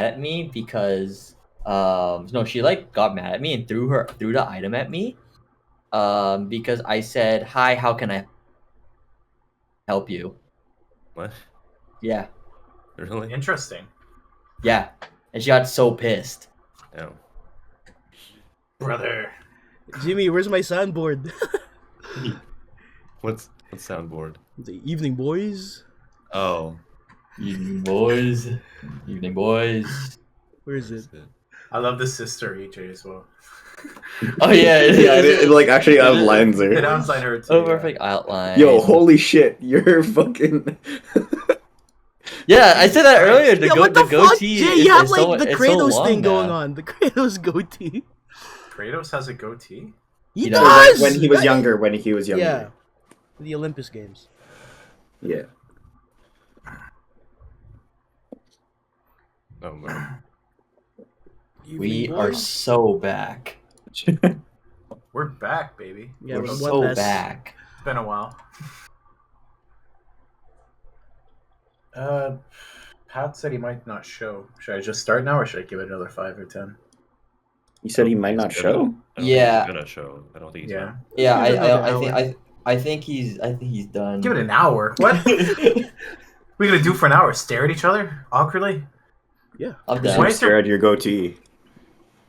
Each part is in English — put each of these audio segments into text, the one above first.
at me because no, she like got mad at me and threw the item at me because I said, "Hi, how can I help you?" What? Yeah, Really? Interesting. yeah, and she got so pissed. Oh. Brother. Jimmy, where's my soundboard? What's soundboard? The evening, boys. Oh. Evening, boys. Evening, boys. Where is it? I love the sister EJ as well. Oh yeah, Yeah, it like actually outlines It her. outside her too. Oh, perfect outline. Yo, holy shit, you're fucking. Yeah, I said that earlier. Yeah, what the fuck, goatee Jay? is, You have is like so, the it's so Kratos long thing going now. on. The Kratos goatee. Kratos has a goatee? He does. does! When he was younger, Yeah. The Olympus Games. Yeah. Oh man. We Evening, are boys. so back. We're back, baby. Yeah, We're we're so one less. back. It's been a while. Pat said he might not show. Should I just start now, or should I give it another 5 or 10? He said he might not He's show. gonna- I don't Yeah. think he's gonna show. I don't think he's Yeah. gonna. Yeah, Give it another I think he's done. Give it an hour. What? We gonna do for an hour? Stare at each other awkwardly? Yeah. I'm Why done. is Stare at your goatee.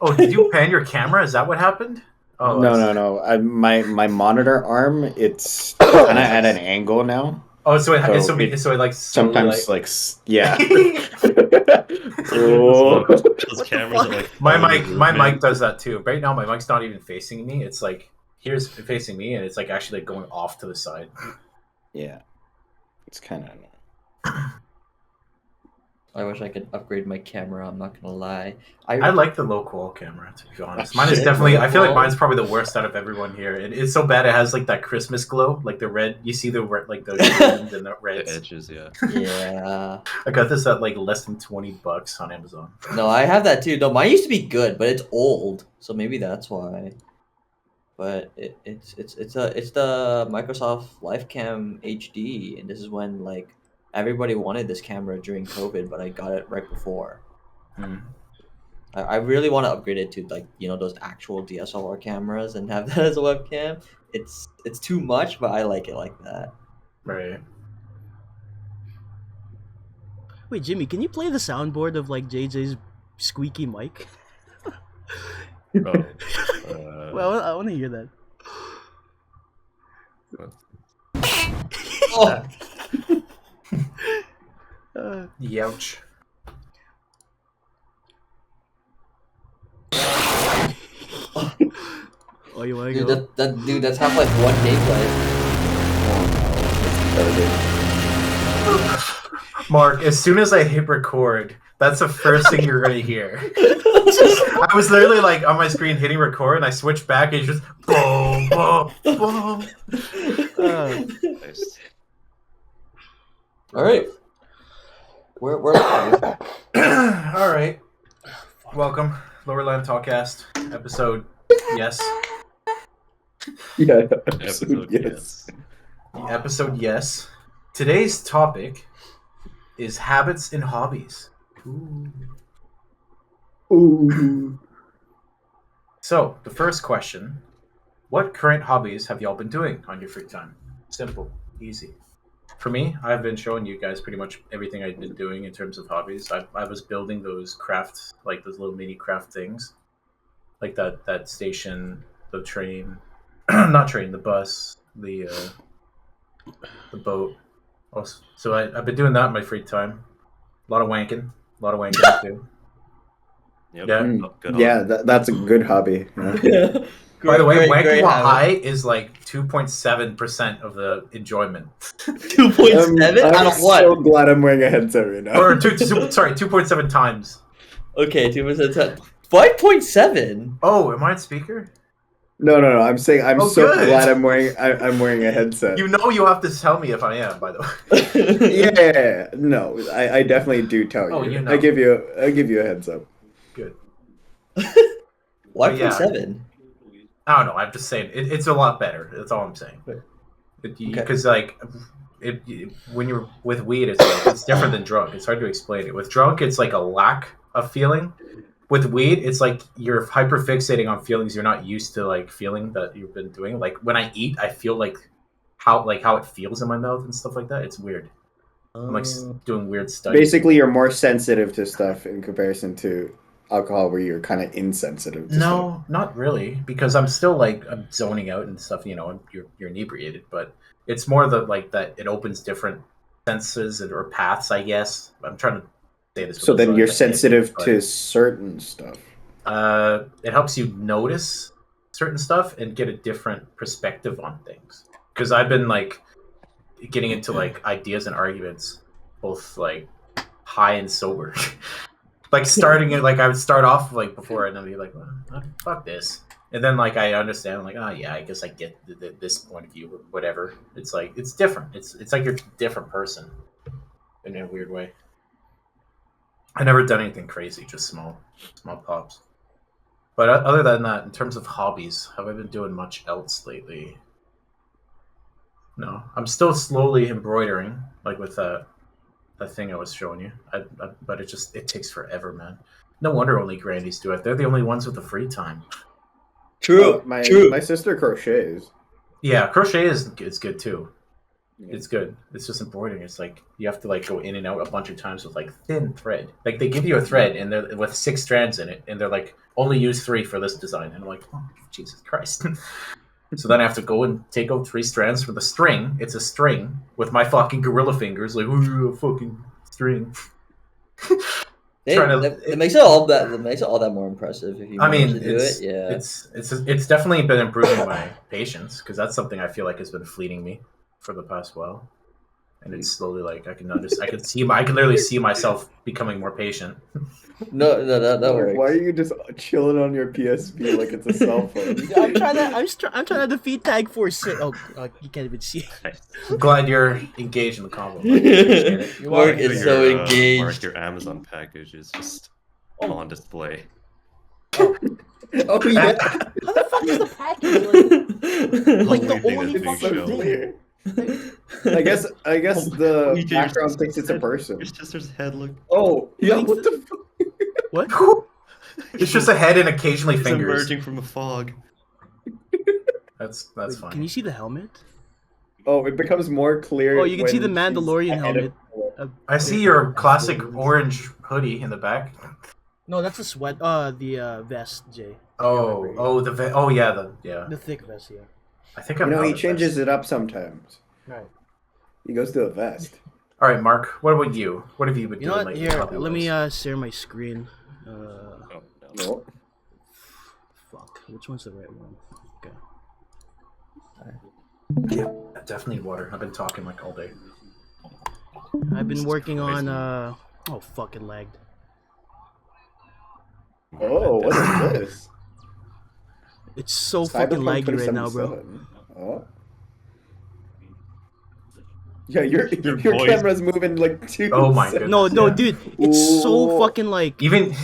Oh, did you pan your camera? Is that what happened? Oh, No. My monitor arm, it's kind of at an angle now. Oh, so it So so it like slowly, Sometimes yeah. Oh. Oh. Those cameras fuck? are like. my mic does that too. Right now, my mic's not even facing me. It's like here's facing me, and it's like actually like going off to the side. Yeah. It's kind of. I wish I could upgrade my camera. I'm not gonna lie. I like the low qual camera, to be honest. Mine is Shit, definitely. low I feel like qual. mine's probably the worst out of everyone here. It's so bad. It has like that Christmas glow, like the red. You see the like the greens and the The reds. edges, yeah. Yeah. I got this at like less than $20 on Amazon. No, I have that too. No, mine used to be good, but it's old, so maybe that's why. But it's the Microsoft LifeCam HD, and this is when like everybody wanted this camera during COVID, but I got it right before. Hmm. I really want to upgrade it to like those actual DSLR cameras and have that as a webcam. It's too much, but I like it like that. Right. Wait, Jimmy, can you play the soundboard of like JJ's squeaky mic? Oh. Well, I want to hear that. Oh, Youch. Oh, you want to dude, go? that's half like one gameplay. Mark, as soon as I hit record, that's the first thing you're gonna hear. I was literally like on my screen hitting record, and I switched back, and it's just boom, boom, boom. Nice. All right, we're live. All right. Welcome, Lowerland Talkcast, episode yes. Yeah. Episode, Yes. Episode yes. Today's topic is habits and hobbies. Ooh. So, the first question, what current hobbies have y'all been doing on your free time? Simple, easy. For me, I've been showing you guys pretty much everything I've been doing in terms of hobbies. I was building those craft, like those little mini craft things. Like that station, the train, not train, the bus, the boat. Also, so I've been doing that in my free time. A lot of wanking too. Yep. Yeah. Good Yeah, on. that's a good hobby. Yeah. By the way, Great wanking while habit. high is like 2.7% of the enjoyment. 2.7 I'm out of what? so glad I'm wearing a headset right now. Or 2.7 times. Okay, 2%. 5.7. Oh, am I on speaker? No. I'm saying I'm Oh, so good. glad I'm wearing a headset. You know you have to tell me if I am, by the way. Yeah. No, I definitely do tell you. Oh, you know. I give you a heads up. Good. 1.7. I don't know. I'm just saying it's a lot better. That's all I'm saying. Because when you're with weed, it's different than drunk. It's hard to explain it. With drunk, it's like a lack a feeling. With weed, it's like you're hyper fixating on feelings you're not used to like feeling that you've been doing. Like when I eat, I feel like how it feels in my mouth and stuff like that. It's weird. I'm like doing weird studies. Basically, you're more sensitive to stuff in comparison to alcohol, where you're kind of insensitive. To stuff. No, not really, because I'm still like I'm zoning out and stuff. You know, and you're inebriated, but it's more the like that it opens different senses or paths. I guess I'm trying to say this. So then you're sensitive but, to certain stuff. It helps you notice certain stuff and get a different perspective on things. Because I've been like getting into like ideas and arguments, both like high and sober. Like starting it, like I would start off like before, and I'd be like, well, "Fuck this," and then like I understand, like, oh yeah, I guess I get this point of view or whatever. It's like it's different. It's like you're a different person in a weird way. I never done anything crazy, just small pops. But other than that, in terms of hobbies, have I been doing much else lately? No, I'm still slowly embroidering, like with that thing I was showing you. But it takes forever, man. No wonder only grannies do it. They're the only ones with the free time. True. My sister crochets. Yeah, crochet is good too. It's good. It's just embroidering. It's like you have to like go in and out a bunch of times with like thin thread. Like they give you a thread and they're with 6 strands in it, and they're like only use 3 for this design. And I'm like, oh Jesus Christ. So then I have to go and take out 3 strands for the string. It's a string with my fucking gorilla fingers, like ooh, a fucking string. It makes it all that more impressive if you manage to do it. Yeah, it's definitely been improving my patience, because that's something I feel like has been fleeting me for the past while, and it's slowly like I can literally see myself becoming more patient. No, that works. Why are you just chilling on your PSP like it's a cell phone? I'm trying to defeat Tag Force. Oh, you can't even see. I'm glad you're engaged in the combo. Mark is so engaged. Mark, your Amazon package is just on display. Oh yeah. How the fuck is the package like the Only only thing that's fucking being thing? I guess the EJ, background thinks it's a person. Your sister's head look. Oh yeah, what the fuck? What? It's just a head and occasionally It's fingers. emerging from a fog. That's Wait, fine. can you see the helmet? Oh, it becomes more clear. Oh, you can see the when she's Mandalorian ahead of- helmet. I see your classic orange hoodie in the back. No, that's a sweat. The vest, Jay. The The thick vest, yeah. I think You I'm know, out he of changes this. it up sometimes. Right. He goes to a vest. All right, Mark. What about you? What have you been You know doing what? lately? Here, hobby let me wise? share my screen. Oh, no. No. Fuck. Which one's the right one? Okay. Yeah, definitely need water. I've been talking like all day. I've been Jesus working Christ, on man. Oh, fucking lagged. Oh, what is this? It's so fucking Cyberpunk laggy right now, bro. 2077. Oh. Yeah, your voice. camera's moving like 2 Oh my seconds. goodness. No, Yeah. dude, it's so Ooh. fucking like Even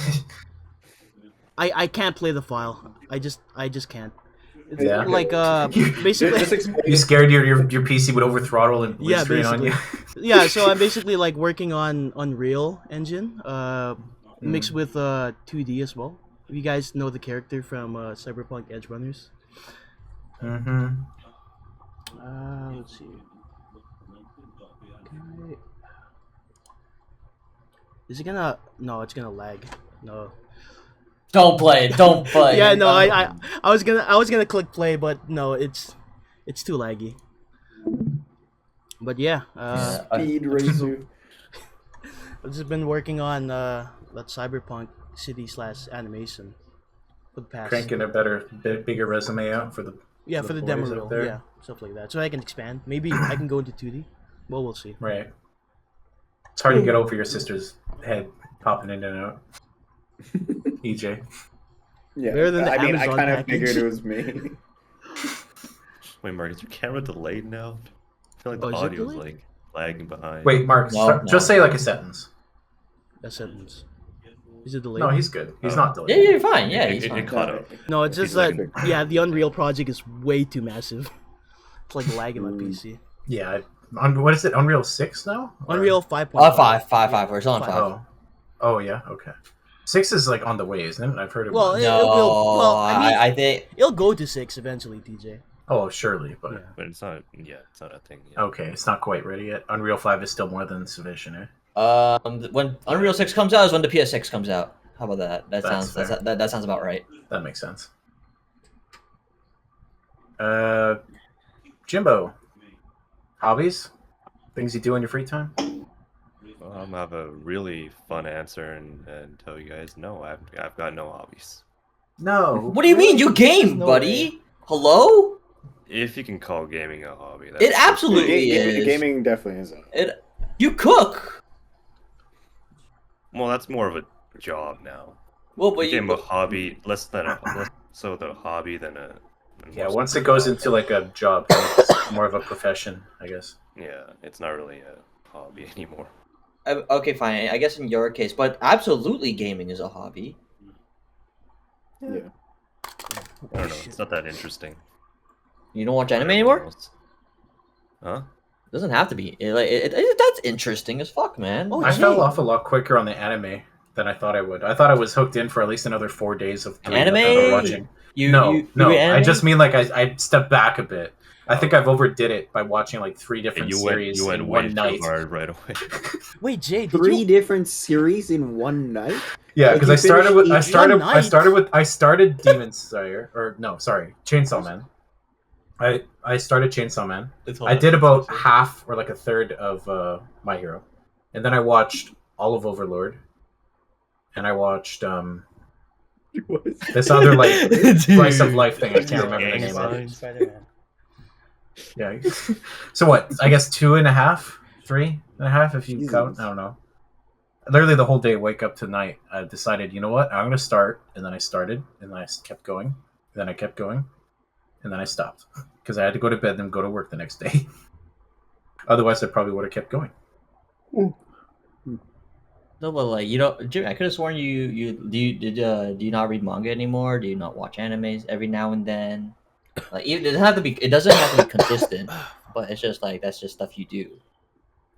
I can't play the file. I just can't. It's Yeah. like basically Just explain you scared your PC would over throttle and blue Yeah, screen on you. yeah, so I'm basically like working on Unreal Engine, mixed with 2D as well. If you guys know the character from Cyberpunk Edge Runners. Mm-hmm. Let's see. Okay. Is it gonna? No, it's gonna lag. No. Don't play it. Don't play. Yeah, no, I was gonna click play, but no, it's too laggy. But yeah, speed racer. I've just been working on that Cyberpunk city / animation for the past. Cranking a bigger resume out for the For the demo boys out reel, there. yeah, stuff like that. So I can expand. Maybe I can go into 2D. Well, we'll see. Right. It's hard to get over your sister's head popping in and out. EJ. Yeah, Better than the I mean, Amazon I kind of package. figured it was me. Wait, Mark, is your camera delayed now? I feel like the Oh, is it audio is delayed? like lagging behind. Wait, Mark, No, just no. say like a sentence. That sentence. Is it delayed? No, he's good. He's Oh. not Yeah, delayed. you're fine. Yeah, he's it fine. caught up. No, it's just He's that the Unreal project is way too massive. It's like lagging my PC. Yeah. What is it? Unreal 6 now? Or- Unreal 5.5. 5. We're still on 5. Oh. Oh yeah. Okay. 6 is like on the way, isn't it? I've heard it. Well, was. No, well, I mean, I think it'll go to 6 eventually, TJ. Oh, surely, but Yeah. But it's not. Yeah, it's not a thing yet. okay, it's not quite ready yet. Unreal 5 is still more than sufficient, eh? when Unreal 6 comes out is when the PS6 comes out. How about that? That's fair. That sounds about right. That makes sense. Jimbo, hobbies, things you do in your free time. Well, I'm gonna have a really fun answer and tell you guys no, I've got no hobbies. No. What do you mean? You game, No buddy? way. Hello? If you can call gaming a hobby, It absolutely Gaming, is. gaming definitely is. You cook. Well, that's more of a job now. Well, but Became a you. hobby less than a less so the hobby than a. than Yeah, most once it other goes jobs. into like a job, it's more of a profession, I guess. Yeah, it's not really a hobby anymore. Okay, fine. I guess in your case, but absolutely, gaming is a hobby. Yeah. I don't know. It's not that interesting. You don't watch anime anymore? Huh? Doesn't have to be. That's interesting as fuck, man. Oh, I Jay. fell off a lot quicker on the anime than I thought I would. I thought I was hooked in for at least another 4 days of Anime? watching. you no, you no. read I anime? just mean like I stepped back a bit. I think I've overdid it by watching like 3 different You series went in way one too night. hard right away. Wait, Jay, did 3 you? different series in one night? Yeah, Like, because you I started finished with each I started Demon Slayer, or no, sorry, Chainsaw Man. I started Chainsaw Man. I did about half or like a third of My Hero, and then I watched all of Overlord, and I watched this other like slice of life thing. I can't remember the name of it. Spider-Man. Yeah. So what? I guess 2.5, 3.5 if you Jesus. count. I don't know. Literally the whole day, wake up to night. I decided, you know what? I'm gonna start, and then I started, and then I kept going, then I kept going, and then I stopped because I had to go to bed, then go to work the next day. Otherwise, I probably would have kept going. No, but like you don't, Jimmy. I could have sworn do you not read manga anymore? Do you not watch animes every now and then? Like it doesn't have to be. It doesn't have to be consistent, but it's just like that's just stuff you do.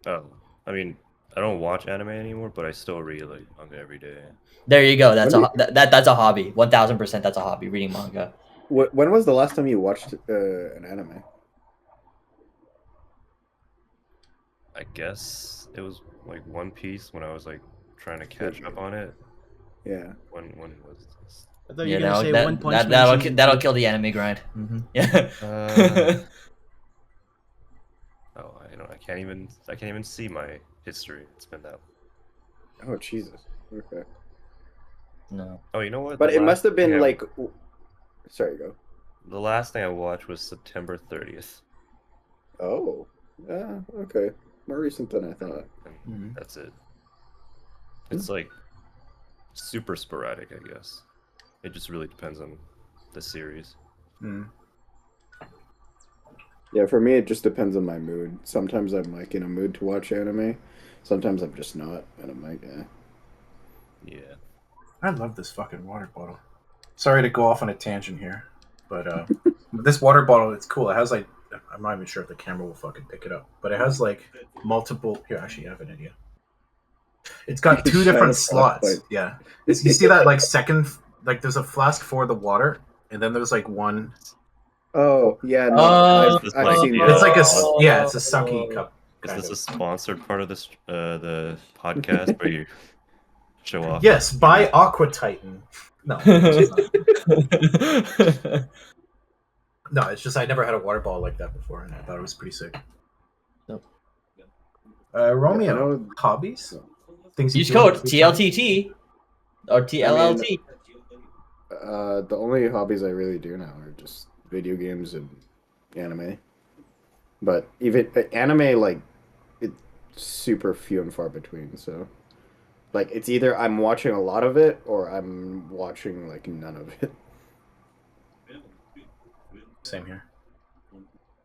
Oh, I mean, I don't watch anime anymore, but I still read like manga every day. There you go. That's When that's a hobby. 1000%. That's a hobby. Reading manga. When was the last time you watched an anime? I guess it was like One Piece when I was like trying to catch up on it. Yeah. When was this? I thought you were gonna say One Punch Man. that'll season that'll 2. kill the anime grind. Yeah. Oh, I can't even see my history. It's been that. Oh Jesus. Okay. No. Oh, you know what? But The it must last have been thing I- like. Sorry, go. the last thing I watched was September 30th. Oh. Yeah. Okay. More recent than I thought. And that's it. It's like super sporadic, I guess. It just really depends on the series. Mm. Yeah, for me it just depends on my mood. Sometimes I'm like in a mood to watch anime. Sometimes I'm just not, and I'm like, yeah. Yeah. I love this fucking water bottle. Sorry to go off on a tangent here, but this water bottle, it's cool. It has like, I'm not even sure if the camera will fucking pick it up, but it has like multiple. Here, actually, I have an idea. It's got 2 Shine different a slots. flashlight. Yeah, you see that like second, like there's a flask for the water, and then there's like one. Oh yeah, no, Oh, I've seen yeah. that. It's like it's a sucky cup. Is kind this of. a sponsored part of this the podcast where you show off? Yes, buy Aqua Titan. No, it's not. No, it's just I never had a water bottle like that before, and I thought it was pretty sick. Nope. Romeo, Yeah, I know- hobbies, things you Use do code in your free time? TLTT or TLLT. The only hobbies I really do now are just video games and anime. But even anime, like, it's super few and far between. So, like, it's either I'm watching a lot of it or I'm watching like none of it. Same here.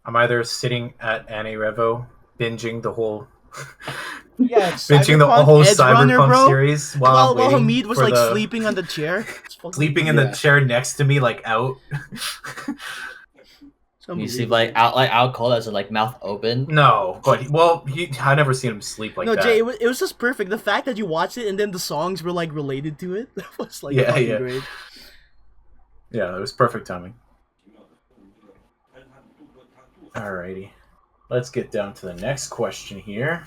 I'm either sitting at Annie Revo binging the whole Yeah, binging the Cyberpunk, whole Edge Runner, Cyberpunk bro. series While waiting Hamid was for like the- sleeping on the chair. It's fucking- sleeping in the Yeah. chair next to me, like out. So You sleep Unbelievable. like out cold as in like mouth open. No, but I never seen him sleep like No, that. Jay, it was just perfect. The fact that you watched it and then the songs were like related to it was like Yeah, fucking yeah. great. Yeah, it was perfect timing. Alrighty. Let's get down to the next question here.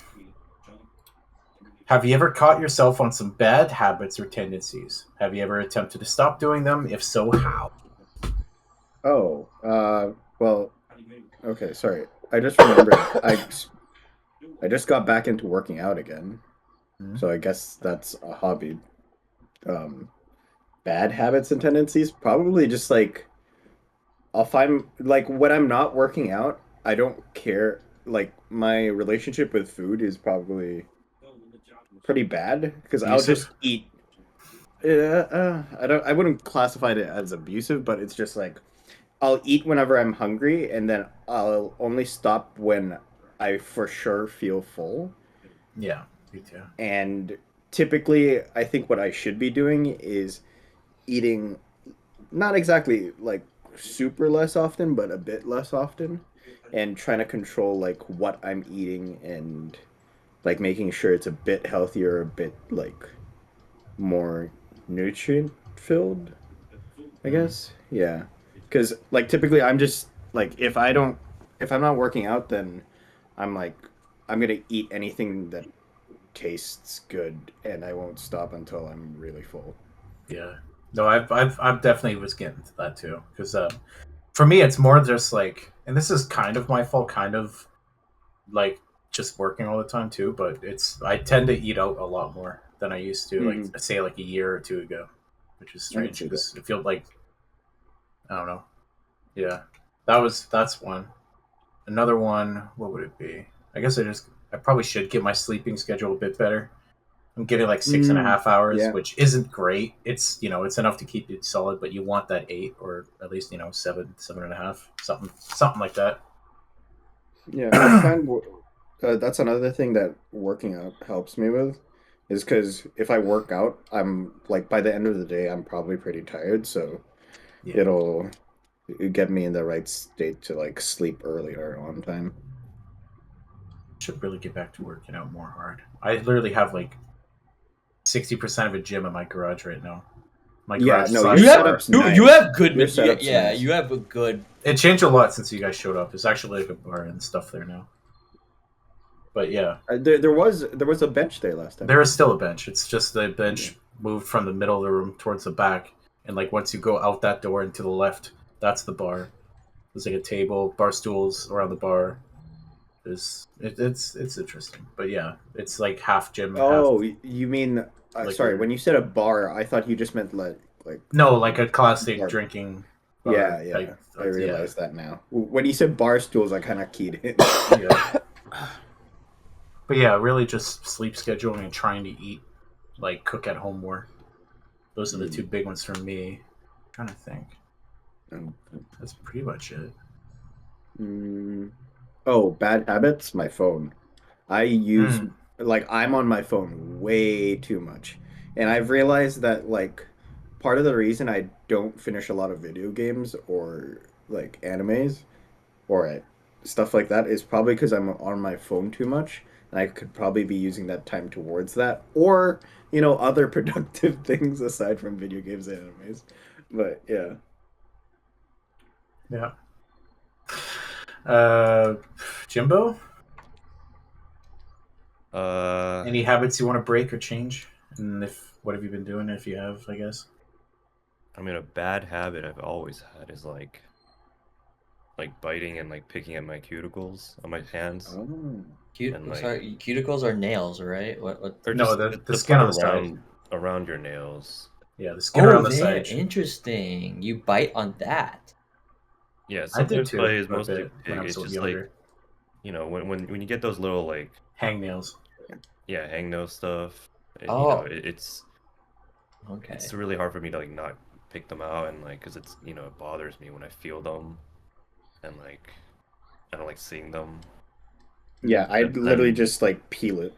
Have you ever caught yourself on some bad habits or tendencies? Have you ever attempted to stop doing them? If so, how? Oh, well, okay, sorry. I just remembered. I just got back into working out again, Hmm? so I guess that's a hobby. Um, Bad habits and tendencies, probably just like I'll find like when I'm not working out, I don't care. Like my relationship with food is probably pretty bad because I'll Abusive? just eat. I wouldn't classify it as abusive, but it's just like I'll eat whenever I'm hungry, and then I'll only stop when I for sure feel full. Yeah, me too. And typically, I think what I should be doing is eating not exactly like super less often, but a bit less often, and trying to control like what I'm eating and like making sure it's a bit healthier, a bit like more nutrient filled, I Mm. guess. Yeah. Cuz like typically I'm just like if I'm not working out then I'm like I'm going to eat anything that tastes good and I won't stop until I'm really full. Yeah. No, I've definitely was getting to that too. Because for me, it's more just like, and this is kind of my fault, kind of like just working all the time too. But I tend to eat out a lot more than I used to, like Mhm. say like a year or two ago, which is I can strange see that. because it feels like I don't know. Yeah, that's one. Another one, what would it be? I guess I probably should get my sleeping schedule a bit better. I'm getting like six and a Mm, half hours, yeah. which isn't great. It's it's enough to keep it solid, but you want that 8 or at least seven, 7.5, something like that. Yeah, I find that's another thing that working out helps me with is because if I work out, I'm like by the end of the day, I'm probably pretty tired, so Yeah, it'll get me in the right state to like sleep earlier on time. should really get back to working out more hard. I literally have like 60% of a gym in my garage right now. My Yeah, garage no, your slash You have bar. setup's you nice. have good Your setup's yeah, nice. you have a good. It changed a lot since you guys showed up. It's actually like a bar and stuff there now. But yeah, There was a bench there last time. there is still a bench. It's just the Yeah. bench moved from the middle of the room towards the back, and like once you go out that door and to the left, that's the bar. There's like a table, bar stools around the bar. It's interesting, but yeah, it's like half gym, half Oh, you mean sorry, liquor. when you said a bar, I thought you just meant like No, like a classic bar. drinking bar Yeah, yeah. type. I Yeah, realized that now. When you said bar stools, I kind of keyed in. yeah. But yeah, really just sleep scheduling and trying to eat, like cook at home more. Those are the two Mm. big ones for me. I'm trying to think. Um, That's pretty much it. mm, oh, bad habits? My phone. I use Mm. like I'm on my phone way too much. And I've realized that like part of the reason I don't finish a lot of video games or like animes or stuff like that is probably because I'm on my phone too much. And I could probably be using that time towards that or, other productive things aside from video games and animes. But yeah. Yeah. Uh, Jimbo, Uh, any habits you want to break or change? And if what have you been doing? If you have, I guess. I mean, a bad habit I've always had is like biting and like picking at my cuticles on my hands, Oh. and like Sorry, cuticles are nails, right? What? or No, just the the skin part on the side. around your nails. Yeah, the skin Oh, around the there. side. Interesting. You bite on that. Yeah, I did sometimes too bite is for a mostly bit when I pig. was It's so just like younger. when you get those little like Hangnails. yeah hangnail stuff. Oh, It's okay. really hard for me to like not pick them out and like because it's it bothers me when I feel them and like I don't like seeing them. Yeah, I Mm. literally Then just like peel it.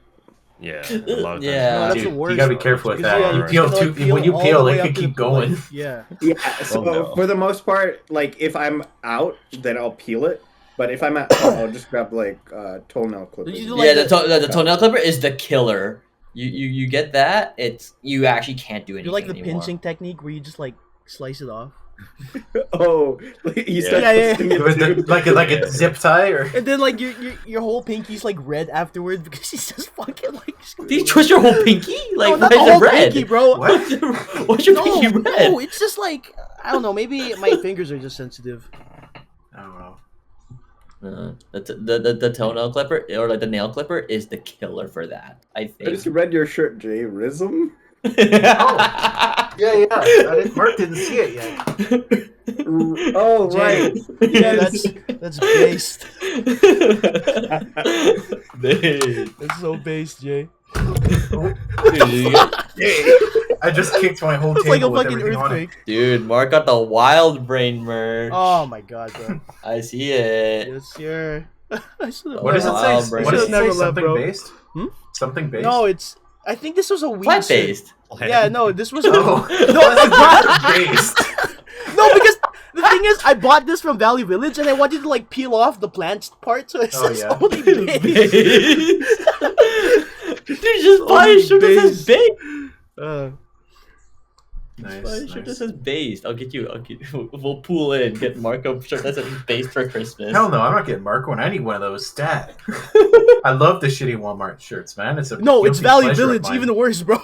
Yeah, a lot of times. Yeah. No, that's Dude, the you worst. gotta be careful with Because, that. yeah, You Alright. peel can, too. When you all peel, the it way could up keep to, like, going. yeah. Yeah, so no. for the most part, like if I'm out, then I'll peel it. But if I'm at home, I'll just grab like toenail clippers. You do, Yeah, like, the toenail clipper is the killer. You get that? You actually can't do Do anything like the anymore. pinching technique where you just like slice it off, Oh, you start Yeah, yeah, twisting It was it too. like Yeah. a zip tie, or and then like your whole pinky's like red afterwards because he's just fucking like. Do you twist your whole pinky? Like, No, not why the is it whole red? pinky, bro. what? What's your No, pinky red? no, it's just like I don't know. Maybe my fingers are just sensitive. I don't know. The toenail clipper or like the nail clipper is the killer for that. I I think. just read your shirt, Jay. Rhythm? Yeah, yeah. Mark didn't see it yet. Oh, Jay. right. Yeah, Yes. that's based. Dude, That's so based, Jay. I just kicked my whole It's table like a with fucking everything on it. earthquake. dude, Mark got the wild brain merch. Oh my god, bro. I see it. Yes, sir. I should've What does it Wild say? brain. What does it Never say? left, Something bro. based? Hmm? Something based? No, it's. I think this was a weed Plant shirt. based. Yeah, no, this was. Oh, No, I bought. based. No, because the thing is, I bought this from Valley Village, and I wanted to like peel off the plant part, so it Oh, says yeah. only based. Dude, just buy a Only shirt that says based. based. Nice. Buy a shirt that nice. says based. I'll get you. We'll pool in. Get Mark a shirt that says based for Christmas. Hell no, I'm not getting Mark one. I need one of those stat. I love the shitty Walmart shirts, man. It's a No, it's guilty Valley pleasure of Village, mine. even worse, bro.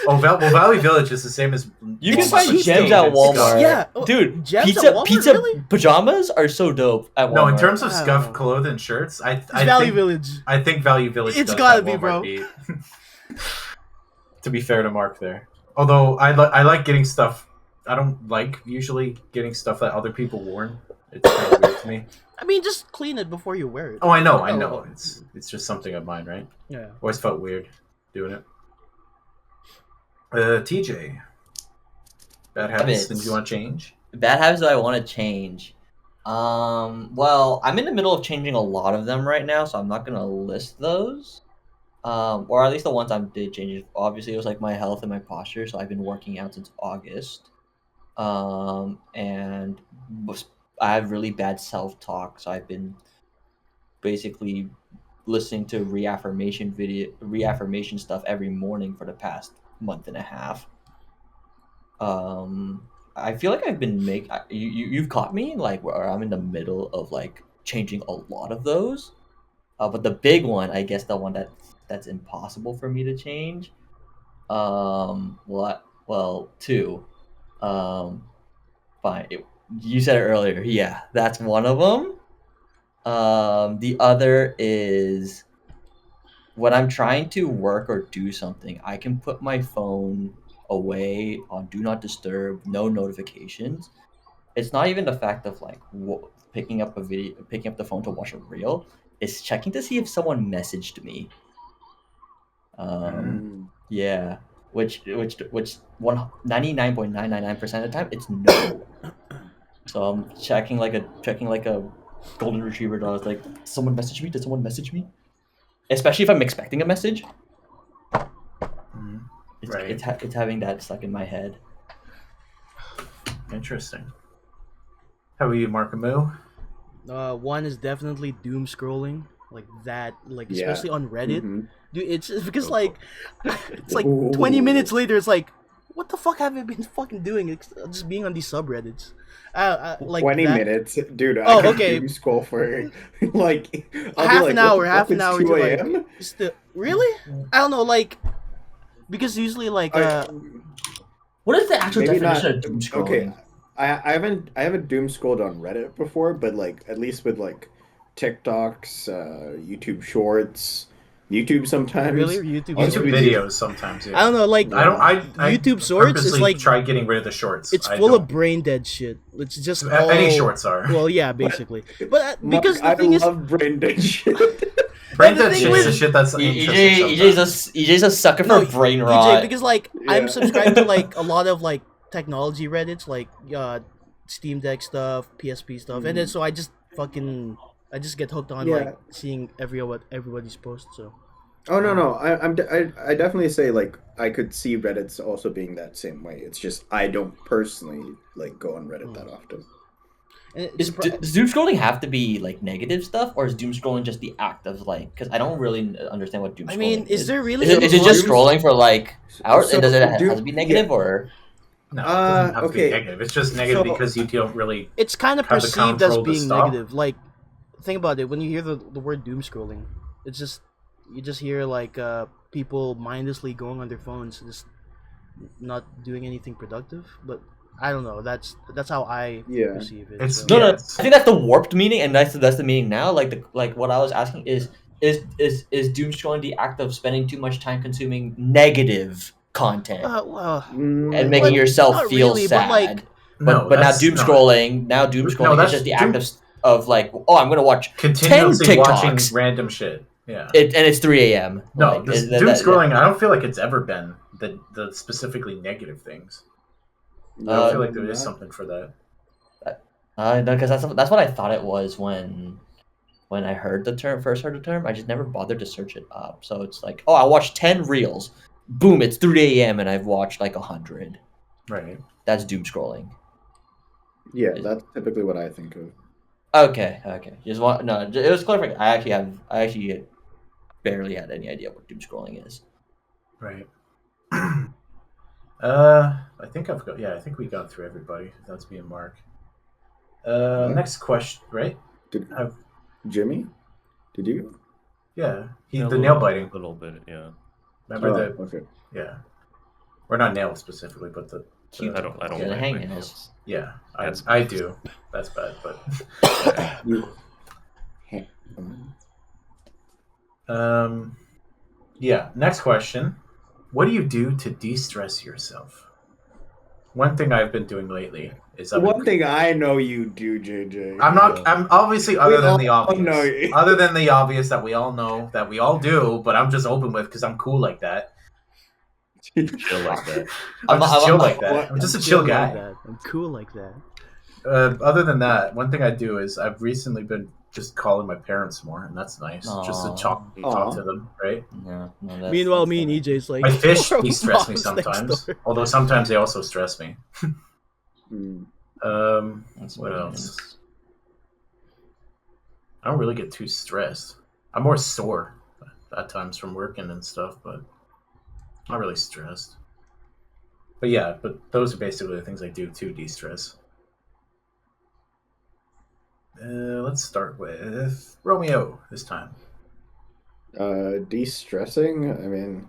Oh, well, Valley Village is the same as You can Walmart, find but gems still, at it's Walmart. scuff. Yeah. Oh, Dude, gems pizza at Walmart, pizza really? pajamas are so dope at Walmart. No, in terms of I don't scuff know. clothing shirts, I Valley think Village. I think Value Village. It's does gotta have be, Walmart bro. beat. To be fair to Mark, there. Although I like getting stuff. I don't like usually getting stuff that other people worn. It's kind of weird to me. I mean, just clean it before you wear it. Oh, I know. Oh. It's just something of mine, right? Yeah. Always felt weird doing it. TJ, bad habits. Things you want to change? Bad habits that I want to change. Well, I'm in the middle of changing a lot of them right now, so I'm not gonna list those. Or at least the ones I did change. Obviously, it was like my health and my posture. So I've been working out since August. And I have really bad self-talk, so I've been basically listening to reaffirmation stuff every morning for the past month and a half. I feel like I've been you've caught me like where I'm in the middle of like changing a lot of those. But the big one, I guess the one that's impossible for me to change. Two. Fine. You said it earlier. Yeah, that's one of them. The other is when I'm trying to work or do something, I can put my phone away on do not disturb, no notifications. It's not even the fact of like picking up the phone to watch a reel. It's checking to see if someone messaged me. Yeah, which 99.999% of the time it's no. So I'm checking like a golden retriever dog. Like, did someone message me? Did someone message me? Especially if I'm expecting a message. Right. It's having that stuck in my head. Interesting. How are you, Mark and Moo? One is definitely doom scrolling, like that, like Yeah. especially on Reddit. Mhm. Dude, it's because like it's like 20 minutes later, it's like, what the fuck have I been fucking doing? It's just being on these subreddits. Like 20 that- minutes, dude. Oh, I could okay. doom scroll for like I'll be half like, an what hour, the half fuck, an it's hour 2 to a.m.? like. Really? I don't know, like because usually like What is the actual Maybe definition not- of doom scrolling? Okay, I haven't doom scrolled on Reddit before, but like at least with like TikToks, YouTube Shorts, YouTube sometimes. really YouTube. Also, YouTube we videos sometimes. Yeah. I don't know, like I YouTube Shorts is purposely like try getting rid of the shorts. it's I full don't. of brain dead shit. It's just Any all- shorts are. Well, yeah, basically, but because the I thing is, love brain dead shit. Brain the dead thing shit's with- the shit that's interesting EJ's a sucker for brain EJ, rot. because like I'm Yeah. subscribed to like a lot of like technology Reddits, like Steam Deck stuff, PSP stuff, and then so I just get hooked on Yeah. like seeing everybody's posts. So Oh no, I definitely say like I could see Reddit's also being that same way. It's just I don't personally like go on Reddit that often. And it's Does doom scrolling have to be like negative stuff, or is doom scrolling just the act of like? Because I don't really understand what doom I scrolling mean, is is. there really Is it any is it just Doom's scrolling for like hours? so And does it has to Doom be yeah. negative or? No, it doesn't have to be Okay. negative. It's just negative So because you don't really It's kind of have the perceived as control to being stop. negative. Like, think about it. When you hear the word doom scrolling, it's just you just hear like people mindlessly going on their phones, just not doing anything productive. But I don't know. That's how I Yeah. perceive it. It's So. No, no. yes. I think that's the warped meaning, and that's the meaning now. Like what I was asking is doom scrolling the act of spending too much time consuming negative content Well, and mm, making what? yourself Not feel really, but like, sad? No, But now that's doom no, scrolling no. is just That's the act of like, oh, I'm gonna watch 10 continuously watching TikToks. random shit. Yeah. And it's 3 a.m. No, Like this doom scrolling. I don't feel like it's ever been the specifically negative things. I don't no, feel like there is not something for that. no, because that's what I thought it was when I heard the term first heard the term. I just never bothered to search it up. So it's like, oh, I watched 10 reels. Boom, it's 3 a.m. and I've watched like 100. Right. That's doom scrolling. yeah, that's typically what I think of. Okay. Just want no. It was clarifying. I actually barely had any idea what doom scrolling is. Right. I think I've got. Yeah, I think we got through everybody. That's me and Mark. What? Next question. Right? Did Have Jimmy? Did you? yeah. Yeah, The nail biting. A little bit, yeah. Remember Oh, okay. yeah. Or not nail specifically, but the I don't Yeah, bite the my hangnails. nails. yeah. That's I gross. do. That's bad, but You. um. Yeah. Next question. What do you do to de-stress yourself? One thing I've been doing lately is One thing I know you do, JJ. I'm not. I'm obviously We other than the all obvious. know you. Other than the obvious that we all know that we all do, but I'm just open with because I'm cool like that. Chill like that. I'm just chill like What? that. I'm just a chill chill guy. like that. I'm cool like that. Other than that, one thing I do is I've recently been just calling my parents more, and that's nice. Just to Aw. talk Aw. to them, right? No, Meanwhile, that's me and fine. EJ's like, My fish "Our de-stress me mom's next sometimes, door." although sometimes they also stress me. Mm. That's What what it else? is. I don't really get too stressed. I'm more sore at times from working and stuff, but not really stressed. But yeah, but those are basically the things I do to de-stress. Let's start with Romeo this time. De-stressing. I mean,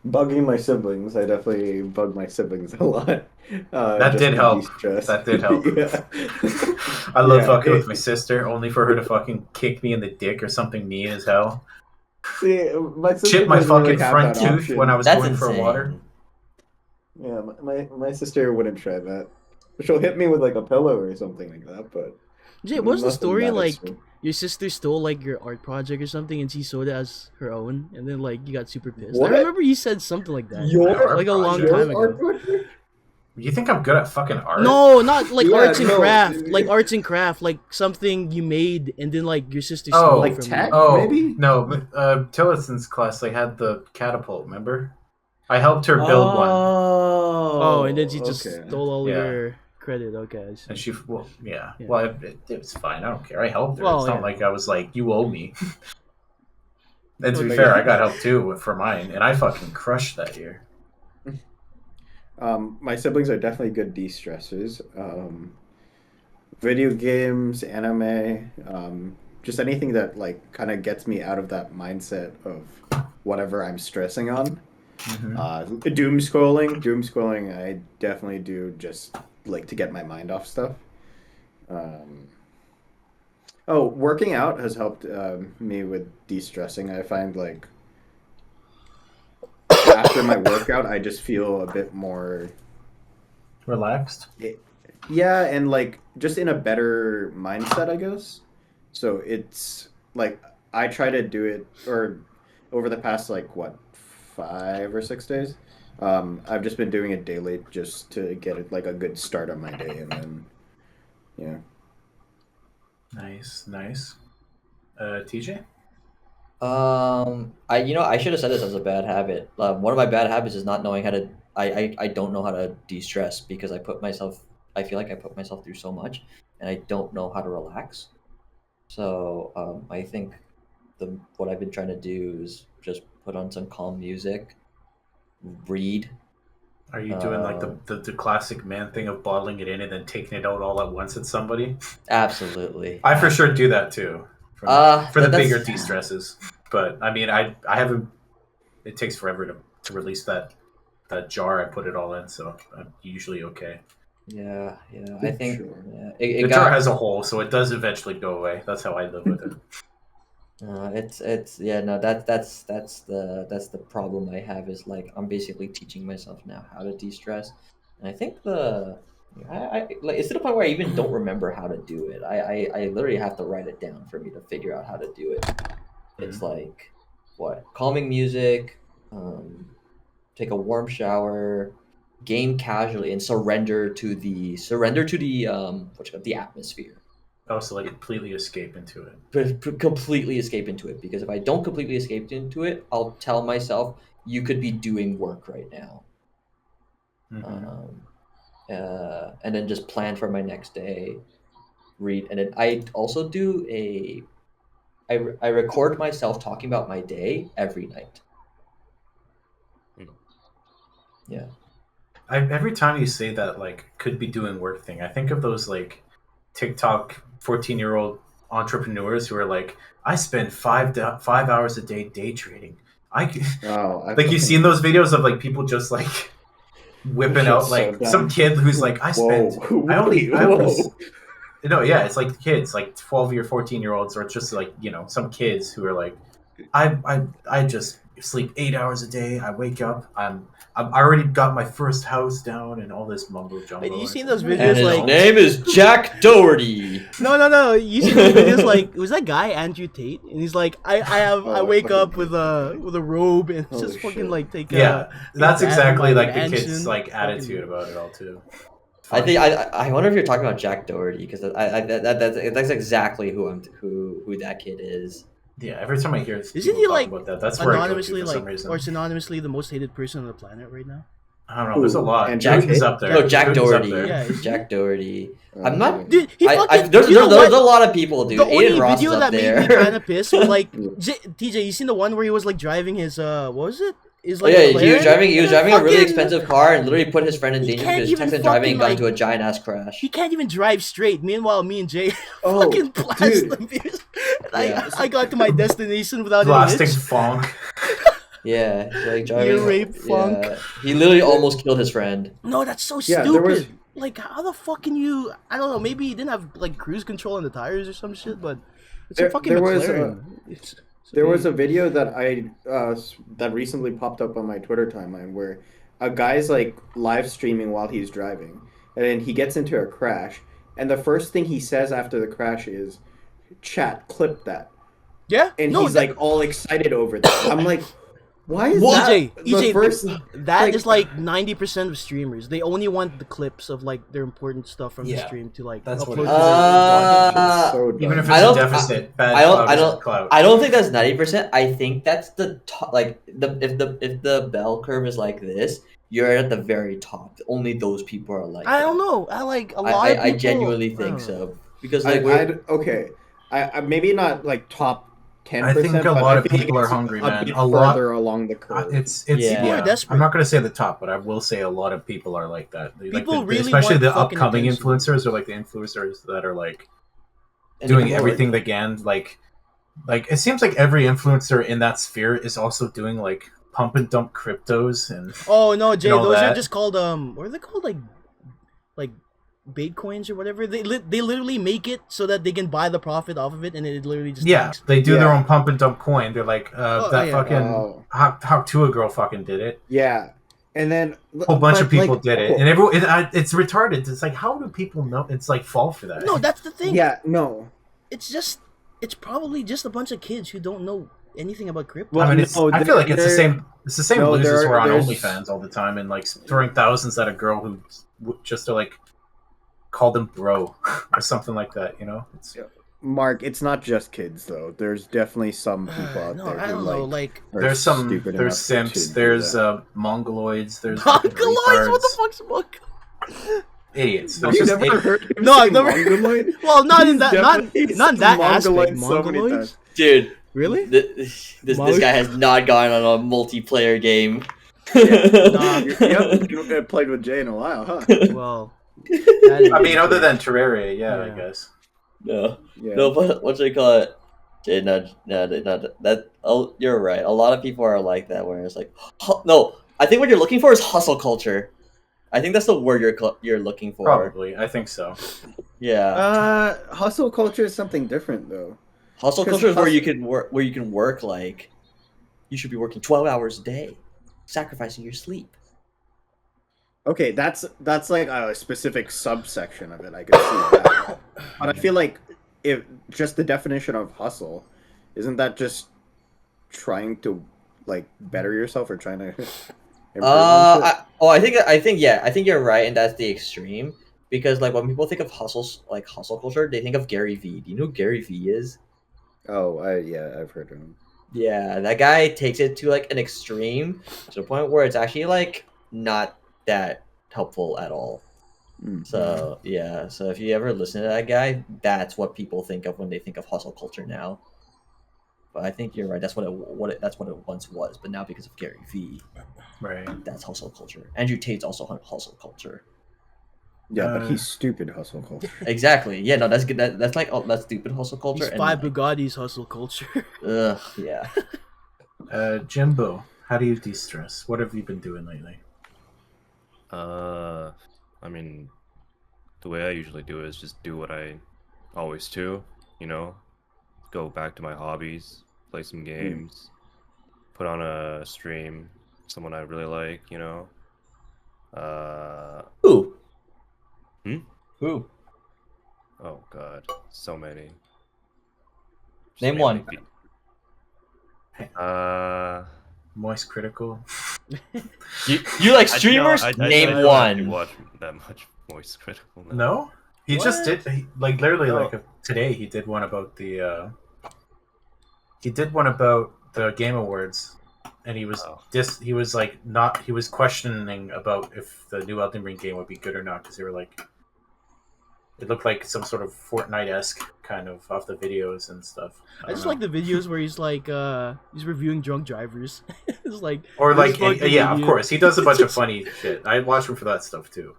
bugging my siblings. I definitely bug my siblings a lot. That Just did to help. de-stress. That did help. Yeah. I love Yeah, fucking with my sister, only for her to fucking kick me in the dick or something mean as hell. See, my sister Chip my doesn't really fucking have front that tooth option. when I was That's going for water. insane. Yeah, my sister wouldn't try that. She'll hit me with like a pillow or something like that, but EJ, what's the nothing story that like? extreme. Your sister stole like your art project or something, and she sold it as her own, and then like you got super pissed. What? I remember you said something like that. Your Like a long project? time your art ago. project? You think I'm good at fucking art? No, not like Yeah, arts and no. craft. Like arts and craft, like something you made, and then like your sister Oh, stole it Like from tech? you. Oh Maybe? no, Tillison's class they had the catapult. Remember? I helped her build one, Oh, and then she just okay. stole all Yeah. your credit. Okay, I see. and she well, yeah. Yeah. Well, it was fine. I don't care. I helped her. Well, it's not yeah. like I was like, you owe me. And to be Okay. fair, I got help too for mine, and I fucking crushed that year. My siblings are definitely good de-stressors. Video games, anime, just anything that like kind of gets me out of that mindset of whatever I'm stressing on. Doom scrolling, I definitely do just like to get my mind off stuff. Working out has helped me with de-stressing. I find like after my workout, I just feel a bit more, Relaxed. yeah, and like just in a better mindset, I guess. So it's like I try to do it, or over the past like what 5 or 6 days. I've just been doing it daily just to get it like a good start on my day, and then yeah. Nice. TJ. I should have said this as a bad habit. One of my bad habits is not knowing how to. I don't know how to de-stress because I feel like I put myself through so much, and I don't know how to relax. So I think the what I've been trying to do is just put on some calm music, read. Are you doing like Um, the classic man thing of bottling it in and then taking it out all at once at somebody? Absolutely. I for sure do that too. For the bigger That's de-stresses. But I mean, I haven't. It takes forever to release that jar. I put it all in, so I'm usually okay. yeah, yeah. I think Sure. yeah, The jar has a hole, so it does eventually go away. That's how I live with it. it's yeah no that's the problem I have is like I'm basically teaching myself now how to de-stress, and I think I like it's to the point where I even don't remember how to do it. I literally have to write it down for me to figure out how to do it. It's like what calming music, um, take a warm shower, game casually, and surrender to the what you call it, the atmosphere. Oh, so like completely escape into it. Completely escape into it because if I don't completely escape into it, I'll tell myself you could be doing work right now, Mm-hmm. um, and then just plan for my next day. Read and then I also do I record myself talking about my day every night. Hmm. Yeah. Every time you say that, like, could be doing work thing, I think of those, like, TikTok 14-year-old entrepreneurs who are like, I spend 5 hours a day day trading. Oh, I like, you've seen those videos of, like, people just, like, whipping shit's out, so like, some dumb. kid who's like, Whoa, I only, whoa. no, yeah, it's like kids, like 12 or 14-year-olds, or it's just like, some kids who are like, I just sleep 8 hours a day. I wake up. I already got my first house down and all this mumbo Wait, jumbo. you And it's seen like, those what And videos the his like? hell? name is Jack Doherty. No. You see those videos like was that guy Andrew Tate, and he's like, I Oh, I wake up fucking with hate that guy. a robe and Holy just fucking shit. like take Yeah, a that's bath in exactly my like the kids' mansion. like Fucking attitude about it all too. I Funny. think I wonder if you're talking about Jack Doherty because that's exactly who that kid is. Yeah, every time I hear isn't people he talk like about that, that's where I go to anonymously for some like or reason. synonymously the most hated person on the planet right now? I don't know. There's a Who? lot. Andrew Putin's Tate? up there. No, Jack Putin's up Doherty. there. Yeah, isn't he? Jack Doherty. Oh, I'm not. Dude, he fucking. There's, You know there's what? a lot of people, dude. The Aiden only Ross is video up that made me there. kind of pissed was like, Yeah. TJ, you seen the one where he was like driving his what was it? Is Oh like yeah, McLaren? he was And then driving a really fucking- expensive car and literally put his friend in He danger can't because even he texted driving and got fucking, into a giant ass crash. He can't even drive straight. Meanwhile, me and Jay Oh, fucking blast dude. the views. Yeah. I got to my destination without Blasting any hitch. fong. Yeah, so, like driving. rape funk. Yeah, he literally almost killed his friend. No, that's so Yeah, stupid. there was- Like, how the fuck can you? I don't know. Maybe he didn't have like cruise control on the tires or some shit, but it's a fucking there was, McLaren. It's There was a video that that recently popped up on my Twitter timeline where a guy's like live streaming while he's driving, and then he gets into a crash, and the first thing he says after the crash is, "Chat, clip that," yeah. and No, he's that- like all excited over that. I'm like, why is What? that the EJ, first? that is like 90% of streamers. They only want the clips of like their important stuff from the Yeah, stream to like that's what upload it to is. Uh, So dumb. Even if I it's a don't- deficit, bad I don't- clout I is don't- clout. I don't think that's 90%. I think that's the top. Like if the bell curve is like this, you're at the very top. Only those people are like. I don't that. know. I like a lot of people. I genuinely I think don't know. so because like okay, I maybe not like top 10%. I think a but lot I of feel like people are it's hungry, a man. bit A lot- further along the curve. It's Yeah. People are desperate. I'm not going to say the top, but I will say a lot of people are like that. People really especially want the fucking upcoming attention. influencers or like the influencers that are like and doing people are- everything they can. Like it seems like every influencer in that sphere is also doing like pump and dump cryptos and Oh no, Jay, all those are that. just called what are they called? Like bait coins or whatever. They literally make it so that they can buy the profit off of it, and it literally just yeah, tanks. they do their Yeah. own pump and dump coin. They're like that yeah. fucking Oh. how Tua girl fucking did it. Yeah, and then A whole bunch of but, people like, did it, and it's retarded. It's like how do people know? It's like fall for that. No, that's the thing. yeah, no. It's probably just a bunch of kids who don't know anything about crypto. Well, I mean, I feel like it's the same. It's the same no, losers who are on there's- OnlyFans all the time and like throwing thousands at a girl who just to like call them bro or something like that. You know, it's Yeah. Mark, it's not just kids though. There's definitely some people out No, there I who don't know. Like are There's some. stupid There's enough simps. to do There's that. mongoloids. There's fucking Mongoloids. What the retards. fuck's Mongoloid? Idiots. Have There's you just never heard him No, say I've never. mongoloid? Well, not in He's that. definitely Not in said that aspect. mongoloid so many Mongoloids. times. Dude, Really? This guy has not gone on a multiplayer game. Yeah. Nah. You haven't played with Jay in a while, huh? Well, that ain't I mean, other true. than Terraria, yeah, I Yeah. guess. No, Yeah. no, but what should I call it? Dude, no, that. Oh, you're right. A lot of people are like that, where it's like, no. I think what you're looking for is hustle culture. I think that's the word you're looking for. Probably, I think so. Yeah, Hustle culture is something different though. hustle 'cause culture is where hustle- you can work. Where you can work like, you should be working 12 hours a day, sacrificing your sleep. Okay, that's like a specific subsection of it. I can see that. But I feel like if just the definition of hustle, isn't that just trying to like better yourself or trying to improve and shit? I think yeah, I think you're right, and that's the extreme. Because like when people think of hustle culture, they think of Gary Vee. Do you know who Gary Vee is? Oh, yeah, I've heard of him. Yeah, that guy takes it to like an extreme, to the point where it's actually like not that helpful at all. Mm. So yeah, so if you ever listen to that guy, that's what people think of when they think of hustle culture now. But I think you're right. That's that's what it once was. But now because of Gary Vee, Right. that's hustle culture. Andrew Tate's also hustle culture. Yeah, but Uh, he's stupid hustle culture. Exactly. Yeah. No, that's good. That's like that's stupid hustle culture. These and, five like, Bugattis hustle culture. ugh. Yeah. Jimbo, how do you de-stress? What have you been doing lately? I mean, the way I usually do it is just do what I always do, you know, go back to my hobbies, play some games, put on a stream, someone I really like, you know. Who? Hmm? Who? Oh god, so many. Just Name mainly one. Moist Critical. You like streamers? Name don't actually one. watch that much Moist Critical now. No, he just What? did. Like literally, No. like today, he did one about the. He did one about the Game Awards, and he was Oh. He was like not. He was questioning about if the new Elden Ring game would be good or not because they were like. It looked like some sort of Fortnite-esque kind of off the videos and stuff. I just like the videos where he's like he's reviewing drunk drivers. It's like Or this like, fucking yeah, of idiot. course, he does a bunch of funny shit. I watch him for that stuff too.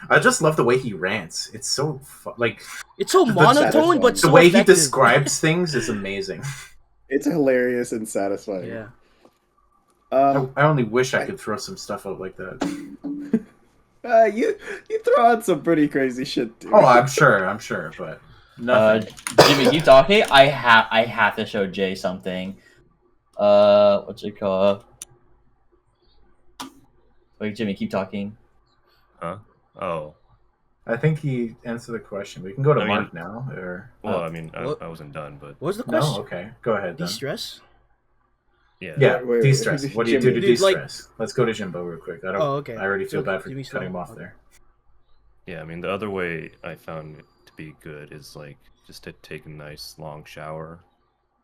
I just love the way he rants. It's so like It's so monotone, but the so way effective. he describes things is amazing. It's hilarious and satisfying. Yeah. I only wish I could throw some stuff out like that. You throw out some pretty crazy shit, dude. Oh, I'm sure, but nothing. Jimmy, keep talking. I have to show Jay something. What's it called? Wait, Jimmy, keep talking. Huh? Oh. I think he answered the question. We can go to I mean- Mark now, or Well, I mean, What? I wasn't done, but What was the no? question? Okay, go ahead then. De-stress? yeah. Yeah, Wait, de-stress. What do you do to Dude, like- de-stress? Let's go to Jimbo real quick. I don't. Oh, okay. I already feel So, bad for Jimmy's cutting him go. off Okay. there. Yeah, I mean, the other way I found it to be good is like just to take a nice long shower.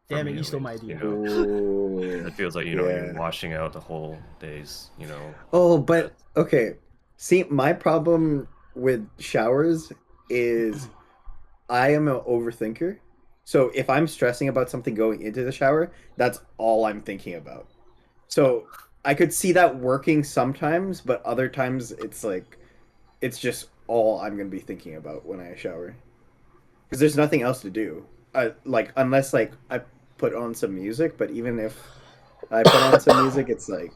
For Damn it, me, you at stole my least, idea. You know? Ooh. It feels like, you know, Yeah. you're washing out the whole day's, you know. Oh, but okay. See, my problem with showers is I am an overthinker. So if I'm stressing about something going into the shower, that's all I'm thinking about. So I could see that working sometimes, but other times it's like it's just all I'm gonna be thinking about when I shower. Because there's nothing else to do. Like unless like I put on some music, but even if I put on some music, it's like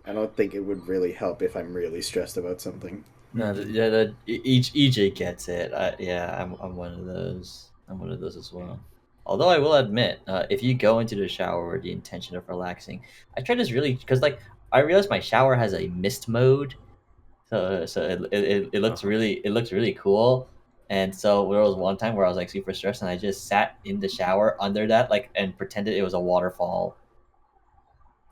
I don't think it would really help if I'm really stressed about something. No, yeah, each EJ gets it. I'm one of those. I'm one of those as well. Although I will admit, if you go into the shower with the intention of relaxing, I try this really because like I realized my shower has a mist mode, so it looks Uh-huh. really cool. And so there was one time where I was like super stressed, and I just sat in the shower under that like and pretended it was a waterfall.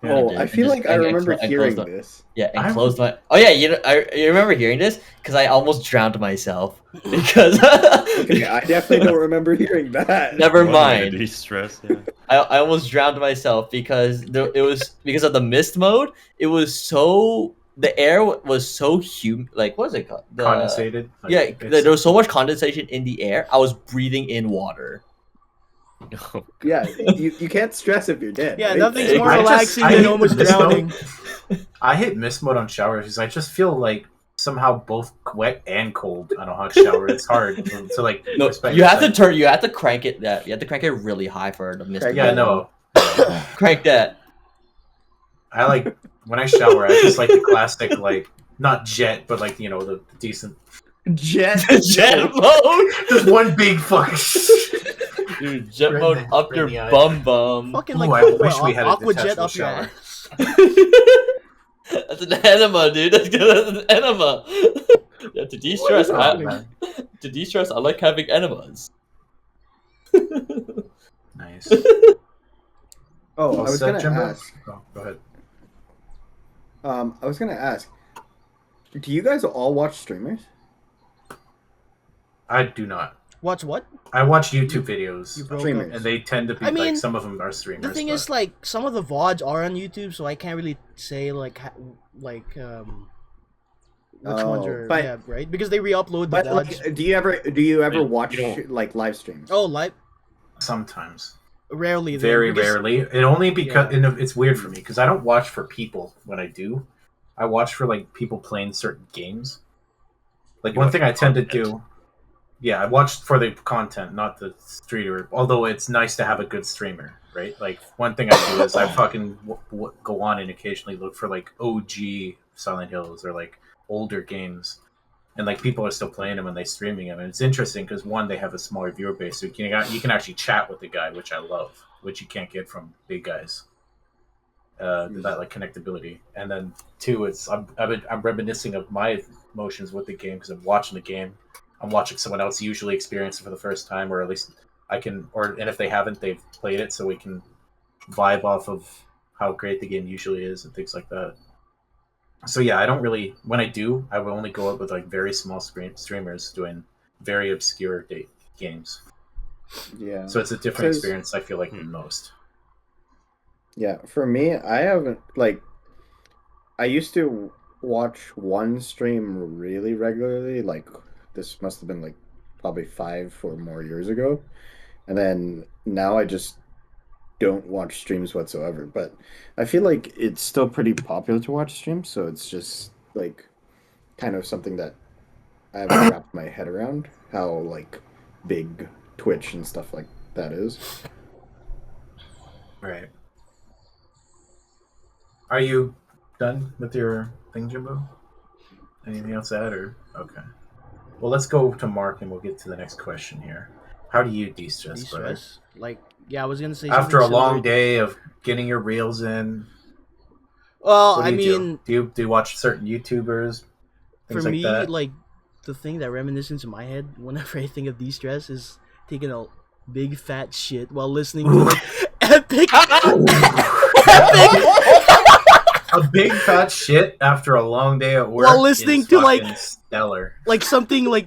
Oh, I feel like I remember and hearing closed this. Yeah, and I- closed my. Oh yeah, you remember hearing this because I almost drowned myself because. Okay, I definitely don't remember hearing that. Never One way to mind. de-stress, yeah. I almost drowned myself because it was because of the mist mode. It was so the air was so humid. Like what is it called? Condensated. Like, Yeah, it's- there was so much condensation in the air. I was breathing in water. Oh, Yeah, you can't stress if you're dead. Yeah, right? nothing's more I just- relaxing I than hate almost the snow. drowning. I hate mist mode on showers because I just feel like somehow both wet and cold on a hot shower. It's hard to like. No, respect you have to yourself. turn. You have to crank it. That you have to crank it really high for the mist. Crank to Yeah, go. no. Crank that. I like when I shower. I just like the classic, like not jet, but like the decent. Jet. Jet mode. Just one big fuck. Dude, jet Right mode in the- up right your in the eye. bum bum. Fucking Ooh, like I wish we had a aqua jet detachable up your shower. ass. That's an enema, dude. That's good. That's an enema. Yeah, to de-stress, Oh, I, man. to de-stress, I like having enemas. Nice. Oh, I All was set, gonna Jimbo? ask. Oh, go ahead. I was gonna ask. Do you guys all watch streamers? I do not. Watch what? I watch YouTube videos, You broke Streamers. up. and they tend to be I mean, like some of them are streamers. The thing but- is, like, some of the VODs are on YouTube, so I can't really say which ones Oh, are but- yeah, right? Because they re-upload the But VODs. like, do you ever You watch don't- like live streams? Oh, like sometimes, rarely. then, very because- rarely. It only because Yeah. and it's weird for me because I don't watch for people when I do. I watch for like people playing certain games. Like You one watch thing I tend to content. do. Yeah, I watch for the content, not the streamer. Although it's nice to have a good streamer, right? Like one thing I do is I fucking go on and occasionally look for like OG Silent Hills or like older games, and like people are still playing them and they streaming them, and it's interesting because one, they have a smaller viewer base, so you can actually chat with the guy, which I love, which you can't get from big guys. That like connectability, and then two, it's I'm reminiscing of my emotions with the game because I'm watching the game. I'm watching someone else usually experience it for the first time, or at least I can, and if they haven't, they've played it, so we can vibe off of how great the game usually is and things like that. So yeah, I don't really. When I do, I will only go up with like very small streamers doing very obscure games. Yeah. So it's a different 'Cause- experience. I feel like than most. Yeah, for me, I haven't like. I used to watch one stream really regularly. Like this must have been like probably 5 or more years ago, and then now I just don't watch streams whatsoever. But I feel like it's still pretty popular to watch streams, so it's just like kind of something that I haven't wrapped my head around how like big Twitch and stuff like that is. Right. Are you done with your thing, Jimbo? Anything else to add, or okay? Well, let's go to Mark, and we'll get to the next question here. How do you de-stress, brother? De-stress. Like, yeah, I was gonna say After a something long similar. day of getting your reels in, Well, what do I you mean, do you watch certain YouTubers? for Things like me, that? like the thing that reminiscence in my head whenever I think of de-stress is taking a big fat shit while listening to like epic, A big fat shit after a long day at work. While listening is to, like- fucking stellar. like something like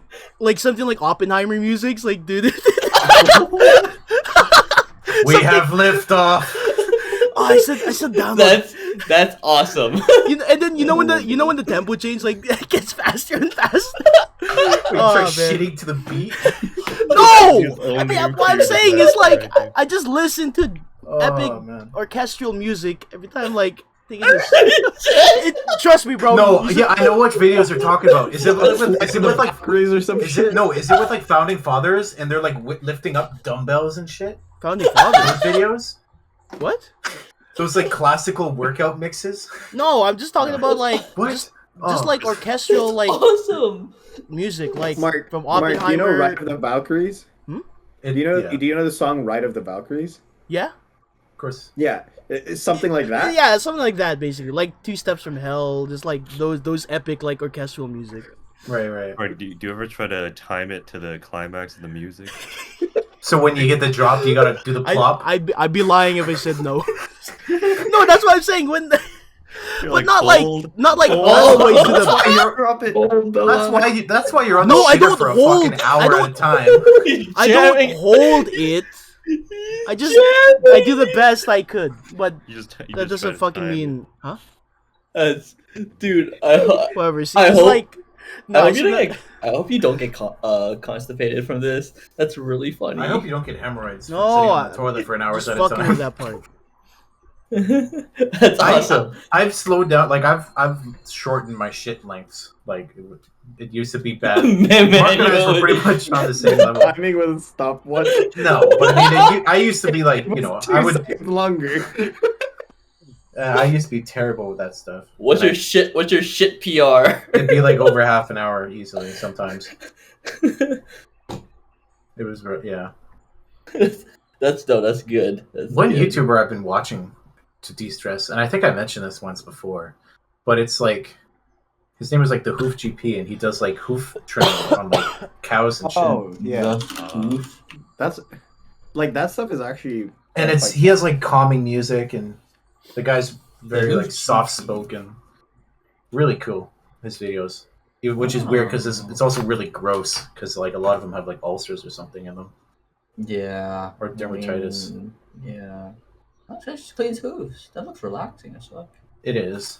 something like Oppenheimer music's like, dude. We have liftoff. Oh, I said download. That's awesome. And then you know when the tempo change like it gets faster and faster. We Oh, start man. shitting to the beat. No, I mean what I'm saying is like I just listen to epic Oh, man. orchestral music every time like thinking this. Trust me, bro. No, You should- yeah, I know what videos you're talking about. Is it with like Cruise or some is shit? it with like founding fathers and they're like lifting up dumbbells and shit? Founding Fathers. Those videos? What? Those like classical workout mixes? No, I'm just talking about like What? just Oh. like orchestral like Awesome. music like Mark, from Mark, Oppenheimer. do you know Ride of the Valkyries? It- Do you know? yeah, Do you know the song "Ride of the Valkyries"? Yeah. of course. Yeah, it's something like that. Yeah, something like that basically. Like Two Steps from Hell, just like those epic like orchestral music. Right. Or do you ever try to time it to the climax of the music? So when you get the drop, you gotta do the plop. I'd be lying if I said no. No, that's what I'm saying. When, You're but like, not hold, like hold. all the way to That's the. why you're. Drop it. That's why you're on No, the I shitter don't for a hold- fucking I hour don't- at a time. I don't hold it. I just I do the best I could, but You just that try doesn't to fucking time it. mean, huh? That's, dude. Whatever. See, I it's hope- like no, I I hope you don't shouldn't. get. I hope you don't get constipated from this. That's really funny. I hope you don't get hemorrhoids from No, sitting on the toilet for an hour Just at a fucking time. with that part. That's awesome. I've slowed down. Like I've shortened my shit lengths. Like it used to be bad. Man, Mark and I were pretty much on the same level. Timing with a stopwatch. No, but I mean, I used to be like, It you know, was 2 I would. seconds longer. I used to be terrible with that stuff. What's And your shit? What's your shit PR? It'd be like over half an hour easily sometimes. It was yeah. That's no. That's good. That's One good. YouTuber I've been watching to de-stress, and I think I mentioned this once before, but it's like his name is like the Hoof GP, and he does like hoof trimming on like cows and shit. Oh yeah, The- that's like that stuff is actually. And it's like, he has like calming music, and the guy's very The like Hoof soft spoken. Really cool his videos, which is weird because it's also really gross because like a lot of them have like ulcers or something in them. Yeah. Or dermatitis. I mean, yeah. Oh, she just cleans hooves. That looks relaxing as fuck. It is.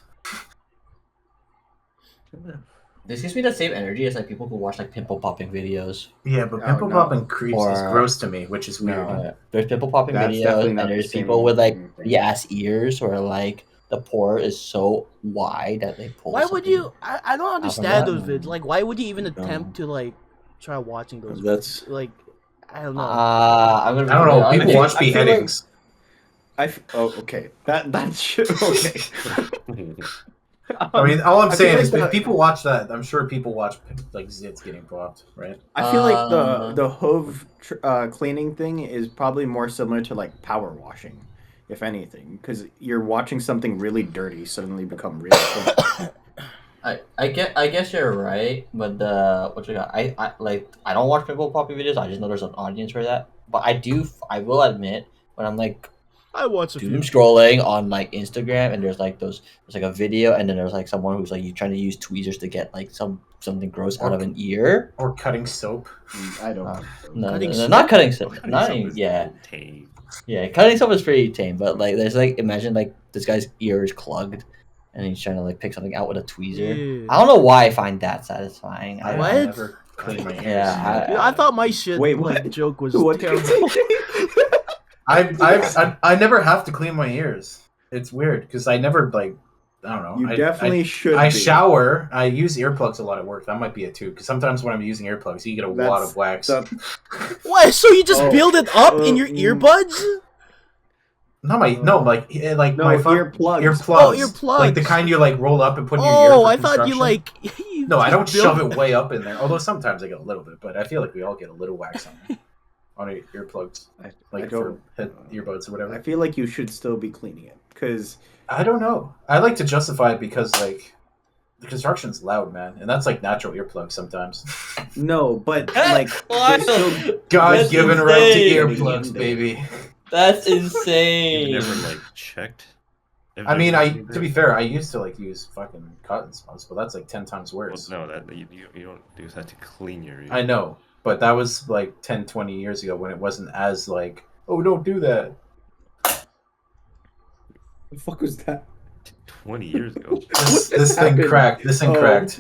This gives me the same energy as like people who watch like pimple popping videos. Yeah, but Oh, pimple no. popping creeps is Or- gross to me, which is weird. No. There's pimple popping That's videos, definitely and not the there's same people with like thing. big ass ears where like the pore is so wide that they pull. Why would something. you? I don't understand that? those vids. Like, why would you even attempt to like try watching those? That's- like, I don't know. I'm gonna. I don't know. be People honest. watch I feel like- beheadings. okay. That shit. Okay. I mean, all I'm I feel saying like is the- if people watch that, I'm sure people watch like zits getting popped, right? I feel like Uh, the hoof cleaning thing is probably more similar to like power washing, if anything, because you're watching something really dirty suddenly become really clean. I guess you're right, but what you got? I don't watch pimple popping videos. I just know there's an audience for that. But I will admit when I'm like I watch a few. doom scrolling on like Instagram and there's like a video and then there's like someone who's like you trying to use tweezers to get like something gross out of an ear. Or cutting soap. I don't. Uh, think so. No, Cutting no, soap? not cutting soap. Cutting Not soap even, is yeah. tame. Yeah, cutting soap is pretty tame, but like there's like imagine like this guy's ear is clogged and he's trying to like pick something out with a tweezer. Yeah. I don't know why I find that satisfying. I What? never clean my ears. Yeah, Dude, I thought my shit Wait, like what? joke was What did terrible. you say? I never have to clean my ears. It's weird because I never like I don't know. You I, definitely should. I be. shower. I use earplugs a lot at work. That might be it too. Because sometimes when I'm using earplugs, you get a wad That's of wax. What? So you just Oh, build it up in your earbuds? Not my like No, my earplugs. earplugs. Oh, earplugs. Like the kind you like roll up and put in your ear. Oh, for I thought you construction. like. you No, I don't just build- shove it way up in there. Although sometimes I get a little bit, but I feel like we all get a little wax on our earplugs, I like for don't. head earbuds or I whatever. feel like you should still be cleaning it because I don't know. I like to justify it because like the construction's loud, man, and that's like natural earplugs sometimes. no, but That's like there's wild. still God-given That's right to insane. earplugs, baby. That's You insane. never like checked. if I mean, there's to be fair, I used to like use fucking cotton swabs, but that's like 10 times Well, worse. no, that you don't do that to clean your ears. I know, but that was like 10, 20 years ago when it wasn't as like, oh, don't do that. the fuck was that? 20 years ago. This thing happened? cracked. This thing Oh. cracked.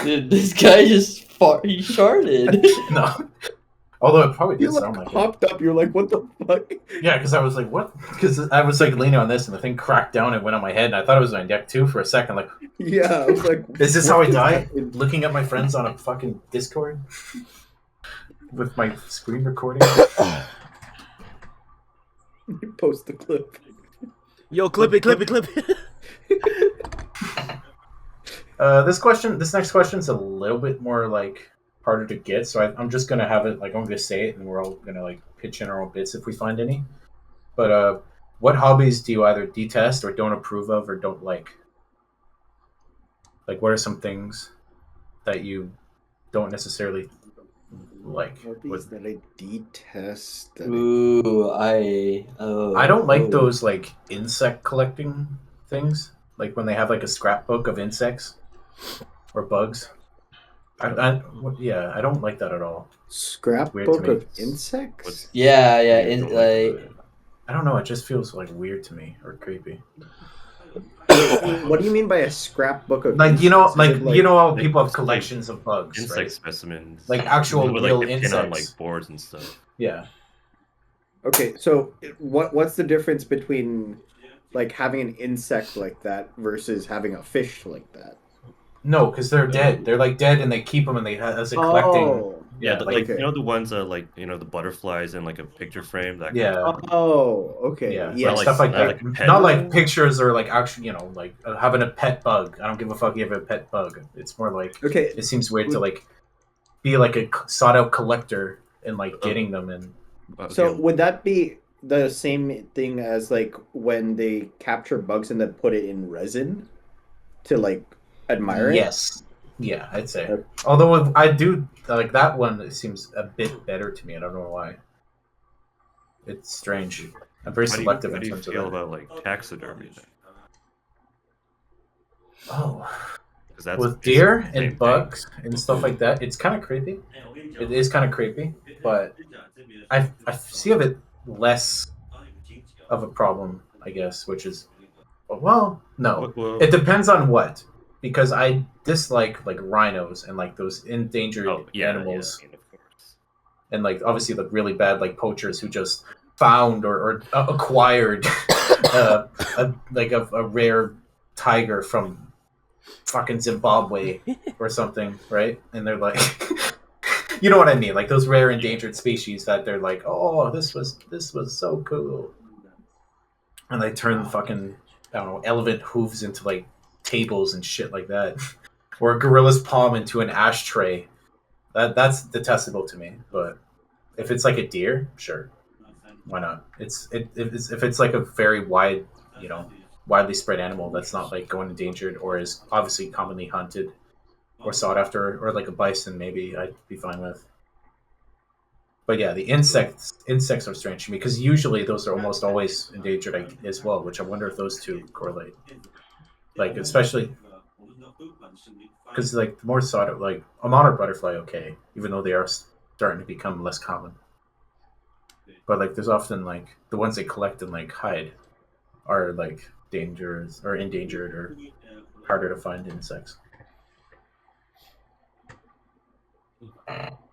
Dude, this guy just he sharded. No. Although it probably You did like sound like it. popped up. You're like, what the fuck? Yeah, because I was like, what? Because I was like leaning on this and the thing cracked down and went on my head and I thought it was my neck too for a second. Like, Yeah, I was like, is this what how I just die? happened? Looking at my friends on a fucking Discord with my screen recording. You post the clip. Yo, clip it. This next question's a little bit more like harder to get, so I'm just gonna have it like I'm gonna say it, and we're all gonna like pitch in our own bits if we find any. But what hobbies do you either detest or don't approve of or don't like? Like, what are some things that you don't necessarily like. Hobbies that I detest. Ooh, I don't like oh. those like insect collecting things. Like when they have like a scrapbook of insects or bugs. Yeah, I don't like that at all. Weird to Scrapbook me. of insects? Yeah, yeah. You In don't like like, I don't know. It just feels like weird to me or creepy. What do you mean by a scrapbook of Like insects? Is it you know how like, people have it's like collections of bugs, insect right? specimens, Like actual but real like they pin on like insects. boards and stuff. Yeah. Okay, so what's the difference between like having an insect like that versus having a fish like that? No, because they're dead. They're like dead, and they keep them, and they as a collecting. Oh, Yeah, Yeah, like okay. you know the ones that like the butterflies in like a picture frame that kind yeah, of oh, okay. yeah, Yes. like stuff like not that. like a pet. Not like pictures or like actually, like having a pet bug. I don't give a fuck if you have a pet bug. It's more like Okay. it seems weird to like be like a sought out collector and like getting them and So would that be the same thing as like when they capture bugs and then put it in resin to like admire it? yes, yeah, I'd say. Okay. Although I do like that one, it seems a bit better to me. I don't know why. It's strange. I'm very selective how in do you terms of feel that. about like taxidermy then? Oh, Because that's with basically deer the same and thing. bugs and stuff like that, it's kind of creepy. It is kind of creepy, but I see of it less of a problem, I guess, which is well, no, Well, it depends on what, because I dislike like rhinos and like those endangered oh yeah, animals, yeah, I mean, of course. and like obviously the really bad like poachers who just found or acquired a rare tiger from fucking Zimbabwe or something, right? And they're like, you know what I mean, like those rare endangered species that they're like, oh, this was so cool, and they turn fucking I don't know elephant hooves into like tables and shit like that, or a gorilla's palm into an ashtray. That's detestable to me. But if it's like a deer, sure, why not? If it's like a very widely spread animal that's not like going endangered or is obviously commonly hunted or sought after, or like a bison, maybe I'd be fine with. But yeah, the insects are strange to me because usually those are almost always endangered as well, which I wonder if those two correlate. Like especially because like the more sought out, like a monarch butterfly, okay, even though they are starting to become less common. But like there's often like the ones they collect and like hide are like dangerous or endangered or harder to find insects.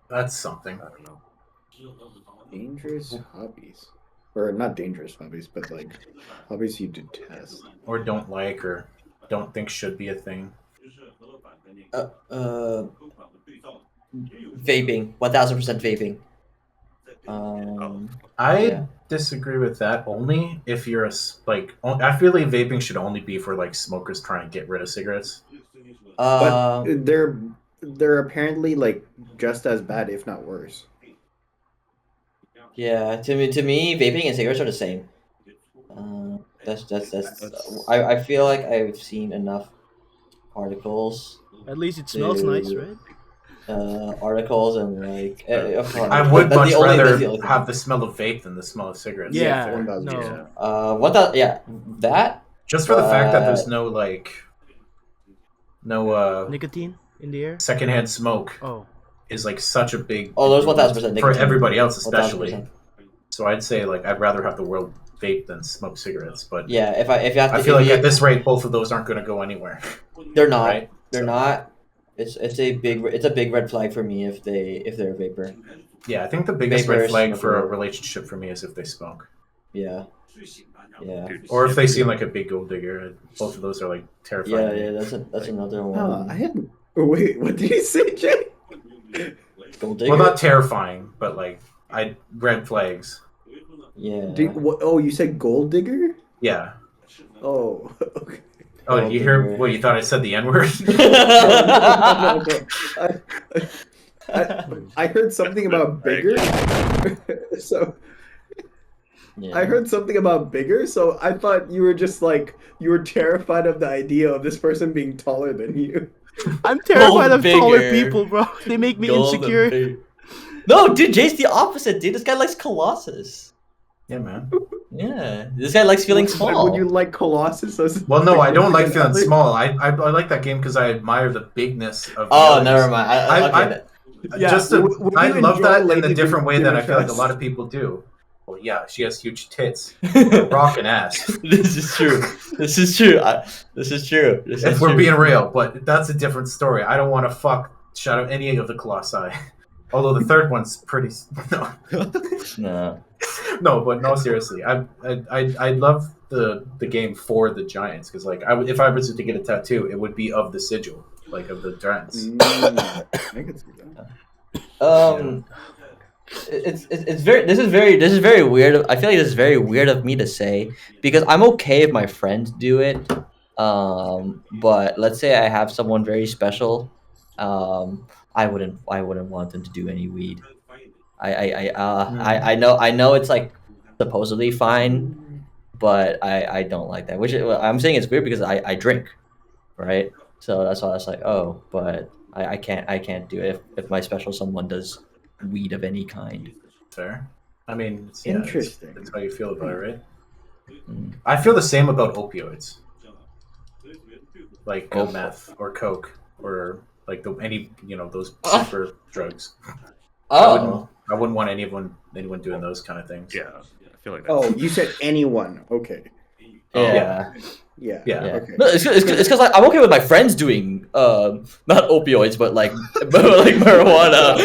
That's something. I don't know. Dangerous hobbies. Or not dangerous hobbies, but like hobbies you detest. Or don't like or don't think should be a thing. uh, uh, vaping, 1000% vaping. I Yeah. disagree with that only if you're I feel like vaping should only be for like smokers trying to get rid of cigarettes. But Um, they're apparently like just as bad, if not worse. yeah. To me, vaping and cigarettes are the same. That's. That's I feel like I've seen enough articles At least it smells nice, to right? articles and like I would that's the much only rather thing. have the smell of vape than the smell of cigarettes. to be Yeah, fair. 1000%. no. What the yeah that Just for the fact that there's but no Nicotine in the air? secondhand smoke Oh. is like such a big oh, there's improvement 1000% for nicotine. everybody else especially. 1000%. So I'd say like I'd rather have the world vape than smoke cigarettes. But Yeah, if you have to, I feel if like you, at this rate, both of those aren't going to go anywhere. they're not. Right? They're So- not. It's a big red flag for me if they're a vapor. Yeah, I think the biggest red Vapors, flag for a smoke. relationship for me is if they smoke, Yeah, yeah, Dude, or if they seem like a big gold digger. Both of those are like terrifying. yeah, to me. yeah. That's another one. I hadn't. Wait, what did you say, Jay? Gold digger. Well, not terrifying, but like red flags. Yeah. Oh, you said gold digger? Yeah. Oh, okay. Oh, Gold did you hear? digger. What you thought I said the N word? I heard something about bigger. So Yeah. I heard something about bigger, so I thought you were just like you were terrified of the idea of this person being taller than you. I'm terrified of taller bigger. people, bro. They make me Gold insecure. big- No, dude, Jay's the opposite, dude. This guy likes Colossus. Yeah, man. Yeah, this guy likes feeling Why small. would you like Colossus? Well, no, I don't like feeling significant other? small. I like that game because I admire the bigness of. the Oh, others. never mind. Yeah, Just would I you love enjoy that in lady a different way that I feel like a chest? lot of people do. Well, yeah, she has huge tits, rockin' ass. This is true. This is true. This is true. This If is we're true. being real, but that's a different story. I don't want to fuck Shadow any of the Colossi. Although the third one's pretty. No, No. no, but no, seriously, I love the game for the giants because like if I was to get a tattoo, it would be of the sigil, like of the giants. I can see that. It's very this is very weird. I feel like this is very weird of me to say because I'm okay if my friends do it. But let's say I have someone very special. I wouldn't want them to do any weed. I know it's like supposedly fine, but I don't like that. Which I'm saying it's weird because I drink, right? So that's why I was like, oh, but I can't do it if my special someone does weed of any kind. Fair. I mean, Interesting. That's how you feel about it, right? Mm. I feel the same about opioids, like Oh. meth or coke or like any those Ah. super drugs. Oh, I wouldn't want anyone doing those kind of things. Yeah, I feel like that's Oh, you said anyone. Okay. yeah. Yeah. Yeah. Okay. No, it's because like, I'm okay with my friends doing not opioids but like marijuana.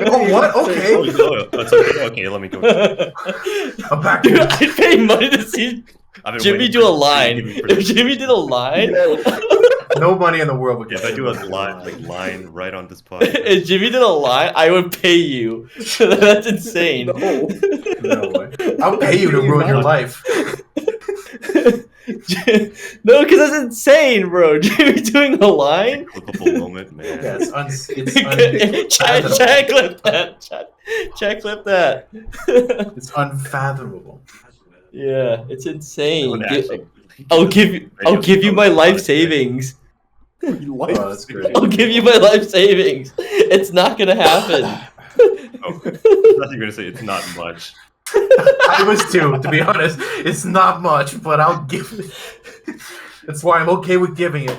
Oh, what? Okay. Oh, that's okay. Okay, let me go. I'm back. Dude, I'd pay money to see I've been Jimmy waiting do for a this line. to give me If Jimmy did a line, No money in the world would Yeah, get if I do a me. line right on this podcast. if Jimmy did a line, I would pay you. That's insane. No. No way. I'll pay you to ruin your life. No, because that's insane, bro. Jimmy doing a line. Clippable moment, man. Yeah, it's Chat clip that. Chat clip that. it's unfathomable. Yeah, it's insane. Don't actually- I'll give you my life savings. Oh, that's great. I'll give you my life savings. It's not gonna happen. Oh, I thought you were gonna say it's not much. I was too, to be honest. It's not much, but I'll give it. That's why I'm okay with giving it.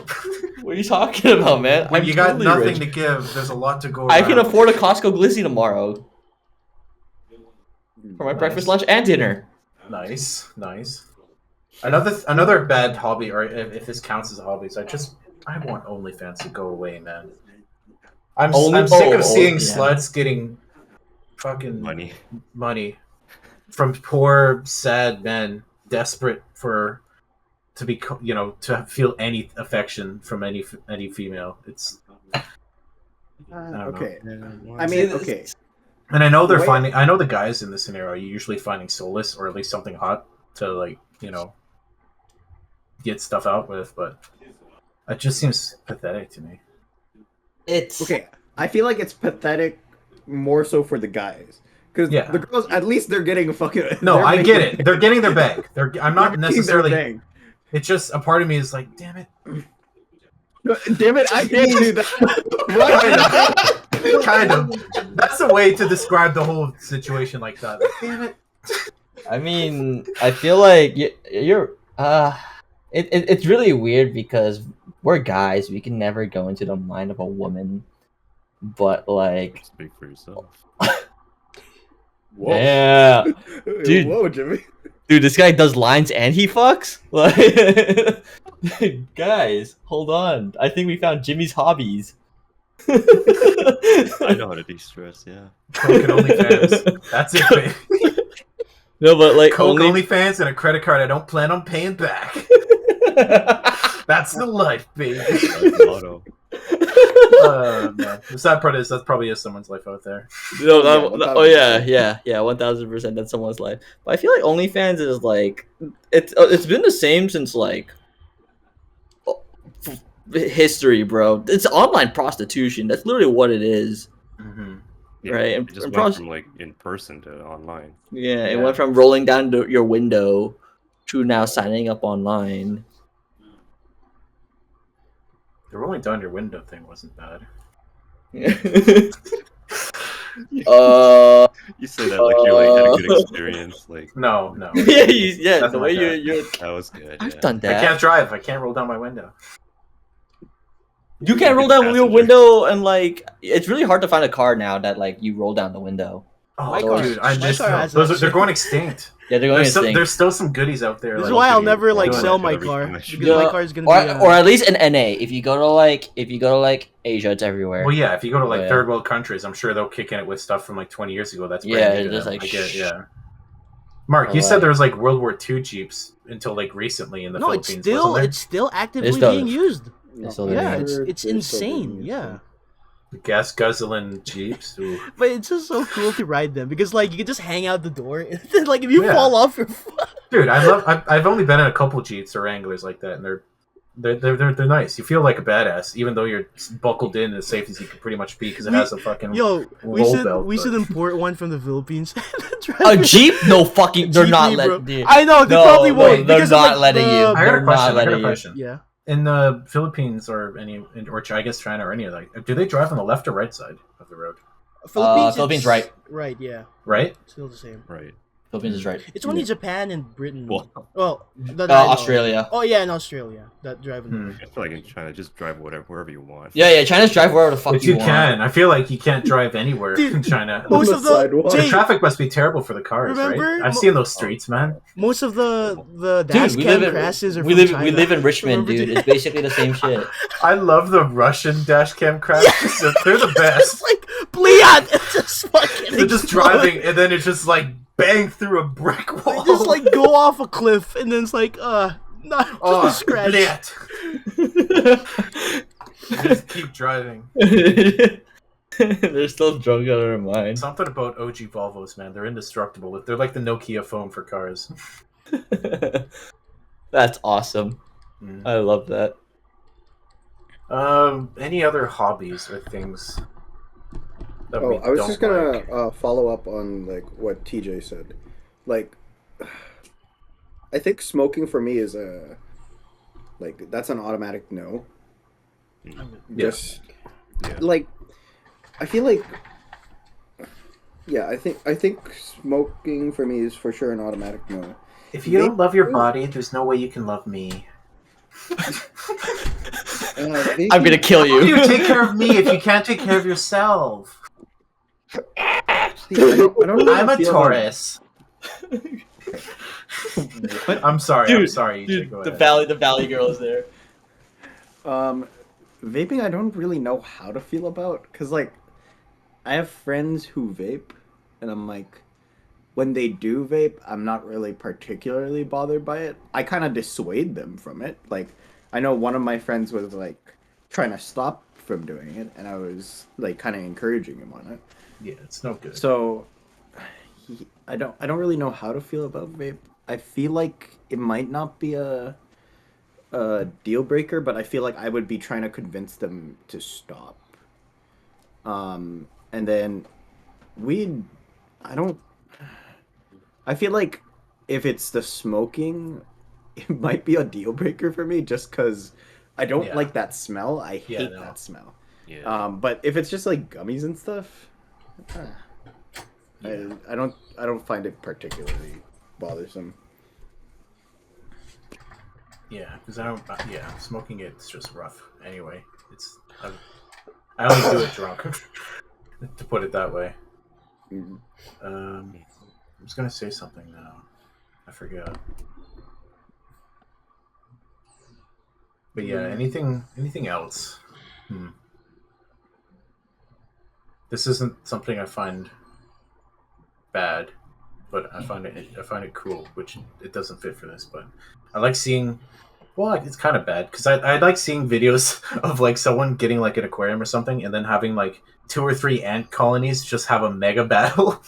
What are you talking about, man? When I'm you got totally nothing rich. to give, there's a lot to go I can around. afford a Costco glizzy tomorrow for my breakfast, lunch, and dinner. Nice. Another bad hobby, or if this counts as a hobby, is I want OnlyFans to go away, man. I'm sick of seeing yeah. sluts getting fucking Money. from poor, sad men desperate to be, to feel any affection from any female. It's don't know. Okay. Yeah, I mean, okay. And I know they're Wait. finding. I know the guys in this scenario are usually finding solace, or at least something hot to like, get stuff out with. But it just seems pathetic to me. It's Okay. I feel like it's pathetic more so for the guys. Because Yeah. the girls, at least they're getting a fucking. No, they're I making- get it. They're getting their bag. I'm not they're making their necessarily. bang. It's just a part of me is like, damn it. Damn it, I can't do that. Kind of. That's a way to describe the whole situation like that. Like, damn it. I mean, I feel like you're. It's really weird because we're guys. We can never go into the mind of a woman, but like, Speak for yourself. Whoa. yeah, Dude. Whoa, Jimmy. dude, this guy does lines and he fucks. Like, guys, hold on. I think we found Jimmy's hobbies. I know how to de-stress. Yeah. Coke and OnlyFans. That's it, baby. No, but like Coke, only. OnlyFans, and a credit card I don't plan on paying back. That's the life, baby. That's the motto. Man. The sad part is that probably is someone's life out there. No, Yeah, oh yeah, 1000%. That's someone's life. But I feel like OnlyFans is like it's been the same since like history, bro. It's online prostitution. That's literally what it is, Mm-hmm. Yeah, right? It just went from like in person to online. Yeah, it Yeah. went from rolling down your window to now signing up online. The rolling down your window thing wasn't bad. You say that like you like had a good experience. Like No, no. yeah, the Nothing way like that. you're. that was good. I've Yeah. done I that. can't drive. I can't roll down my window. You can't roll Be the down your passenger. window, and like it's really hard to find a car now that like you roll down the window. Oh, My car- dude, I my just car know. has They're that going shit. extinct. Yeah, they're going extinct. There's still some goodies out there. This is like, why I'll video never like doing sell it my every car time I because shoot. my car is gonna be. or at least in NA. If you go to like Asia, it's everywhere. Well, yeah, if you go to like Yeah. third world countries, I'm sure they'll kick in it with stuff from like 20 years ago. That's Yeah, brand new to just them. like, I get it, shh. yeah. Mark, you said there was like World War II Jeeps until like recently in the No, it's Philippines. wasn't there? still actively still being is. used. No, still Yeah, there. it's they're still insane. being used, Yeah. Gas guzzling Jeeps. Ooh. But it's just so cool to ride them because like you can just hang out the door and then, like if you Yeah. fall off you're Dude, I've only been in a couple Jeeps or Wranglers like that, and they're nice. You feel like a badass, even though you're buckled in as safe as you can pretty much be, because it has a fucking Yo, we roll should belt, we but- should import one from the Philippines. A Jeep? No fucking. They're Jeep not me, bro. letting. Dude. I know they No, probably no, won't. they're because of, not like, letting you. I got They're a question. not I got letting a you. question. Yeah. In the Philippines or I guess China or any of that, do they drive on the left or right side of the road? Philippines it's- right. Right, yeah. Right? Still the same. Right. Philippines is right. It's only Japan and Britain. Well, Well, that I know. Australia. Oh yeah, in Australia. That driving. Hmm. I feel like in China, just drive wherever you want. Yeah, China's drive wherever the fuck But you you want. can. I feel like you can't drive anywhere Dude, in China. Most On of the the sidewalk. The Jay, traffic must be terrible for the cars, Remember? right? I've seen those streets, man. most of the Dude, dash we cam live crashes are in we from live China. we live in Richmond, Remember, dude. It's basically the same shit. I love the Russian dash cam crashes. They're the best. It's like Pliat. It's just fucking. They're just explode. driving, and then it's just like bang through a brick They wall. just like go off a cliff, and then it's like not just oh, a scratch. blit. Just keep driving. They're still drunk out of their mind. Something about OG Volvos, man. They're indestructible. They're like the Nokia phone for cars. That's awesome. Mm. I love that. Any other hobbies or things? That Oh, we I was don't just gonna like? follow up on like what TJ said. Like, I think smoking for me is a like that's an automatic no. Just Yeah. like I feel like yeah, I think smoking for me is for sure an automatic no. If you don't love your body, there's no way you can love me. I'm gonna kill How do you. you take care of me if you can't take care of yourself? See, I don't know how I'm to a feel about- Taurus. I'm sorry. I'm Dude, sorry. You Dude, go the ahead. valley girl is there. Vaping I don't really know how to feel about because like I have friends who vape and I'm like when they do vape I'm not really particularly bothered by it. I kind of dissuade them from it. Like I know one of my friends was like trying to stop from doing it and I was like kind of encouraging him on it. Yeah, it's no good. So I don't really know how to feel about vape. I feel like it might not be a deal breaker, but I feel like I would be trying to convince them to stop. And then weed, I feel like if it's the smoking, it might be a deal breaker for me just because I don't Yeah. like that smell. I Yeah, hate no. that smell. Yeah. But if it's just like gummies and stuff, I don't find it particularly bothersome. Yeah, because I don't. Yeah, smoking it's just rough. Anyway, I only do it drunk. To put it that way. Mhm. I was gonna say something now. I forgot. But yeah, anything else? This isn't something I find bad, but I find it cool, which it doesn't fit for this. But I like seeing. Well, it's kind of bad because I like seeing videos of like someone getting like an aquarium or something, and then having like 2 or 3 ant colonies just have a mega battle.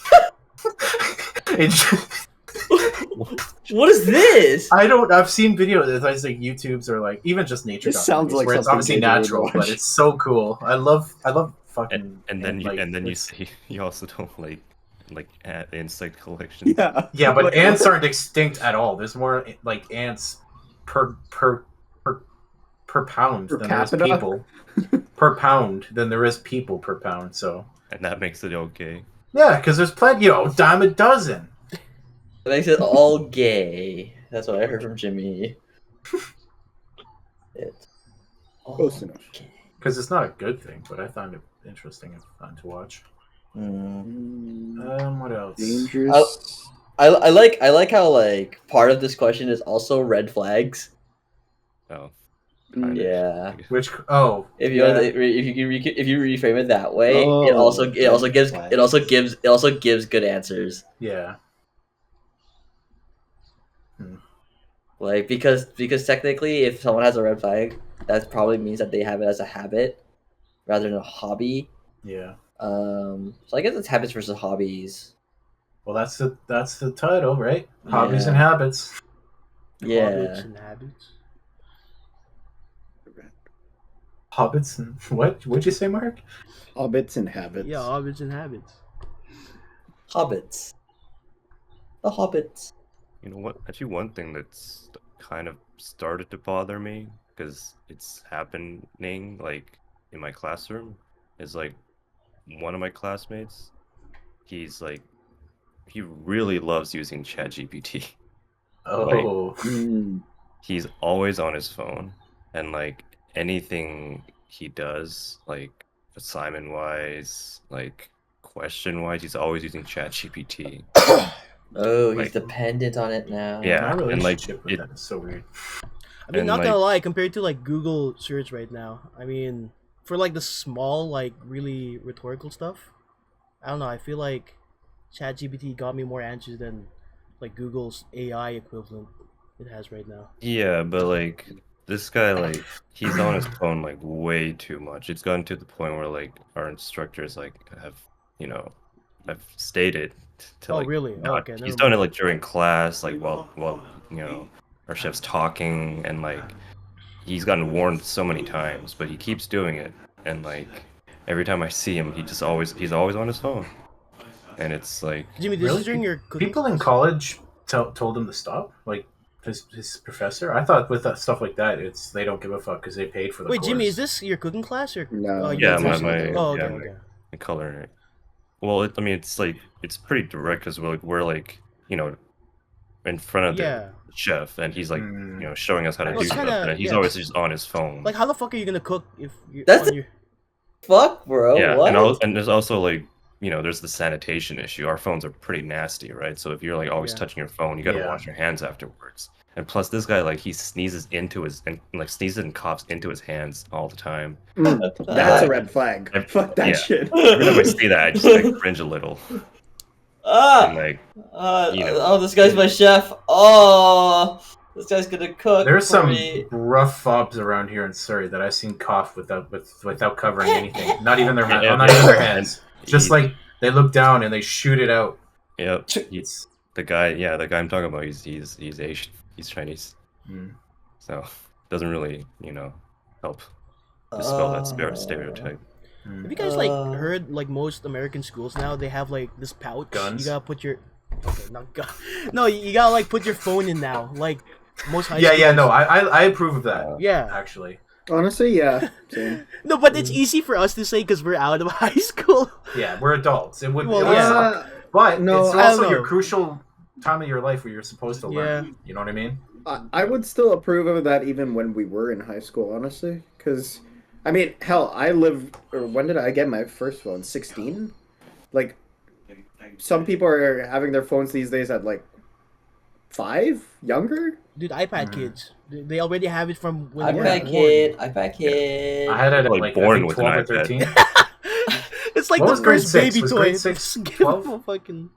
What is this? I've seen videos. It's like YouTubes or like even just nature. This sounds documentaries like where it's something obviously Jacob would natural, watch. but it's so cool. I love fucking. And then you it's- say you also don't like insect collection. Yeah. Yeah, but ants aren't extinct at all. There's more like ants per pound Per than capita? there is people per pound than there is people per pound. So And that makes it okay. Yeah, because there's plenty. Dime a dozen. It makes it all gay. That's what I heard from Jimmy. It's all Close enough. gay. Because it's not a good thing, but I found it interesting and fun to watch. Mm. What else? Dangerous. I like how like part of this question is also red flags. Oh. Mm. Yeah. Which? Oh, If you yeah. if you reframe it that way, it Oh, also red gives good answers. Yeah. Like because technically, if someone has a red flag, that probably means that they have it as a habit rather than a hobby. Yeah. So I guess it's habits versus hobbies. Well, that's the title, right? Hobbies and Yeah. habits. Yeah. Hobbits and habits. Hobbits and what? What'd you say, Mark? Hobbits and habits. Yeah, hobbits and habits. Hobbits. The hobbits. You know what? Actually, one thing that's kind of started to bother me because it's happening like in my classroom is like one of my classmates. He's like, he really loves using ChatGPT. Oh, Mm. He's always on his phone, and like anything he does, like assignment wise, like question wise, he's always using ChatGPT. Oh, he's Like- dependent on it now. Yeah, my and like relationship with that is so weird. I mean, And, not like- gonna lie, compared to like Google search right now, I mean, for like the small, like really rhetorical stuff, I don't know. I feel like ChatGPT got me more answers than like Google's AI equivalent it has right now. yeah, but like this guy, like he's on his phone like way too much. It's gotten to the point where like our instructors like have stated to Oh, like really? Oh, not, okay, he's never done it mind. like during class, like while our chef's talking, and like he's gotten warned so many times, but he keeps doing it, and like every time I see him, he's always on his phone, and it's like Jimmy, this Really? is during your cooking People in class? college told him to stop. Like his professor. I thought with that stuff like that, it's they don't give a fuck because they paid for the Wait, course. Jimmy, is this your cooking class or? No. your Yeah, my- personal my- thing? Oh, okay, yeah, my- okay. the color. Well, I mean, it's like it's pretty direct because we're like in front of Yeah. the chef, and he's like Mm. showing us how to No, do it's stuff, kinda- and he's yeah. always just on his phone. Like, how the fuck are you gonna cook if you're That's on your... Fuck, bro. yeah, What? and there's also like there's the sanitation issue. Our phones are pretty nasty, right? So if you're like always Yeah. touching your phone, you gotta Yeah. wash your hands afterwards. And plus, this guy like he sneezes into his and like sneezes and coughs into his hands all the time. Mm. That's a red flag. I- Fuck that yeah. shit. Every time I see that, I just like cringe a little. And like Oh, this guy's my chef. Oh, this guy's gonna cook. There's for some me. rough fobs around here in Surrey that I've seen cough without covering anything. Not even their Yeah, not even their and hands. Just he- like they look down and they shoot it out. Yep. It's The guy I'm talking about, he's Asian, he's Chinese, mm. so doesn't really help dispel that stereotype. Mm. Have you guys like Uh. heard like most American schools now they have like this pouch Guns? you gotta put your not gun. No, you gotta like put your phone in now. Like most high Yeah, schools. no, I approve of that. Yeah. Actually, Honestly, yeah. Same. No, but it's easy for us to say because we're out of high school. yeah, we're adults. It would, Well, it would yeah. suck. But No, it's I don't also your know. crucial time of your life where you're supposed to learn. Yeah. You know what I mean? I would still approve of that even when we were in high school, honestly. Because, I mean, hell, when did I get my first phone? 16? Like, some people are having their phones these days at like 5? Younger? Dude, iPad kids. They already have it from when they were iPad born. kid. iPad kid. I had it at Like like born I think with an 12 or iPad. 13. It's like What the was grade first six? baby Was toy. grade six Give 12? them a fucking...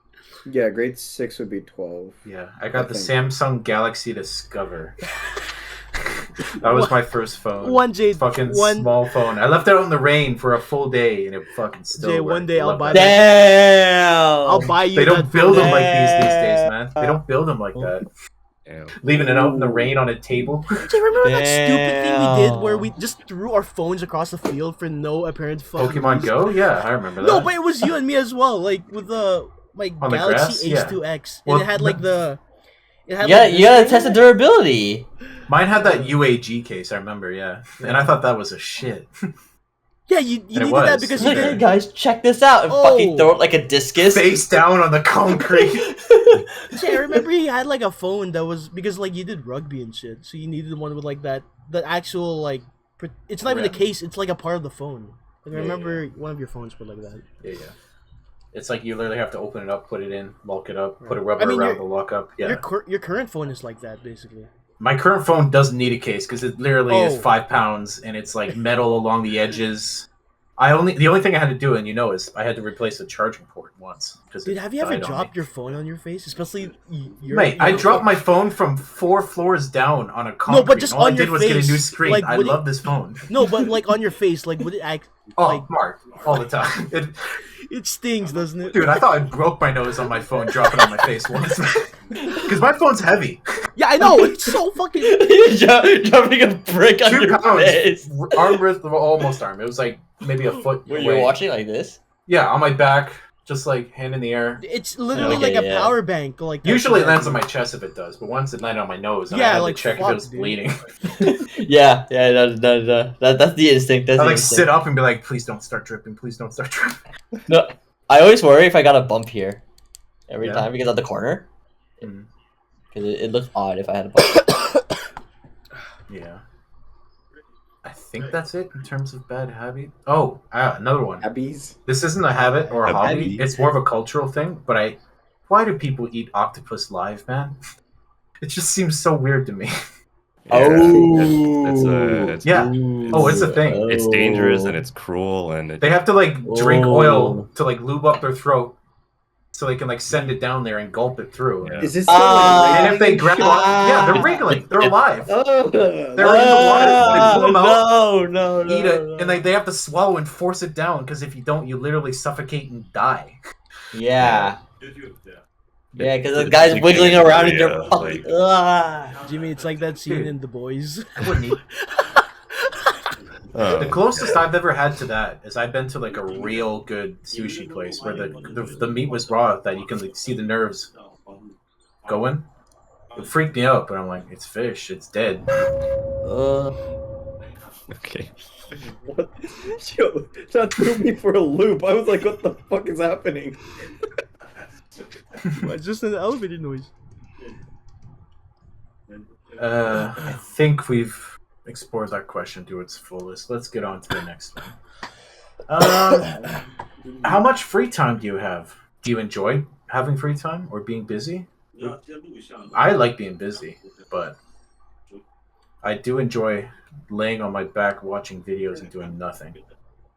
Yeah, grade 6 would be 12. Yeah, I got the think. Samsung Galaxy Discover. That was my first phone. One Jay, fucking one small phone. I left it out in the rain for a full day, and it fucking still. Jay, worked. one day I'll Love buy that. Damn. I'll buy you They don't that build them phone. like these days, man. They don't build them like that. Damn. Leaving it out in the rain on a table. Jay, remember that stupid thing we did where Damn. we just threw our phones across the field for no apparent fucking Pokemon reason? Go? Yeah, I remember that. No, but it was you and me as well. Like with the On the Galaxy grass? H2X, Well, and it had like the. It had Yeah, like you gotta test the durability. Mine had that UAG case, I remember, yeah. And I thought that was a shit. Yeah, you And it needed was. that because It's you Like, there. hey did. guys, check this out, and Oh. fucking throw it like a discus. Face down on the concrete. See, I remember he had like a phone that was because like you did rugby and shit, so you needed one with like that the actual like it's not even the Rim. case, it's like a part of the phone. Like I Yeah, remember one of your phones were like that. Yeah. It's like you literally have to open it up, put it in, lock it up, put a Right. rubber I mean, around the lockup. Yeah. Your current phone is like that basically. My current phone doesn't need a case because it literally is Oh. 5 pounds and it's like metal along the edges. The only thing I had to do, and is I had to replace the charging port once because Dude, have you ever dropped your phone on your face, especially your? Mate, I dropped my phone from 4 floors down on a concrete. No, but just and all on I did your was get a new face, screen. like, I would it- love this phone. No, but like on your face, like would it act? Oh, like Mark, all the time. it stings, doesn't it? Dude, I thought I broke my nose on my phone dropping on my face once. Because my phone's heavy. Yeah, I know. It's so fucking. Dropping a brick on 2 your pounds. face. Arm width, almost arm. It was like maybe a foot Were away. you watching like this? Yeah, on my back, just like hand in the air. It's literally Okay, like a yeah. power bank. Like Usually it lands on my. my chest if it does, but once it landed on my nose, and Yeah, I had like, to check if fuck, it was dude. bleeding. Yeah, no. That's the instinct. That's I the like instinct. sit up and be like, please don't start dripping, please don't start dripping. No, I always worry if I got a bump here every Yeah. time because of the corner. Mm. Because it looks odd if I had a bump. Yeah. I think that's it in terms of bad habit. Oh, another one. Abby's. This isn't a habit or a hobby. Habit. It's more of a cultural thing. But why do people eat octopus live, man? It just seems so weird to me. It's Yeah. Oh, it's a thing. It's dangerous and it's cruel and They have to like drink Oh. oil to like lube up their throat, so they can like send it down there and gulp it through. Yeah. Is this And if they grab Ah. on, yeah, they're wriggling. They're alive. Oh, They're in the water. They pull them out, no, eat it, and they have to swallow and force it down because if you don't, you literally suffocate and die. Yeah. Yeah, because the It's guy's like wiggling around in your like- fucking. Ah. Jimmy, it's like that scene Dude. in The Boys. I wouldn't eat. The closest I've ever had to that is I've been to like a real good sushi place where the meat was raw that you can like see the nerves going. It freaked me out, but I'm like, it's fish, it's dead. Okay. what? Yo, that threw me for a loop. I was like, what the fuck is happening? It's just an elevator noise. I think we've explored that question to its fullest. Let's get on to the next one. How much free time do you have? Do you enjoy having free time or being busy? I like being busy, but I do enjoy laying on my back watching videos and doing nothing.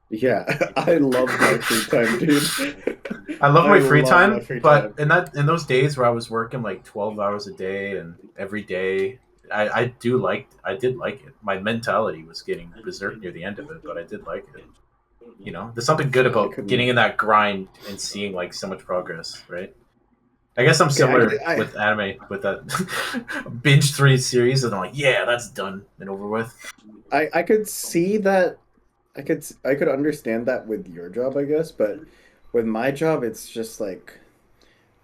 Yeah, I love my free time, dude. I love my free love time, my free but time. in those days where I was working like 12 hours a day and every day, I did like it. My mentality was getting berserk near the end of it, but I did like it. You know, there's something good about getting in that grind and seeing like so much progress, right? I guess I'm similar with anime with that binge 3 series, and I'm like, yeah, that's done and over with. I could see that. I could understand that with your job, I guess, but with my job, it's just like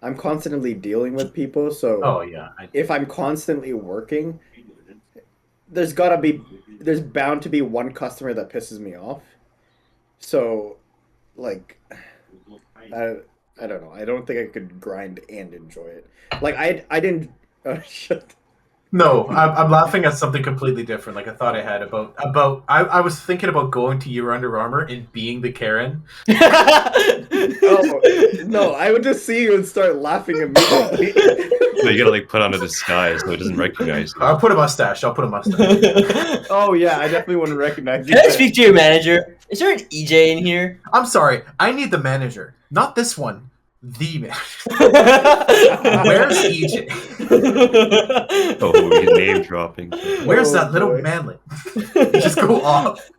I'm constantly dealing with people. So Oh yeah, if I'm constantly working, there's bound to be one customer that pisses me off. So, like, I don't know. I don't think I could grind and enjoy it. Like I didn't. Oh shit. No, I'm laughing at something completely different. Like I thought I had about I was thinking about going to your Under Armour and being the Karen. Oh no! I would just see you and start laughing immediately. So you gotta like put on a disguise so it doesn't recognize you. I'll put a mustache. Oh yeah, I definitely wouldn't recognize you. Can I speak to your manager? Is there an EJ in here? I'm sorry. I need the manager, not this one. The manager. Where's EJ? Oh, you're name dropping. Where's Oh, that little boy. manlet? You just go off.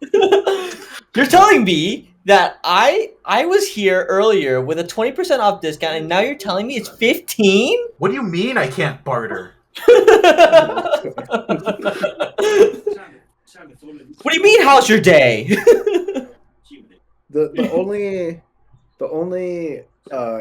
You're telling me that I was here earlier with a 20% off discount, and now you're telling me it's 15? What do you mean I can't barter? What do you mean? How's your day? The only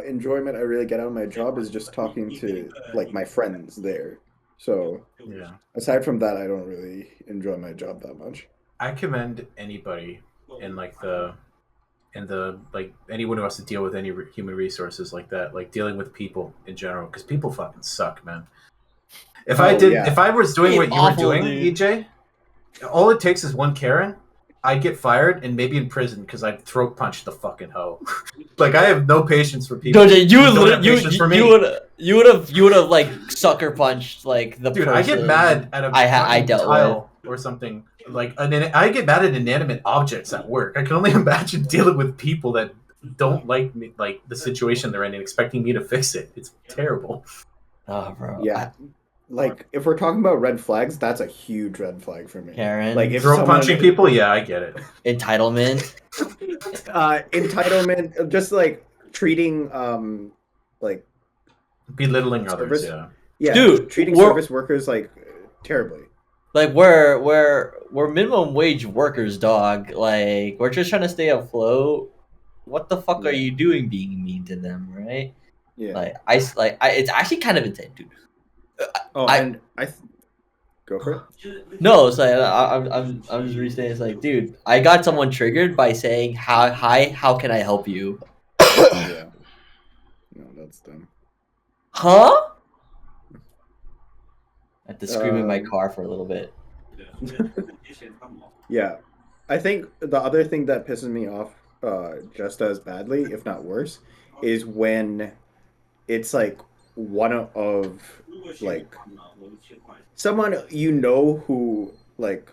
enjoyment I really get out of my job is just talking to like my friends there. So Yeah. aside from that, I don't really enjoy my job that much. I commend anybody in like the like anyone who has to deal with any human resources like that, like dealing with people in general, because people fucking suck, man. If I was doing He's what you awful, were doing, dude. EJ, all it takes is one Karen. I'd get fired and maybe in prison because I'd throat punch the fucking hoe. Like I have no patience for people. Doja, you who don't would have patience for me. you would have like sucker punched like the Dude, person. I get mad at a I fucking dealt tile or something. Like I get mad at inanimate objects at work. I can only imagine dealing with people that don't like me, like the situation they're in, and expecting me to fix it. It's terrible. Oh, bro. Yeah. Like if we're talking about red flags, that's a huge red flag for me. Karen. Like if Throat someone, punching people, yeah, I get it. Entitlement. entitlement, just like treating like Belittling others, service, yeah. yeah, Dude, treating we're- service workers like terribly. Like we're minimum wage workers, dog. Like we're just trying to stay afloat. What the fuck are Yeah. you doing being mean to them, right? Yeah. Like it's actually kind of insane, dude. Oh, I- and go for it. No, it's like I'm just restating. It's like, dude, I got someone triggered by saying, "Hi, how can I help you?" Yeah. No, that's dumb. Huh? I had to scream in my Um, car for a little bit. Yeah. I think the other thing that pisses me off just as badly, if not worse, is when it's like one of like someone you know who like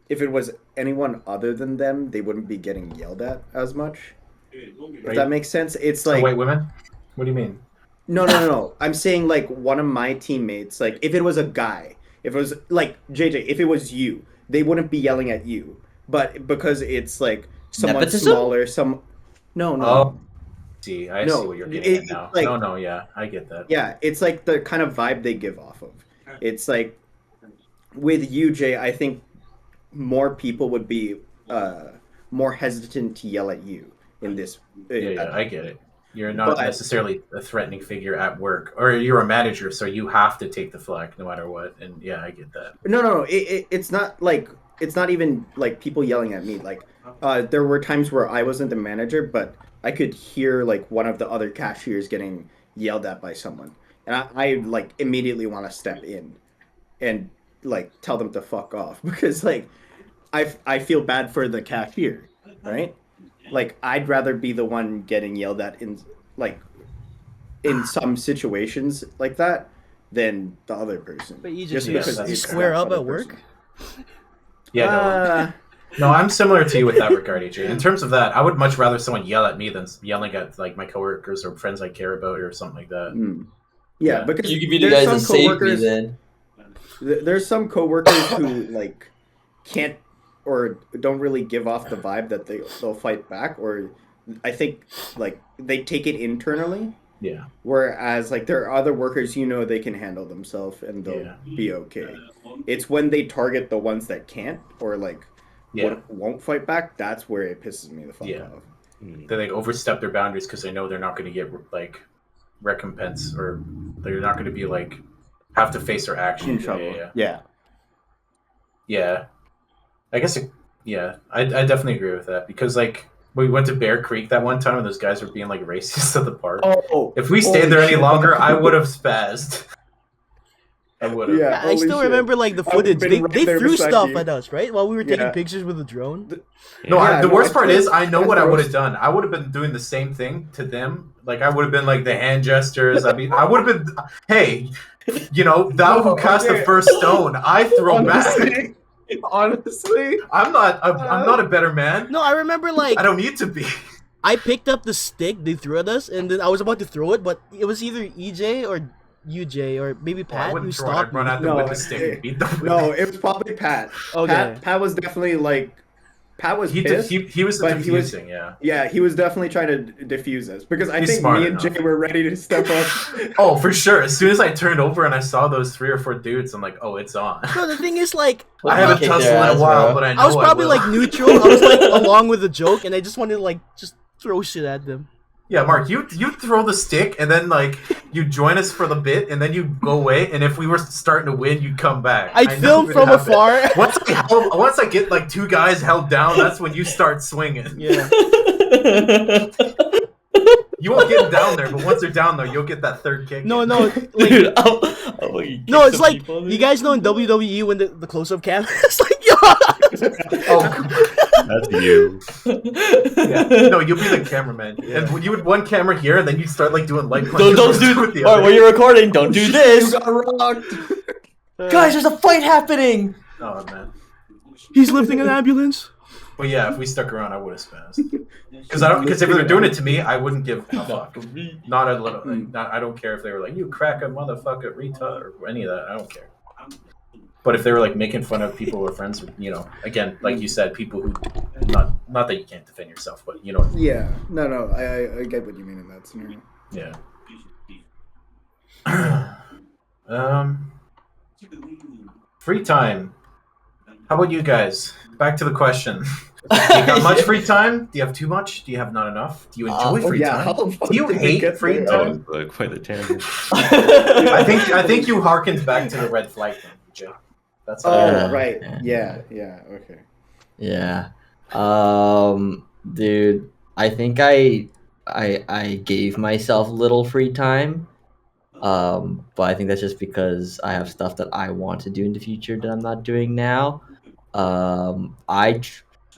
if it was anyone other than them, they wouldn't be getting yelled at as much. If that makes sense. It's like White women? What do you mean? No. I'm saying like one of my teammates, like if it was a guy, if it was like JJ, if it was you, they wouldn't be yelling at you. But because it's like someone Nepotism? smaller, no. Oh, see, I No, see what you're getting it- at now. like- no, yeah, I get that. Yeah, it's like the kind of vibe they give off of. It's like with UJ, I think more people would be more hesitant to yell at you in this. Yeah, I get it. You're not But- necessarily a threatening figure at work, or you're a manager, so you have to take the flag no matter what. And yeah, I get that. No. It's not like it's not even like people yelling at me. Like there were times where I wasn't the manager, but I could hear like one of the other cashiers getting yelled at by someone, and I like immediately want to step in and like tell them to fuck off because like I feel bad for the cashier, right? Like I'd rather be the one getting yelled at in like in some situations like that than the other person. But you Just just because that's you it's square that up other at work. person. Yeah, Uh, no, I'm similar to you with that regard, AJ. In terms of that, I would much rather someone yell at me than yelling at like my coworkers or friends I care about or something like that. yeah, Yeah. because You can be the there's guys that some save me coworkers. then. There's some coworkers who like can't or don't really give off the vibe that they'll fight back, or I think like they take it internally. Yeah, Whereas like there are other workers they can handle themselves and they'll Yeah. be okay. It's when they target the ones that can't or like yeah. won't fight back, that's where it pisses me the fuck Yeah. off. They like overstep their boundaries because they know they're not going to get like recompense or they're not going to be like have to face their In actions. trouble. Yeah. I guess. I definitely agree with that because like we went to Bear Creek that one time and those guys were being like racist at the park. Oh, If we stayed holy there any shit. longer, I would have spazzed. I would have. Yeah. Yeah, I holy still shit. remember like the I would've footage. been They, right they there threw beside stuff you. at us, right? While we were taking Yeah. pictures with the drone. No, Yeah, the no, worst I part tried- is I know tried what I to would have roast- done. I would have been doing the same thing to them. Like I would have been like the hand gestures. I mean, I would have been, hey, thou who cast the okay. first stone, I throw back. Honestly, I'm not a better man. No, I remember like I don't need to be. I picked up the stick they threw at us, and then I was about to throw it, but it was either EJ or UJ or maybe I Pat who wouldn't throw it. stopped I'd run me. at them No, with the stick and beat them. with no, it. it was probably Pat. Okay. Pat was definitely like Pat was He pissed. was but he was- confusing. Yeah. Yeah, he was definitely trying to diffuse us because I He's think smart me and enough. Jay were ready to step up. Oh, for sure. As soon as I turned over and I saw those 3 or 4 dudes, I'm like, oh, it's on. No, the thing is like I haven't Kick tussled their in ass, a while, bro. but I know I was probably will. like neutral. I was like along with the joke, and I just wanted to like just throw shit at them. Yeah, Mark, you throw the stick and then like you join us for the bit and then you go away. And if we were starting to win, you'd come back. I'd I know film it from happened. afar. Once I get like two guys held down, that's when you start swinging. Yeah. You won't get down there, but once they're down there, you'll get that third kick. No, in. no, like Dude, no, it's like you guys know in WWE when the close-up camera is like, yo. Oh, come on. That's you. Yeah. No, you'll be the cameraman, and you would one camera here, and then you start like doing leg don't punches do with the or other. when you're recording, don't do this. You got rocked. Guys, there's a fight happening. Oh man. He's lifting an ambulance. But yeah, if we stuck around, I would have spazzed. Because if they're doing it to me, I wouldn't give a fuck. Not a little. I don't care if they were like, "You crack a motherfucker, retard," or any of that. I don't care. But if they were like making fun of people we're friends with, again, like you said, people who not that you can't defend yourself, but Yeah. No. I get what you mean in that scenario. Yeah. Free time. How about you guys? Back to the question. Do you got much free time? Do you have too much? Do you have not enough? Do you enjoy free time? How the fuck Do you did we hate get free there? time? Quite the tangent. I think you harkened back to the red flag thing, Jay. That's Oh, Yeah. right. Yeah. Okay. Yeah. Dude, I think I gave myself little free time. But I think that's just because I have stuff that I want to do in the future that I'm not doing now.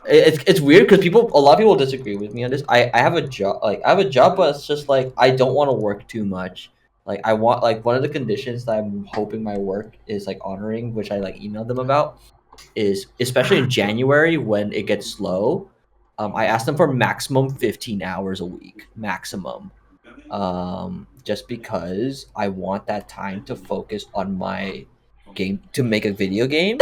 It's weird because a lot of people disagree with me on this. I have a job, but it's just like I don't want to work too much. Like I want, like, one of the conditions that I'm hoping my work is like honoring, which I like emailed them about, is especially in January when it gets slow. I asked them for maximum 15 hours a week, maximum. Just because I want that time to focus on my game, to make a video game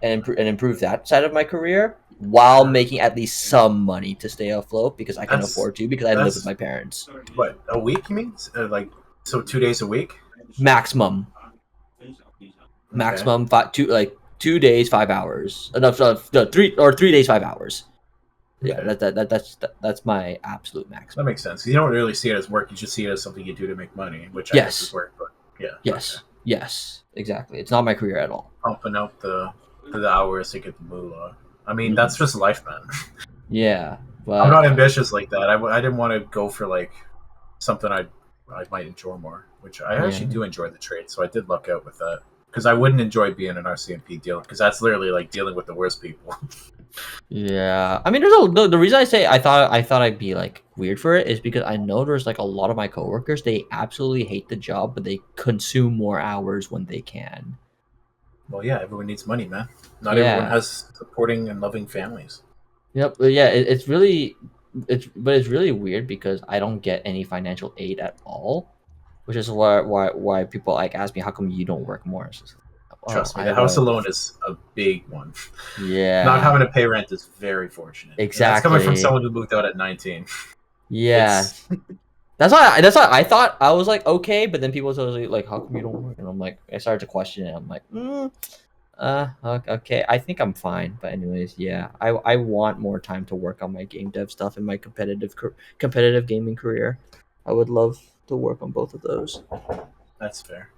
and improve that side of my career while making at least some money to stay afloat, because I can That's- afford to, because I live that's- with my parents. What, a week you mean? So 2 days a week? Maximum five, 2 days 5 hours. No, 3 days 5 hours. Yeah, that's my absolute That maximum. makes sense. You don't really see it as work. You just see it as something you do to make money, which I guess is work. But yeah. Yes, exactly. It's not my career at all. Pumping out the hours to get the moolah. I mean, that's just life, man. Yeah, but I'm not ambitious like that. I didn't want to go for like something I might enjoy more, which I actually do enjoy the trade. So I did luck out with that, because I wouldn't enjoy being an RCMP dealer, because that's literally like dealing with the worst people. Yeah, I mean, the reason I say I thought I'd be like weird for it is because I know there's like a lot of my coworkers, they absolutely hate the job, but they consume more hours when they can. Well, yeah, everyone needs money, man. Not Yeah. everyone has supporting and loving families. Yep, but yeah, it's really weird because I don't get any financial aid at all, which is why people like ask me, how come you don't work more? It's just, Trust me, I the house don't- alone is a big one. Yeah, Not having to pay rent is very fortunate. And that's coming from Exactly. someone who moved out at 19. yeah. It's- That's why I thought I was like okay, but then people told me like, how come you don't work? And I'm like, I started to question it. I'm like, okay, I think I'm fine. But anyways, yeah, I want more time to work on my game dev stuff and my competitive gaming career. I would love to work on both of those. That's fair.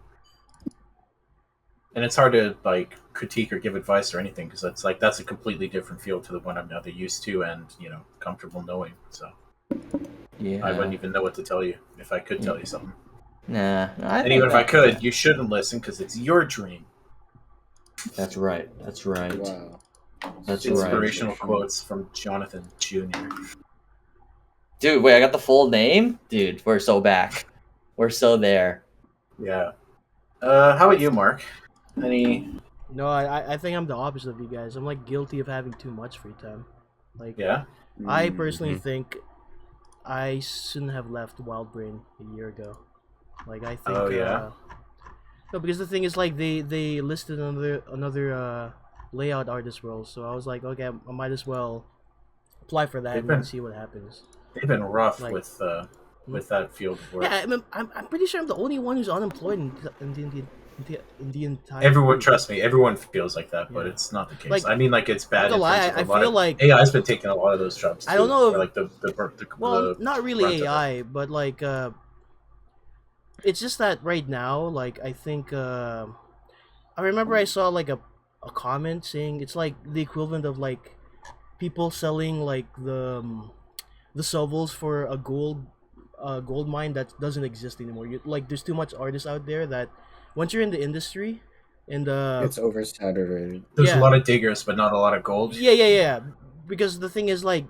And it's hard to like critique or give advice or anything, because that's a completely different field to the one I'm either used to and comfortable knowing. So Yeah, I wouldn't even know what to tell you if I could tell you something. Nah, And even if I could, you shouldn't listen, because it's your dream. That's right. That's right. Wow. That's right. Inspirational quotes from Jonathan Jr. Dude, wait, I got the full name? Dude, we're so back. We're so there. Yeah. How about you, Mark? Any? No, I think I'm the opposite of you guys. I'm like guilty of having too much free time. Like, Yeah. I personally think I shouldn't have left Wild Brain a year ago. Like, I think. Oh, yeah? No, because the thing is, like, they listed another layout artist role, so I was like, okay, I might as well apply for that They've and been- then see what happens. They've been rough Like- with that field of work. Yeah, I'm pretty sure I'm the only one who's unemployed in D&D. in the entire Everyone, group. trust me, everyone feels like that, but Yeah. it's not the case. Like, I mean, like it's not bad gonna in terms lie, of I a lot feel of like AI's been taking a lot of those jobs I don't too, know or if, like well, the not really brunt of it. AI, but like it's just that right now, like I think I remember I saw like a comment saying it's like the equivalent of like people selling like the shovels for a gold mine that doesn't exist anymore. Like there's too much artists out there that once you're in the industry and It's oversaturated. There's a yeah, lot of diggers, but not a lot of gold. yeah. Because the thing is like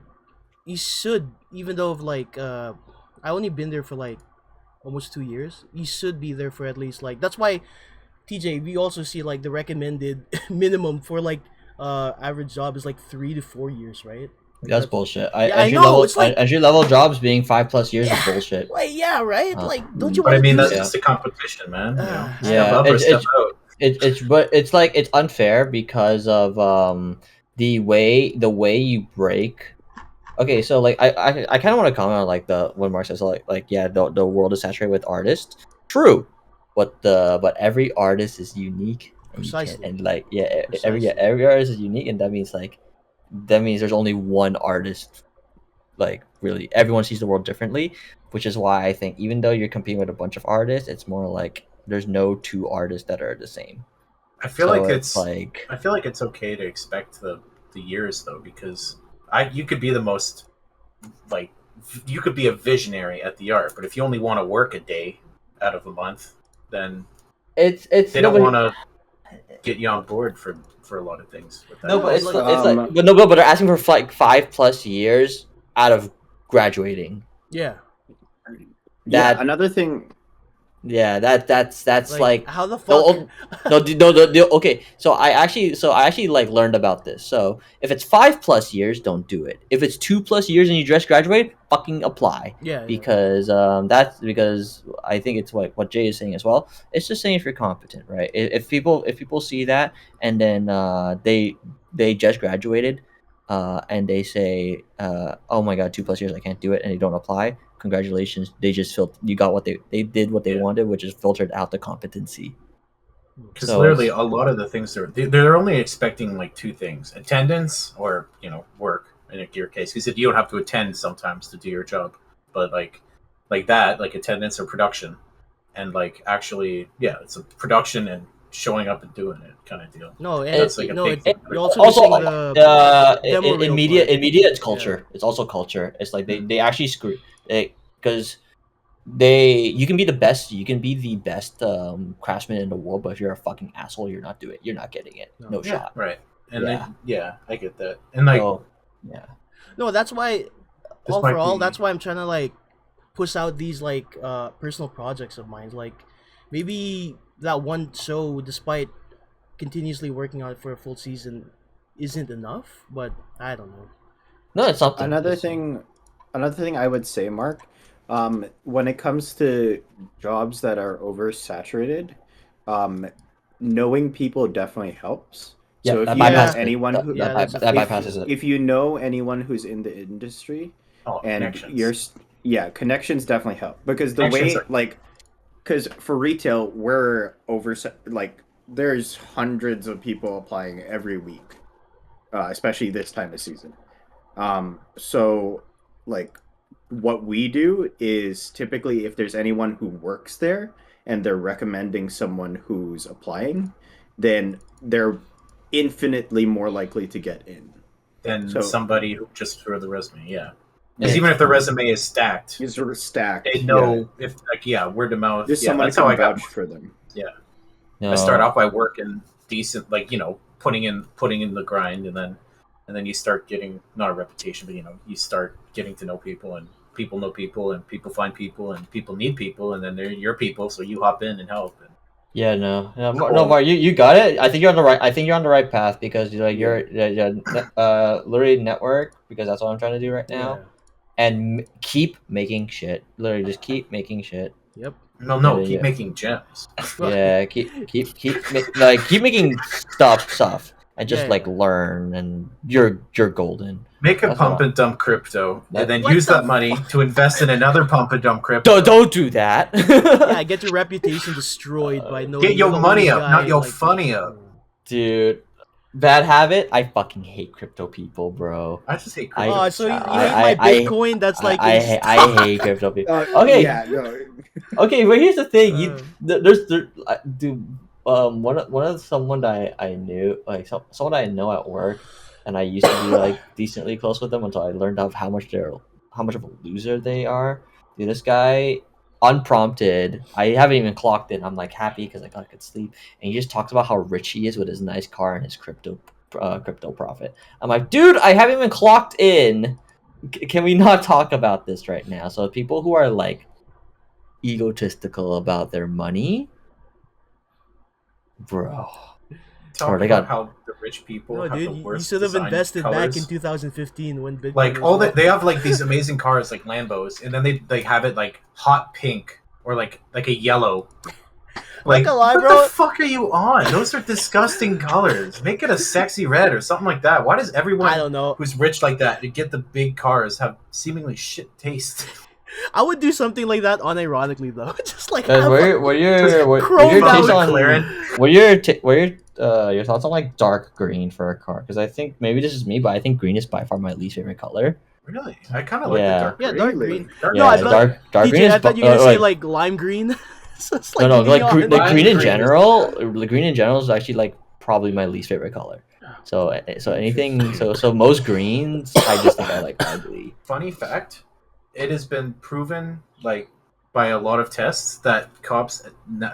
you should, even though like I only been there for like almost 2 years, you should be there for at least like that's why TJ, we also see like the recommended minimum for like average job is like 3 to 4 years, right? Like That's that's bullshit. yeah, I know. It's like Entry level jobs being 5+ years is yeah, bullshit. like yeah, right? Like don't you But want I to mean, do? that's Yeah. just the competition, man. You know, I step don't Yeah, up know. or step out. it's but it's like it's unfair because of the way you break. Okay, so like I kind of want to comment on like the when Mark says like yeah the world is saturated with artists. True, but every artist is unique and you can't Precisely, and like yeah precisely. every artist is unique and that means there's only one artist. Like really everyone sees the world differently, which is why I think even though you're competing with a bunch of artists, it's more like there's no two artists that are the same. I feel So like it's it's like I feel like it's okay to expect the years though, because I you could be the most like you could be a visionary at the art, but if you only want to work a day out of a month, then it's they no don't but want to get you on board for a lot of things with that. no but No, it's like it's like Um, but they're asking for like 5+ years out of graduating. yeah, yeah, That another thing. Yeah, that's like like how the fuck? no, okay. So I actually like learned about this. So if it's 5+ years, don't do it. If it's 2+ years and you just graduate, fucking apply Yeah. because that's because I think it's what Jay is saying as well. It's just saying if you're competent, right? If people see that and then they just graduated, and they say oh my god 2+ years I can't do it and they don't apply, congratulations, they just felt you got what they did what they Yeah. wanted, which is filtered out the competency. Because So literally it's a lot of the things they're only expecting like two things: attendance or work. In your case, he said you don't have to attend sometimes to do your job, but like that, like attendance or production, and like actually, yeah, it's a production and showing up and doing it kind of deal. No, and That's like a no, big it, thing. you're also also missing the demo in reel media part. it's Yeah. culture, it's also culture. It's like Mm. they actually screw because you can be the best craftsman in the world, but if you're a fucking asshole you're not getting it, No. no Yeah, shot. right. And Yeah, then yeah, I get that. And like so yeah. No, that's why this all for might all, be that's why I'm trying to like push out these like personal projects of mine. Like maybe that one show, despite continuously working on it for a full season, isn't enough. But I don't know. No, it's something. Another thing, another thing I would say, Mark, when it comes to jobs that are oversaturated, um, knowing people definitely helps. Yeah, So if that you know Yeah, bypasses it. anyone who, yeah, that's a That fact. if bypasses it. if you know anyone who's in the industry, and connections. yeah, connections definitely help because the Connections way are like, because for retail we're over like there's hundreds of people applying every week, especially this time of season. So like what we do is typically if there's anyone who works there and they're recommending someone who's applying, then they're infinitely more likely to get in. than So somebody who just threw the resume. Yeah. Because Yeah. even if the resume is stacked, you're sort of stacked. they Yeah. know if like yeah, word of mouth. There's Yeah, someone that's who how can I got. vouch for them. Yeah, I start No. off by working decent, like putting in the grind, and then you start getting not a reputation, but you start getting to know people, and people know people, and people find people, and people need people, and then they're your people, so you hop in and help. And Yeah, no, no, cool. Mark, you got it. I think you're on the right. I think you're on the right path because Yeah. literally network because that's what I'm trying to do right now, Yeah. and keep making shit. Literally, just keep making shit. Yep. No, keep Yeah, making gems. yeah, keep making stuff. and just Yeah. like learn, and you're golden. Make a That's what pump I- and dump crypto, That- and then What use the that money to invest in another pump and dump crypto. Don't do that. Yeah, get your reputation destroyed by knowing Get your you're the money only up, not guy, your like- funny up. Dude. Bad habit. I fucking hate crypto people, bro. I just hate I- crypto. Oh, so you hate I- my Bitcoin? That's like I hate crypto people. Okay. Yeah, no. Okay, but here's the thing. You Uh. there's there, dude. One of someone that I knew, like someone I know at work, and I used to be like decently close with them until I learned of how much of a loser they are. Dude, this guy, unprompted, I haven't even clocked in. I'm like happy because I got good sleep, and he just talks about how rich he is with his nice car and his crypto profit. I'm like, dude, I haven't even clocked in. Can we not talk about this right now? So people who are like egotistical about their money, bro. Talk they about got- how the rich people No, have dude, the you worst should have designed invested back colors. in 2015 when Bitcoin Like was all up. they have like these amazing cars like Lambos, and then they have it like hot pink or like a yellow. Like gonna lie, what bro. the fuck are you on? Those are disgusting colors. Make it a sexy red or something like that. Why does I everyone don't know. who's rich like that to get the big cars have seemingly shit taste? I would do something like that unironically though. Just like Guys, have what a- are your Chrome takes out. on your thoughts on like dark green for a car? Because I think maybe this is me, but I think green is by far my least favorite color. Really? I kind of like Yeah. the dark Yeah, green. dark Really? green. Dark No, Yeah, I thought- dark green DJ, is I thought you were gonna say like lime green. So it's like no, like neon. like green in Lime green is- general. The green in general is actually like probably my least favorite color. So anything so most greens I just think I like ugly. Funny fact, it has been proven like by a lot of tests that cops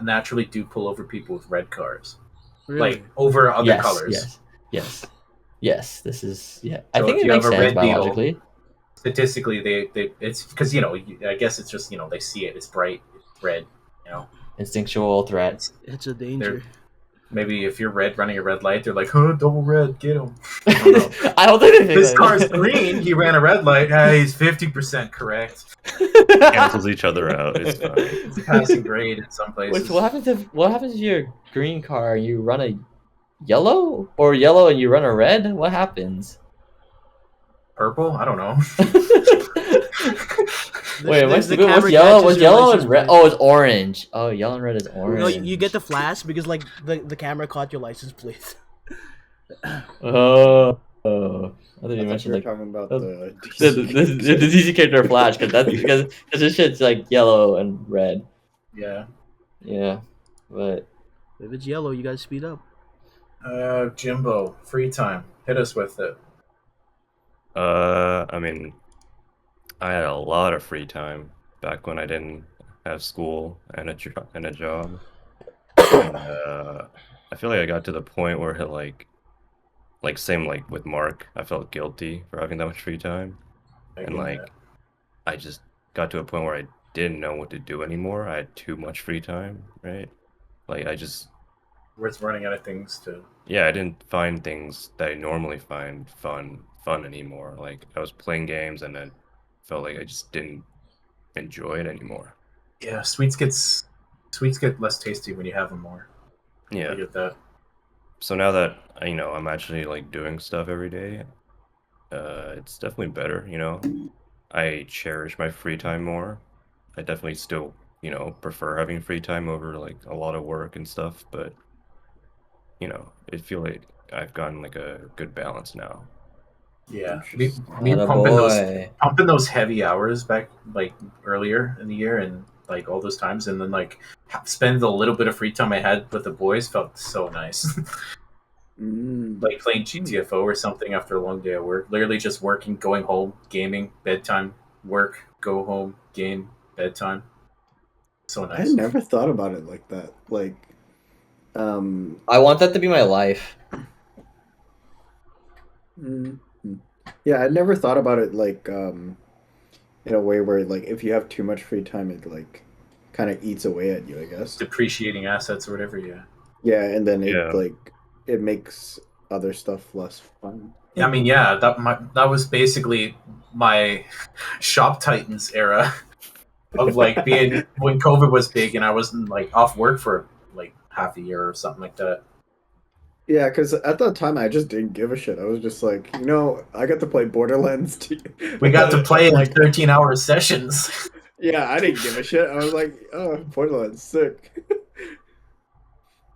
naturally do pull over people with red cars, Really? like over other Yes, colors. yes. This is I So think if it you makes have a sense red deal- biologically. Statistically, they it's because I guess it's just they see it, it's bright, it's red. Instinctual threat. It's a danger. Maybe if you're red running a red light, they're like, "Huh, double red, get him." I don't think they think This like car's that. green. He ran a red light. Hey, he's 50% correct. Cancels each other out. It's fine. It's passing grade in some places. Which what happens if your green car and you run a yellow, or yellow and you run a red? What happens? Purple? I don't know. Wait, am I The stupid? What's camera yellow? catches What's your yellow license and red? plate. Oh, it's orange. Oh, yellow and red is orange. No, you get the flash because like the camera caught your license plate. Oh, I thought I you thought mentioned you were like talking about the the DC character Flash because this shit's like yellow and red. Yeah. Yeah, but If it's yellow, you gotta speed up. Jimbo, free time. Hit us with it. I mean, I had a lot of free time back when I didn't have school and a job. And, I feel like I got to the point where same like with Mark, I felt guilty for having that much free time, and like I just got to a point where I didn't know what to do anymore. I had too much free time, right? Like I just we're running out of things to. yeah, I didn't find things that I normally find fun anymore. Like I was playing games and I felt like I just didn't enjoy it anymore. Yeah, sweets get less tasty when you have them more. Yeah. I get that. So now that I'm actually like doing stuff every day, it's definitely better. I cherish my free time more. I definitely still prefer having free time over like a lot of work and stuff, but I feel like I've gotten like a good balance now. Yeah, me atta pumping those heavy hours back like earlier in the year and like all those times, and then like spend the little bit of free time I had with the boys felt so nice. Like playing GTFO or something after a long day at work. Literally just working, going home, gaming, bedtime, work, go home, game, bedtime. So I nice. never thought about it like that. Like, I want that to be my life. yeah, I never thought about it like in a way where like if you have too much free time, it like kind of eats away at you, I guess. Depreciating assets or whatever. Yeah. Yeah, and then it Yeah. like it makes other stuff less fun. I mean, yeah, that was basically my Shop Titans era of like being when COVID was big and I wasn't like off work for like half a year or something like that. Yeah, because at that time I just didn't give a shit. I was just like, I got to play Borderlands. We got to play in like, 13-hour sessions. yeah, I didn't give a shit. I was like, oh, Borderlands, sick.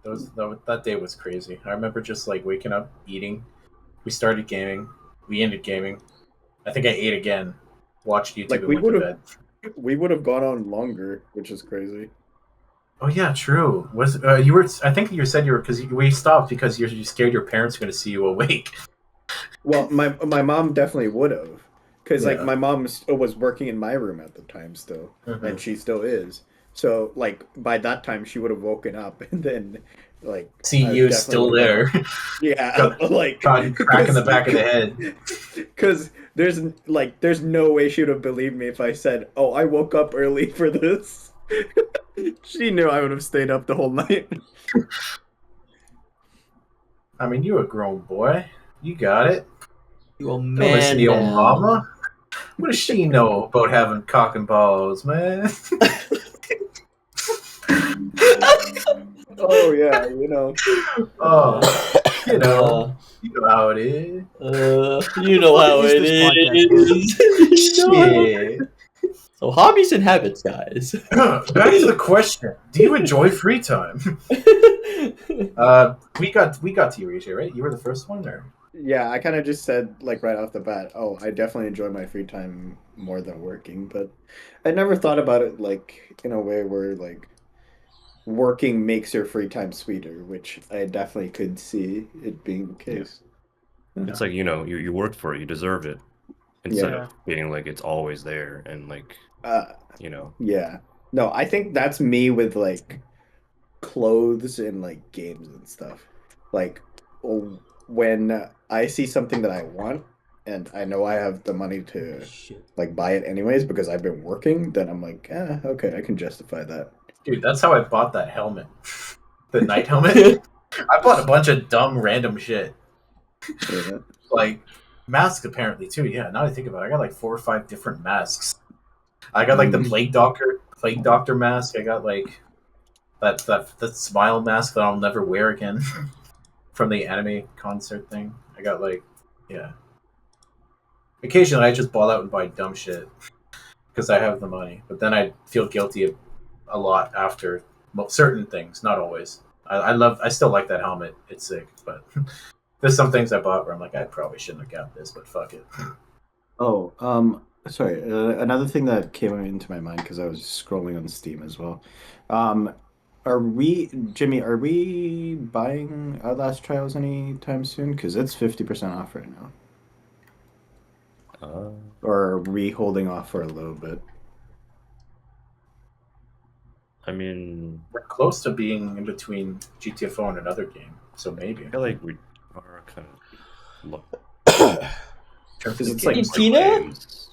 That day was crazy. I remember just like waking up, eating. We started gaming. We ended gaming. I think I ate again, watched YouTube, Like and went to bed. we would have gone on longer, which is crazy. Oh yeah, true. Was you were? I think you said you were because we stopped because you scared your parents were going to see you awake. Well, my mom definitely would have, because like Yeah. my mom was working in my room at the time still, and she still is. So like by that time she would have woken up, and then like See I you definitely still would have there, gone. Yeah, got, like got crack in the back of the head. because there's no way she would have believed me if I said, "Oh, I woke up early for this." She knew I would have stayed up the whole night. I mean, you're a grown boy. You got it. You a Don't listen to man your now. mama. What does she know about having cock and balls, man? Oh yeah, Oh, you know, Uh, you know how it is. you know What how is it this podcast, bro? is. You know how- Shit. So hobbies and habits, guys. Back to the question: do you enjoy free time? We got to you, AJ, right? You were the first one, or Yeah, I kind of just said like right off the bat, oh, I definitely enjoy my free time more than working, but I never thought about it like in a way where like working makes your free time sweeter, which I definitely could see it being the case. It's like, you worked for it, you deserve it, instead Yeah. of being like it's always there and like, Uh, you know. yeah. No, I think that's me with like clothes and like games and stuff. Like when I see something that I want and I know I have the money to Shit. like buy it anyways because I've been working, then I'm like, okay, I can justify that. dude, that's how I bought that helmet, the night helmet. I bought a bunch of dumb, random shit, Yeah. like masks apparently too. Yeah, now that I think about it, I got like 4 or 5 different masks. I got like the Mhm. plague doctor mask. I got like that smile mask that I'll never wear again from the anime concert thing. I got like, yeah. Occasionally, I just ball out and buy dumb shit because I have the money, but then I feel guilty a lot after certain things. Not always. I still like that helmet. It's sick, but there's some things I bought where I'm like, I probably shouldn't have got this, but fuck it. Oh, sorry. Another thing that came into my mind because I was scrolling on Steam as well. Um, Jimmy, are we buying Outlast Trials anytime soon? Because it's 50% off right now. Uh, Or are we holding off for a little bit? I mean, We're close to being in between GTFO and another game, so maybe. I feel like we are kind of Because it's like Tina? games.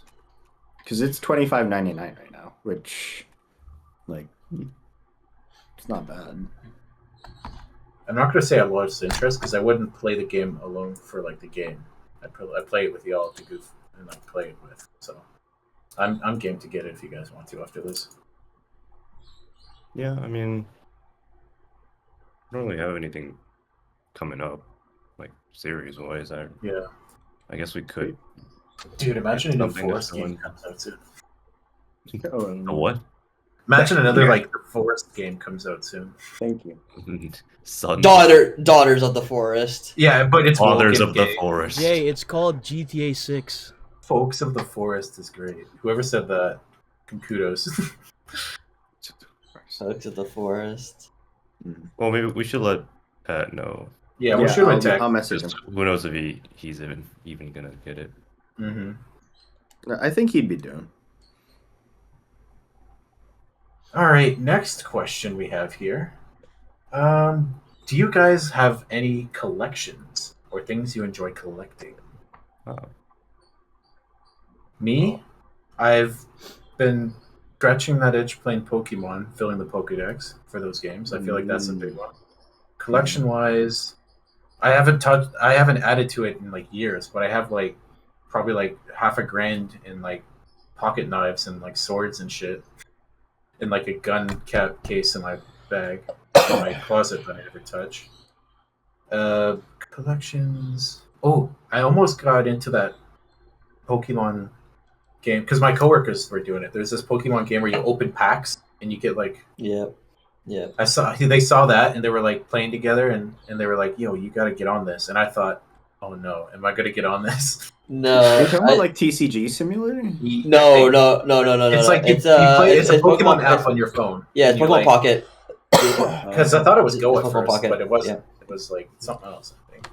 because it's $25.99 right now, which like it's not bad. I'm not gonna say I lost interest because I wouldn't play the game alone for like the game. I play it with y'all to goof and like play it with. So I'm game to get it if you guys want to after this. Yeah, I mean, I don't really have anything coming up, like series wise. Yeah, I guess we could. dude. Imagine a new Something to Forest fill game in. comes out soon. A what? Imagine another Yeah. like the Forest game comes out soon. Thank you. Sons. Daughters of the Forest. Yeah, but it's Fathers woke of and the gay. forest. Jay, it's called GTA 6. Folks of the Forest is great. Whoever said that, kudos. Folks of the Forest. Well, maybe we should let Pat know. Yeah, we should attack. I'll message him. Just who knows if he's even gonna get it. Mm-hmm. I think he'd be down. All right, next question we have here. Do you guys have any collections or things you enjoy collecting? Oh. Me, I've been scratching that itch playing Pokemon, filling the Pokédex for those games. I feel like that's a big one. Collection wise, I haven't added to it in like years, but I have like probably like half a grand in like pocket knives and like swords and shit in like a gun cap case in my bag in my closet that I never touch. Collections. Oh, I almost got into that Pokemon game because my coworkers were doing it. There's this Pokemon game where you open packs and you get like Yep. Yep. they saw that and they were like playing together and they were like, "Yo, you got to get on this." And I thought, "Oh no, am I gonna get on this?" Are you No, talking about like TCG Simulator? no. It's like you It's play. It's a Pokemon app it's, on your phone. yeah, it's and you, Pokemon like, Pocket. Because I thought it was Go It's at Pokemon first, Pocket. but it wasn't. Yeah. It was like something else, I think.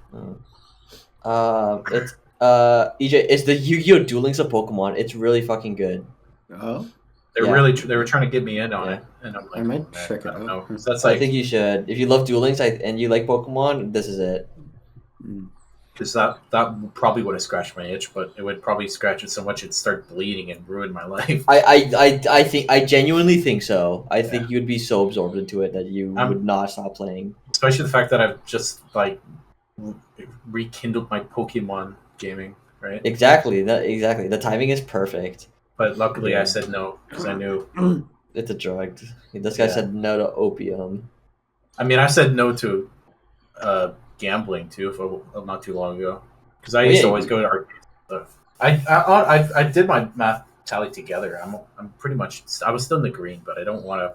It's EJ. It's the Yu-Gi-Oh! Duel Links of Pokemon. It's really fucking good. Oh, They were trying to get me in on Yeah. it, and I'm like, I might "Oh, man, check it I don't out." know. 'Cause that's I like think you should. If you love Duel Links and you like Pokemon, this is it. because that probably would have scratched my itch, but it would probably scratch it so much it'd start bleeding and ruin my life. I genuinely think so. I think you'd be so absorbed into it that you would not stop playing. Especially the fact that I've just like rekindled my Pokemon gaming, right? Exactly. The timing is perfect. But luckily, Yeah. I said no because I knew. It's a drug. This guy Yeah. said no to opium. I mean, I said no to gambling too for not too long ago because I used to always go to arcade stuff. I did my math tally together. I'm pretty much I was still in the green, but I don't want to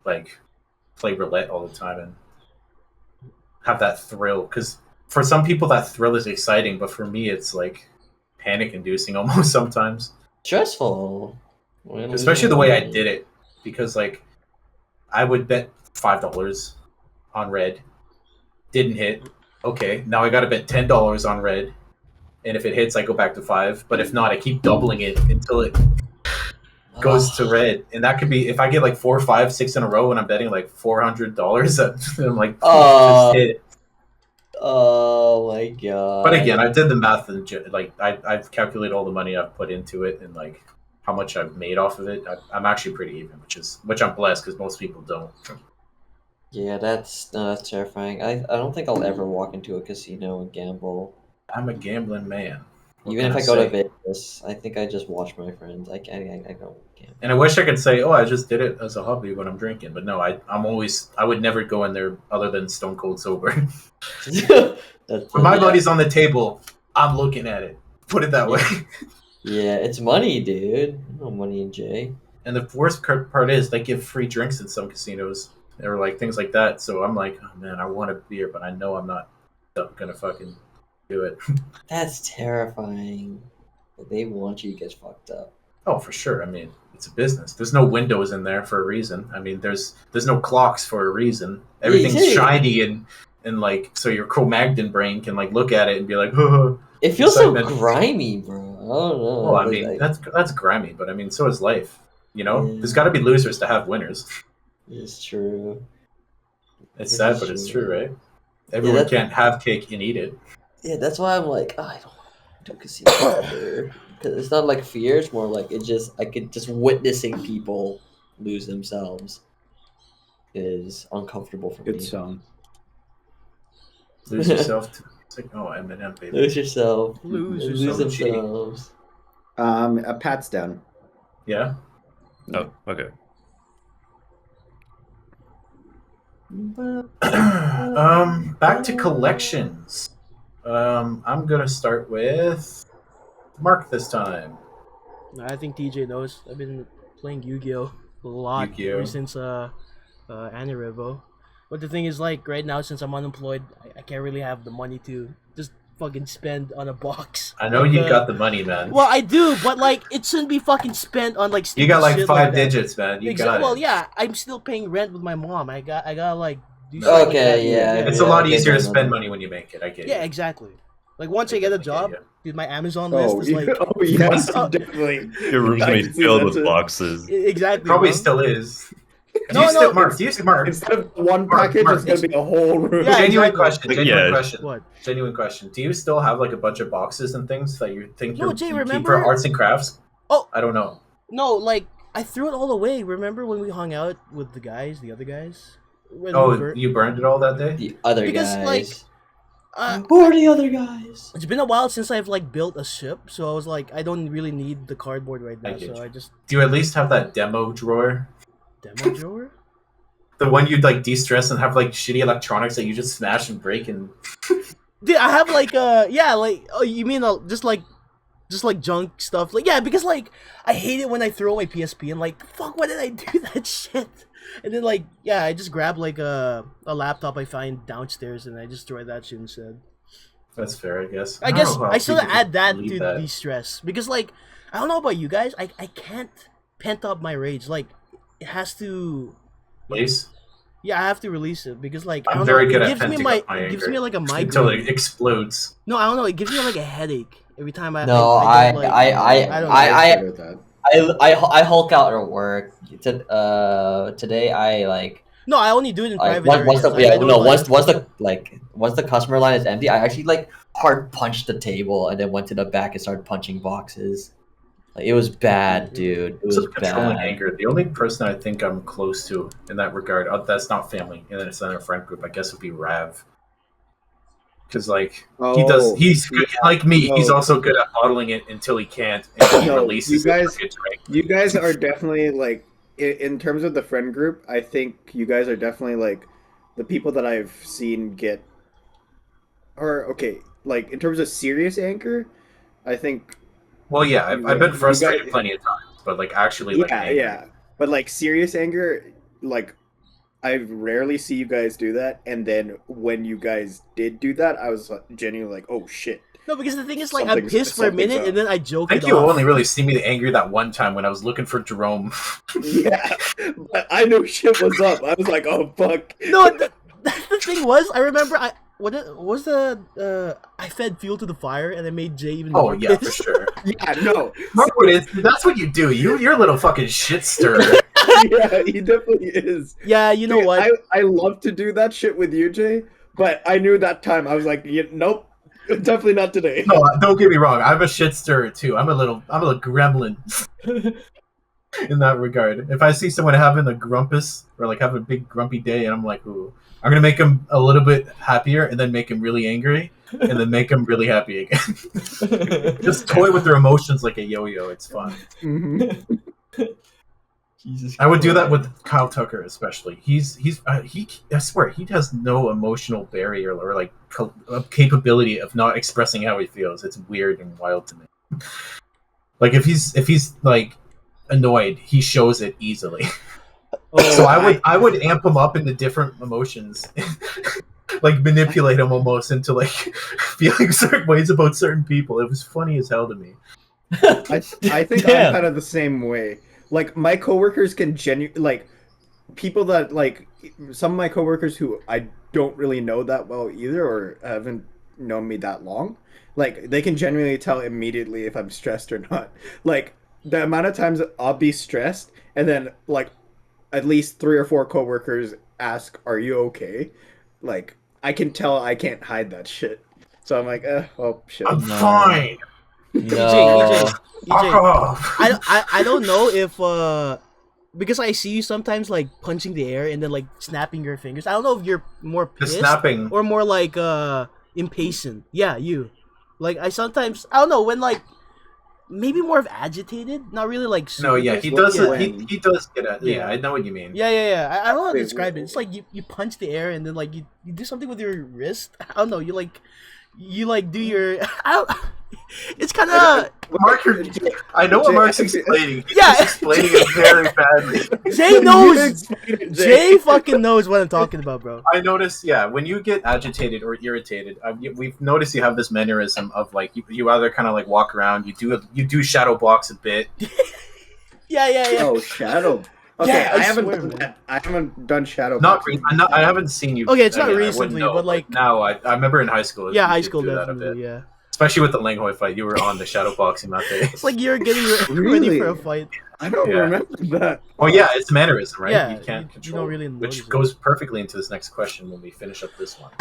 like play roulette all the time and have that thrill because for some people that thrill is exciting, but for me it's like panic inducing almost sometimes. Stressful. Especially the way I did it because like I would bet $5 on red, didn't hit. Okay, now I got to bet $10 on red, and if it hits, I go back to 5. But if not, I keep doubling it until it goes to red, and that could be if I get like 4, 5, 6 in a row, and I'm betting like $400. I'm like, just hit. Oh my god! But again, I did the math and like I've calculated all the money I've put into it and like how much I've made off of it. I'm actually pretty even, which I'm blessed because most people don't. Yeah, that's terrifying. I don't think I'll ever walk into a casino and gamble. I'm a gambling man. What Even if can I go to say? Vegas, I think I just watch my friends. I don't gamble. And I wish I could say, "Oh, I just did it as a hobby when I'm drinking," but no, I would never go in there other than stone cold sober. When my money's on the table, I'm looking at it. Put it that way. Yeah, it's money, dude. No money in J. And the worst part is they give free drinks in some casinos or like things like that. So I'm like, oh man, I want a beer, but I know I'm not gonna fucking do it. That's terrifying. They want you to get fucked up. Oh, for sure. I mean, it's a business. There's no windows in there for a reason. I mean, there's no clocks for a reason. Everything's Yeah. shiny and like so your Cro-Magnon brain can like look at it and be like, oh, It feels so excitement. grimy, bro. I don't know. Well, I Like, mean, that's grimy, but I mean, so is life. You know, Yeah. there's got to be losers to have winners. it's true. It's This sad, is but it's true. true, right? Everyone that- can't have cake and eat it. Yeah, that's why I'm like, I don't want to do casino ever. Because it's not like fear, it's more like I could just witnessing people lose themselves is uncomfortable for good me. song. Lose yourself. It's like, oh, Eminem, baby. Lose yourself. Lose Lose yourself. themselves. A Pat's down. Yeah. Oh, okay. Back to collections. I'm gonna start with Mark this time. I think TJ knows. I've been playing Yu-Gi-Oh a lot Yu-Gi-Oh. ever since Anirevo. But the thing is, like right now, since I'm unemployed, I can't really have the money to just fucking spend on a box. I know Like, you got the money, man. Well, I do, but like it shouldn't be fucking spent on like. You got stupid like shit 5 that. digits, man. You got Well, it. yeah, I'm still paying rent with my mom. I gotta like do shit like Okay, that. yeah. It's a lot I get easier to that, spend man. money when you make it. I get Yeah, it. exactly. Like once I get a job, you. dude, my Amazon list Oh, is like oh yes, Oh. definitely. Your room's I gonna be can see filled that with too. boxes. exactly. Probably bro. still is. No, no, Mark, do you still, Mark, Instead of one Mark, package, Mark, it's gonna be a whole room. Yeah, genuine exactly. question. Like, Genuine yeah. question. What? Genuine question. Do you still have like a bunch of boxes and things that you think No, you Jay, keep remember- for arts and crafts? Oh. I don't know. No, like I threw it all away. Remember when we hung out with the other guys? When we Oh, were- you burned it all that day? The other Because, guys. like, Who are the other guys? it's been a while since I've like built a ship, so I was like, I don't really need the cardboard right I now, get so you. I just Do you at least have that demo drawer? demo drawer. The one you'd like de-stress and have like shitty electronics that you just smash and break and. Dude, I have like oh, you mean just like junk stuff? Like yeah, because like I hate it when I throw away PSP and like fuck, why did I do that shit? And then like yeah, I just grab like a laptop I find downstairs and I just throw that shit instead. That's fair, I guess. I don't guess know how I still people add that believe to that. de-stress because like I don't know about you guys, I can't pent up my rage. Like it has to. Please. Yeah, I have to release it because like I I'm don't very know, good it at gives me penting up my it gives anger me like a until migraine. it explodes. No, I don't know. It gives me like a headache every time No, I don't like. I don't know. I good at that. I Hulk out at work. Today I No, I only do it in like private areas. once the I don't like. once the customer line is empty, I actually like hard punched the table and then went to the back and started punching boxes. Like it was bad, dude. It So was controlling bad. anger. The only person I think I'm close to in that regard, that's not family, and it's not a friend group. I guess would be Rav, because like he's good, like me. He's no. also good at bottling it until he can't, and then he No, releases you guys- it. Like a drink. You guys are definitely like in terms of the friend group. I think you guys are definitely like the people that I've seen get. Or okay, like in terms of serious anger, I think. Well, yeah, I've been You frustrated guys- plenty of times, but like actually, like angry. Yeah, but like serious anger, like I rarely see you guys do that. And then when you guys did do that, I was genuinely like, oh shit. No, because the thing is, like, I'm Something's- pissed for a minute something's and then I joke I think it you off. only really see me angry that one time when I was looking for Jerome. Yeah, but I knew shit was up. I was like, oh fuck. No, the thing was, I remember what was the I fed fuel to the fire and I made Jay even Oh more yeah, for pissed. sure. Yeah, no. That's what you do. You're a little fucking shit stirrer. Yeah, he definitely is. Yeah, you know Dude, what? I love to do that shit with you, Jay, but I knew that time. I was like, nope, definitely not today. No, don't get me wrong. I'm a shit stirrer too. I'm a little gremlin in that regard. If I see someone having a grumpus or like having a big grumpy day, and I'm like, ooh, I'm gonna make him a little bit happier, and then make him really angry, and then make him really happy again. Just toy with their emotions like a yo-yo. It's fun. Mhm. Jesus I would do that Christ. with Kyle Tucker, especially. He I swear he has no emotional barrier or like capability of not expressing how he feels. It's weird and wild to me. Like if he's like annoyed, he shows it easily. So I would amp him up into different emotions, like manipulate him almost into like feeling certain ways about certain people. It was funny as hell to me. I think Damn. I'm kind of the same way. Like my coworkers can like people that like some of my coworkers who I don't really know that well either or haven't known me that long. Like they can genuinely tell immediately if I'm stressed or not. Like the amount of times I'll be stressed and then like at least 3 or 4 coworkers ask, "Are you okay?" Like I can tell I can't hide that shit. So I'm like, oh shit. I'm No. fine. No. Fuck EJ, off. I don't know if because I see you sometimes like punching the air and then like snapping your fingers. I don't know if you're more The pissed snapping. or more like impatient. Yeah, you. Like I sometimes I don't know when like maybe more of agitated, not really like super No, yeah, pissed, he but does yeah. it. He does get it. Yeah. Yeah, I know what you mean. Yeah. I don't know how to Wait, describe it. It's like you punch the air and then like you do something with your wrist. I don't know. You like do your. I don't. It's kind of. Mark, I know what Jay, Mark's explaining. He's Yeah. just explaining it very badly. Jay knows. Jay. Jay fucking knows what I'm talking about, bro. I noticed, yeah, when you get agitated or irritated, we've noticed you have this mannerism of like you either kind of like walk around, you do shadow box a bit. Yeah. Oh, shadow. Okay, Yeah, I I haven't swear, done man. that. I haven't done shadow. Not, boxing. I haven't seen you. Okay, it's not again, I wouldn't recently, know, but, like- now I remember in high school. Yeah, you high did school do that a definitely. bit. Yeah. Especially with the Langhoy fight, you were on the shadow boxing that day. It's like you're getting ready Really? for a fight. I don't Yeah. remember that. Oh yeah, it's mannerism, right? Yeah, you can't you control, don't really which notice it. goes perfectly into this next question when we finish up this one.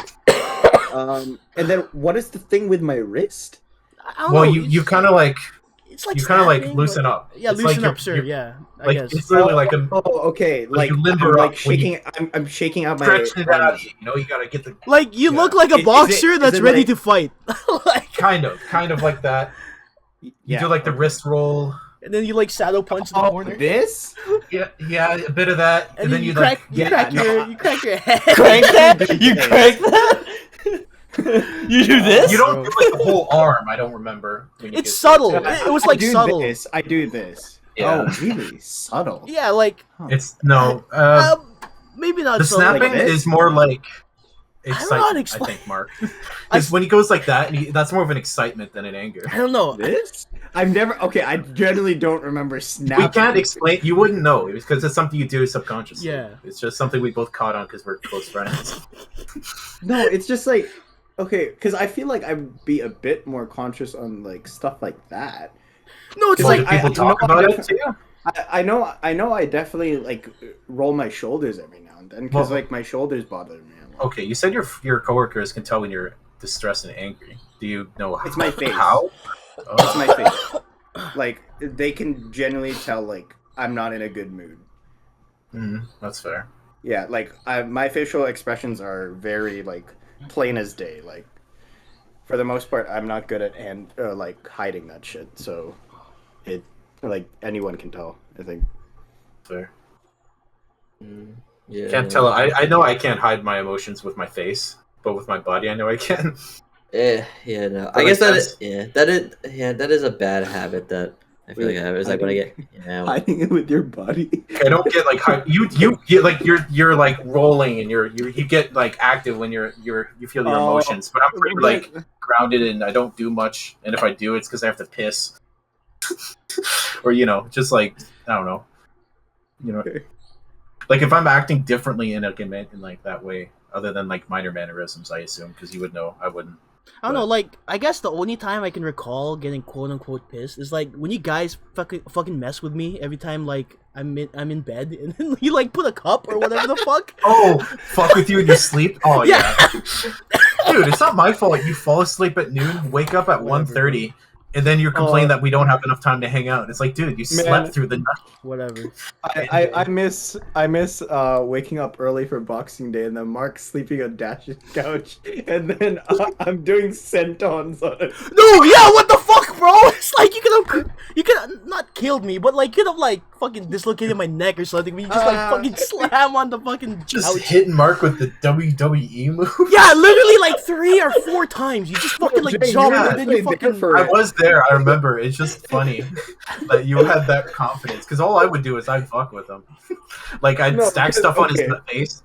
And then what is the thing with my wrist? I don't Well, know, you kind of like it's like you kind of like snapping, loosen but- up. Yeah, It's loosen like up, sir. you're- Yeah, I like guess. it's literally like a Oh, okay. Like you limber I'm like up when you- shaking. I'm shaking out my. stretching it out. You know, you gotta get the Like you Yeah. look like a Is it- boxer is that's it ready like- to fight. Like, kind of like that. You Yeah. do like the wrist roll. and then you like shadow punch the corner. This? Yeah, a bit of that, And then you like, crack, you crack your head. Crank that? You crank that? You do this? You don't do like the whole arm. I don't remember. when you It's get subtle. to it. It was like subtle. I do this. Yeah. Oh, really? Subtle. Yeah, like It's no. maybe not The subtle. snapping this? is more like I don't know how to excitement. I explain. think, Mark. Because when he goes like that, that's more of an excitement than an anger. I don't know. This? I've never. Okay, I generally don't remember snapping. We can't explain. You wouldn't know because it's something you do subconsciously. Yeah. It's just something we both caught on because we're close friends. No, it's just like, okay, because I feel like I'd be a bit more conscious on like stuff like that. No, it's Like like people talk know about I it too. I know I definitely like roll my shoulders every now and then because Well- like my shoulders bother me a lot. Okay, you said your coworkers can tell when you're distressed and angry. Do you know It's my face. how? It's Oh. my face. Like they can generally tell like I'm not in a good mood. That's fair. Yeah, like my facial expressions are very like plain as day. Like for the most part, I'm not good at like hiding that shit. So it like anyone can tell. I think. Fair. Yeah. Can't tell. I know I can't hide my emotions with my face, but with my body, I know I can. Yeah, no. I That guess makes that is a bad habit that I feel like I have. It's like when I get Hiding it with your body. I don't get like you get like you're like rolling and you get like active when you feel your emotions, but I'm pretty like grounded and I don't do much. And if I do, it's because I have to piss, or just like I don't know, Okay. like if I'm acting differently in like that way, other than like minor mannerisms, I assume because you would know, I wouldn't. I don't know. Like I guess the only time I can recall getting quote unquote pissed is like when you guys fucking mess with me every time like I'm in bed and then you like put a cup or whatever the fuck. Oh, fuck with you in your sleep? Oh Yeah. yeah. Dude, it's not my fault. You fall asleep at noon, wake up at 1:30, and then you complain that we don't have enough time to hang out. It's like, dude, you slept through the night. Whatever. I miss waking up early for Boxing Day and then Mark sleeping on Dash's couch and then I'm doing sentons on it. No, yeah, what the fuck, bro? It's like you could have not killed me, but like you could have like fucking dislocated my neck or something. But you just like fucking slam on the fucking Just couch. hitting Mark with the WWE move. Yeah, literally like 3 or 4 times. You just fucking like Jay, jump you're and then you actually there fucking. for I was there. I remember. It's just funny that you had that confidence. Because all I would do is I'd fuck with him. Like I'd No, stack because- stuff on his okay. face.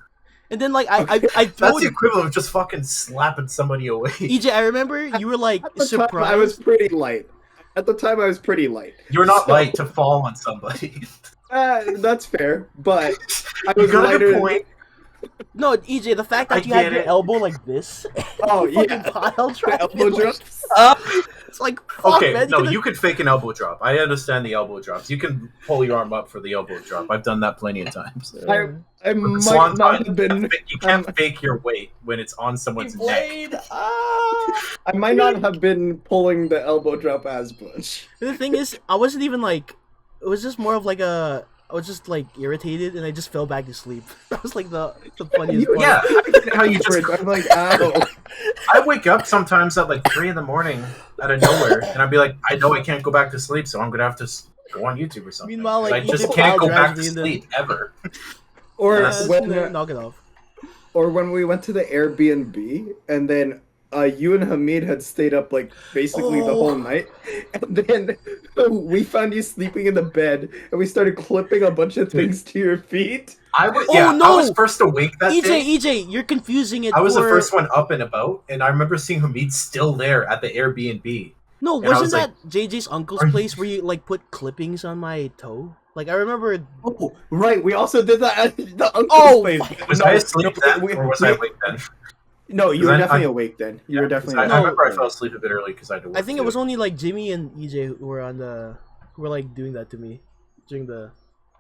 And then like I That's throw the equivalent of just fucking slapping somebody away. EJ. I remember you were like At the time, surprised. I was pretty light. At the time, I was pretty light. You're not So- light to fall on somebody. That's fair, but I You was got a lighter. good point. No, EJ, the fact that I you had get your it. elbow like this, Oh you fucking yeah, pile drive elbow it, like, drops. it's like fuck, Okay, man, no, could've- you could fake an elbow drop. I understand the elbow drops. You can pull your arm up for the elbow drop. I've done that plenty of times. I might Swanton, not have been. you can't fake your weight when it's on someone's neck. Blade. I might not have been pulling the elbow drop as much. The thing is, I wasn't even like. It was just more of like a. I was just like irritated, and I just fell back to sleep. That was like the funniest part. Yeah, I get how you just. I'm like, ow. I wake up sometimes at like 3 a.m. out of nowhere, and I'd be like, I know I can't go back to sleep, so I'm gonna have to go on YouTube or something. Meanwhile, like, I you just just can't go pile back drive to me in the- sleep ever. Or Yeah, Just when, knock it off. or when we went to the Airbnb, and then you and Hamid had stayed up like basically the whole night, and then we found you sleeping in the bed, and we started clipping a bunch of things to your feet. I was, Oh, yeah, I no! was first awake that day. EJ, you're confusing it. I was the for... first one up and about, and I remember seeing Hamid still there at the Airbnb. No, and I wasn't was that JJ's uncle's Are you- place where you like put clippings on my toe? Like I remember. Oh, right. We also did that at the uncle's Oh, place. Was I asleep then, or was I awake then? No, you Because were I- definitely I- awake then. You were definitely. I, awake. I remember I fell asleep a bit early because I had to work. I think it too. was only like Jimmy and EJ who were who were like doing that to me during the.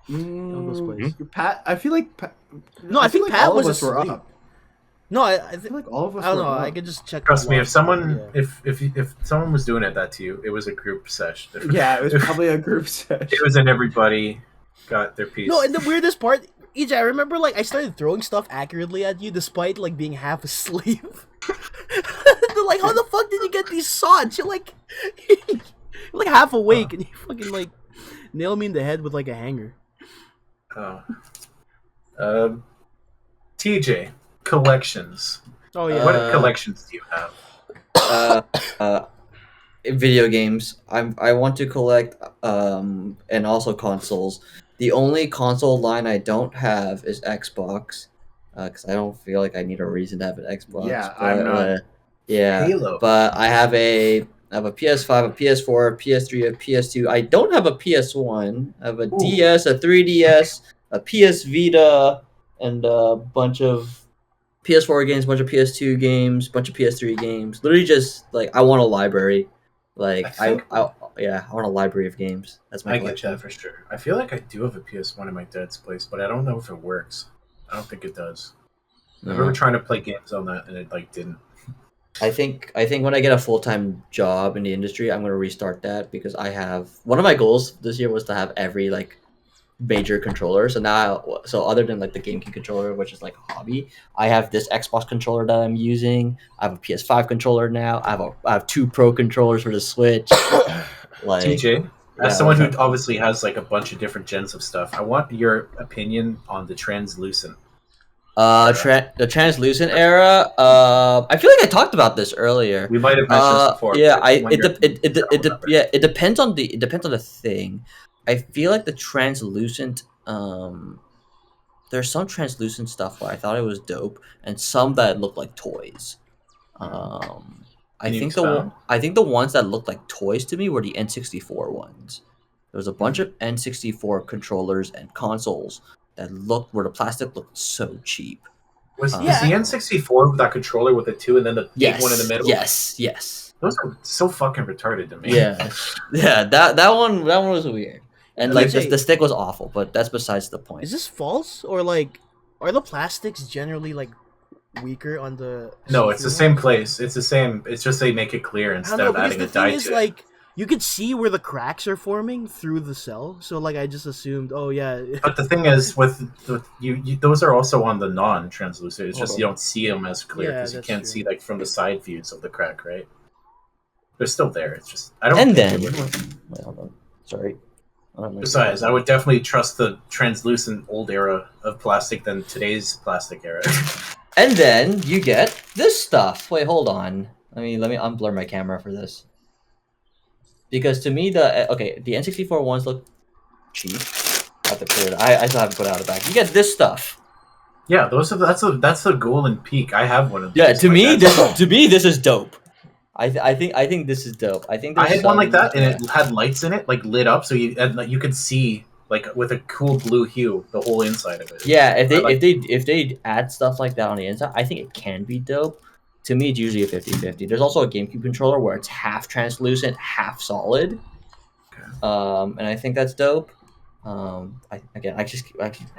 Uncle's place. Pat, I feel like. No, I think like Pat all was of us were asleep. up. No, I I feel like all of us. I don't were know. up. I could just check. Trust the me, log. if someone, Yeah. if someone was doing that to you, it was a group sesh. Yeah, it was probably a group session. It was, and everybody got their piece. No, and the weirdest part, EJ, I remember like I started throwing stuff accurately at you despite like being half asleep. They're like, how the fuck did you get these sods? You're like half awake and you fucking like. nail me in the head with like a hanger. Oh. TJ, collections. Oh yeah. What collections do you have? Uh, uh, video games. I want to collect and also consoles. The only console line I don't have is Xbox, because I don't feel like I need a reason to have an Xbox. Yeah, but, I'm not. yeah, Halo. but I have a PS5, a PS4, a PS3, a PS2. I don't have a PS1. I have a Ooh. DS, a 3DS, a PS Vita, and a bunch of PS4 games, bunch of PS2 games, bunch of PS3 games. Literally, just like I want a library. Like I think yeah, I want a library of games. That's my I get collection. that for sure. I feel like I do have a PS1 in my dad's place, but I don't know if it works. I don't think it does. I remember trying to play games on that, and it like didn't. I think when I get a full time job in the industry, I'm gonna restart that because I have one of my goals this year was to have every like major controller. So now, so other than like the GameCube controller, which is like a hobby, I have this Xbox controller that I'm using. I have a PS5 controller now. I have two Pro controllers for the Switch. Like, TJ, yeah, as someone who what's up? obviously has like a bunch of different gens of stuff, I want your opinion on the translucent. The translucent era. I feel like I talked about this earlier. We might have mentioned this before. Yeah, but I I want your opinion. I don't remember. yeah, it depends on the thing. I feel like the translucent. There's some translucent stuff where I thought it was dope, and some that looked like toys. Can you expound? I think the ones that looked like toys to me were the N64 ones. There was a bunch of N64 controllers and consoles that looked where the plastic looked so cheap. Was Yeah. the N64 that controller with the two and then the big one in the middle? Yes. Those are so fucking retarded to me. Yeah, yeah. That one was weird, and like TJ, the stick was awful. But that's besides the point. is this false or like are the plastics generally like weaker on the? No, it's the see-through same ones? place. It's the same. It's just they make it clear I instead don't know of because adding the a thing dye is to it. like you could see where the cracks are forming through the cell. So like I just assumed, oh yeah, But the thing is, with you, those are also on the non-translucent. It's just Hold you on. don't see them as clear Yeah, because you that's can't true. see like from the side views of the crack, right? They're still there. It's just I don't And think then, it would. wait, hold on. Sorry. Besides, I would definitely trust the translucent old era of plastic than today's plastic era. And then you get this stuff. Wait, hold on. Let me unblur my camera for this. Because to me, the N64 ones look cheap. I have to put it. I still have to put it out of the back. You get this stuff. Yeah, that's a golden peak. I have one of these. Yeah, to My me, dad's- this is dope. I think this is dope. I think I there's had one like some- that, and it had lights in it, like lit up, so you could see like with a cool blue hue the whole inside of it. Yeah, I if they add stuff like that on the inside, I think it can be dope. To me, it's usually a 50-50. There's also a GameCube controller where it's half translucent, half solid. And I think that's dope.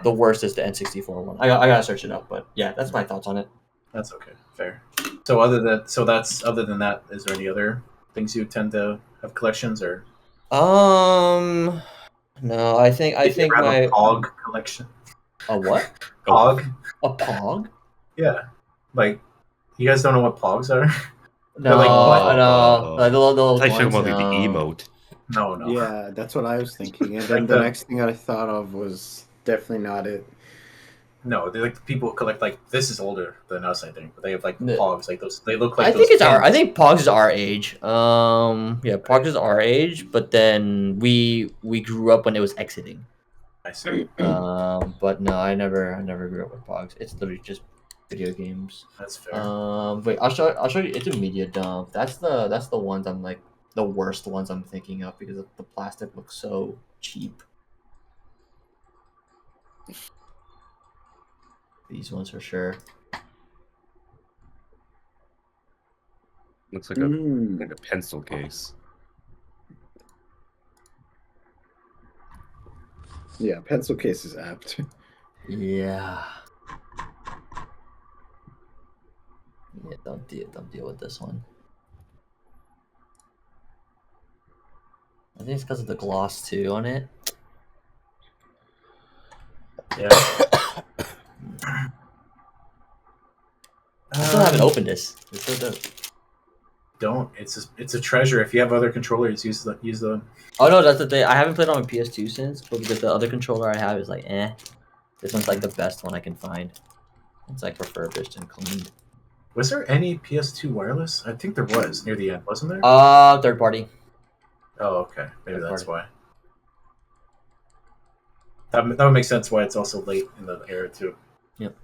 The worst is the N64 one. I gotta search it up, but yeah, that's my thoughts on it. That's okay, fair. So other than that, is there any other things you tend to have collections or? No, I think Did you have my a Pog collection. a what? Pog? A Pog? Yeah, like you guys don't know what Pogs are? No, like, what? no, the little I thought you were ones, talking about the no. emote. No. Yeah, that's what I was thinking. And then Like the the- next thing I thought of was definitely not it. No, they're like the people who collect like this is older than us, I think. But they have like The- Pogs, like those. They look like. I think those it's our. I pins. think Pogs is our age. Yeah, Pogs is our age, but then we grew up when it was exiting. I see. But no, I never grew up with Pogs. It's literally just video games. That's fair. Wait, I'll show you. It's a media dump. That's the ones I'm like the worst ones I'm thinking of because the plastic looks so cheap. These ones for sure. Looks like a like a pencil case. Yeah, pencil case is apt. Yeah. Yeah, don't deal with this one. I think it's because of the gloss too on it. Yeah. I still haven't opened this. It's so dope. Don't. It's a treasure. If you have other controllers, use them. Oh no, that's the thing. I haven't played on PS2 since, but because the other controller I have is like, eh. This one's like the best one I can find. It's like refurbished and cleaned. Was there any PS2 wireless? I think there was near the end, wasn't there? Third party. Oh, okay. Maybe Third that's why. That would make sense why it's also late in the era too. Yep.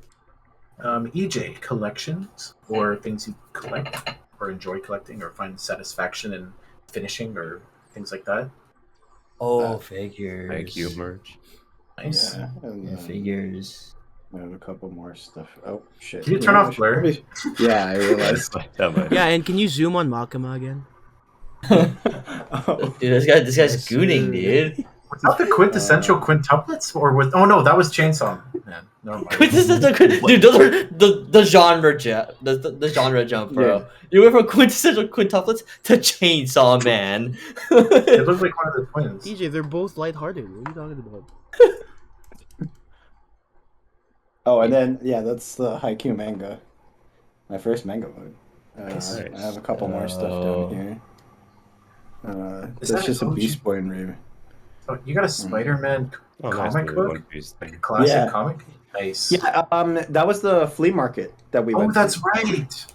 EJ, collections or things you collect or enjoy collecting or find satisfaction in finishing or things like that. Oh, figures. Thank you, merch. Nice. Yeah, and Yeah, figures. I have a couple more stuff. Oh shit! Can you turn off blur? Yeah, I realized. That might- Yeah, and can you zoom on Makama again? Oh. Dude, this guy's Yes, gooning, sir. dude. Was that the quintessential quintuplets or was? Oh no, that was Chainsaw Man. Never mind. Dude, those are the genre jump, the genre jump, bro. Yeah. You went from quintessential quintuplets to Chainsaw Man. It looked like one of the twins. TJ, they're both lighthearted. What are you talking about? Oh, and then yeah, that's the Haikyuu manga. My first manga book. Nice. I have a couple more stuff Oh. down here. Is There's that just a OG? Beast Boy and Raven. Oh, you got a Spider-Man Oh, nice. comic The book? One Piece thing. Classic Yeah. comic? Nice. Yeah, that was the flea market that we Oh, went that's to. right.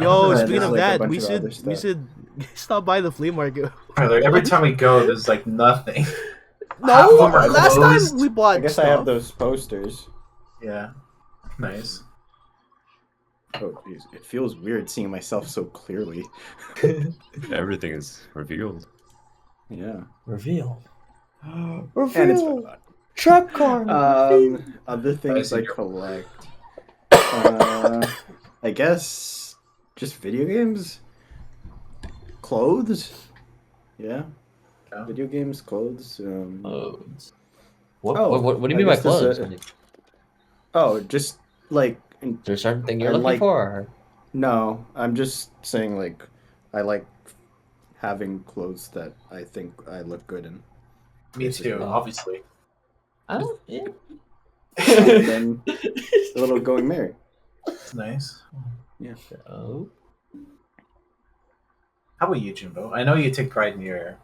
Yo, Yeah, speaking there's of like a that, bunch we of other should we stuff. should stop by the flea market. Like, every time we go, there's like nothing. Half No, of them are last closed. time we bought I guess stuff. I have those posters. Yeah. Nice. Oh, geez. It feels weird seeing myself so clearly. Everything is revealed. Yeah. Reveal. And it's Reveal. Trap card. other things I Nice. collect. I guess just video games, clothes. Yeah, Yeah. video games, clothes. Clothes. What, Oh, what do you I mean by guess there's clothes? Oh, just like Is there a certain thing you're I looking like- for? no. I'm just saying like I like having clothes that I think I look good in. Me too, Oh. obviously. I don't. Yeah. And then a little going merry. It's nice. Oh. How about you, Jimbo? I know you take pride in your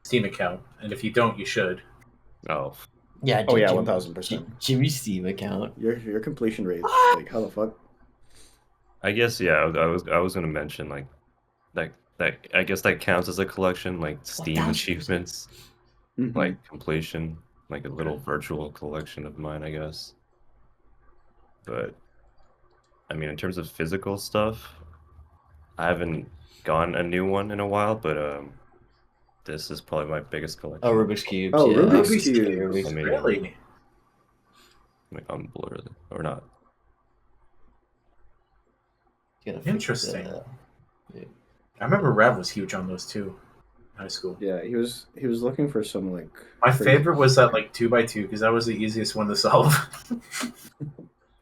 Steam account, and if you don't, you should. Oh, Yeah. Oh yeah, Jim- 1000%. Jimmy's Steam account. Your completion rate, like how the fuck? I guess yeah. I was gonna mention like that. I guess that counts as a collection, like Steam 1000%. achievements, Mhm. like completion, like a little virtual collection of mine, I guess. But I mean, in terms of physical stuff, I haven't gotten a new one in a while. But this is probably my biggest collection. Oh, Rubik's Cube. Oh, yeah. Rubik's Cube. Rubik's I mean, Really? Like I'm blurred or not. Gotta fix Interesting. the- I remember Rev was huge on those too. In high school. Yeah, he was looking for some like. My pretty- favorite was that like 2x2 because that was the easiest one to solve.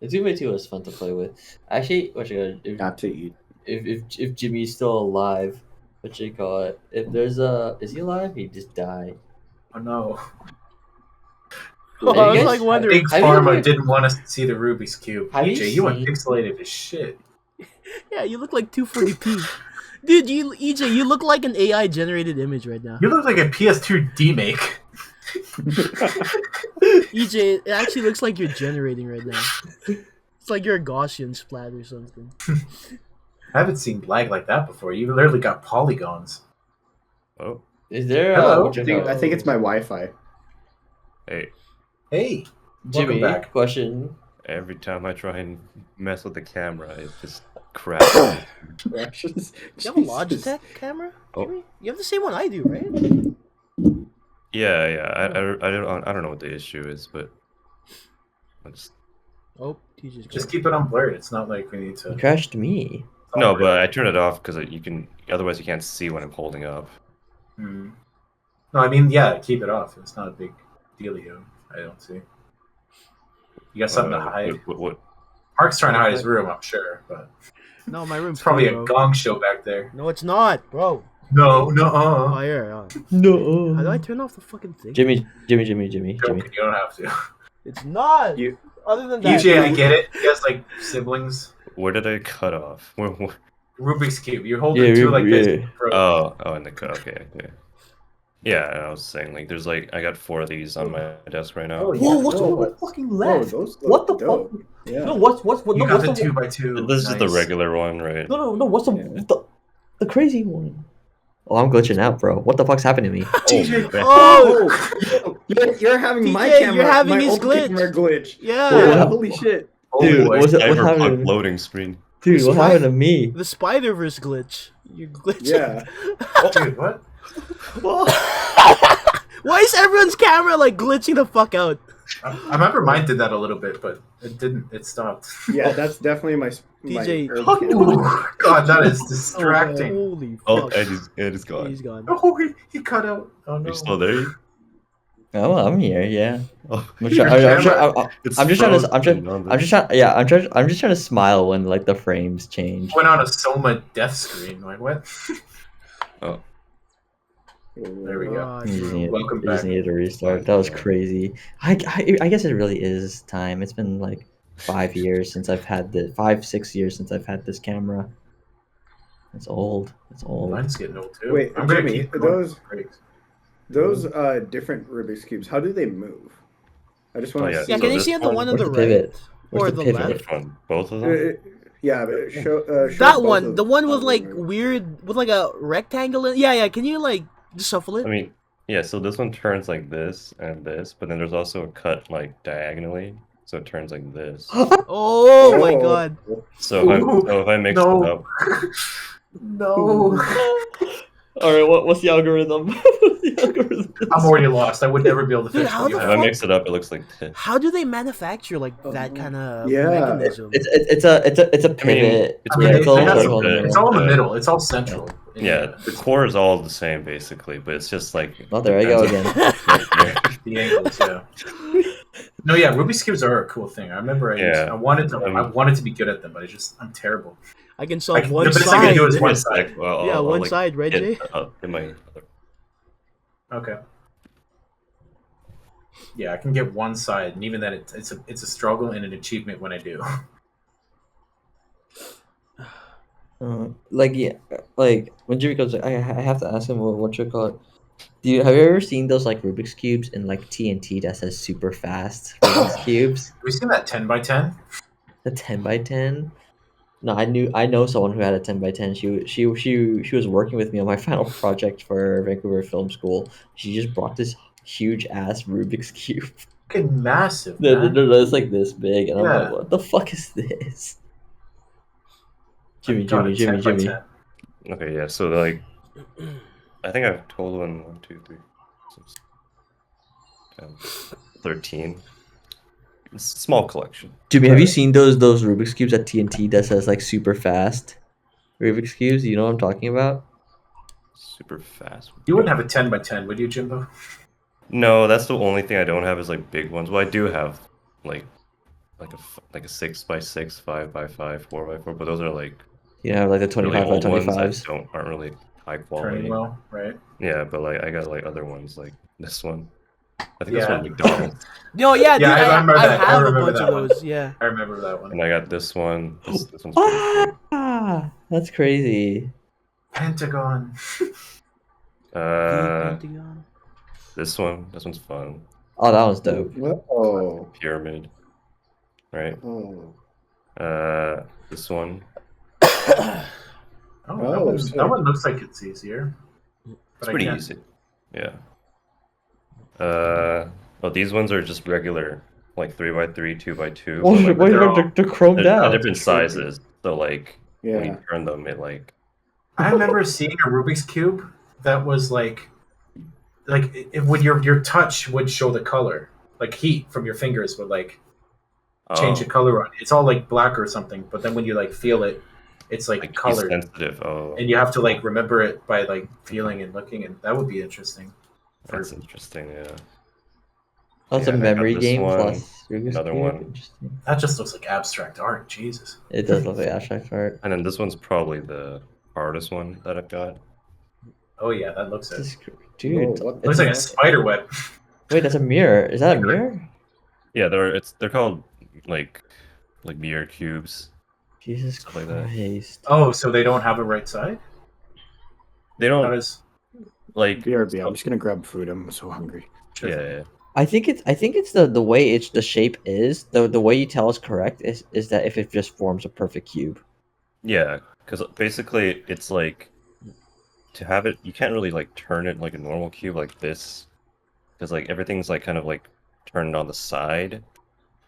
The 2x2 was fun to play with. Actually, what you got? Not to eat. If Jimmy's still alive, what you call it? If there's is he alive? He just died. Oh no! Oh, Hey, I was guys, like wondering. Big have you Pharma ever- didn't want us to see the Rubik's Cube. Have you EJ, you went seen- pixelated as shit. Yeah, you look like 240p. Dude, EJ, you look like an AI generated image right now. You look like a PS2 demake. EJ, it actually looks like you're generating right now. It's like you're a Gaussian splat or something. I haven't seen lag like that before. You literally got polygons. Oh, Is there? Hello. What you I think it's my call- Wi-Fi. hey! Hey, Jimmy. welcome back. Question. Every time I try and mess with the camera, it just crashes. Crashes. You have a Jesus. Logitech camera? Oh. Jimmy? You have the same one I do, right? Yeah. I don't know what the issue is, but I just Oh, TJ's Just keep it on blurred. It's not like we need to. You crashed me. no, but I turn it off because you can. Otherwise, you can't see what I'm holding up. Hmm. No, I mean, yeah, keep it off. It's not a big dealio. I don't see. You got something to hide. What? Mark's trying to hide his room, I'm sure, but No, my room's it's probably full, a bro. gong show back there. No, it's not, bro. No, no, Oh, here. No. How do I turn off the fucking thing? Jimmy. Joking, you don't have to. It's not. You- Other than that, EJ, I get it. You guys like siblings. Where did I cut off? Rubik's cube. You're holding Yeah, two like this. yeah. Bro. Oh, and the okay. Yeah, and I was saying like there's like I got 4 of these on my desk right now. Oh, yeah. Whoa, what's Oh, what fucking Oh, left? those look What the dope. fuck? Yeah. No, what's You no, got what's the the 2x2. This is the Nice. regular one, right? no, what's Yeah. the crazy one? Oh, I'm glitching out, bro. What the fuck's happening to me? TJ. man. Oh, Oh, you're having my TJ, camera. you're having my his old glitch. camera glitch. yeah. Yeah, holy shit. Oh, Dude, boy. what Cyberpunk happened? loading screen. Dude, what happened to me? The Spider-Verse glitch. You're glitching. Yeah. Dude, what? Why is everyone's camera like glitching the fuck out? I remember mine did that a little bit, but it didn't. It stopped. Yeah, that's definitely my TJ. herb camera. Ooh, God, that is distracting. Holy Oh, fuck. Eddie's gone. He's gone. Oh, he cut out. Oh no. You still there? Oh, I'm here. Yeah. Oh, I'm, Your camera- it's I'm just trying to. frozen on the- I'm just trying. Yeah, I'm just trying to smile when like the frames change. Went on a Soma death screen. Like what? Oh, There we go. God, You just, bro. need, Welcome you just back. needed to restart. That was crazy. I guess it really is time. It's been like 5 years since I've had this. 5, 6 years since I've had this camera. It's old. It's old. Mine's getting old too. Wait, I'm gonna Jimmy, keep going. those different Rubik's cubes, how do they move? I just want Oh, to yeah. see. Yeah, can you this see on the one- one on Where's the the pivot? right? Where's Or the the pivot? left? which one? Both of them? Yeah, but show That both one, of the one with how like they move. weird, with like a rectangle in. Yeah, can you like just shuffle it? I mean, yeah. So this one turns like this and this, but then there's also a cut like diagonally, so it turns like this. Oh my god. So if I mix No. it up, No. All right, what's the algorithm? What's the algorithm? I'm already lost. I would never be able to Dude, finish how what you the if have. I mix it up, it looks like this. How do they manufacture like that kind of Yeah. mechanism? It's a pivot. it's I mean, vertical, it has vertical a- in the it's middle. all in the Yeah. middle. It's all central. Yeah, the core is all the same basically, but it's just like Oh, there I go depends again. on- The angles, yeah. No, yeah, Rubik's cubes are a cool thing. I remember Yeah. I wanted to be good at them, but I'm terrible. I can solve Like, one the best I side. can do is Give me one a side. sec, well, Yeah, I'll, one like, side, right, Jay? get my Okay. Yeah, I can get one side, and even then, it's a struggle and an achievement when I do. Like yeah, like when Jimmy goes, I have to ask him what you call it. Have you ever seen those like Rubik's cubes in like TNT that says super fast Rubik's cubes? Have you seen that 10x10? The 10x10. No, I know someone who had a 10x10. She was working with me on my final project for Vancouver Film School. She just brought this huge ass Rubik's cube. Fucking massive, No, man. it's like this big, and I'm Yeah. like, what the fuck is this? I got a Jimmy. 10x10. Okay, yeah. So like, I think I've total in 1, 2, 3, 6, 10, 13. It's a small collection. Jimmy, have you seen those Rubik's cubes at TNT that says like super fast Rubik's cubes? You know what I'm talking about? Super fast. You wouldn't have a 10x10, would you, Jimbo? No, that's the only thing I don't have is like big ones. Well, I do have like a 6x6, 5x5, 4x4, but those are like You know, like the really 25 by old ones 25s. that aren't really high quality. Turning well, right? Yeah, but like I got like other ones like this one. I think this Yeah. one McDonald's, No, yeah, dude, I remember I that. I have a remember bunch of that one. those. Yeah. I remember that and one. I got this one. This one's pretty Ah, that's crazy. Pentagon. big. The Pentagon. This one. This one's fun. Oh, that was dope. Oh. Pyramid. Right. Oh. This one. Oh, Oh, that so- one looks like it's easier. It's But I pretty can't- easy. Yeah. Well, these ones are just regular, like 3x3, 2x2. Oh, but, like, wait, they're all- they're chromed they're out. different sizes. So like when Yeah. you turn them, it like I remember seeing a Rubik's cube that was like when your touch would show the color, like heat from your fingers would like change the color on it. It's all like black or something, but then when you like feel it, it's like heat colored, sensitive. Oh, and you have to like remember it by like feeling and looking, and that would be interesting. that's interesting. Yeah. That's Yeah, a I got memory this game one, plus Rubik's another Cube. one. Interesting. That just looks like abstract art. Jesus. It does look like abstract art. And then this one's probably the hardest one that I've got. Oh yeah, that looks it. This is dude. Whoa, what It looks like a spider web. Wait, that's a mirror. Is that a mirror? Yeah, they're called like mirror cubes. Jesus Stuff like that. Christ. Oh, so they don't have a right side? They How don't does? like. BRB. I'm just gonna grab food. I'm so hungry. Sure Yeah, thing. yeah. I think it's the way it's the shape is the way you tell is correct is that if it just forms a perfect cube. Yeah, because basically it's like to have it. You can't really like turn it like a normal cube like this, because like everything's like kind of like turned on the side,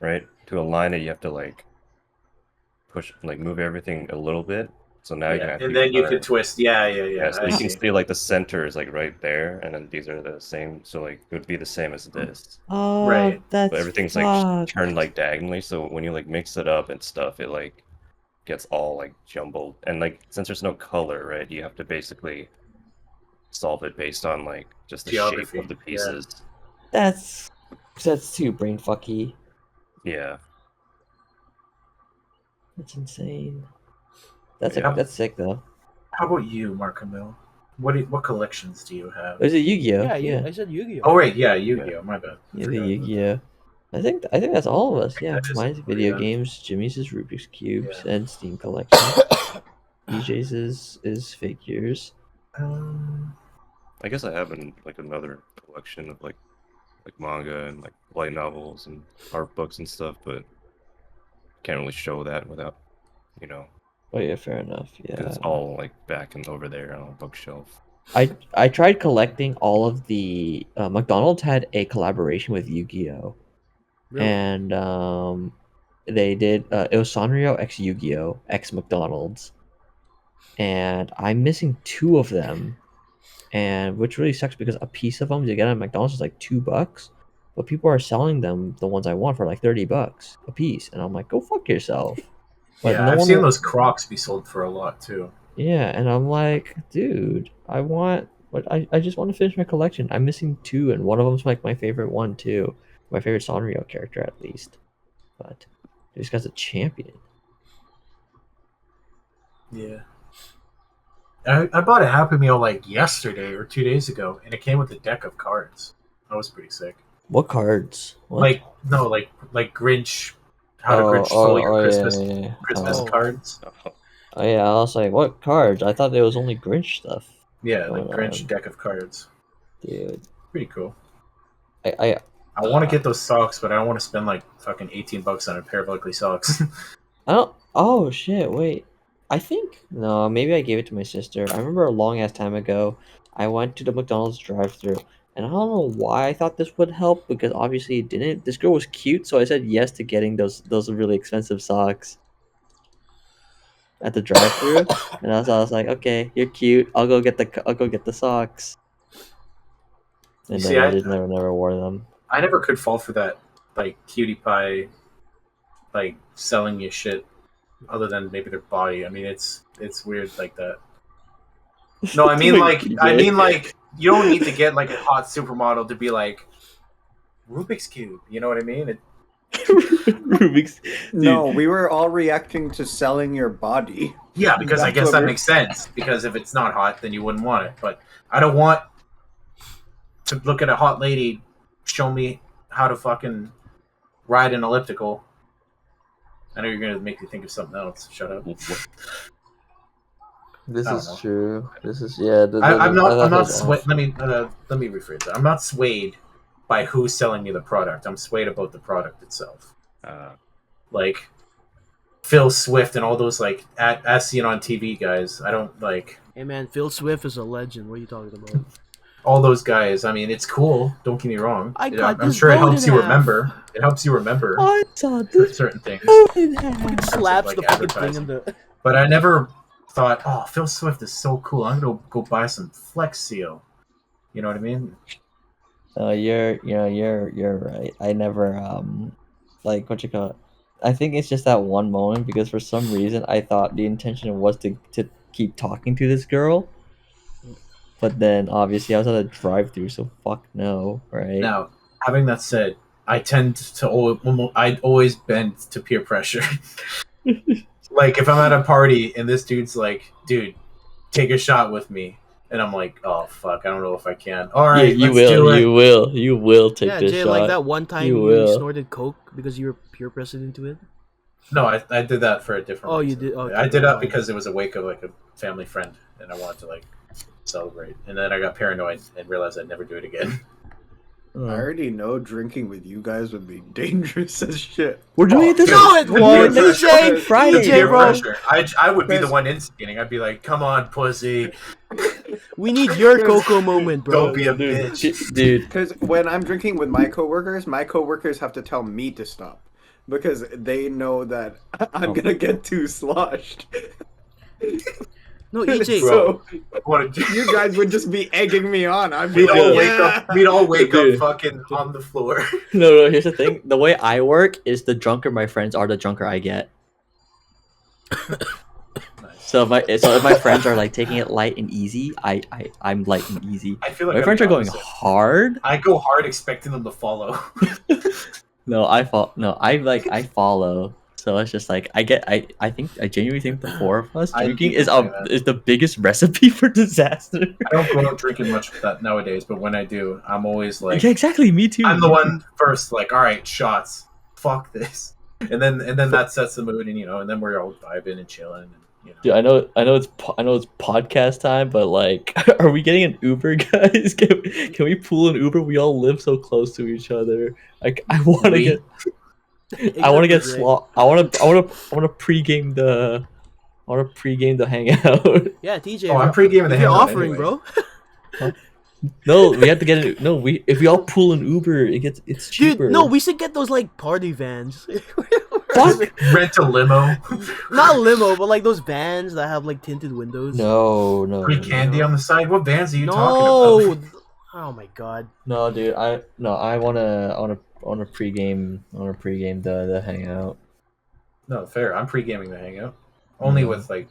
right? To align it, you have to like push, like move everything a little bit. So now you can Yeah, and actually then you turn. could twist. Yeah, Yeah, so I you can see. see like the center is like right there, and then these are the same. So like it would be the same as this, Oh, Right. but that's everything's like fucked. turned like diagonally. So when you like mix it up and stuff, it like gets all like jumbled. And like since there's no color, right? You have to basically solve it based on like just the shape of Geography. the Yeah. pieces. That's too brain fucky. Yeah. That's insane. That's Yeah. that's sick though. How about you, Mark Hamill? What collections do you have? There's a Yu-Gi-Oh. Yeah, Yeah, I said Yu-Gi-Oh. Oh right, yeah, Yu-Gi-Oh. My bad. yeah, the Forgot. Yu-Gi-Oh. I think that's all of us. Yeah, That is mine's it for video you then. games. Jimmy's is Rubik's cubes Yeah. and Steam collection. EJ's is figures. I guess I have like another collection of like manga and like light novels and art books and stuff, but can't really show that without, you know, Oh yeah, fair enough. because Yeah, it's all like back and over there on a bookshelf. I tried collecting all of the McDonald's had a collaboration with Yu-Gi-Oh, Really? and they did it was Sanrio X Yu-Gi-Oh X McDonald's, and I'm missing two of them, and which really sucks because a piece of them to get at McDonald's is like $2, but people are selling them the ones I want for like $30 a piece, and I'm like, go fuck yourself. But Yeah, no I've one seen will. those Crocs be sold for a lot too. Yeah, and I'm like, dude, I want, but I just want to finish my collection. I'm missing two, and one of them's like my favorite one too, my favorite Sanrio character at least. But this guy's a champion. Yeah. I bought a Happy Meal like yesterday or 2 days ago, and it came with a deck of cards. That was pretty sick. What cards? What? Like no, like Grinch, how to Grinch stole your Yeah, Christmas yeah, yeah. Christmas Oh. cards. Oh yeah, I was like, what cards? I thought there was only Grinch stuff Yeah, the going Grinch on, deck of cards. dude. Pretty cool. I I want to get those socks, but I don't want to spend like fucking $18 on a pair of ugly socks. I don't. Oh shit! Wait, I think no. Maybe I gave it to my sister. I remember a long ass time ago. I went to the McDonald's drive-thru, and I don't know why I thought this would help because obviously it didn't. This girl was cute, so I said yes to getting those really expensive socks at the drive-thru. And I was like, okay, you're cute. I'll go get the socks. You And see, then I just never wore them. I never could fall for that like cutie pie, like selling you shit. Other than maybe their body. I mean, it's weird like that. No, I mean like you don't need to get like a hot supermodel to be like Rubik's cube. You know what I mean? Rubik's. No, we were all reacting to selling your body. Yeah, because I That's guess what that we're- makes sense. Because if it's not hot, then you wouldn't want it. But I don't want to look at a hot lady show me how to fucking ride an elliptical. I know you're gonna make me think of something else. Shut up. This I don't is know. true. This is yeah. I'm not that's swayed. off. Let me rephrase that. I'm not swayed by who's selling me the product. I'm swayed about the product itself. Like Phil Swift and all those like as seen on TV guys. I don't like Hey man, Phil Swift is a legend. What are you talking about? all those guys. I mean, it's cool. Don't get me wrong. I Yeah, cut I'm this sure it goat helps in you half. remember. It helps you remember I saw this certain things. in half. Slaps like, the fucking thing in advertising. the. But I never thought, oh, Phil Swift is so cool. I'm gonna go buy some Flex Seal. You know what I mean? You're right. I never like what you call it. I think it's just that one moment because for some reason I thought the intention was to keep talking to this girl, but then obviously I was at a drive-through, so fuck no, right? Now, having that said, I always bend to peer pressure. Like if I'm at a party and this dude's like, "Dude, take a shot with me," and I'm like, "Oh fuck, I don't know if I can." All right, you let's do it. you will take Yeah, this Jay, shot. like that one time You you will. snorted coke because you were peer pressured into it. No, I did that for a different. Oh, you reason. did? Okay, I did never that mind. because it was a wake of like a family friend, and I wanted to like celebrate. And then I got paranoid and realized I'd never do it again. I already know drinking with you guys would be dangerous as shit. We're doing it this No, it we're won't. doing it this DJ, Friday, DJ, Peer bro. pressure. I would be the Because- one instigating. I'd be like, "Come on, pussy, We need your Coco moment, bro. don't be a bitch." Dude. Because when I'm drinking with my coworkers have to tell me to stop because they know that I'm gonna get too sloshed. No, EJ. So What a- you guys would just be egging me on. I'd be We'd all like, wake yeah. up. We'd all wake up Dude. fucking on the floor. No, here's the thing. The way I work is the drunker my friends are, the drunker I get. So if my friends are like taking it light and easy, I'm light and easy. I feel like My I'm friends the are going opposite. hard. I go hard expecting them to follow. No, I follow. So it's just like I genuinely think the four of us I drinking think is I say that. is the biggest recipe for disaster. I don't go out drinking much of that nowadays, but when I do, I'm always like, Yeah, exactly. Me too. I'm the one first, like, all right, shots, fuck this, and then that sets the mood, and and then we're all vibing and chilling, and Dude, I know it's podcast time, but like, are we getting an Uber, guys? Can we pull an Uber? We all live so close to each other. Like, I want to We? get. I want to get Except for slot. I want to pregame the. I want to pregame the hangout. Yeah, TJ. Oh, I'm pre-gaming the if you're hangout offering, anyway. bro. No, we have to get it. No, if we all pull an Uber, it's cheaper. Dude, no, we should get those like party vans. Fuck. Rent a limo, Not limo, but like those vans that have like tinted windows. No. free candy on the side. What bands are you No. talking about? Oh my god. No, dude. I wanna pregame. I wanna pregame the hangout. No, fair. I'm pre-gaming the hangout, only Mhm. with like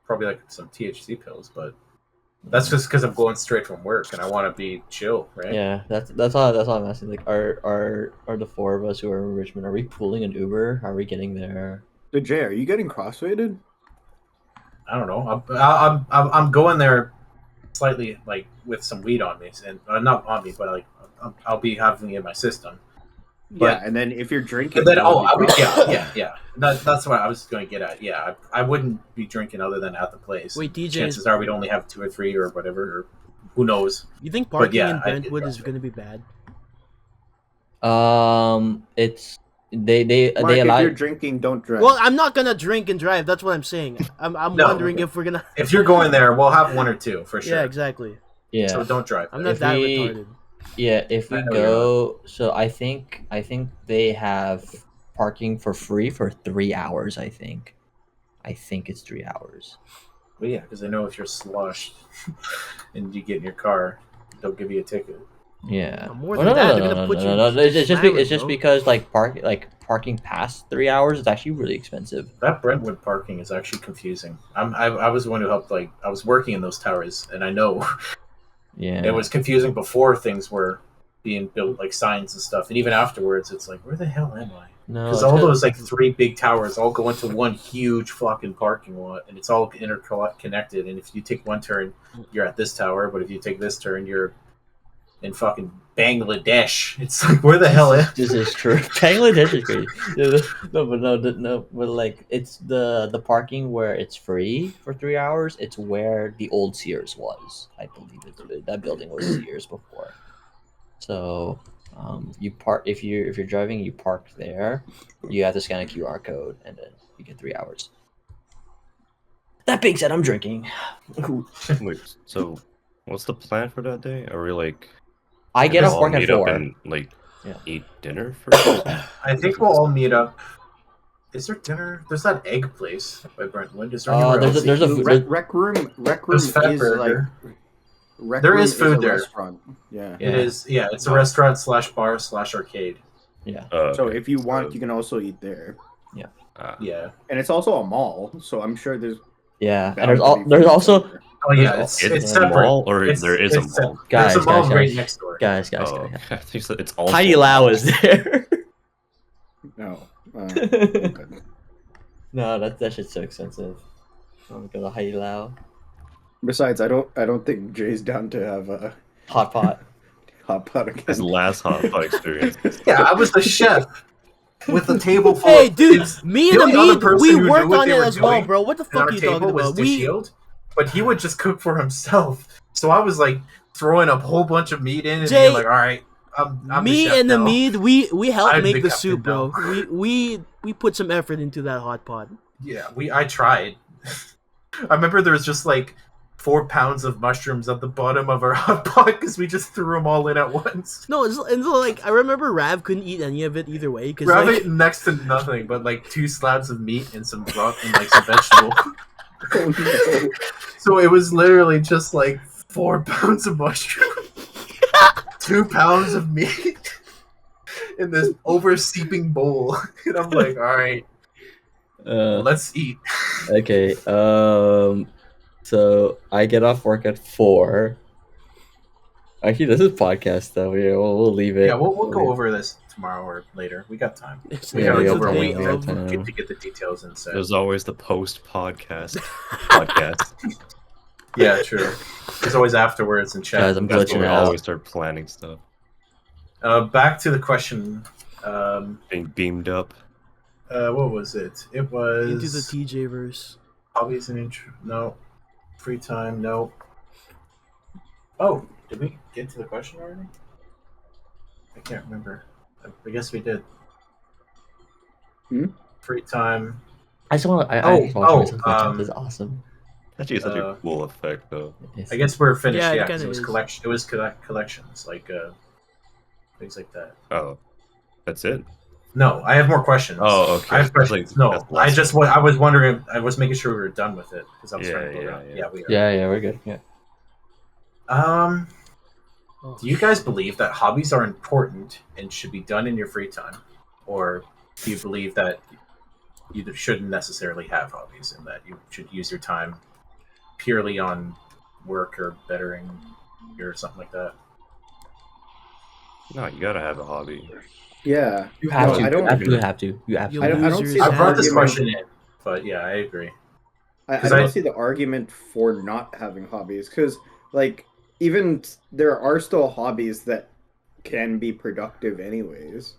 probably like some THC pills, but that's just because I'm going straight from work and I want to be chill, right? Yeah, that's all I'm asking. Like, are the four of us who are in Richmond, are we pulling an Uber? Are we getting there? So Jay, are you getting crossfaded? I don't know. I'm going there slightly like with some weed on me, and not on me, but like I'll be having it in my system. But- Yeah, and then if you're drinking, And then that would be yeah. That's what I was going to get at. Yeah, I wouldn't be drinking other than at the place. Wait, DJ, Chances are we'd only have 2 or 3 or whatever, or who knows. you think But parking yeah, in I did Brentwood is CrossFit. gonna be bad? It's they Mark, if allow. you're drinking, don't drive. Well, I'm not gonna drink and drive. That's what I'm saying. I'm No, wondering okay. if we're gonna. If you're going there, we'll have 1 or 2 for sure. Yeah, exactly. Yeah, So don't drive. I'm not If that we- retarded. yeah. If we I know you're go, so I think they have parking for free for 3 hours. I think it's 3 hours. But yeah, because I know if you're sloshed and you get in your car, they'll give you a ticket. Yeah. More Oh, than that, they're gonna put you no. It's just slammer, it's just bro. because parking past 3 hours is actually really expensive. That Brentwood parking is actually confusing. I was the one who helped. Like I was working in those towers, and I know Yeah. it was confusing before things were being built, like signs and stuff, and even afterwards, it's like, where the hell am I? No, Because it's all good. those like 3 big towers all go into one huge fucking parking lot, and it's all interconnected. And if you take one turn, you're at this tower, but if you take this turn, you're in fucking Bangladesh. It's like, where the hell is? This is true. Bangladesh is crazy. No, but like it's the parking where it's free for 3 hours. It's where the old Sears was. I believe that building was Sears before. So, you park if you're driving, you park there. You have to scan a QR code, and then you get 3 hours. That being said, I'm drinking. Wait, so what's the plan for that day? Are we like I get gonna off all work at meet up 4. and like Yeah. eat dinner first? I think we'll all meet up. Is there dinner? There's that egg place by Brentwood. Is there anywhere There's a- else? there's a- Rec room There's Fat is Burger. like. Rec There room is food a there. Restaurant. Yeah. Yeah. It is. Yeah, it's a restaurant / bar / arcade. Yeah. So Okay. if you want, So- you can also eat there, Yeah. and it's also a mall. So I'm sure there's. Yeah. bound And there's to be there's food also somewhere. Oh yeah, There's it's a separate. mall, or It's- there is a it's se- mall? There's a Guys, mall guys, right guys. next door. guys. Oh, I think so. It's all Heidi Lau is there. No. Okay. No, that shit's so expensive. I'm gonna Heidi Lau. Besides, I don't think Jay's down to have a Hot pot. hot pot His again. last hot pot experience. Yeah, I was the chef. with a table full Hey, of dude, it's, me the and only other Amid, person we who knew work what on they it were as well, doing bro. What the on fuck our are you table talking was about? We Shield, but he would just cook for himself. So I was like throwing a whole bunch of meat in and being Jay, like, "All right, I'm the me chef and now. Amid, we help I'm the make the captain soup, bro. now." We put some effort into that hot pot. Yeah, I tried. I remember there was just like 4 pounds of mushrooms at the bottom of our hot pot because we just threw them all in at once. No, it's like I remember Rav couldn't eat any of it either way because Rav like ate next to nothing but like 2 slabs of meat and some rock and like some vegetable. Oh no. So it was literally just like 4 pounds of mushroom, 2 pounds of meat in this overseeping bowl. And I'm like, all right, let's eat. Okay. So I get off work at 4. Actually, this is podcast though. We'll leave it. Yeah, we'll go over this tomorrow or later. We got time. it's, We Yeah, gotta we go it's got the over time. what day We got of. time. to get the details and set. There's always the post-podcast podcast. Yeah, true. There's always afterwards in chat. Guys, I'm That's glitching when we out. always start planning stuff. Back to the question. Being beamed up. What was it? It was Into the TJ verse. hobbies and intro. No, free time. No. Oh, did we get to the question already? I can't remember. I guess we did. Hmm? Free time. I just want. I Oh, just want oh, myself glitch out. This is awesome. Actually, such a Uh, cool effect, though. It's- I guess we're finished. Yeah, it Yeah, 'cause kinda it was is. collection. It was collections like things like that. Oh, that's it. No, I have more questions. Oh, okay. I have questions. Like, No, that's I less. just I was wondering. I was making sure we were done with it because I'm Yeah, starting to go yeah, around. yeah. Yeah, we are. Yeah, we're good. Yeah. Oh, Do you guys believe that hobbies are important and should be done in your free time, or do you believe that you shouldn't necessarily have hobbies and that you should use your time purely on work or bettering or something like that? No, you gotta have a hobby. Yeah. You have No, to. I don't- You absolutely have to. You You'll absolutely. I lose don't your see I the brought this argument- question in, but yeah, I agree. I 'Cause don't I- see the argument for not having hobbies because, like, even there are still hobbies that can be productive anyways,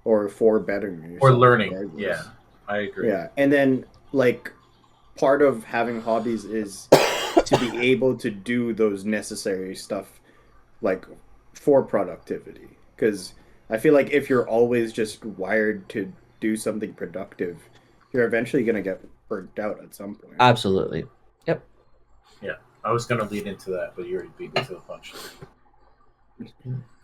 or for bettering yourself. Or learning. regardless. Yeah, I agree. Yeah, and then like part of having hobbies is to be able to do those necessary stuff, like for productivity. Because I feel like if you're always just wired to do something productive, you're eventually gonna get burnt out at some point. Absolutely. Yep. I was gonna lead into that, but you already beat me to the punch.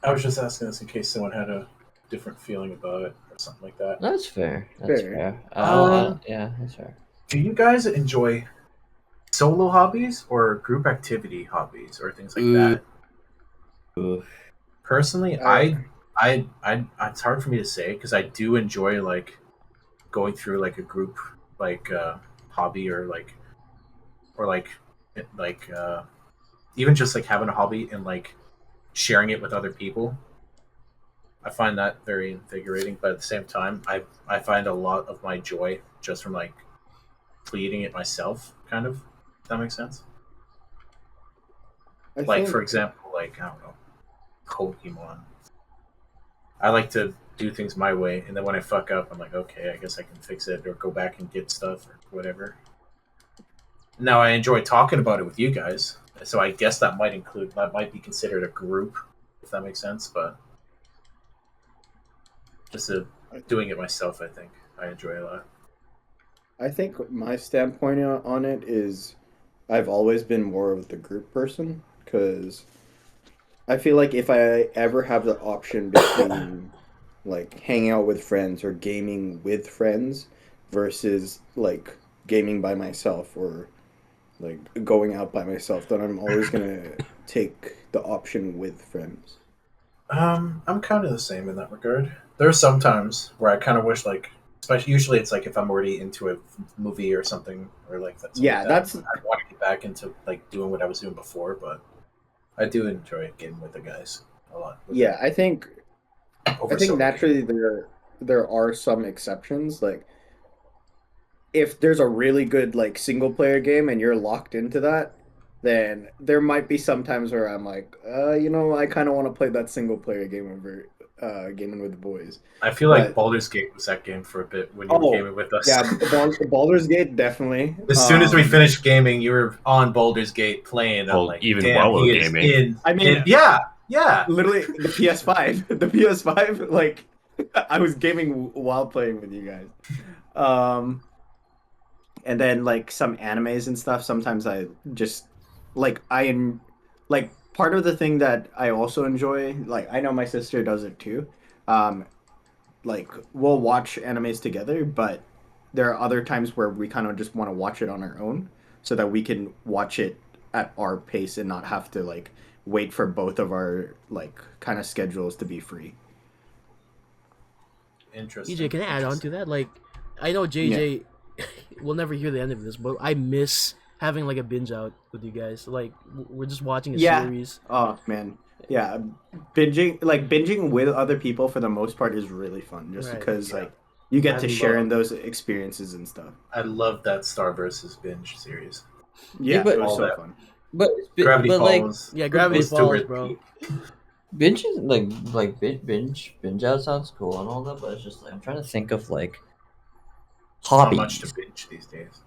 I was just asking this in case someone had a different feeling about it or something like that. That's fair. That's Fair. fair. Yeah, that's fair. Do you guys enjoy solo hobbies or group activity hobbies or things like that? Ooh. Personally, I it's hard for me to say because I do enjoy like going through like a group like hobby or like even just like having a hobby and like sharing it with other people. I find that very invigorating, but at the same time, I find a lot of my joy just from like creating it myself, kind of. If that makes sense. I Like think- for example, like I don't know, Pokemon. I like to do things my way, and then when I fuck up, I'm like, okay, I guess I can fix it or go back and get stuff or whatever. Now I enjoy talking about it with you guys, so I guess that might be considered a group, if that makes sense. But just doing it myself, I think I enjoy a lot. I think my standpoint on it is I've always been more of the group person because I feel like if I ever have the option between like hanging out with friends or gaming with friends versus like gaming by myself or like going out by myself, then I'm always gonna take the option with friends. I'm kind of the same in that regard. There are some times where I kind of wish, like, especially usually it's like if I'm already into a movie or something, or like that. Yeah, that's- I want to get back into like doing what I was doing before, but I do enjoy getting with the guys a lot. Yeah, I think Over I think solo. naturally there are some exceptions. Like if there's a really good like single player game and you're locked into that, then there might be some times where I'm like, I kind of want to play that single player game over gaming with the boys. I feel like But- Baldur's Gate was that game for a bit when you were Oh, gaming with us. Yeah, Baldur's Gate definitely. As soon as we finished gaming, you were on Baldur's Gate playing. I'm Well, like, even damn, while we he were is gaming. in. I mean- yeah. literally the PS5. The PS5, like I was gaming while playing with you guys. And then like some animes and stuff. Sometimes I just like like part of the thing that I also enjoy. Like I know my sister does it too. Like we'll watch animes together, but there are other times where we kind of just want to watch it on our own, so that we can watch it at our pace and not have to like wait for both of our like kind of schedules to be free. Interesting. TJ, can I add on to that? Like, I know JJ will never hear the end of this, but I miss having like a binge out with you guys. Like, we're just watching a Yeah. series. Oh man, yeah, binging with other people for the most part is really fun, just Right. because Yeah. like you get I to share in love- those experiences and stuff. I love that Star versus Binge series. Yeah, but- it was all so that. fun. But Gravity like Falls. Yeah, Gravity was Falls, Stewart. bro. binge is like binge out sounds cool and all that, but it's just like I'm trying to think of like Not hobbies. much to binge these days.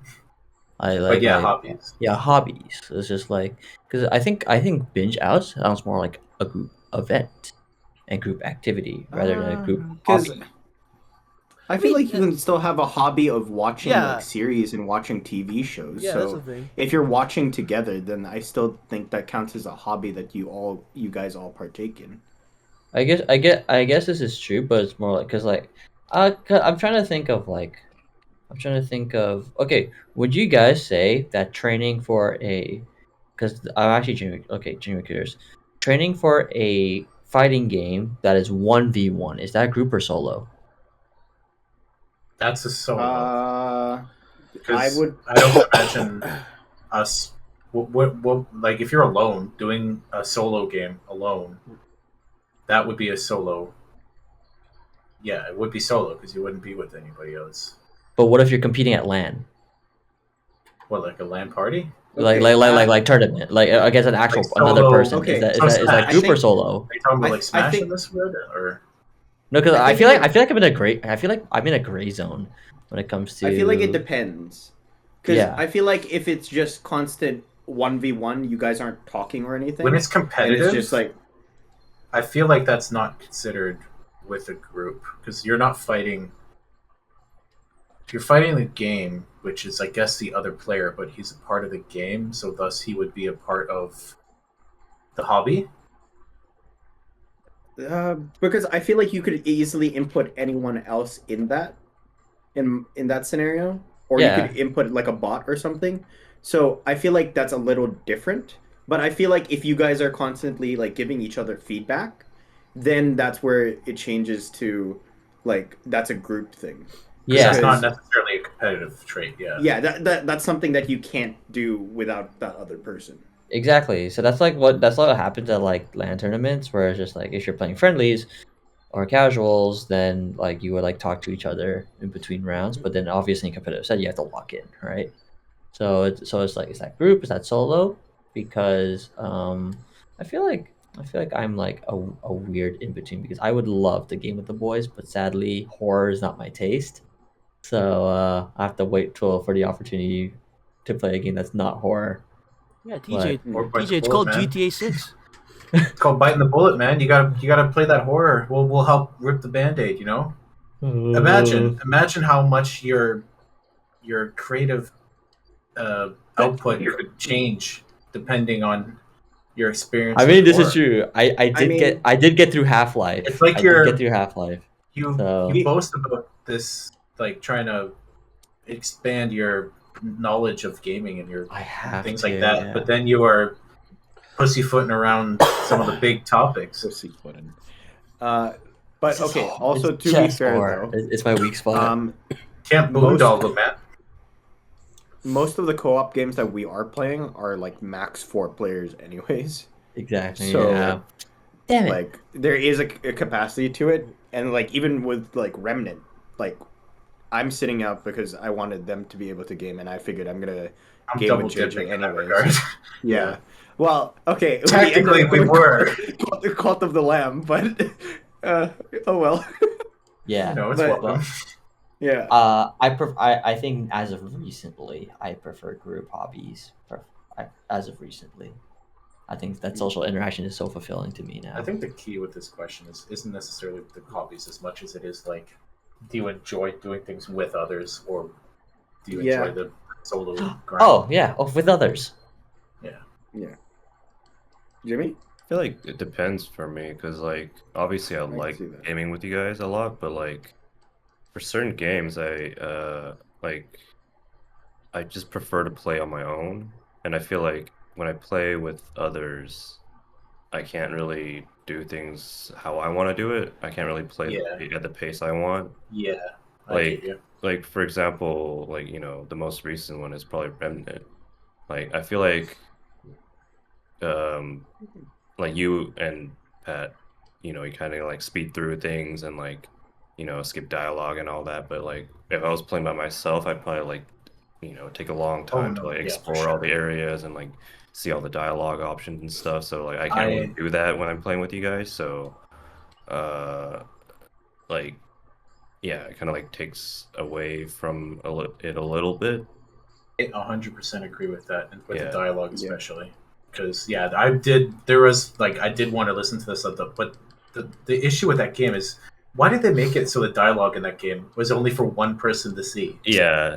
I But like yeah, like- hobbies. Yeah, hobbies. It's just like because I think binge out sounds more like a group event and group activity rather than a group Because hobby. I feel mean, like you can still have a hobby of watching Yeah. like series and watching TV shows. Yeah, that's so the thing. if you're watching together, then I still think that counts as a hobby that you guys all partake in. I guess this is true, but it's more like because like 'cause I'm trying to think of okay. Would you guys say that training for a because I'm actually genuinely curious. Training for a fighting game that is 1v1 is that group or solo? That's a solo. I Because would. I don't imagine us. What like if you're alone doing a solo game alone, that would be a solo. Yeah, it would be solo because you wouldn't be with anybody else. But what if you're competing at LAN? What, like a LAN party? Like Okay, like tournament, like against an actual Like another solo- person. okay, so Is that I group or think- solo? Are you talking about I- like I Smash think- in this word or? No, because I I think feel like it- I feel like I'm in a gray zone when it comes to. I feel like it depends. Because Yeah. I feel like if it's just constant 1v1, you guys aren't talking or anything. When it's and competitive, it's just like I feel like that's not considered with a group because you're not fighting. You're fighting the game, which is, I guess, the other player, but he's a part of the game, so thus he would be a part of the hobby. because I feel like you could easily input anyone else in that scenario, or Yeah. you could input like a bot or something. So I feel like that's a little different. But I feel like if you guys are constantly like giving each other feedback, then that's where it changes to like that's a group thing. 'Cause Yeah, that's not Because- necessarily a competitive trait. Yeah. Yeah, that's something that you can't do without that other person. exactly. So that's what happens at like LAN tournaments, where it's just like if you're playing friendlies or casuals, then like you would like talk to each other in between rounds. But then obviously in competitive set, you have to lock in, right? So it's like is that group, is that solo? Because I feel like I'm like a weird in between because I would love to game with the boys, but sadly horror is not my taste. So I have to wait for the opportunity to play a game that's not horror. Yeah, TJ. But- Or bite TJ, the it's bullet, called man. GTA 6. It's called biting the bullet, man. You gotta play that horror. We'll help rip the band-aid, you know? Imagine how much your creative output could change depending on your experience. I mean, with this horror. is true. I did get through Half-Life. It's like I you're- did get through Half-Life. You So- you boast about this, like trying to expand your knowledge of gaming and your I have things to, like that, yeah. but then you are pussyfooting around some of the big topics. Pussyfooting. But okay. Also, It's to be just fair horror. though, It's my weak spot. Can't Most- boondoggle, man. most of the co-op games that we are playing are like max 4 players, anyways. Exactly. so- yeah. Damn it. Like there is a capacity to it, and like even with like Remnant, like I'm sitting out because I wanted them to be able to game, and I figured I'm gonna I'm game double with JJ dipping in that anyways. regard. Yeah. Well, okay. Technically, we were. Cult of the Lamb, but Oh well. Yeah. No, it's But- welcome. Yeah. I think as of recently, I prefer group hobbies. As of recently, I think that social interaction is so fulfilling to me now. I think the key with this question isn't necessarily the hobbies as much as it is like, do you enjoy doing things with others, or do you Yeah. enjoy the solo grind? Oh yeah, with others. Yeah. Jimmy? I feel like it depends for me because, like, obviously I can like see that. gaming with you guys a lot, but like for certain games, like I just prefer to play on my own, and I feel like when I play with others, I can't really do things how I want to do it. I can't really play Yeah. at the pace I want. Yeah, I Like, get you. like for example, like the most recent one is probably Remnant. Like I feel um, like you and Pat, you kind of like speed through things and like, skip dialogue and all that. But like if I was playing by myself, I'd probably like, take a long Oh time to no, like yeah, for explore all the sure. areas and like see all the dialogue options and stuff. So like I can't really do that when I'm playing with you guys. So, uh, like yeah, it kind of like takes away from it a little bit. I 100% agree with that, and with the Yeah. dialogue Yeah. especially. Because I did. There was like I did want to listen to this, but the issue with that game is, why did they make it so the dialogue in that game was only for one person to see? Yeah.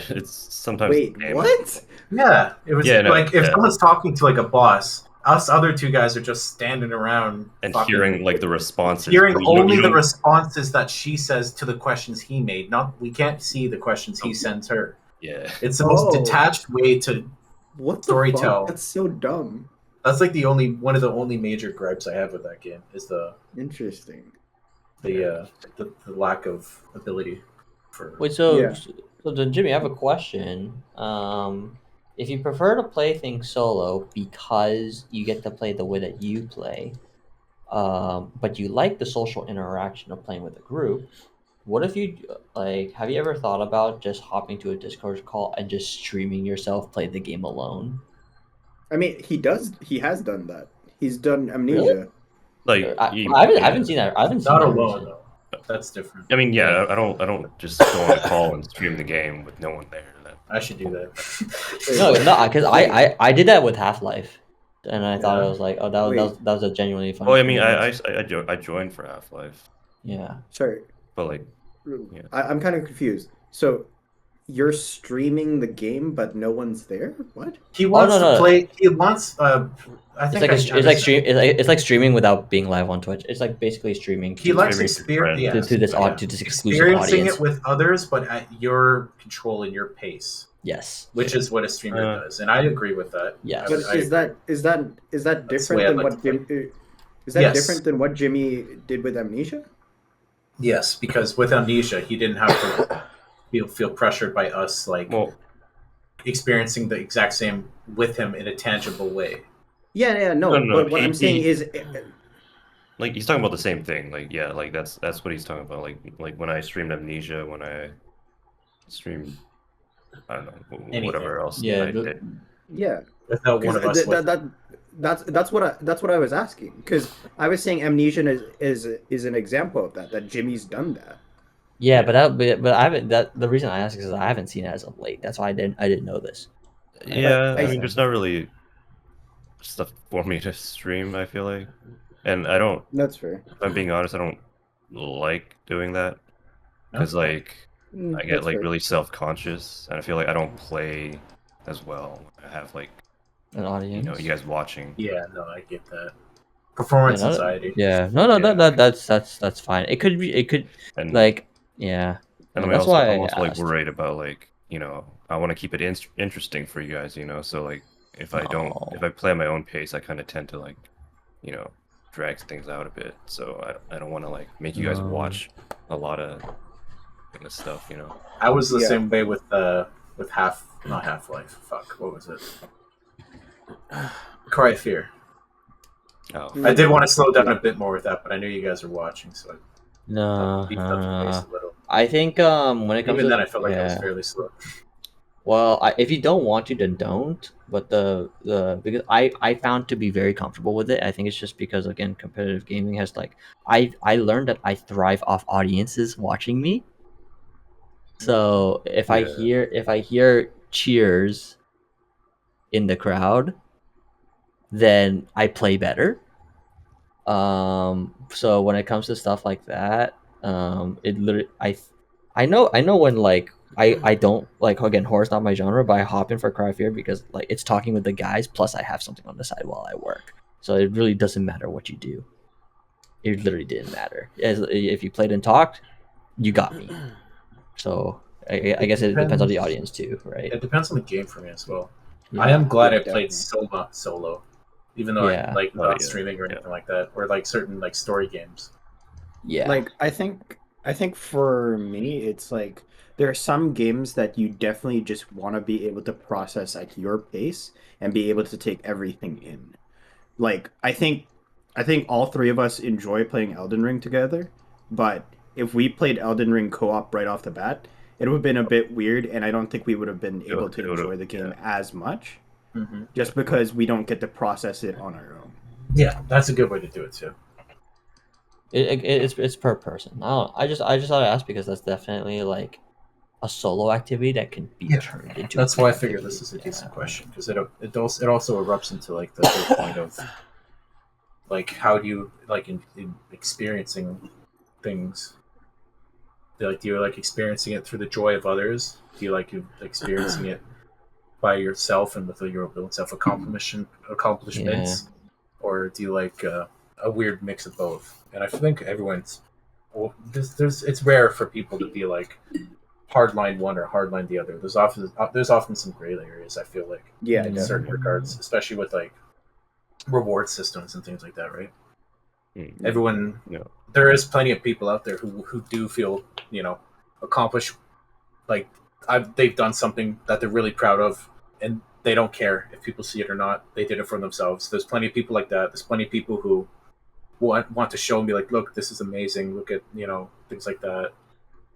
It's sometimes. Wait, what? Yeah, it was Yeah, no, like if yeah. someone's talking to like a boss, us other two guys are just standing around And fucking- hearing like the responses. hearing but you don't- only you the don't- responses that she says to the questions he made. Not we can't see the questions he sends her. Yeah. It's the most Oh. detached way to. What the Story fuck? tell. That's so dumb. That's like one of the only major gripes I have with that game is the Interesting. the lack of ability for. Wait, so Yeah. so then Jimmy, I have a question. If you prefer to play things solo because you get to play the way that you play, but you like the social interaction of playing with a group, what if you like? Have you ever thought about just hopping to a Discord call and just streaming yourself play the game alone? I mean, he has done that. He's done Amnesia. Like I you- haven't yeah. seen that. I haven't seen Not that alone recent. though. That's different. I mean, yeah, Yeah. I don't just go on a call and stream the game with no one there. I should do that. No, because I did that with Half Life, and I thought Yeah. it was like, oh, that was a genuinely fun. Oh, I mean, experience. I joined for Half-Life, Yeah. Sorry, but like, Yeah. I'm kind of confused. So, you're streaming the game, but no one's there? What? He wants no. to play. He wants. I It's think like it's like streaming without being live on Twitch. It's like basically streaming. He likes streaming to friends. experience to this yeah. to this exclusive experiencing audience. it with others, but at your control and your pace, Yes. which is what a streamer does, and I agree with that. Yes. But I is that That's the different way I'd than like what to Jim? Is that Yes. different than what Jimmy did with Amnesia? Yes, because with Amnesia, he didn't have to feel pressured by us, like well, experiencing the exact same with him in a tangible way. Yeah, no. No, But what he- I'm saying he- is, like he's talking about the same thing. Like, yeah, like that's what he's talking about. Like when I streamed Amnesia, when I streamed, I don't know, Anything. whatever else. Yeah, I the- did. yeah. Without one of us, That's what I was asking, because I was saying Amnesia is an example of that Jimmy's done that. Yeah, but I haven't. The reason I ask is I haven't seen it as of late. That's why I didn't know this. Yeah, I I- mean, there's not really stuff for me to stream. I feel like, and I don't. That's fair. If I'm being honest, I don't like doing that because like I get That's like fair. really self-conscious, and I feel like I don't play as well. I have like An audience. you guys watching. yeah, no, I get that. Performance Yeah, no, anxiety. Yeah. No. Yeah. That's fine. It could be. It could And like. Yeah. and yeah, I'm that's also, why I I'm also like asked. worried about like I want to keep it interesting for you guys. So like if I don't Oh. if I play at my own pace, I kind of tend to like drag things out a bit. So I don't want to like make you guys No. watch a lot of this stuff. I was the Yeah. same way with not Half-Life. Fuck, what was it? Cry of Fear. Oh. I did want to slow down a bit more with that, but I knew you guys were watching, so I No. beefed up the pace a little. I think when it comes Even to then, I felt like I was yeah. fairly slow. Well, if you don't want to, then don't. But the because I found to be very comfortable with it. I think it's just because again, competitive gaming has like I learned that I thrive off audiences watching me. So Yeah. if I hear cheers in the crowd, then I play better. So when it comes to stuff like that, it literally I know when like I don't like again horror's not my genre, but I hop in for Cry of Fear because like it's talking with the guys plus I have something on the side while I work. So it really doesn't matter what you do. It literally didn't matter. If you played and talked, you got me. So I It guess it depends on the depends. audience too, right? It depends on the game for me as well. I am Yeah. glad Yeah, I played definitely. solo, even though I Yeah. like Oh not yeah. streaming or Yeah. anything like that, or like certain like story games. Yeah. Like I think for me it's like there are some games that you definitely just want to be able to process at your pace and be able to take everything in. Like I think all three of us enjoy playing Elden Ring together, but if we played Elden Ring co-op right off the bat, it would have been a bit weird and I don't think we would have been able to It would have. enjoy the game Yeah. as much Hmm. just because we don't get to process it on our own. Yeah, that's a good way to do it too. It's per person. I just thought I asked because that's definitely like a solo activity that can be Yeah, turned into a that's group why I figured this activity. is a Yeah. decent question because it also erupts into like the whole point of like how do you like in experiencing things. Do you like experiencing it through the joy of others? Do you like you experiencing it by yourself and with your own self Yeah. accomplishments, or do you like a weird mix of both? And I think everyone's well, there's it's rare for people to be like hardline one or hardline the other. There's often some gray areas. I feel like Yeah, in certain definitely. regards, especially with like reward systems and things like that. Right? Mm. Everyone, Yeah. there is plenty of people out there who do feel accomplished. Like they've done something that they're really proud of, and they don't care if people see it or not. They did it for themselves. There's plenty of people like that. There's plenty of people who want to show and be like, look, this is amazing. Look at things like that.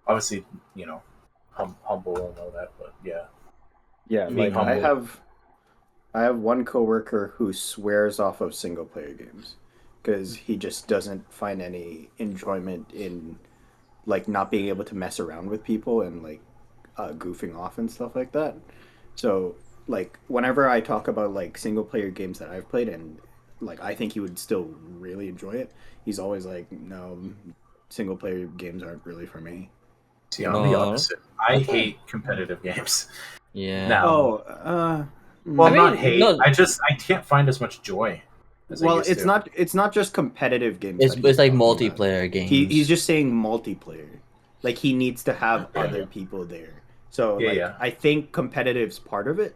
Obviously, humble and all that, but yeah, Yeah, being like humble. I have one coworker who swears off of single player games because he just doesn't find any enjoyment in like not being able to mess around with people and like goofing off and stuff like that. So like whenever I talk about like single player games that I've played and like I think he would still really enjoy it, he's always like, no, single player games aren't really for me. See, I'm the No, opposite. I that's fine. hate competitive games. Yeah. Now, Oh, well, I not mean, hate. no, I can't find as much joy as I well, used to. it's not just competitive games that it's he's like talking about. multiplayer He's games. just saying multiplayer. Like he needs to have other people there. So Yeah, like yeah. I think competitive's part of it,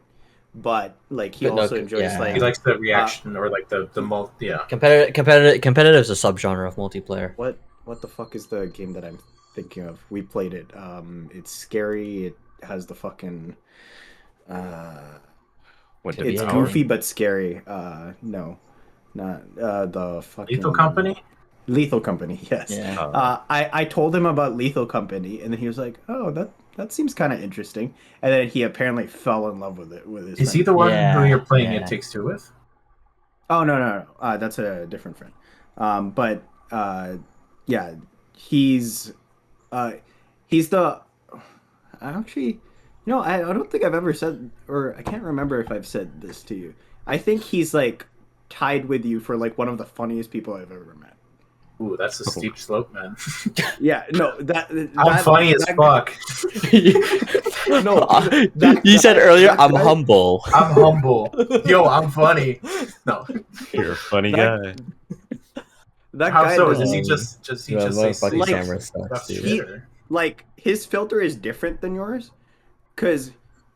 but like he But no, also enjoys He yeah. like likes the uh reaction or like the multi. Yeah, Competitive is a subgenre of multiplayer. what the fuck is the game that I'm thinking of? We played it. It's scary. It has the fucking uh What Could be it's Devour? goofy anything. but scary. No. Not the Lethal fucking Company. Lethal Company, yes. Yeah. I told him about Lethal Company, and then he was like, "Oh, that seems kind of interesting." And then he apparently fell in love with it with his Is he friend. the one who Yeah. you're playing It Yeah. Takes Two with? Oh no, that's a different friend. But yeah, he's uh, he's the actually, I don't think I've ever said, or I can't remember if I've said this to you. I think he's like tied with you for like one of the funniest people I've ever met. Ooh, that's a steep slope, man. Yeah, no, I'm funny as fuck. no, that You said earlier, that I'm guy, humble. I'm humble. Yo, I'm funny. No, You're a funny that guy. that how guy so? does Does he Um, just yeah, say my fucking like camera sucks, rough dude. shit he or? like his filter is different than yours because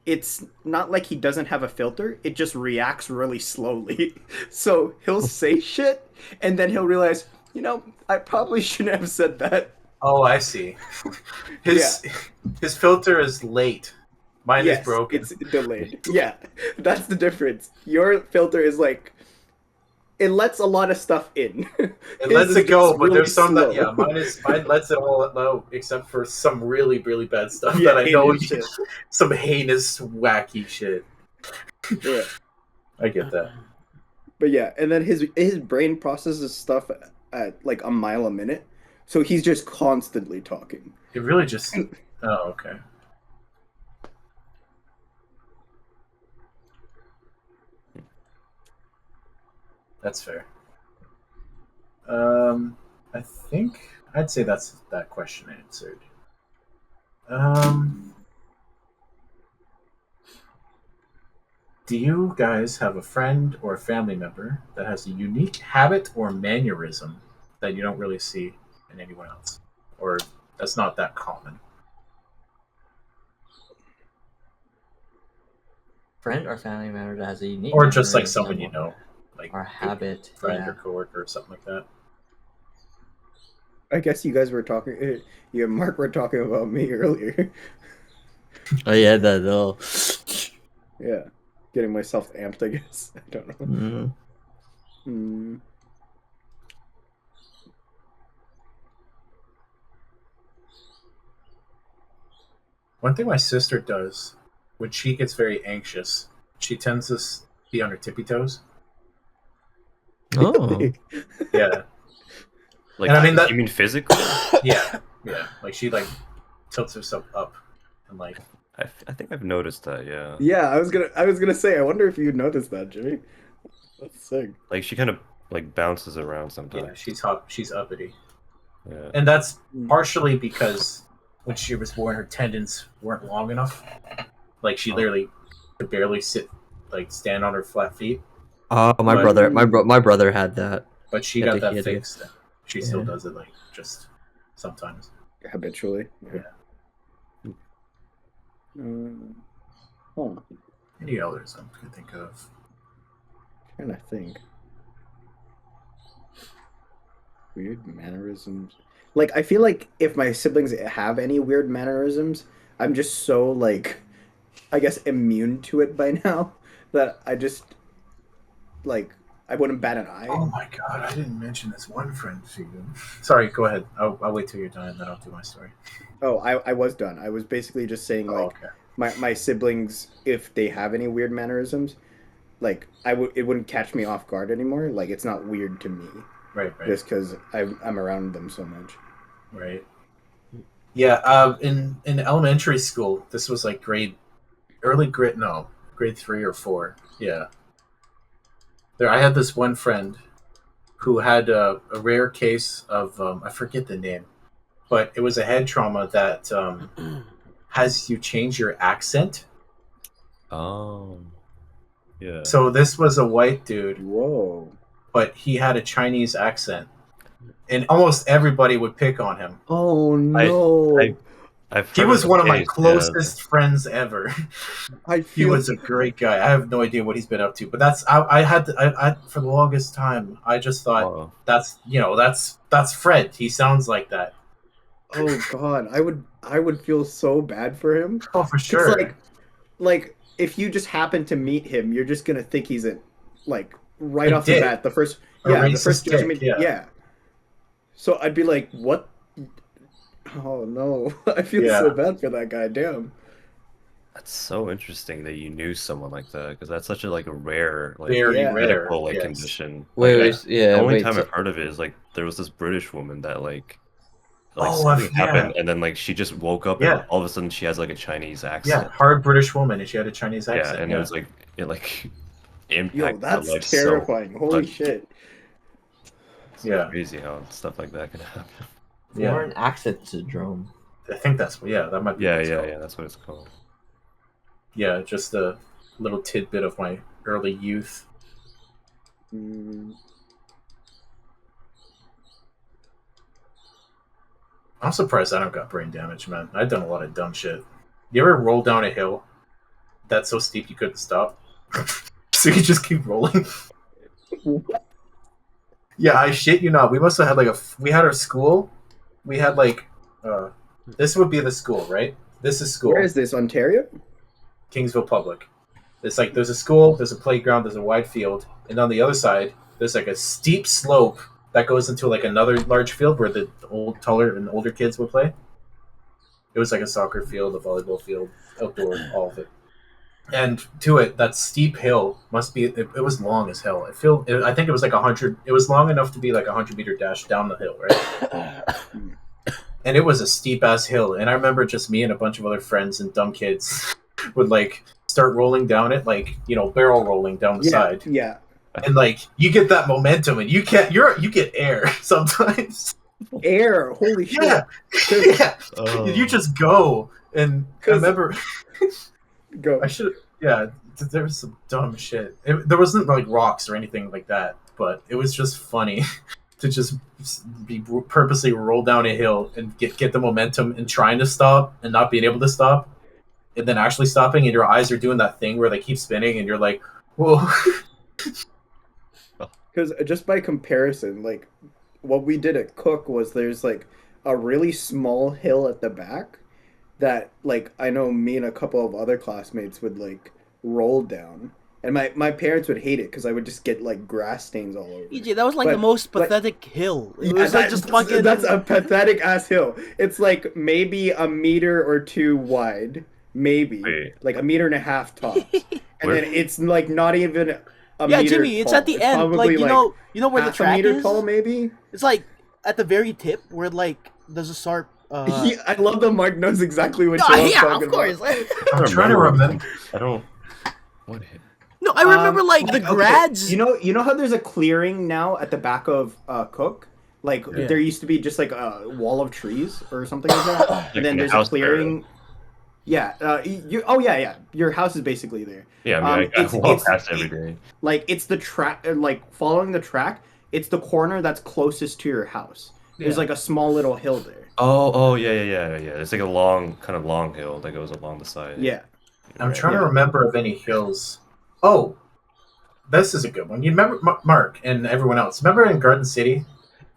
it's not like he doesn't have a filter. It just reacts really slowly. So he'll say shit and then he'll realize, I probably shouldn't have said that. Oh, I see. Yeah. His his filter is late. Mine is Yes, broken. it's delayed. Yeah, that's the difference. Your filter is like it lets a lot of stuff in. It lets it go, but there's some slow. that mine lets it all out except for some really really bad stuff Yeah, that I know heinous shit. some heinous wacky shit. Yeah. I get that. But yeah, and then his brain processes stuff at like a mile a minute, so he's just constantly talking. It really just. Oh, okay. That's fair. I think I'd say that's that question answered. Do you guys have a friend or a family member that has a unique habit or mannerism that you don't really see in anyone else, or that's not that common? Friend or family member that has a unique Or just like mannerism someone you know, like or habit. friend Yeah. or coworker or something like that. I guess you guys were talking. You and Mark were talking about me earlier. Oh yeah, that though. Yeah, getting myself amped. I guess I don't know. Mm. Hmm. One thing my sister does when she gets very anxious, she tends to be on her tippy toes. Oh. Yeah, Like, and I mean you mean physically? yeah, like she like tilts herself up and like I think I've noticed that. Yeah. Yeah, I was gonna say. I wonder if you noticed that, Jimmy. That's sick. Like she kind of like bounces around yeah, sometimes. she's uppity, Yeah. and that's partially because when she was born, her tendons weren't long enough. Like she literally could barely stand on her flat feet. Oh, my But- brother, my brother had that. But she Yeah, got he that had to- fixed. She still Yeah. does it like just sometimes. Habitually. Yeah. Huh. Any others I can think of? Trying to think. Weird mannerisms. Like, I feel like if my siblings have any weird mannerisms, I'm just so, like, I guess immune to it by now that I just, like, I wouldn't bat an eye. Oh my god, I didn't mention this one friend to you. Sorry, go ahead. I'll wait till you're done and then I'll do my story. Oh, I was done. I was basically just saying, like, okay. my siblings, if they have any weird mannerisms, like, it wouldn't catch me off guard anymore. Like, it's not weird to me. Right. Just because I'm around them so much. Right. Yeah, in elementary school, this was like grade 3 or 4. Yeah. I had this one friend who had a rare case of I forget the name, but it was a head trauma that has you change your accent. Oh. Yeah. So this was a white dude, Whoa. but he had a Chinese accent, and almost everybody would pick on him. Oh no! He was one of my closest friends ever. He was a great guy. I have no idea what he's been up to, but I for the longest time I just thought that's Fred. He sounds like that. Oh god, I would feel so bad for him. Oh, for sure. Like if you just happen to meet him, you're just gonna think he's like right A off dick. the bat. The first racist dick, judgment. yeah. Yeah. So I'd be like, what? Oh no! I feel Yeah. so bad for that guy. Damn. That's so interesting that you knew someone like that because that's such a rare, Very Yeah. rare. medical Yes. condition. Wait, yeah. The only wait, time so- I've heard of it is there was this British woman that Oh, something yeah. happened and then she just woke up Yeah. and all of a sudden she has a Chinese Yeah, accent. hard British woman, and she had a Chinese Yeah, accent. and it was it impacted Yo, her that's life terrifying. Holy much. shit. It's Yeah. crazy how stuff like that can happen. foreign accent syndrome. I think that might be. Yeah, what it's yeah, called. yeah. That's what it's called. Yeah, just a little tidbit of my early youth. Mm, I'm surprised I don't got brain damage, man. I've done a lot of dumb shit. You ever roll down a hill that's so steep you couldn't stop? So you just keep rolling? Yeah, I shit you not. We must have had we had our school. We had this would be the school, right? This is school. Where is this? Ontario? Kingsville Public. It's there's a school, there's a playground, there's a wide field, and on the other side, there's like a steep slope that goes into like another large field where the taller and older kids would play. It was like a soccer field, a volleyball field, outdoor, all of it. And to it, that steep hill must be. It was long as hell. I think it was like 100. It was long enough to be like a 100-meter dash down the hill, right? And it was a steep ass hill. And I remember just me and a bunch of other friends and dumb kids would like start rolling down it, like barrel rolling down the side. Yeah. And like you get that momentum, and you get air sometimes. Air, holy shit! Yeah, yeah. You just go, and I remember. Go. I should. Yeah, there was some dumb shit. There wasn't like rocks or anything like that, but it was just funny to just be purposely roll down a hill and get the momentum and trying to stop and not being able to stop, and then actually stopping, and your eyes are doing that thing where they keep spinning, and you're like, whoa. Because just by comparison, like what we did at Cook was there's like a really small hill at the back that like I know me and a couple of other classmates would like roll down, and my parents would hate it because I would just get like grass stains all over. EJ, that was like the most pathetic hill. It was like just fucking. That's a pathetic ass hill. It's like maybe a meter or two wide, maybe like a meter and a half tops, and then it's like not even. Yeah, Jimmy, it's at the end. Like you know where the track a meter is. Tall, maybe. It's like at the very tip where like there's a sharp. I love that Mark knows exactly what you're talking about. Of course. I'm trying to remember. I don't. What hit? No, I remember like the grads. Okay. You know how there's a clearing now at the back of Cook? Like there used to be just like a wall of trees or something like that, and then there's a clearing. Yeah. Yeah. Your house is basically there. Yeah, I mean, I walk past every day. Like it's the track, like following the track. It's the corner that's closest to your house. There's like a small little hill there. Oh, yeah. It's like a long hill that goes along the side. Yeah. I'm trying to remember of any hills. Oh, this is a good one. You remember Mark and everyone else? Remember in Garden City,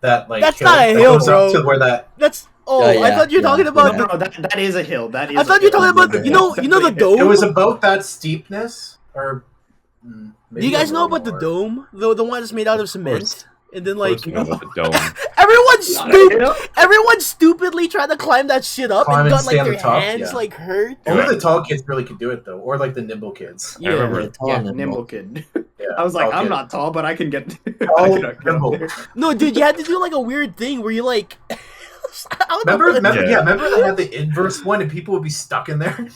that like that's hill not a that hill, goes bro. up to where that. That's I thought you were talking about. No, that is a hill. That is. I thought you were talking about you know the dome. It was about that steepness, or. Do you guys know about the dome? The one that's made out of cement, and then like about the dome. everyone stupidly tried to climb that shit up and got like their top, hands like hurt. Only the tall kids really could do it though, or like the nimble kids. I remember. Nimble kid. Yeah, I was like, I'm not tall, but I can get. Nimble. No, dude, you had to do like a weird thing where you like. Remember they had the inverse one, and people would be stuck in there,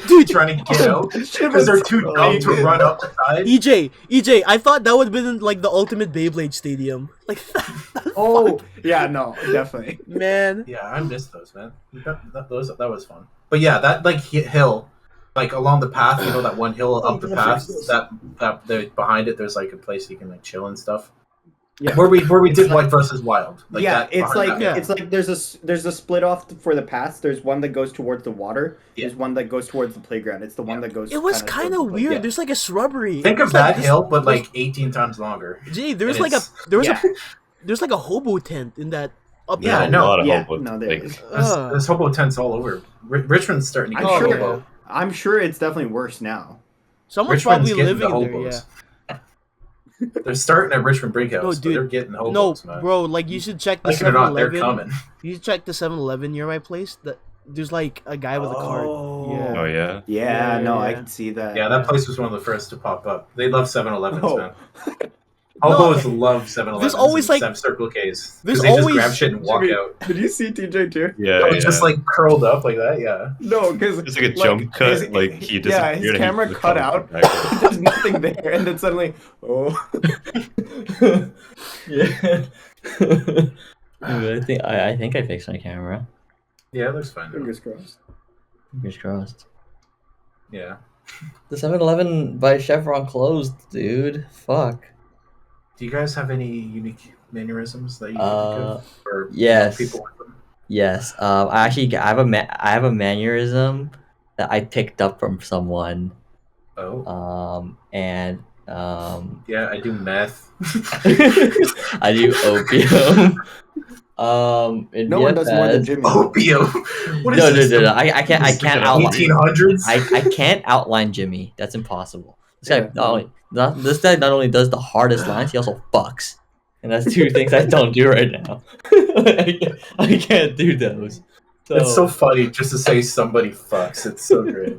dude, trying to get out because they're too dumb to run up the side. EJ, I thought that would have been like the ultimate Beyblade stadium. Like, yeah, no, definitely, man. Yeah, I missed those, man. That was fun. But yeah, that like hill, like along the path, that one hill up the path, that behind it, there's like a place you can like chill and stuff. Yeah, where we did White versus Wild. Like it's like there's a split off for the paths. There's one that goes towards the water. There's one that goes towards the playground. It's the one that goes. It was kind of weird. Yeah. There's like a shrubbery. Think of that hill, but like 18 times longer. Gee, there's like a hobo tent in that. Yeah, I know. There's hobo tents all over. Richmond's starting to get hobo. I'm sure it's definitely worse now. Someone's probably living there. Yeah. They're starting at Richmond Brinkhouse, but they're getting hobos, man. Bro, like you should check the 7-Eleven. They're coming. You should check the 7-Eleven near my place. There's like a guy with a cart. Yeah. Oh yeah. Yeah, no, I can see that. Yeah, that place was one of the first to pop up. They love 7-Elevens, man. Hobos love 7-Elevens. There's always like Circle K's. There's they always just grab shit and walk out. Did you see TJ too? Yeah, just like curled up like that. Yeah. No, because it's like a jump cut. Like he disappeared. Yeah, his camera cut out. There's nothing there, and then suddenly, yeah. I think I fixed my camera. Yeah, it looks fine. Fingers crossed. Fingers crossed. Yeah. The 7-Eleven by Chevron closed, dude. Fuck. Do you guys have any unique mannerisms that you can think of? Or yes. People with them? Yes. I have a mannerism that I picked up from someone. Oh. Yeah, I do meth. I do opium. No one does more than Jimmy. Opium. What is no, this? No. I can't outline. 1800s. I can't outline Jimmy. That's impossible. This guy not only does the hardest lines, he also fucks, and that's two things I don't do right now. I can't do those. So, It's so funny just to say somebody fucks. It's so great.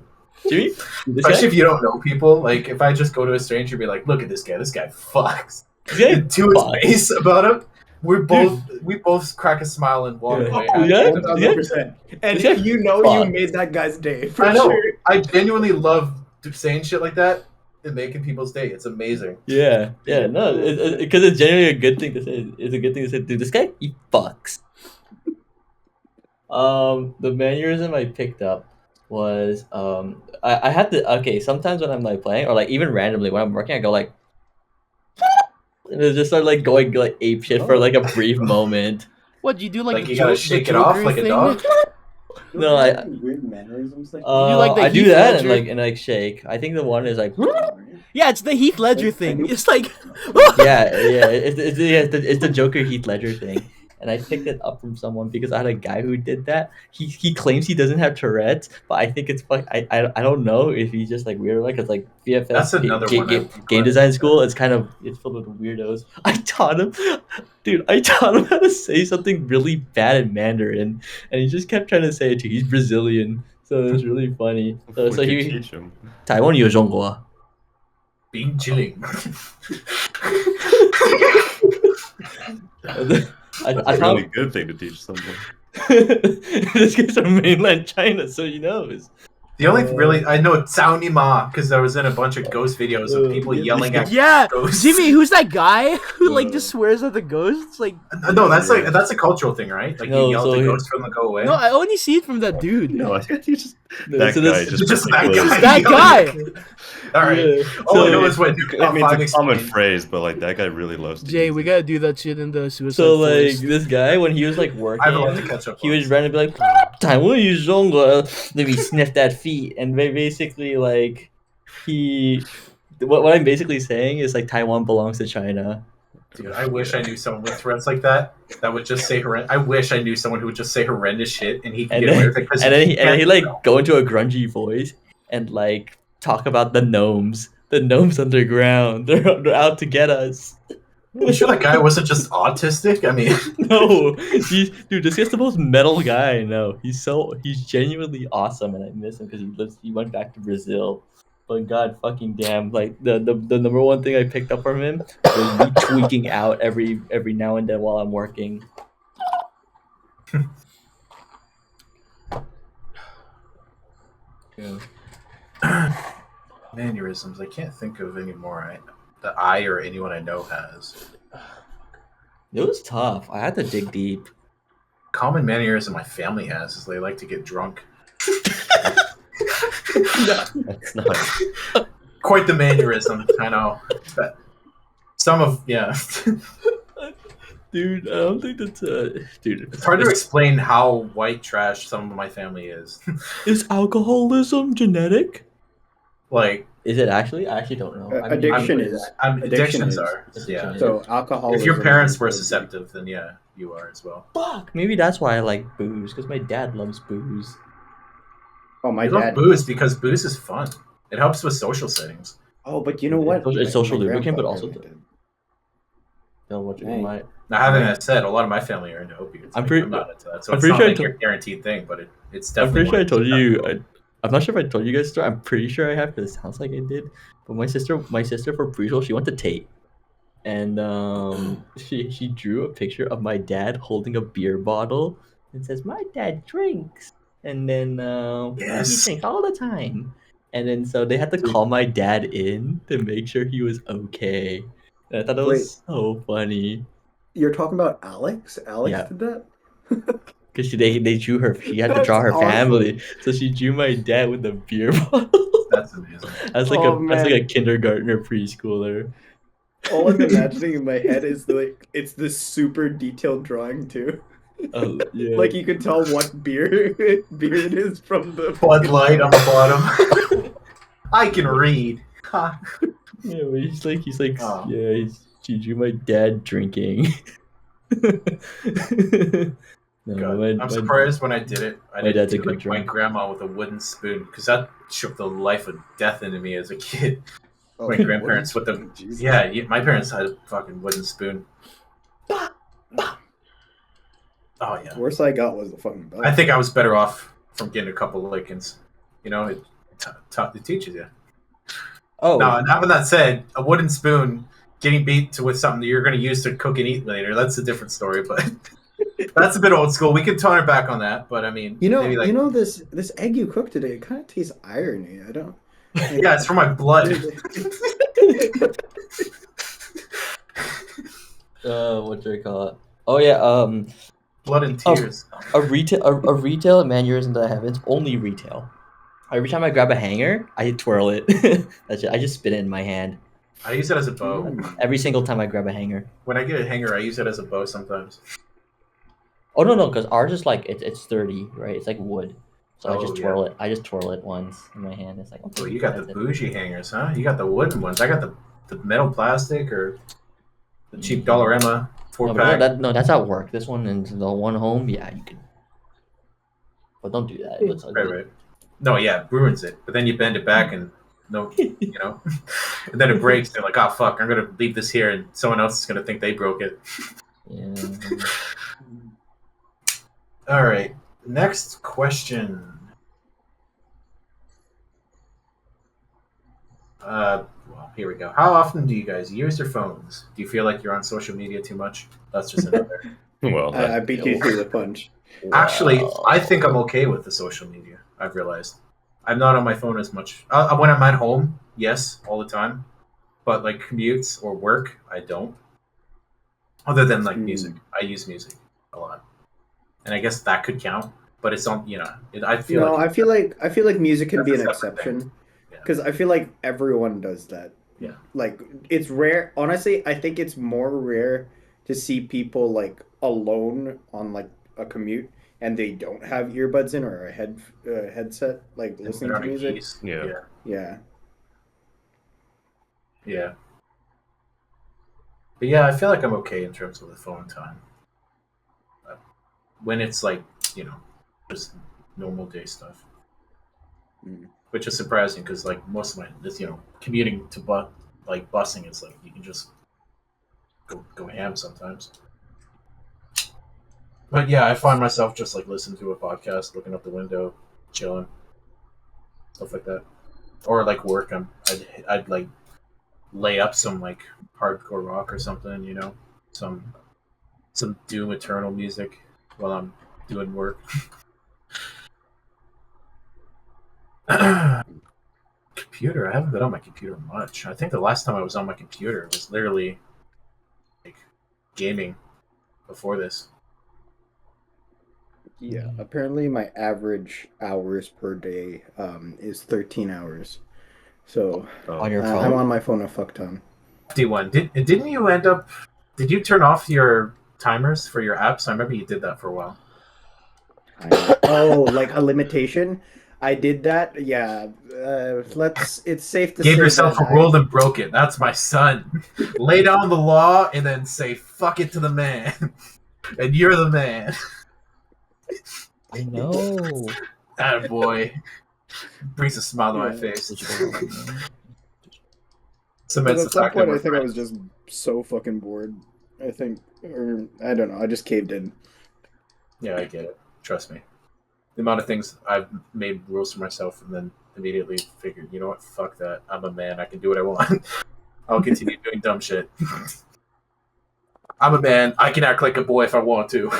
Jimmy, Especially if you don't know people. Like, if I just go to a stranger and be like, look at this guy. This guy fucks. this guy And to his fucks. face about him, we both crack a smile and walk Yeah. away. Yeah. 1,000%. And This guy you know you fucks. made that guy's day for I know. sure. I genuinely love saying shit like that and making people's day. It's amazing. Yeah, no, because it's genuinely a good thing to say. It's a good thing to say, dude. This guy, he fucks. The mannerism I picked up was I had to sometimes when I'm like playing or like even randomly when I'm working I go like and it just start like going like ape shit for like a brief moment. What, you do like Like the you gotta the shake it off Joker like a thing? dog. No, I weird mannerisms like do like the I do Heath that Ledger? and like shake. I think the one is like Yeah, it's the Heath Ledger thing. It's like yeah it's the Joker Heath Ledger thing. And I picked it up from someone because I had a guy who did that. He claims he doesn't have Tourette's, but I think it's I don't know if he's just like weird like because like VFS That's another one I think game design school it's filled with weirdos. I taught him how to say something really bad in Mandarin, and he just kept trying to say it to. He's Brazilian, so it was really funny. So We could he teach him. 台湾有中国 Being chilling. I That's a found really good thing to teach someone. this guy's from mainland China, so he knows. The only I know Tsauni Ma because I was in a bunch of ghost videos of people yelling at yeah, ghosts. Jimmy, who's that guy who like just swears at the ghosts? Like, No, that's a cultural thing, right? Like No, you yell so at the he- ghosts for them to go away. no, I only see it from that dude. No, I think you just No, that so guy this- just Just that particularly- guy. That guy. All right. Yeah. All I So- know is when I mean, it's a common explained. phrase, but like that guy really loves to Jay, use we it. gotta do that shit in the Suicide So like Forest. this guy when he was like I have a lot to working, catch up he on. was randomly like 台湾有中国 let me sniff that feet and basically like what I'm basically saying is like Taiwan belongs to China. Dude, I wish I knew someone with Tourette's like that. That would just say horrendous. I wish I knew someone who would just say horrendous shit and he could And get then, away with it. 'cause and then he can't- like go into a grungy voice and like talk about the gnomes underground. They're out to get us. You sure that guy wasn't just autistic? I mean, No, dude, this guy's the most metal guy I know. He's genuinely awesome, and I miss him because he went back to Brazil. But god fucking damn, like the number one thing I picked up from him was me tweaking out every now and then while I'm working. mannerisms. I can't think of any more that I or anyone I know has. It was tough. I had to dig deep. Common mannerism my family has is they like to get drunk. That's not. Quite the mannerism, I know. But some of Dude, I don't think that's dude. It's hard to explain how white trash some of my family is. Is alcoholism genetic? Like Is it actually? I actually don't know. I mean, addiction I'm- is. addictions Addiction is. are. Addiction Yeah. is. So alcohol. If your parents were susceptible, then yeah, you are as well. Fuck. Maybe that's why I like booze because my dad loves booze. Oh, my I love dad. booze because booze is fun. It helps with social settings. Oh, but you know what? It's social My lubricant, but grandfather also did. No, what you Dang. might. Now, having that said, a lot of my family are into opiates. I'm Like, pretty- I'm not into that, so I'm it's pretty not sure I like told- a guaranteed thing, but it's I'm definitely. pretty sure I one told of you. those. I'm not sure if I told you guys the story. I'm pretty sure I have because it sounds like I did. But my sister for preschool, she went to Tate, and she drew a picture of my dad holding a beer bottle and says, "My dad drinks," and then Yes. he drinks all the time. And then so they had to call my dad in to make sure he was okay. And I thought that was so funny You're talking about Alex? Alex Yeah. did that? because they drew her. She had to That's draw her awesome. family, so she drew my dad with a beer bottle. That's amazing. That's like Oh, that's like a man. kindergartner preschooler. All I'm imagining in my head is like it's this super detailed drawing too. Oh yeah. Like you could tell what beer it is from the Bud Light on the bottom. I can read. Ha. yeah, but he's like Oh. yeah, she drew my dad drinking. No, God, my- I'm my- surprised when I did it. I my didn't dad's a do good like my drunk. grandma with a wooden spoon because that shook the life of death into me as a kid. Oh, My grandparents with the Jesus. my parents had a fucking wooden spoon. Oh yeah. Worst I got was the fucking bell. I think I was better off from getting a couple of lickings. You know, it teaches you. Oh, No, and having that said, a wooden spoon getting beat to with something that you're going to use to cook and eat later, that's a different story. But that's a bit old school. We can tone it back on that. But I mean, maybe like this egg you cooked today. It kind of tastes irony. I don't. yeah, it's for my blood. what do you call it? Oh yeah, Blood and tears. a retail mannerism that I have. It's only retail. Every time I grab a hanger, I twirl it. That's it. I just spin it in my hand. I use it as a bow. Every single time I grab a hanger. When I get a hanger, I use it as a bow sometimes. Oh no, because ours is like it's sturdy, right? It's like wood. So I Oh, just twirl it. I just twirl it once in my hand. It's like okay. Oh, you got the that's it. bougie hangers, huh? You got the wooden ones. I got the metal plastic or the cheap Dollarama No, pack. that's at work. This one and the one home, yeah, you can. But don't do that. It looks ugly. Right. No, yeah, it ruins it. But then you bend it back and you know, and then it breaks. They're like, oh fuck, I'm gonna leave this here, and someone else is gonna think they broke it. Yeah. All right, next question. Well, here we go. How often do you guys use your phones? Do you feel like you're on social media too much? That's just another. Well, I beat you to the punch. Actually, I think I'm okay with the social media. I've realized I'm not on my phone as much. When I'm at home, yes, all the time. But like commutes or work, I don't. Other than like music, I use music a lot, and I guess that could count. But it's on, I feel No, like I feel like music can That's be a an separate exception thing. Yeah. because I feel like everyone does that. Yeah. Like it's rare. Honestly, I think it's more rare to see people like alone on like a commute and they don't have earbuds in or a headset like listening they're to on a music. keys. Yeah. Yeah. But yeah, I feel like I'm okay in terms of the phone time. When it's like, just normal day stuff. Mm. Which is surprising because like most of commuting to busing, it's like you can just go ham sometimes. But yeah, I find myself just like listening to a podcast, looking up the window, chilling, stuff like that, or like work. I'd like lay up some like hardcore rock or something, some Doom Eternal music while I'm doing work. Computer. I haven't been on my computer much. I think the last time I was on my computer was literally like gaming before this. Yeah. Apparently, my average hours per day is 13 hours. So On your I'm phone? on my phone a fuck ton. D1. Didn't you end up? Did you turn off your timers for your apps? I remember you did that for a while. Oh, like a limitation? I did that. Yeah. It's safe to Gave say yourself that a world and broke it. That's my son. Lay down the law and then say "fuck it" to the man, and you're the man. I know. Attaboy. Brings a smile to my Yeah. face. But Cements at the some fact that point, we're I think I friends. was just so fucking bored. I think, or I don't know. I just caved in. Yeah, I get it. Trust me. The amount of things I've made rules for myself and then immediately figured, you know what? Fuck that. I'm a man. I can do what I want. I'll continue doing dumb shit. I'm a man. I can act like a boy if I want to.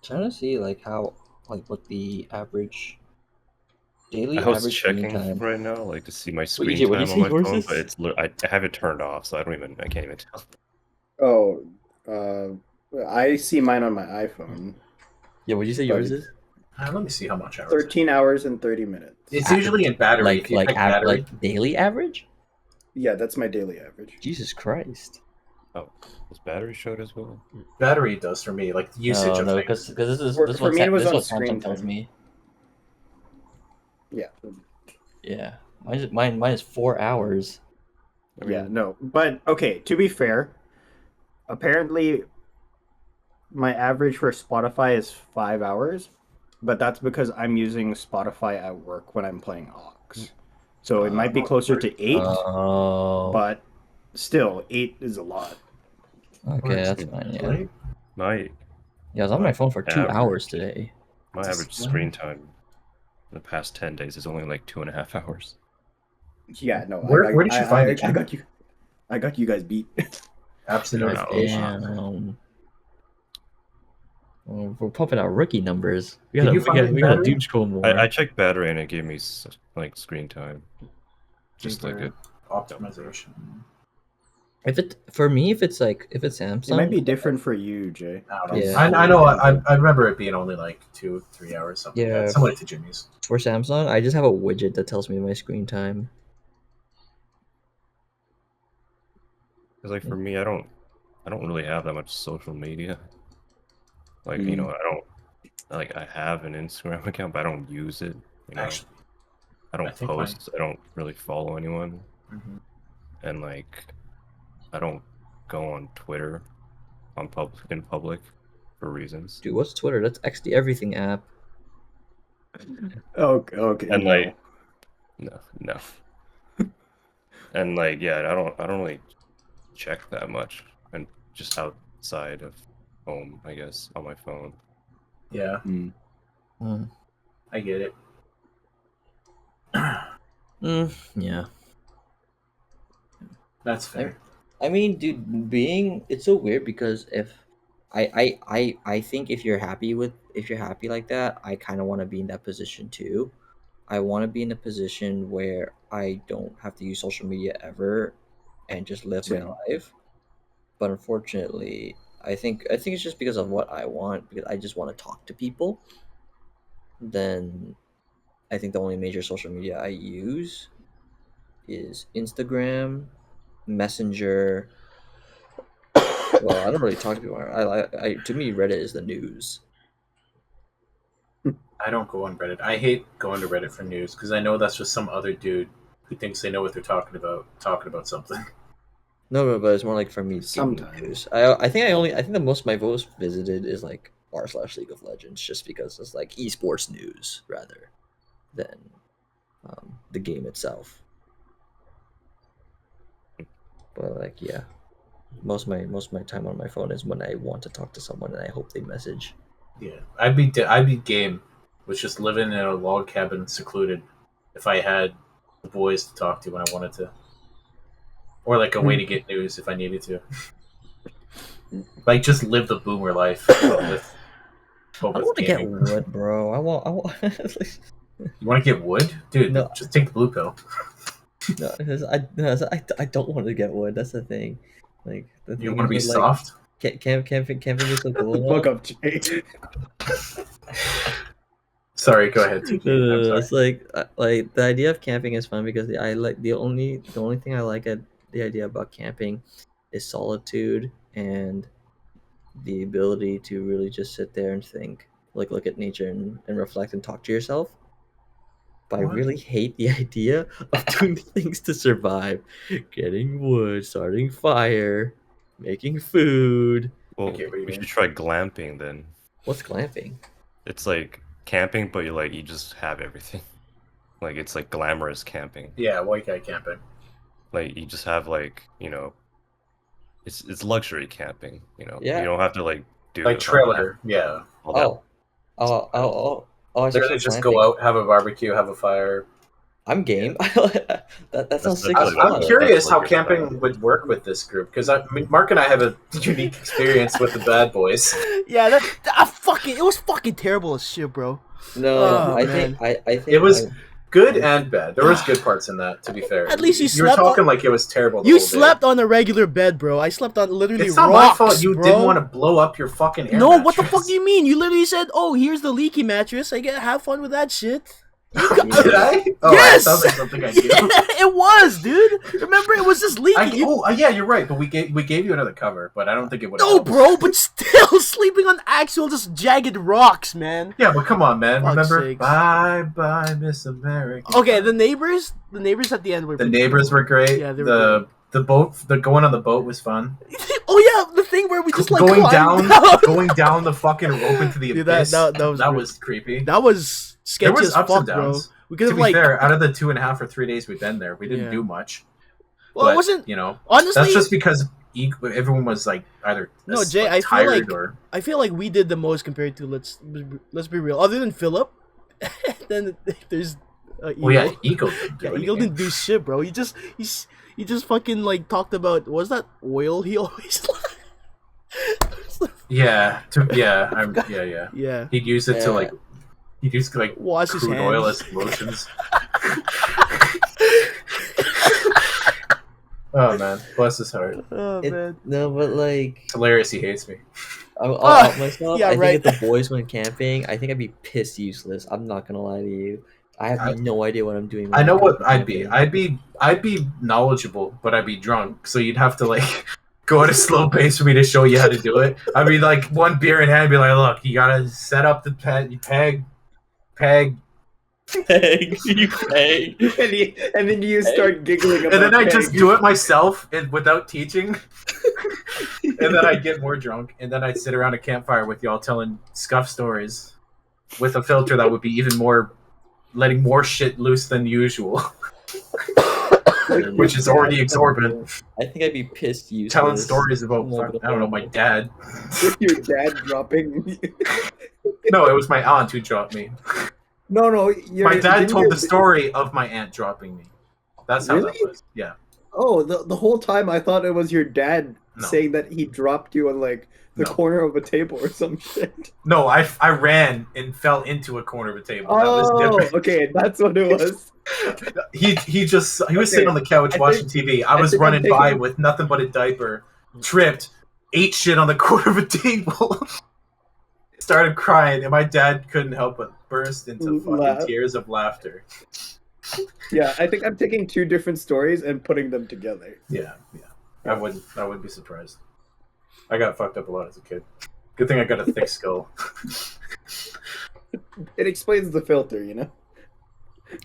Trying to see like what the average daily I was average screen checking time. right now, like to see my screen EJ, what did time you on say my yours phone, is? but I have it turned off, so I can't even tell. Oh, I see mine on my iPhone. Yeah, what did you say But yours it's is? Let me see how much hours. 13 hours and 30 minutes. It's usually in battery. If you check battery, Like daily average? Yeah, that's my daily average. Jesus Christ. Oh, was battery showed as well? battery does for me, like usage of No, things. because this For is me, it was this on what screen Samsung tells time. me. Yeah. Yeah, mine is 4 hours. Yeah, no. But, okay, to be fair, apparently my average for Spotify is 5 hours, but that's because I'm using Spotify at work when I'm playing Aux. So it might be closer to 8, Oh, but still, 8 is a lot. okay, that's fine. Yeah, Late? My I was on my phone for 2 average. hours today. my average screen time in the past 10 days is only like 2.5 hours. Yeah, no. Where did you find it, I Jim? got you. I got you guys beat. Absent No, notification. Damn. Well, we're pumping out rookie numbers. We Did gotta, you we find gotta, it we gotta battery? doom scroll more. I checked battery and it gave me like screen time. Just like Deeper it. optimization. If it's Samsung, It might be different for you, Jay. I don't know. Yeah. I know. I remember it being only like 2-3 hours, something like Yeah. that. Similar to Jimmy's. for Samsung, I just have a widget that tells me my screen time. Because like for me, I don't really have that much social media. Like you know, I have an Instagram account, but I don't use it. You know, Actually, I don't I think post. I don't really follow anyone, mhm. and like I don't go on Twitter in public for reasons. Dude, what's Twitter? That's XD everything app. Okay. And no. like no. And like yeah, I don't really check that much, and just outside of home, I guess, on my phone. Yeah, I get it. Yeah. That's fair. I mean, dude, it's so weird because if I think if you're happy like that, I kind of want to be in that position too. I want to be in a position where I don't have to use social media ever and just live my Same. life. But unfortunately, I think it's just because of what I want, because I just want to talk to people. Then I think the only major social media I use is Instagram, Messenger. Well, I don't really talk to people. To me, Reddit is the news. I don't go on Reddit. I hate going to Reddit for news because I know that's just some other dude who thinks they know what they're talking about something. No, but it's more like for me gaming Sometimes. news. I think the most my most visited is like r/League of Legends, just because it's like esports news rather than the game itself. But like yeah, most of my time on my phone is when I want to talk to someone and I hope they message. Yeah, I'd be game with just living in a log cabin, secluded, if I had the boys to talk to when I wanted to, or like a way to get news if I needed to. Like just live the boomer life. I don't want to get wood, bro. I want. You want to get wood, dude? No. Just take the blue pill. No, I don't want to get wood. That's the thing. Like the You thing want to be is with, soft. camping is so cool. Fuck up, Jay. Sorry, go ahead. TJ. I'm sorry. It's like the idea of camping is fun because the only thing I like at the idea about camping is solitude and the ability to really just sit there and think, like look at nature and reflect and talk to yourself. But I What? really hate the idea of doing things to survive. Getting wood, starting fire, making food. Well, get what you we mean. should try glamping then. What's glamping? It's like camping, but you just have everything. Like it's like glamorous camping. Yeah, white guy camping. Like you just have like it's luxury camping. Yeah. You don't have to like do Like trailer. Yeah. all that. Oh! I see Literally what just glamping. go out, have a barbecue, have a fire. I'm game. that sounds sick that's as really I'm fuck. what- curious that's how what you're camping about. would work with this group because I mean, Mark and I have a unique experience with the bad boys. Yeah, it was fucking terrible as shit, bro. No, Oh, I man. think It was good and bad. There was good parts in that, to be fair. At least you were slept talking on- like it was terrible. The You whole day. slept on a regular bed, bro. I slept on literally It's not rocks, my fault. You bro. didn't want to blow up your fucking air No, mattress. what the fuck do you mean? You literally said, "Oh, here's the leaky mattress. I get have fun with that shit." Did I? Oh, Yes! It sounds like something I do. Yeah, it was, dude. Remember, it was just leaking. Yeah, you're right. But we gave you another cover, but I don't think it would. No, bro, but still sleeping on actual just jagged rocks, man. Yeah, but come on, man. Fuck's Remember, sakes. bye, Miss America. Okay, the neighbors at the end were The pretty neighbors cool. were great. Yeah, they were the boat, the going on the boat was fun. Oh yeah, the thing where we just like going climbed down, going down the fucking rope into the Dude, abyss. that was that great. was creepy. That was sketchy There was as ups fuck, and bro. downs. We could To have be like. fair, out of the 2.5 or 3 days we've been there, we didn't Yeah. do much. Well, But, it wasn't. You know, Honestly, that's just because everyone was like either No, Jay, like, I feel tired like or I feel like we did the most compared to let's be real. Other than Philip, then there's Eagle. well, yeah, Eagle didn't do Yeah, Eagle anything. didn't do shit, bro. He just fucking like talked about what's that oil he always Yeah, yeah. yeah. He'd use it to Yeah. like he'd use like Wash his crude oil hands. as lotions. Oh man, bless his heart. Oh man. No, but like, It's hilarious. He hates me. I'll Ah, out myself. yeah, I think right. if the boys went camping, I think I'd be pissed useless. I'm not gonna lie to you. I have no idea what I'm doing. I when know I'm what camping. I'd be knowledgeable, but I'd be drunk. So you'd have to like go at a slow pace for me to show you how to do it. I'd be like one beer in hand, be like, look, you gotta set up the peg, Peg, you peg. and then you start giggling about and then I Peg. just do it myself and without teaching. And then I'd get more drunk, and then I'd sit around a campfire with y'all telling scuff stories with a filter that would be even more letting more shit loose than usual. Which is already exorbitant. I think I'd be pissed useless. Telling stories about I'm not I don't know, my gonna- dad. With your dad dropping. No, it was my aunt who dropped me. No. My dad didn't told your- the story of my aunt dropping me. That's how that Really? was. Yeah. Oh, the whole time I thought it was your dad No. saying that he dropped you on like the No. corner of a table or some shit. No, I ran and fell into a corner of a table. That was Oh, different. okay, that's what it was. He was Okay, sitting on the couch I watching think- TV. I I was think I'm running by taking- with nothing but a diaper, tripped, ate shit on the corner of a table, started crying, and my dad couldn't help but burst into fucking Laugh. tears of laughter. Yeah, I think I'm taking two different stories and putting them together. Yeah. I wouldn't be surprised. I got fucked up a lot as a kid. Good thing I got a thick skull. It explains the filter, you know?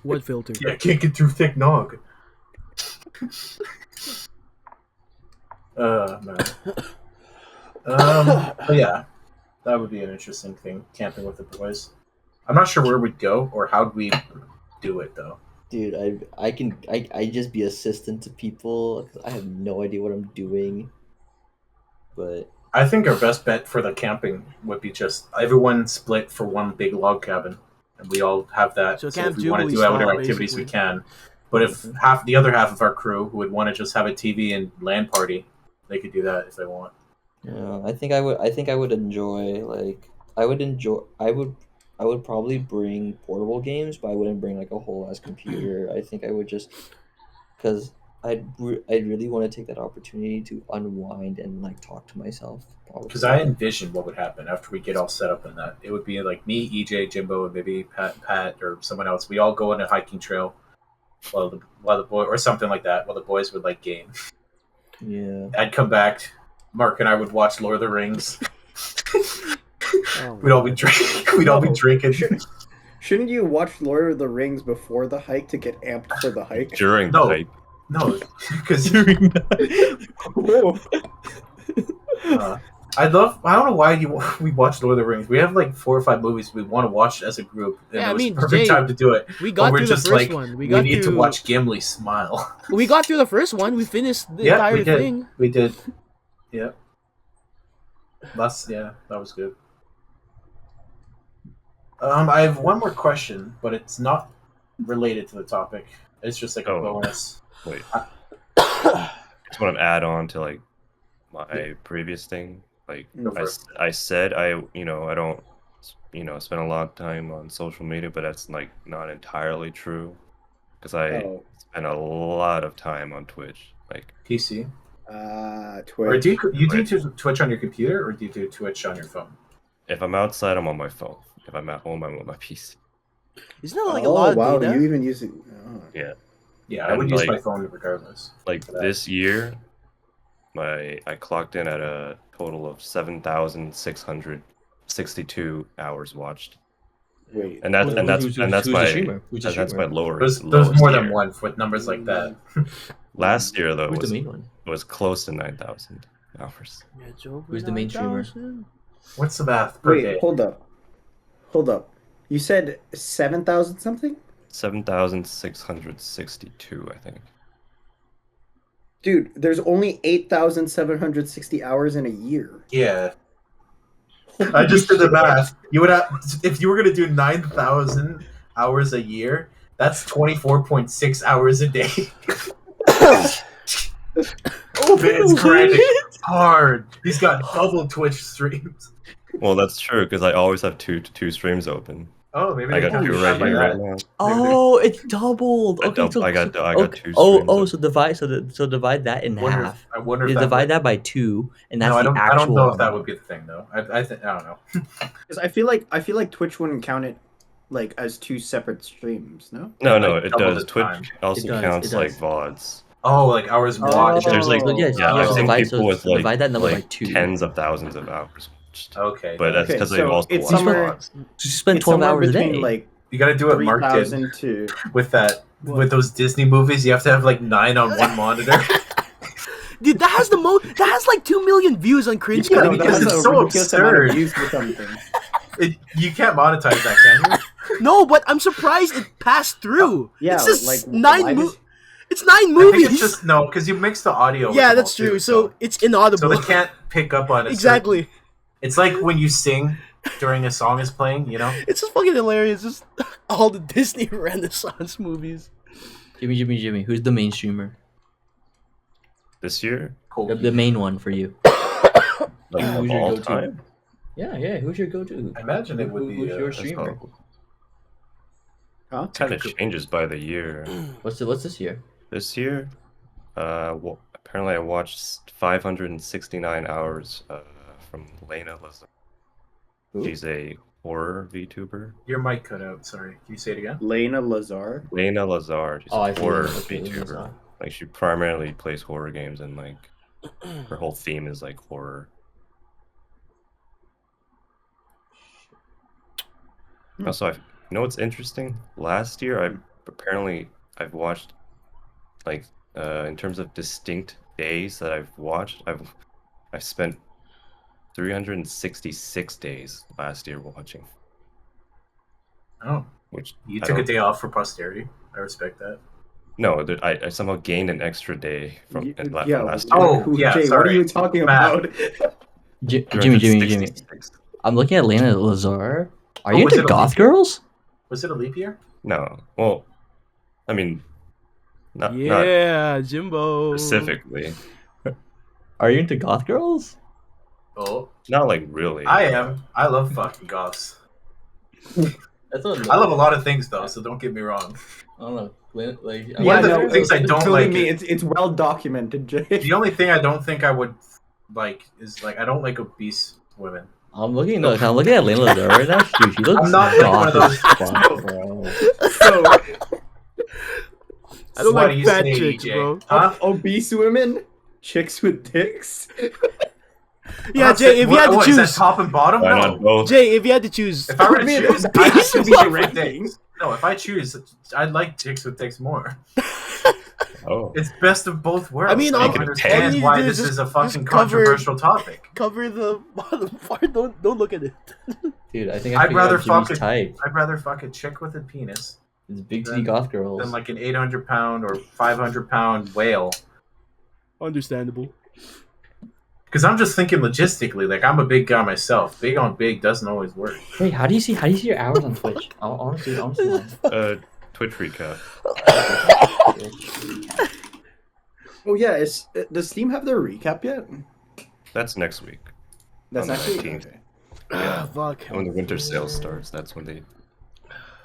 What filter? Yeah, I can't get through thick nog. Man. But yeah, that would be an interesting thing, camping with the boys. I'm not sure where we'd go or how'd we do it though. Dude, I just be assistant to people. 'Cause I have no idea what I'm doing. But I think our best bet for the camping would be just everyone split for one big log cabin, and we all have that. So So Camp if we want to Jubilee do outdoor style, activities, we basically. can. But if the other half of our crew who would want to just have a TV and LAN party, they could do that if they want. yeah, I think I would enjoy I would probably bring portable games, but I wouldn't bring like a whole ass computer. I think I would just because I'd really want to take that opportunity to unwind and like talk to myself. Probably. Because I envision what would happen after we get all set up in that. It would be like me, EJ, Jimbo, and maybe Pat, or someone else. We all go on a hiking trail, while the boy or something like that. While the boys would like game. Yeah. I'd come back. Mark and I would watch Lord of the Rings. Oh, We'd all be drinking. We'd all be No. drinking. Shouldn't you watch Lord of the Rings before the hike to get amped for the hike? During No. the hype. No, because Whoa. I don't know why we watched Lord of the Rings. We have like 4 or 5 movies we want to watch as a group, and Yeah, it I was mean, the perfect Jay, time to do it. we But got we're through the just first like, one. we need to watch Gimli smile. We got through the first one. We finished the Yeah, entire we did. thing. We did. Yeah. That was good. I have one more question, but it's not related to the topic. It's just like a Oh. bonus. Wait. Just want to add on to like my previous thing. Like Go for it. I said I don't spend a lot of time on social media, but that's like not entirely true because I Oh, spend a lot of time on Twitch. Like PC. Twitch. Or do you do Twitch on your computer, or do you do Twitch on your phone? if I'm outside, I'm on my phone. If I'm at home, I'm on my PC. Isn't that like a Oh, lot of wow, data? you even use it. Oh. Yeah. Yeah, I And, would use like- my phone regardless. Like For that. this year, I clocked in at a total of 7,662 hours watched, Wait. and that's Who's the my streamer? Who's the that's my streamer? lower. There's lowest more than tier. one with numbers like that. Last year though Who's was the main one? close to 9,000 hours. Yeah, it's over Who's the main streamer? 9,000. What's the math per Wait, day? hold up. You said 7,000 something? 7,662, I think. Dude, there's only 8,760 hours in a year. Yeah. I just did the math. You would have, if you were gonna do 9,000 hours a year. That's 24.6 hours a day. It's grinding hard. He's got double Twitch streams. Well, that's true because I always have two streams open. Oh, maybe I they got count two it right by here that. right now. Oh, it's doubled. I Okay, dub- so I got okay. two Oh, streams so divide so divide that in half. I wonder You if divide that by 2, and that's No, the I actual. don't know if that would be the thing though. I don't know. Because I feel like Twitch wouldn't count it like as two separate streams, no? No, Like, it double does. the Twitch time. also It does, counts it like does. VODs. Oh, like hours Oh. watched. There's like So, yes, yeah, yeah, I've so seen divide- people so- with so divide that number by like 2. tens of thousands of hours watched. Okay, But that's Okay, because so they've also it's watched somewhere- VODs. So you spend It's 12 somewhere hours a between day. like you got to do what Mark did 3,000 to. with that What? with those Disney movies. You have to have like 9 on one monitor. Dude, that has that has like 2 million views on Cringe Yeah, Cam. because that's it's a so ridiculous amount of absurd. views for something. You can't monetize that, can you? No, but I'm surprised it passed through. Yeah, it's just like, 9 why does- It's 9 I think movies. it's just no, because you mix the audio. with Yeah, them that's all, true. too, So it's so inaudible. they can't pick up on it. Exactly. It's like when you sing during a song is playing. You know. It's just fucking hilarious. Just all the Disney Renaissance movies. Jimmy, who's the main streamer? This year, Cool. The main one for you. like Who's of your all go-to? time. Yeah. Who's your go-to? I imagine it would be. Who's your That's streamer? Huh? Kind of changes by the year. What's this year? This year, well, apparently I watched 569 hours from Lena Lazar. Who? She's a horror VTuber. Your mic cut out. Sorry. Can you say it again? Lena Lazar. Lena Lazar. She's Oh, I a see. horror Okay, VTuber. Lazar. Like she primarily plays horror games and like her whole theme is like horror. Also, you know what's interesting? Last year, I've watched like in terms of distinct days that I've watched, I've spent 366 days last year watching, Oh, which you I took a don't- day off for posterity. I respect that. No, I somehow gained an extra day from Y- from last yeah, year. Oh, yeah, Jay, what are sorry. you talking Matt. about? Jimmy. 366. I'm looking at Lena Lazar. Are Oh, you was into it a goth leap year? girls? Was it a leap year? No, well, I mean, not Yeah, Jimbo. specifically, Are you into goth girls? Oh, not like really. I am. I love fucking goths. That's what I love a lot of things though, so don't get me wrong. I don't know. Like, One of the no, things I don't Believe like me, is- it's well documented, Jay. The only thing I don't think I would like is like I don't like obese women. I'm looking at Lena Lazar right now. Dude, she looks I'm not like one of goth those- as fuck, bro. So, I don't What like do you fat say, chicks, EJ? bro. Huh? obese women, chicks with dicks. Yeah, Jay, if you had to What, is that choose. top and bottom? Why No. not both? Jay, if you had to choose. If I were to I mean, choose, it's I have to be basically direct ranking. dicks. No, if I choose, I'd like chicks with dicks more. Oh, It's best of both worlds. I mean, I all- don't all you understand need to why do this is is a just fucking cover- controversial topic. Cover the bottom part. Don't look at it. Dude, I think I I'd figured rather out Jimmy's fuck a- type. I'd rather fuck a chick with a penis It's big Then- titty goth girls. than like an 800-pound or 500-pound whale. Understandable. Because I'm just thinking logistically. Like I'm a big guy myself. Big on big doesn't always work. Wait, how do you see your hours on Twitch? Honestly, Twitch recap. Oh yeah, does Steam have their recap yet? That's next week. That's On the actually 19th. okay. Yeah. Fuck. When the winter sale starts, that's when they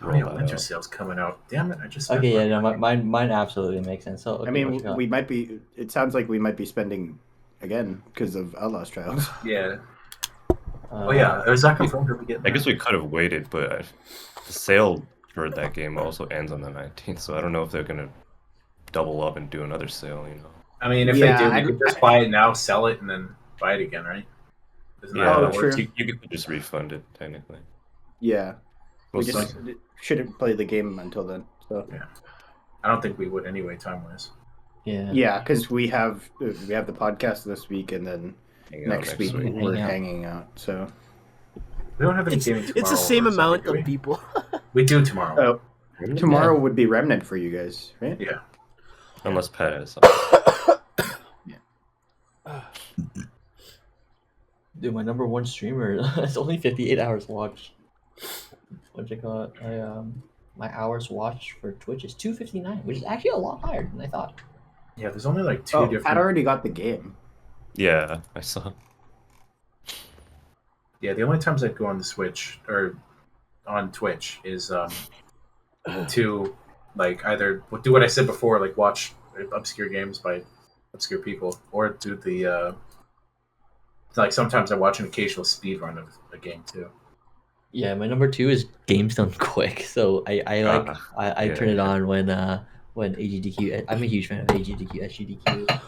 Oh roll yeah, that winter out. sale's coming out. Damn it! I just spent Okay, yeah, money. no, mine absolutely makes sense. So, okay, I mean, what you got? we might be. It sounds like we might be spending again because of Outlast Trials. Yeah. Oh yeah. Is that confirmed? Are we getting I guess that? we could have waited, but the sale for that game also ends on the 19th, so I don't know if they're gonna double up and do another sale. You know? I mean, if Yeah, they do, I- you could just buy it now, sell it, and then buy it again, right? Isn't that Yeah, how Oh, it true. works? you could just refund it technically. Yeah, we Most just likely. shouldn't play the game until then. So I don't think we would anyway, time-wise. Yeah. yeah, because we have the podcast this week, and then Hang out next week week. we're Hang out. hanging out. So We don't have any It's gaming tomorrow. the same or amount something, do of we? people. We do tomorrow. oh, tomorrow would be Remnant for you guys, right? Yeah. Unless Pez. Dude, my number one streamer, it's only 58 hours watched. What you call it? My hours watched for Twitch is 259, which is actually a lot higher than I thought. Yeah, there's only like two Oh, Pat different. already got the game. Yeah, I saw. Yeah, the only times I go on the Switch or on Twitch is to like either do what I said before, like watch obscure games by obscure people, or do the like sometimes I watch an occasional speed run of a game too. Yeah, my number two is games done quick. So I turn it on when AGDQ. I'm a huge fan of AGDQ, SGDQ.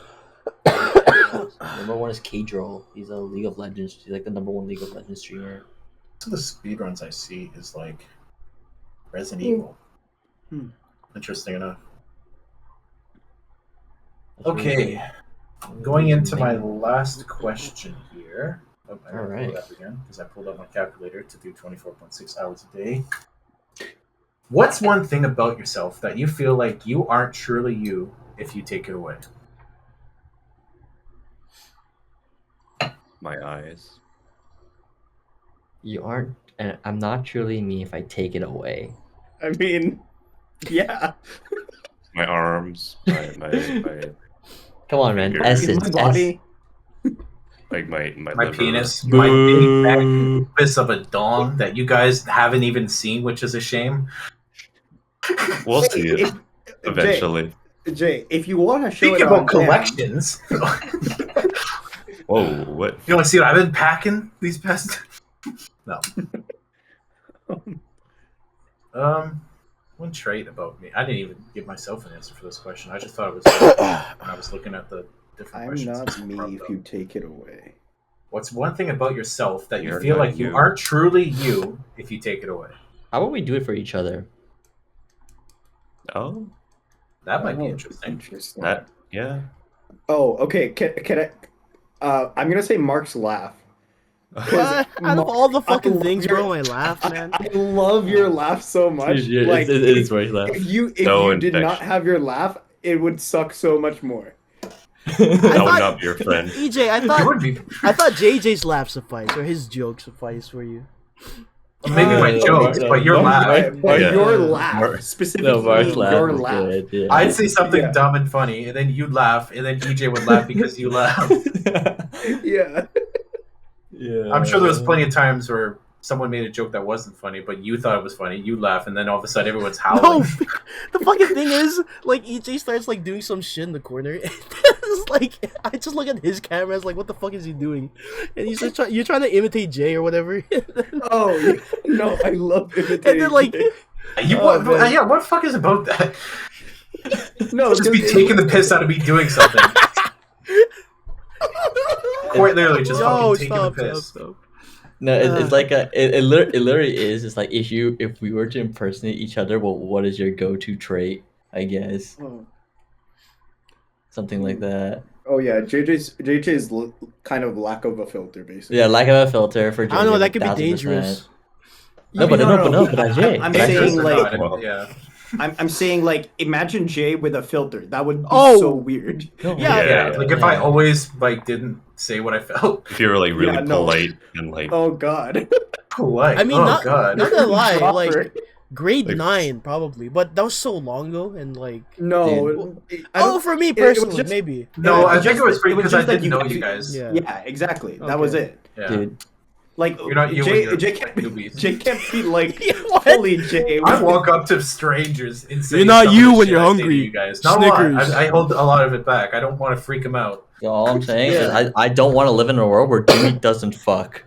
Number one is K-Droll. He's a League of Legends. He's like the number one League of Legends streamer. So the speed runs I see is like Resident Evil. Interesting enough. That's really Okay, cool. going into my last question here. Oh, I gotta Alright. pull it up again because I pulled up my calculator to do 24.6 hours a day. What's one thing about yourself that you feel like you aren't truly you if you take it away? My eyes. You aren't, and I'm not truly me if I take it away. I mean, yeah. My arms. My Come on, man. Fingers. Essence. My body. like my My liver. penis, my big magnus of a dong that you guys haven't even seen, which is a shame. We'll see it If- eventually. Jay, if you want to show Speaking it about on collections, Whoa, what? you want to see what I've been packing these past? No. One trait about me. I didn't even give myself an answer for this question. I just thought it was when I was looking at the different I'm questions. not me if you take it away. What's one thing about yourself that you You're feel not like you you. aren't truly you if you take it away? How about we do it for each other? Oh, That might be Oh, interesting. Interesting. that yeah. Oh, okay. Can I? I'm gonna say Mark's laugh. Out of all the fucking love things, your- bro, I laugh, man. I love your laugh so much. Dude, Like, it is very loud. if you So did not infectious. have your laugh, it would suck so much more. That thought- would not be your friend. EJ, I It thought would be JJ's laugh suffice or his joke suffice for you. maybe my No, jokes, no, but your no, laugh. But Yeah. your laugh, Mark- specifically No, Mark's laugh your is laugh. good. Yeah. I'd say something Yeah. dumb and funny, and then you'd laugh, and then EJ would laugh because you laugh. Yeah. Yeah. I'm sure there was plenty of times where someone made a joke that wasn't funny, but you thought it was funny. You laugh, and then all of a sudden everyone's No, howling. the fucking thing is, like, EJ starts like doing some shit in the corner. It's like I just look at his camera, it's like, what the fuck is he doing? And he's just you're trying to imitate Jay or whatever. Oh no, I love imitating. And then like, Oh, man. Yeah, what the fuck is about that? no, Just be dude, taking the piss out of me doing something. Quite literally, just yo, fucking taking stop, the stop, piss. stop. No, it's like it literally is. It's like if we were to impersonate each other, well, what is your go-to trait? I guess Oh. something like that. Oh yeah, JJ's kind of lack of a filter, basically. Yeah, lack of a filter for. I don't know, JJ, that could be 1000%. dangerous. No, but Jay. I'm But saying Dangerous or like not, Well. yeah. I'm saying like imagine Jay with a filter. That would be Oh. so weird. No, Yeah, Yeah, yeah. like if I always like didn't say what I felt. If you were like really Yeah, no. polite and like Oh god. Polite. I mean, oh not god. gonna lie, Proper. like grade Like- 9 probably, but that was so long ago, and like, No. I oh, don't- for me it was personally, just- maybe. No, Yeah, I it think it was free because I just that didn't know you guys. Yeah. Yeah, exactly. That was Okay. it. Yeah. dude. Like You're not you Jay, and your Jay can't be, newbies. Jay can't be like What? fully Jay. I walk up to strangers and say You're not some of you the when shit you're I say to hungry. You guys, not a lot. Snickers. I hold a lot of it back. I don't want to freak them out. Yo, all I'm saying is Yeah. I don't want to live in a world where Jimmy doesn't fuck.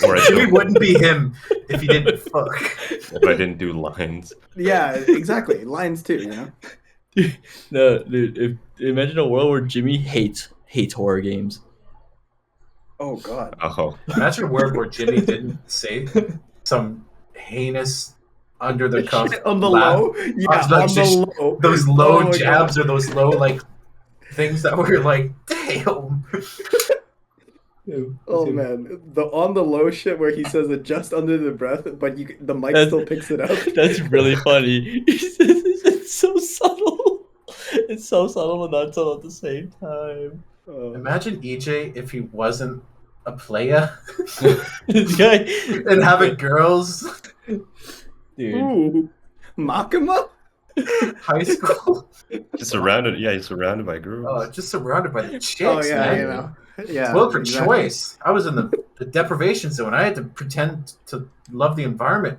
or I Jimmy don't- wouldn't be him if he didn't fuck. if I didn't do lines. Yeah, exactly. Lines too, you know. No, dude. Imagine a world where Jimmy hates horror games. Oh god. Oh, Imagine a world where Jimmy didn't say some heinous under the cuff On the laugh. low? Yeah, Like, on just the low. Those low Oh my jabs God. or those low like things that were like, damn. Oh man, the on the low shit where he says it just under the breath, but the mic That's- still picks it up. That's really funny. It's so subtle. It's so subtle and not subtle at the same time. Imagine EJ if he wasn't a player This guy, and having girls, dude. Ooh, Makima? high school, Just surrounded. Yeah, he's surrounded by girls. just surrounded by the chicks. Oh yeah, man. you know, yeah. Well, for exactly. choice. I was in the deprivation zone. I had to pretend to love the environment.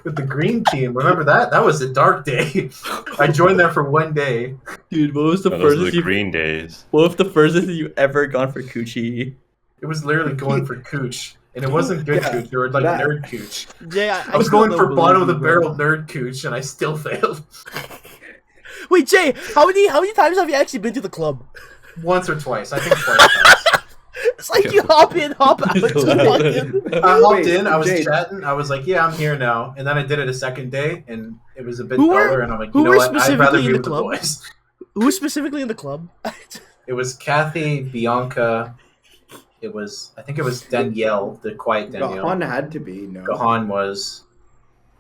With the green team, remember that? That was a dark day. I joined there for 1 day. Dude, what was the Oh, those are furthest the you? green days. What was the furthest you ever gone for coochie? It was literally going for cooch, and it wasn't good Yeah, cooch. It was like that. nerd cooch. Jay, I was still going don't for believe bottom of you, the bro. barrel nerd cooch, and I still failed Wait, Jay, how many times have you actually been to the club? once or twice. I think twice. It's like you hop in, hop out, just walk in. I hopped Wait, in. I was Jade. chatting. I was like, "Yeah, I'm here now." And then I did it a second day, and it was a bit Who were- duller. And I'm like, who "You know were what? I'd rather specifically be in the with the club? boys." Who's specifically in the club? It was Kathy, Bianca. I think it was Danielle, the quiet Danielle. Gahan had to be no. Gahan was.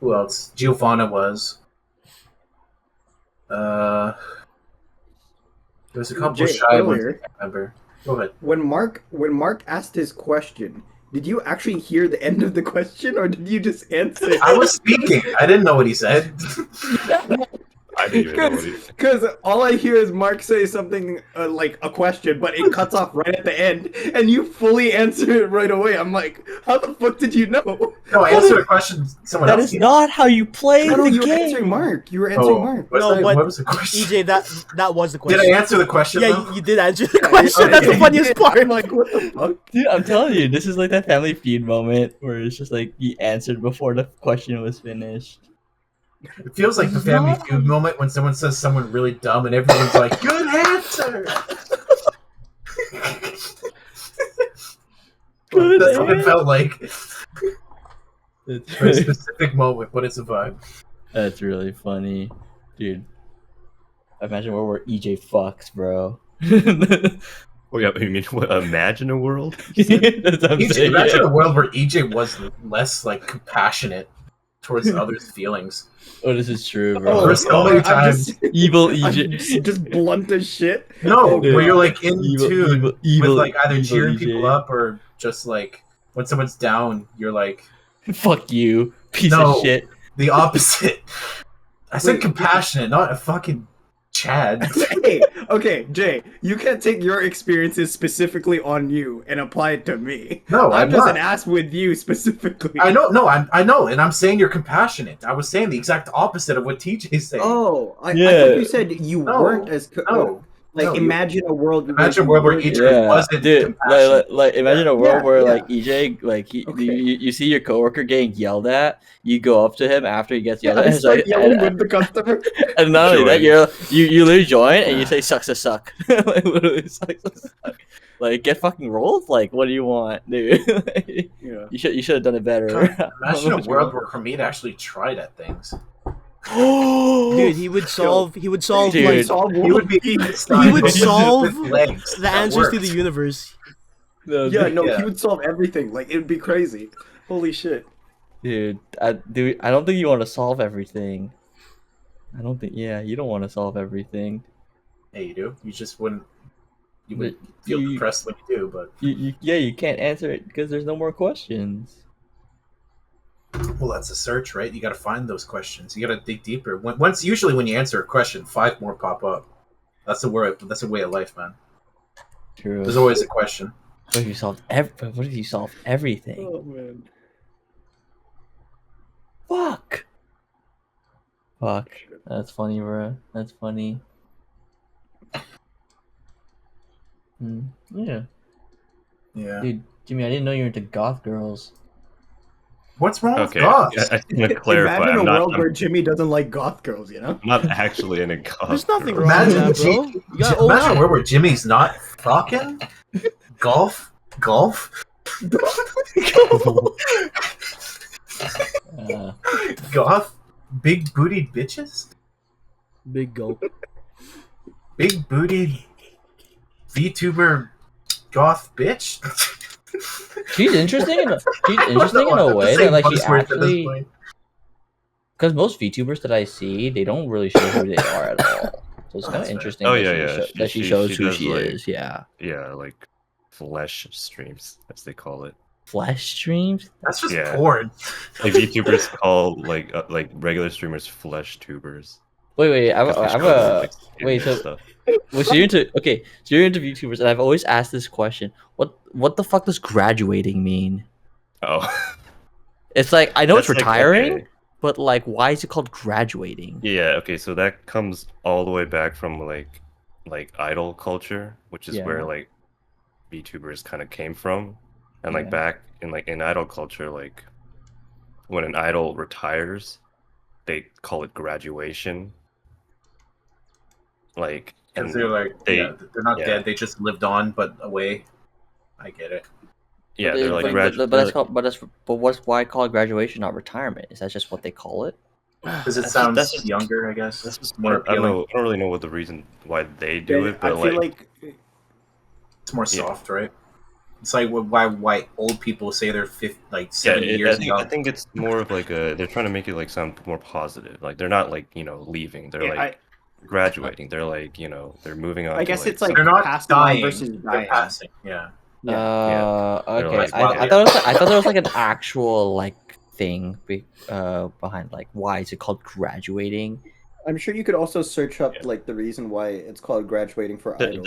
Who else? Giovanna was. There was a couple Jay, shy ones. earlier, I can't remember. Go ahead. when Mark asked his question, did you actually hear the end of the question, or did you just answer? I was speaking. I didn't know what he said. I didn't even know what he. Because all I hear is Mark say something like a question, but it cuts off right at the end, and you fully answer it right away. I'm like, how the fuck did you know? No, I answered a question someone That else is gave. not how you play No, the you were game. answering Mark. You were answering Mark. Was No, I- but what was the question? EJ, that was the Did question. I answer the question? Yeah, though? you did answer the question. That's the okay. funniest part. I'm like, what the fuck? Dude, I'm telling you, this is like that Family Feud moment where it's just like he answered before the question was finished. It feels like the Family Not- Feud moment when someone says someone really dumb and everyone's like, "Good answer." Good That's what it answer. felt like. It's For a specific moment, but it's a vibe. That's really funny, dude. Imagine where EJ fucks, bro. Oh yeah, you mean what, imagine a world? That's what I'm EJ, saying. imagine a world where EJ was less like compassionate towards others' feelings. Oh, this is true, Oh, bro. there's so many I'm times. just, Evil I'm EJ. just blunt as shit. No, Dude. where you're like in Evil- tune evil- with evil- like either evil cheering EJ. people up or just like when someone's down, you're like Fuck you, piece No. of shit. the opposite. I said Wait, compassionate, not a fucking Chad. Hey, okay, Jay, you can't take your experiences specifically on you and apply it to me. No, I'm I'm just not. an ass with you specifically. I know, no, I know, and I'm saying you're compassionate. I was saying the exact opposite of what TJ's saying. Oh, I Yeah. thought you said you No, weren't as no, like no, you- imagine a world. Imagine a you world where weren't- each- Yeah, wasn't dude. compassionate. Like imagine a world Yeah, where yeah. like EJ, like Okay. you see your coworker getting yelled at. You go up to him after he gets Yeah, yelled at. I And, it's start like, yelling with the customer. and not only that, Join. you literally join and you say sucks to suck. Like literally sucks to suck. Like get fucking rolled. Like what do you want, dude? Like, Yeah. you should have done it better. Imagine a world where Hamid actually tried at things. Dude, he would solve. He would solve Dude. like Solve He would be. he would solve with legs. the that answers to works. the universe. Yeah, no, Yeah. he would solve everything. Like it would be crazy. Holy shit. Dude, I don't think you want to solve everything. I don't think. Yeah, you don't want to solve everything. Hey, you do. You just wouldn't. You would But feel you- depressed when you do, but You can't answer it because there's no more questions. well, that's a search, right? You got to find those questions. You got to dig deeper. Usually when you answer a question, 5 more pop up. That's a word. That's a way of life, man. True. There's always a question. What if you solved What if you solved everything? Oh man. Fuck. Fuck. That's funny, bro. That's funny. Yeah, Yeah. dude, Jimmy, I didn't know you were into goth girls. What's wrong Okay, with goths? I just want to clarify. Imagine I'm a world not, where Jimmy doesn't like goth girls, you know? I'm not actually in a goth. There's nothing girl. wrong with Imagine, that, bro. G- You got imagine old- where were Jimmy's not fucking golf. Uh, Goth, big bootied bitches, Big gulp. big bootied VTuber goth bitch. She's interesting. She's interesting in I a have to way say that like she buzzwords at this actually. point. Because most VTubers that I see, they don't really show who they are at all. So it's kind of That's fair. interesting Oh that yeah, she yeah. that she She shows who does she like is. Yeah, like flesh streams as they call it. flash streams. That's just Yeah. porn. Like VTubers call like regular streamers flesh tubers. Wait. I 'Cause they have show, a like, skin wait. and So stuff. so you're into So you're into VTubers, and I've always asked this question: what the fuck does graduating mean? Oh. It's like I know it's That's like, retiring, okay. but like, why is it called graduating? Yeah, okay, so that comes all the way back from like idol culture, which is Yeah. where like VTubers kind of came from. And like Yeah. back in idol culture, like when an idol retires, they call it graduation. Like Because and they're like, they they're not yeah. dead. They just lived on, but away. I get it. yeah, they're like But why call it graduation, not retirement? Is that just what they call it? Because it That's sounds just- younger, I guess. That's just more I don't appealing. know. I don't really know what the reason why they do it, I but feel like It's more Yeah. soft, right? It's like why old people say they're 70 I years think young. I think it's more of like they're trying to make it like sound more positive. Like they're not like leaving. They're Yeah, like graduating. They're like they're moving on. I to, guess it's they're like not passing on dying versus they're dying. passing. Yeah. Yeah. Okay. like- I thought there was like an actual like thing behind like why is it called graduating? I'm sure you could also search up Yeah. like the reason why it's called graduating for idols.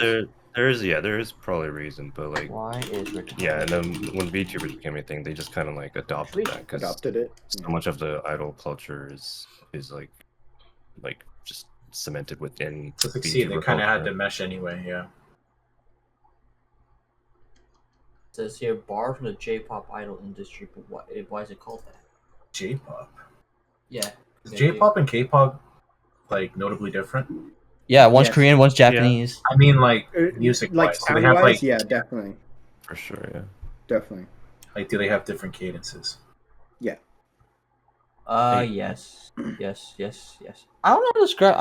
there is probably a reason, but like Why is retirement? yeah, and then when VTubers became a thing, they just kind of like adopted that because Adopted it. so much of the idol culture is like just cemented within To succeed, they VTuber kind of had to culture. mesh anyway. Yeah. It says here borrowed from the J-pop idol industry, but why is it called that? J-pop. Yeah. Is J-pop and K-pop like notably different? Yeah, one's Yes. Korean, one's Japanese. I mean, like music like wise. Do they have sound-wise, like yeah, definitely, For sure, yeah. definitely. do they have different cadences? Yeah. Yes. I don't know how to describe.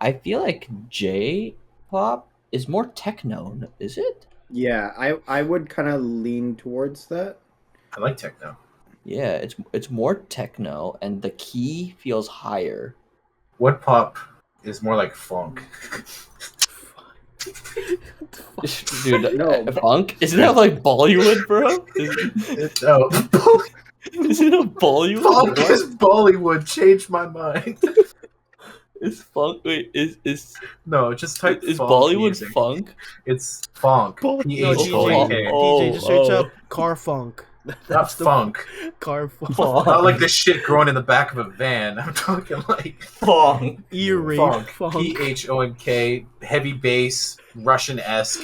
I feel like J-pop is more techno. Is it? Yeah, I would kind of lean towards that. I like techno. Yeah, it's more techno, and the key feels higher. What pop is more like funk? Dude, No. funk? Isn't that like Bollywood, bro? Oh, Isn't it Bollywood? funk is Bollywood. Changed my mind. Is funk? Wait, is No, just type is funk Bollywood music. funk? It's funk. No, P-H-U-N-K. DJ, just search Oh. up car funk. Not That's the funk. car funk. Funk. Not like the shit growing in the back of a van. I'm talking like Funk. Ear rape funk. funk. P-H-O-N-K. Heavy bass. Russian-esque.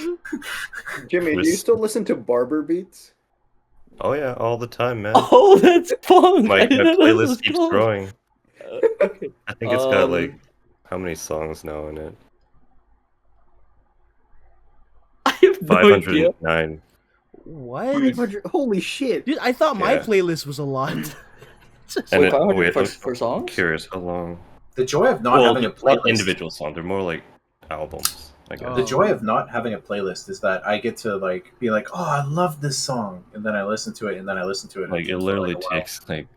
Jimmy, do you still listen to barber beats? Oh yeah, all the time, man. Oh, that's funk. My I didn't know that was playlist keeps funk. growing. Okay. I think it's got like how many songs now in it? I have no idea. 509. What? 500 Holy shit! Dude, I thought my Yeah. playlist was a lot. And Wait, it, 500 wait, for I'm songs? curious how long. The joy of not Well, having a not playlist. individual songs. They're more like albums, I guess. The joy of not having a playlist is that I get to like be like, oh, I love this song, and then I listen to it, and then I listen to it. Like it for, literally like, a while. takes like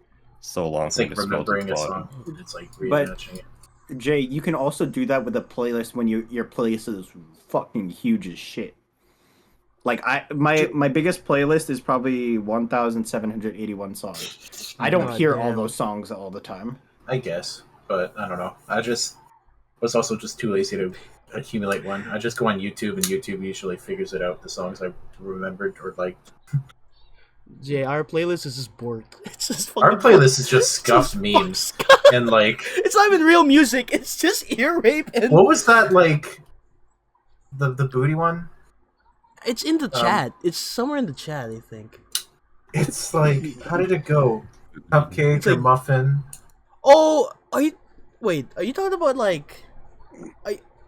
so long It's for me like to scroll to the remembering a bottom. song. It's like But- reimagining it. Jay, you can also do that with a playlist when your playlist is fucking huge as shit. Like my biggest playlist is probably 1,781 songs. I don't God hear all damn. those songs all the time. I guess, but I don't know. I just was also just too lazy to accumulate one. I just go on YouTube, and YouTube usually figures it out. The songs I remembered or liked. Jay, our playlist is just bored. It's just Our fucking playlist is just scuffed memes scuffed. and like. It's not even real music. It's just ear rape and What was that like? The booty one. it's in the chat. It's somewhere in the chat, I think. It's like, how did it go? Cupcake It's or like- muffin? Oh, are you talking about like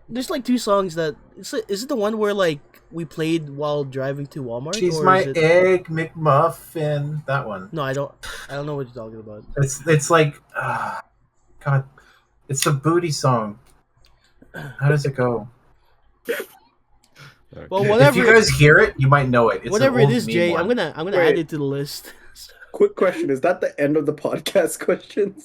there's like two songs that is it the one where like we played while driving to Walmart? She's or my is it... egg McMuffin. That one. No, I don't know what you're talking about. It's like, God, it's a booty song. How does it go? Okay. Well, If whatever. you guys hear it, you might know it. It's Whatever an it old is, meme Jay, one. I'm gonna Wait. add it to the list. Quick question: is that the end of the podcast questions?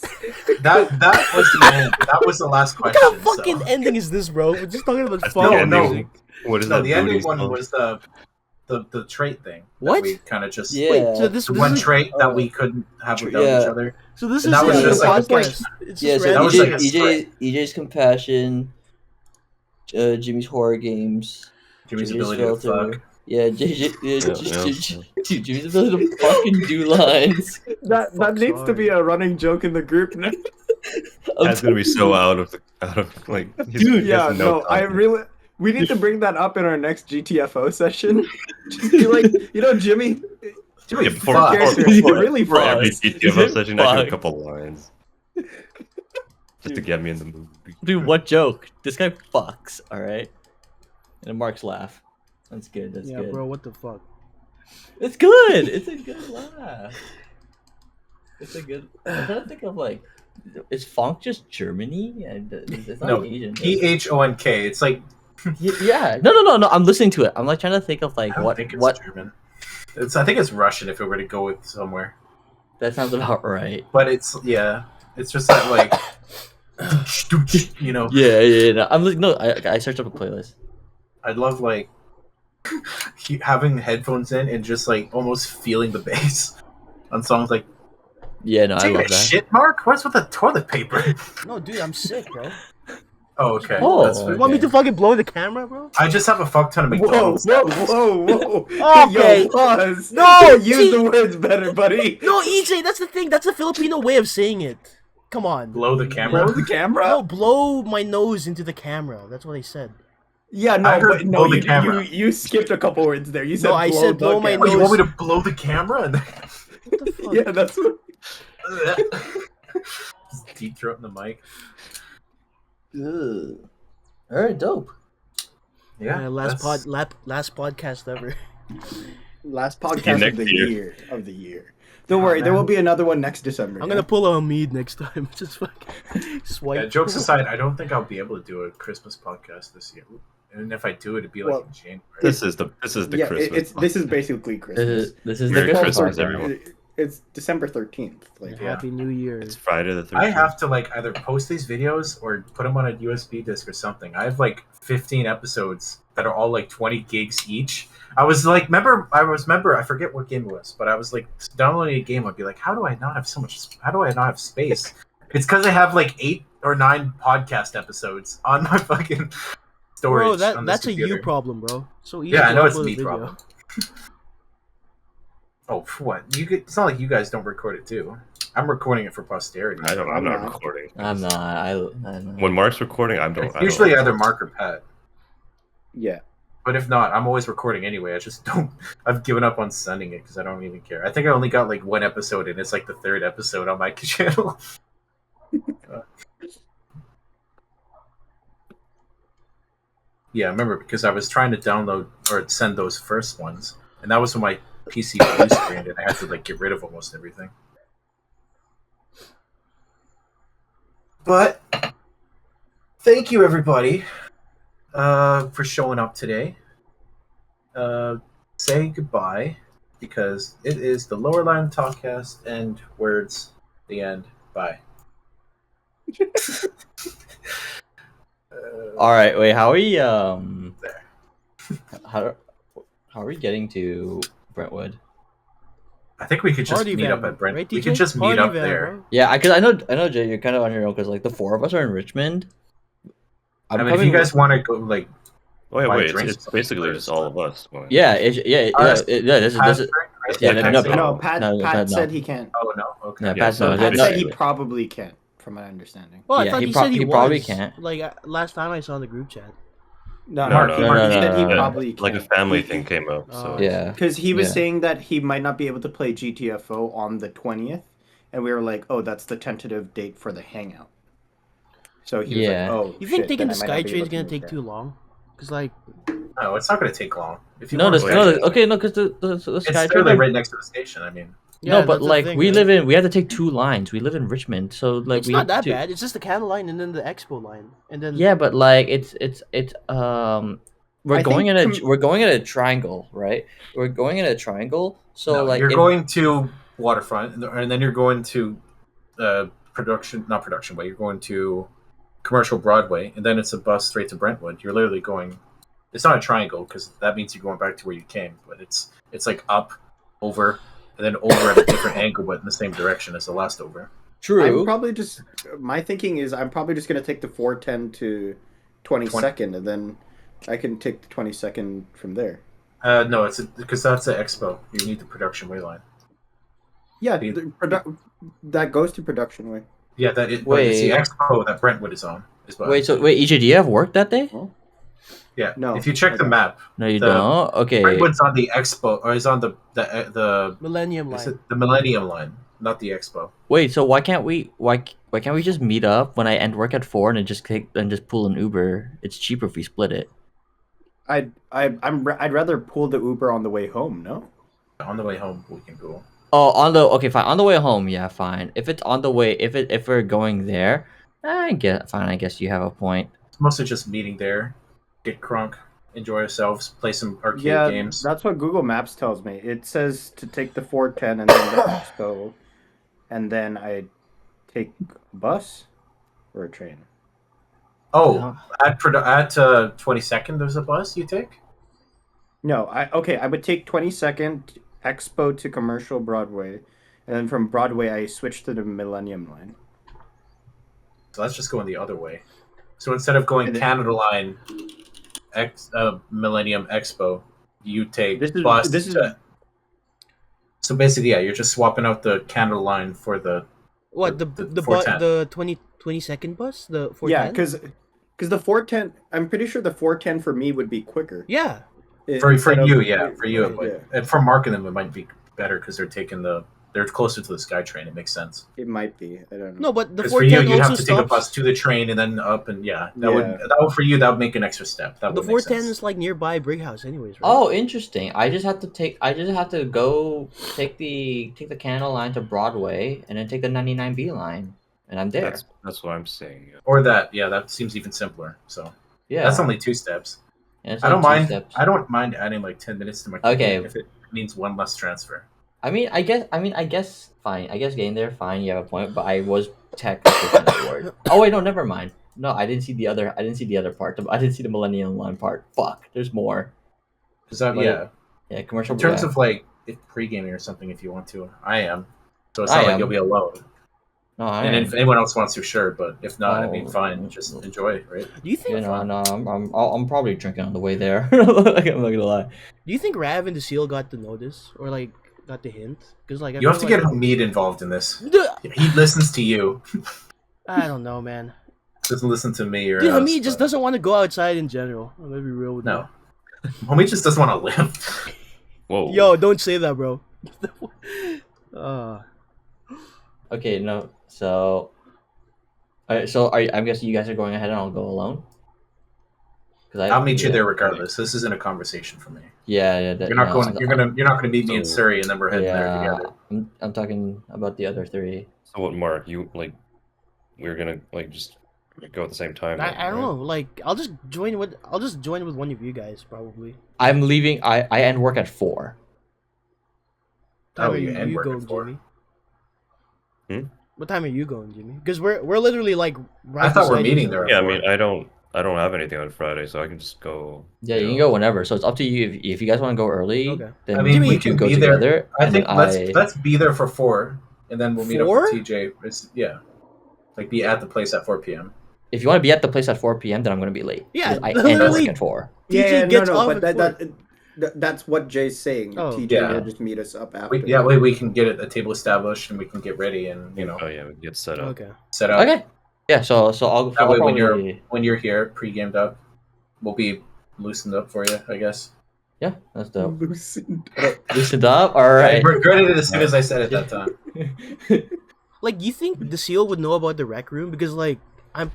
That was the end. That was the last What question. kind of fucking so. ending is this, bro? We're just talking about That's fun the No, ending. music. What is No, that the ending booty one song? was the trait thing. that What? We kind of just Yeah. Wait, so this the one is trait that we couldn't have without yeah. each other. so this And is that was the just like a podcast. It's Yeah, just so That random. was like a EJ's compassion, Jimmy's horror games, Jimmy's Jimmy's ability to filter. fuck. Yeah, Jimmy's ability to fucking do lines. That Fuck's needs to be hard. a running joke in the group now. That's gonna be so out of like. Dude, he has Yeah, no, I context. really. We need to bring that up in our next GTFO session. Just be like, Jimmy, Jimmy, Yeah, before- fuck. character, before- really For fuck. every GTFO session, I do a Fuck. couple lines. Just to get me in the mood. Dude, what joke? This guy fucks, alright? And Mark's laugh. That's good, that's Yeah, good. bro, what the fuck? It's good! It's a good laugh. It's a good... I'm trying to think of, like... Is funk just Germany? And it's not No, Asian. PHONK. It's like Yeah. No. I'm listening to it. I'm like trying to think of I like don't think it's German. I think it's Russian if it were to go with somewhere. That sounds about right. But it's just that like Yeah. No. I'm like, no. I searched up a playlist. I love like having headphones in and just like almost feeling the bass on songs like Yeah, no, I taking love a that. shit, Mark. What's with the toilet paper? No, dude, I'm sick, bro. Oh, okay. Oh, That's You fair. want me to fucking blow the camera, bro? I just have a fuck ton of Whoa, McDonald's. whoa. Okay. Yo, pause. No, Use see- the words better, buddy. No, EJ, that's the thing. That's a Filipino way of saying it. Come on. Blow the camera. Blow the camera? No, blow my nose into the camera. That's what I said. Yeah, no, I heard but no, blow the you, camera. you skipped a couple words there. You said No, I said blow my Oh, you want me nose. to blow the camera? What the fuck? Yeah, that's what. Just deep throat in the mic. Ugh. All right, dope. Yeah. last that's- last podcast ever. Last podcast next of the year. year. Don't worry, there will be another one next December. I'm gonna pull a Hamid next time. Just fucking swipe. Yeah, jokes aside, I don't think I'll be able to do a Christmas podcast this year. And if I do, it'd be like Well, in January. This is the Christmas. This is basically Christmas. This is Merry the Christmas, part. everyone. It's December 13th. Like, Yeah. Happy New Year. It's Friday the 13th. I have to like either post these videos or put them on a USB disc or something. I have like 15 episodes that are all like 20 gigs each. I forget what game it was, but I was like downloading a game. I'd be like, how do I not have space? It's because I have like 8 or 9 podcast episodes on my fucking storage. Bro, on this that's a you computer. problem, bro. So easy Yeah, to I know it's upload a me video. problem. Oh, for what? It's not like you guys don't record it too. I'm recording it for posterity. I'm I'm not not. recording. I'm not. I'm not. When Mark's recording, I It's don't. usually either Mark or Pat. yeah. But if not, I'm always recording anyway. I just don't. I've given up on sending it because I don't even care. I think I only got like 1 episode, and it's like the 3rd episode on my channel. Yeah, I remember because I was trying to download or send those first ones, and that was when my PC blue screened, and I had to like get rid of almost everything. But thank you, everybody, for showing up today. Say goodbye because it is the Lower Line Talkcast and words. The end. Bye. All right. Wait. How are we? How are we getting to Brentwood? I think we could just Party meet van, up at Brent. right, We DJ? could just meet Party up van, there. bro. Yeah, because I know, Jay, you're kind of on your own because like the 4 of us are in Richmond. I mean, if you guys want to go, like, Oh, wait, buy wait. drinks It's basically just all of us. going. Yeah, yeah. This is Pat, right? yeah, Okay, no, so- No, Pat, no, Pat no. said he can't. Oh no. Okay. Yeah, Yeah, Pat, so no, Pat no, said he basically- probably can't, from my understanding. Well, I Yeah, thought he he prob- said he he probably was. can't. Like last time I saw in the group chat. No, No, Mark, no, Mark no, said he no, no. probably can't. Like a family thing came up. So Oh. Yeah. Because he was Yeah. saying that he might not be able to play GTFO on the 20th, and we were like, oh, that's the tentative date for the hangout. So he Yeah. was like, oh, You think shit, taking the then I might not be SkyTrain able is gonna make take that. too long? Cause like, No, it's not going to take long. If you No, want the, to no, wait. okay, no, because the It's Skytrain. literally right next to the station. I mean, No, yeah, but that's the like thing, we right? we have to take 2 lines. We live in Richmond, so like It's we not have that to, bad. It's just the cattle line and then the expo line, and then Yeah, but like it's we're I going think in a we're going in a triangle, right? We're going in a triangle. So No, like you're if, going to waterfront, and then you're going to not production way. You're going to commercial Broadway, and then it's a bus straight to Brentwood. You're literally going. It's not a triangle because that means you're going back to where you came, but it's like up, over, and then over at a different angle, but in the same direction as the last over. true. I'm probably just my thinking is I'm probably just gonna take the 410 to 22nd, and then I can take the 22nd from there. No, it's because that's an expo. You need the production way line. Yeah, The- that goes to production way. Yeah, but it's the Wait. expo that Brentwood is on. Is what I'm Wait, so saying. wait, EJ, do you have work that day? Oh. Yeah. No, If you check I the don't. map, No, you The- don't. Okay. Brentwood's on the expo, or is on the Millennium is line. it the Millennium line, not the expo. Wait, so why can't we just meet up when I end work at 4 and then just pull an Uber? It's cheaper if we split it. I'd rather pull the Uber on the way home. No. On the way home, we can go. Oh, okay, fine. On the way home, yeah, fine. If it's on the way, if we're going there, I guess fine. I guess you have a point. It's mostly just meeting there, get crunk, enjoy ourselves, play some arcade Yeah, games. that's what Google Maps tells me. It says to take the 410 and then the expo, and then I take a bus or a train. Oh, at 22nd, there's a bus you take. No, I would take 22nd Expo to Commercial Broadway, and then from Broadway I switch to the Millennium Line. So let's just go in the other way. So instead of going And then- Canada Line, Millennium Expo, you take This is- bus. this is- So basically, yeah, you're just swapping out the Canada Line for the What the the the, 410. the 22nd bus? The 410? Yeah, because the 410, I'm pretty sure the 410 for me would be quicker. Yeah. for Instead of- you, yeah, for you, it Right, would. yeah. And for Mark and them, it might be better because they're closer to the SkyTrain. It makes sense. It might be. I don't know. No, but the Because for you, 410 you'd also have to take a stops. bus to the train and then up, and Yeah. that would for you that would make an extra step. That The would make 410 sense. is like nearby Brig House, anyways, right? Oh, interesting. I just have to go take the Canada line to Broadway and then take the 99B line, and I'm there. That's what I'm saying. Yeah. Or that, yeah, that seems even simpler. So Yeah, that's only 2 steps. and it's I don't only two mind. steps. I don't mind adding like 10 minutes to my Okay. commute if it means one less transfer. I guess fine. I guess getting there, fine. You have a point, but I was technically kind of bored. Oh wait, no, never mind. No, I didn't see the other. I didn't see the other part. I didn't see the Millennium Line part. Fuck, there's more. Because Like, yeah, Yeah, commercial. in terms yeah. of like if pre-gaming or something, if you want to, I am. So it's I not like am. you'll be alone. No, I And am. if anyone else wants to, sure. But if not, I mean, Oh, fine. Just enjoy, right? Do you think You know, no, I'm probably drinking on the way there. I'm not gonna lie. Do you think Rav and the Seal got the notice or like got the hint? Because like I You have to feel get like... Hamid involved in this. Dude, He listens to you. I don't know, man. Doesn't listen to me or Dude, us, Hamid just but- doesn't want to go outside in general. I'm gonna be real with No. Hamid just doesn't want to live. Whoa. you. Yo, don't say that, bro. Okay, no. So, I'm guessing you guys are going ahead, and I'll go alone. I'll meet you there regardless. This isn't a conversation for me. Yeah, yeah. You're not going. You're not gonna meet me in So- Surrey, and then we're heading there Yeah, together. I'm talking about the other three. So what, Mark? You like? We're gonna like just go at the same time. I don't know. Like, I'll just join with one of you guys probably. I'm leaving. I end work at 4. Time Oh, are you end work going, at 4? Jimmy? Hmm? What time are you going, Jimmy? Because we're literally like right I thought we're beside each meeting other. there. at Yeah, I 4. mean, I don't have anything on Friday, so I can just go. Yeah, you can go whenever. So it's up to you. If you guys want to go early, Okay. then I mean, Jimmy, we we can go be there. together. I and think then let's be there for 4, and then we'll meet up 4? with TJ. Yeah, like be at the place at 4 p.m. If you want to be at the place at 4 p.m., then I'm going to be late. Yeah, because I end literally- work at 4. TJ gets off but at that's what Jay's saying. Oh. TJ Yeah. will just meet us up after. We can get a table established, and we can get ready, and Oh yeah, we can get set up. Okay. set up. Okay. Yeah. So I'll. That I'll way, probably, when you're here, pre-gamed up, we'll be loosened up for you, I guess. Yeah, that's dope. Loosened up. Loosened up. All I right. regretted it as soon as I said it that time. Like, you think the Seal would know about the rec room? Because like I'm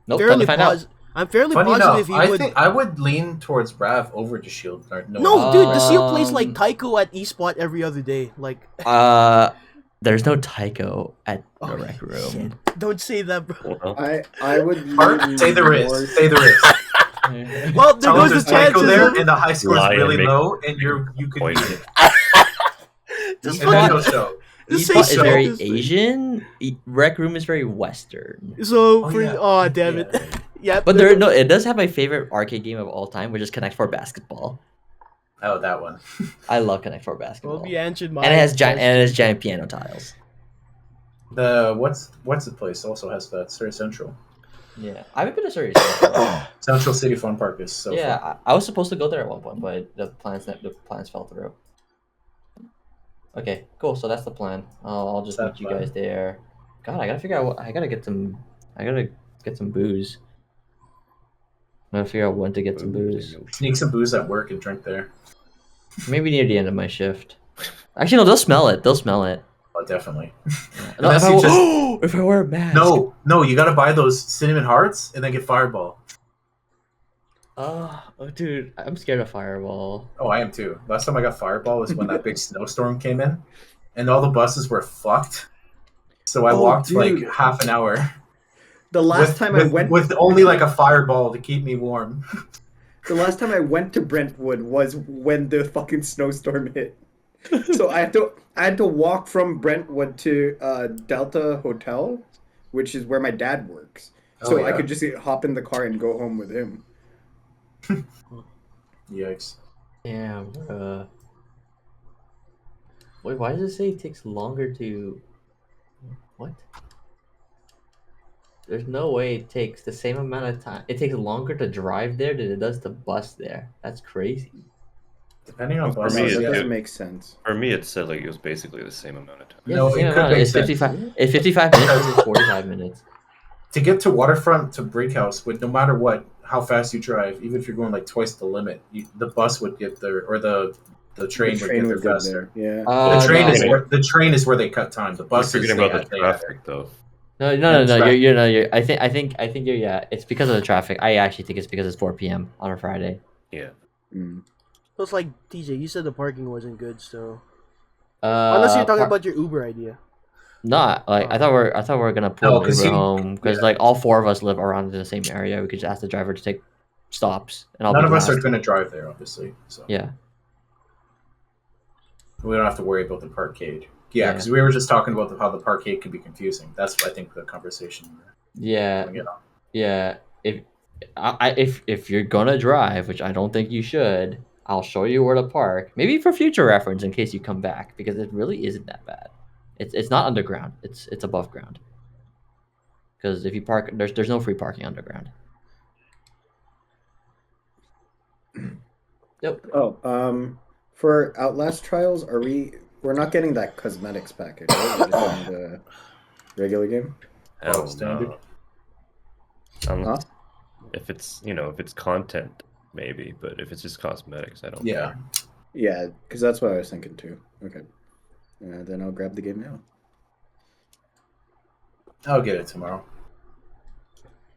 Nope. Time fairly to find out. positive. I'm fairly Funny positive enough, he I would. think I would lean towards Brav over to Shield. No, dude, the Seal plays like Um, Taiko at eSpot every other day. Like, There's no Tycho at the oh, rec room. shit. Don't say that, bro. Well, I would. Mark, lean say the more- risk. Say the risk. Well, there Tell them goes the there's Tycho chances there, of and the high score is Lie and really make low, and you could point. beat it. just And then fucking he'll show. just say Eastport is shit very this thing. Asian. Rec Room is very Western. So Oh, for yeah. damn it, Yeah. yeah. But it does have my favorite arcade game of all time, which is Connect Four Basketball. Oh, that one. I love Connect Four Basketball. Well, you answered my and it has giant question. piano tiles. The what's the place also has that Surrey Central. Yeah, I haven't been to Surrey. Central City Fun Park is so Yeah, fun. I was supposed to go there at one point, but the plans fell through. Okay, cool. So that's the plan. I'll just That's meet you guys there. God, I gotta figure out. I gotta get some booze. I gotta figure out when to get some booze. Sneak some booze at work and drink there. Maybe near the end of my shift. Actually, no, they'll smell it. They'll smell it. Oh, definitely. No, Unless if, you if I wear a mask. No, you gotta buy those cinnamon hearts and then get Fireball. Oh, dude, I'm scared of Fireball. Oh, I am too. Last time I got Fireball was when that big snowstorm came in, and all the buses were fucked. So I walked like half an hour. The last time I went with only like a Fireball to keep me warm. The last time I went to Brentwood was when the fucking snowstorm hit. So I had to walk from Brentwood to Delta Hotel, which is where my dad works. So I could just hop in the car and go home with him. Yikes. Damn, wait, why does it say it takes longer to... What? There's no way it takes the same amount of time. It takes longer to drive there than it does to bus there. That's crazy. Depending on For buses, me, that yeah. doesn't make sense. For me, it said like it was basically the same amount of time. Yeah, No, it's the same it could amount. make It's sense. 55. It's 55 minutes versus 45 minutes. To get to Waterfront to Brickhouse, with no matter what, how fast you drive, even if you're going like twice the limit, the bus would get there, or the train would get there go faster. there. Yeah. The train is where they cut time. The bus You're is forgetting about the they add traffic though. No. You're. I think you're. Yeah, it's because of the traffic. I actually think it's because it's 4 p.m. on a Friday. Yeah. Mm. So it's like TJ. You said the parking wasn't good, so unless you're talking about your Uber idea. Not like I thought we are gonna pull No, an 'cause Uber you- home because yeah. like all four of us live around the same area. We could just ask the driver to take stops, and I'll None be of us are last. going to drive there, obviously. So Yeah. we don't have to worry about the parkade. Yeah, Yeah. because we were just talking about how the parkade could be confusing. That's I think the conversation. Yeah. You know. Yeah. If you're gonna drive, which I don't think you should, I'll show you where to park. Maybe for future reference in case you come back, because it really isn't that bad. It's not underground. It's above ground. Because if you park, there's no free parking underground. Yep. Oh, for Outlast Trials, we're not getting that cosmetics package, right? We're just getting the regular game. Hell standard. no. Huh? If it's if it's content, maybe, but if it's just cosmetics, I don't. Yeah. care. Yeah, because that's what I was thinking too. Okay. Then I'll grab the game now. I'll get it tomorrow.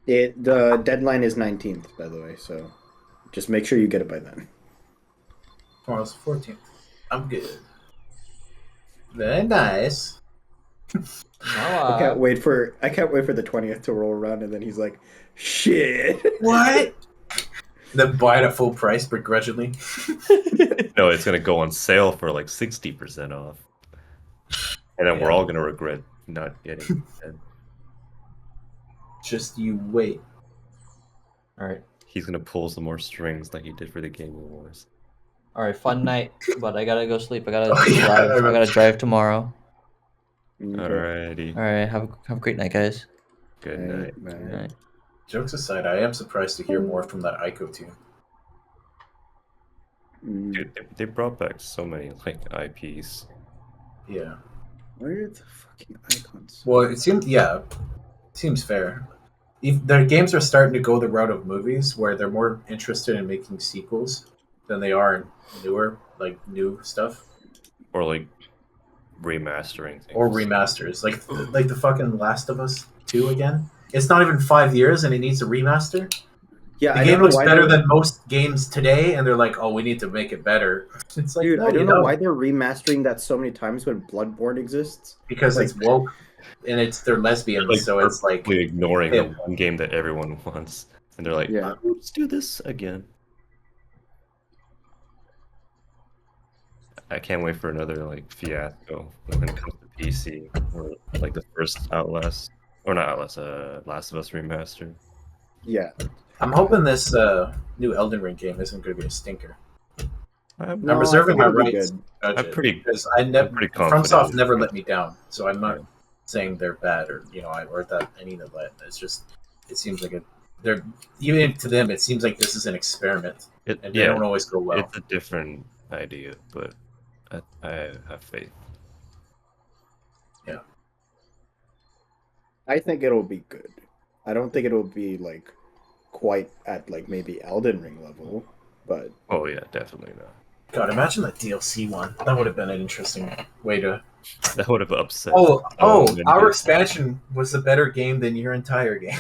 The deadline is 19th, by the way, so just make sure you get it by then. Tomorrow's the 14th. I'm good. Very nice. Now, I can't wait for the 20th to roll around, and then he's like, "Shit." What? Then buy it at full price begrudgingly. No, it's gonna go on sale for like 60% off, and then we're all gonna regret not getting it. Just you wait. all right. He's gonna pull some more strings like he did for the Game Awards. All right, fun night, but I gotta go sleep. I gotta Oh, yeah, drive. I I gotta drive tomorrow. Okay. Alrighty. All right, have a great night, guys. Good Right, night. right. Good night. Jokes aside, I am surprised to hear more from that Ico team. Mm. Dude, they brought back so many like IPs. Yeah. Where are the fucking icons? Well, it seems fair. Their games are starting to go the route of movies, where they're more interested in making sequels than they are in new stuff Or like remastering things. or remasters. Like the fucking Last of Us 2 again. It's not even 5 years and it needs a remaster. Yeah, The I game don't know looks why better they're- than most games today, and they're like, "Oh, we need to make it better." It's like, Dude, no, I don't you know why they're remastering that so many times when Bloodborne exists. because like- it's woke and they're lesbians, Like, so it's like purposely ignoring Yeah. the one game that everyone wants. and they're like, Yeah. "Oh, let's do this again." I can't wait for another like fiasco when it comes to PC, or like the first Outlast, or not Outlast, Last of Us remaster. Yeah. I'm hoping this new Elden Ring game isn't going to be a stinker. I'm, I'm No, I reserving think my it'll be rights good. to judge I'm it pretty, because I'm pretty FromSoft confident. never let me down, so I'm not Yeah. saying they're bad or or that any of that. It's just it seems like they're even to them it seems like this is an experiment and they Yeah, don't always go well. it's a different idea, but I have faith. Yeah, I think it'll be good. I don't think it'll be like quite at like maybe Elden Ring level, but Oh yeah, definitely not. God, imagine the DLC one. That would have been an interesting way to. That would have upset. Oh, so many our people. expansion was a better game than your entire game.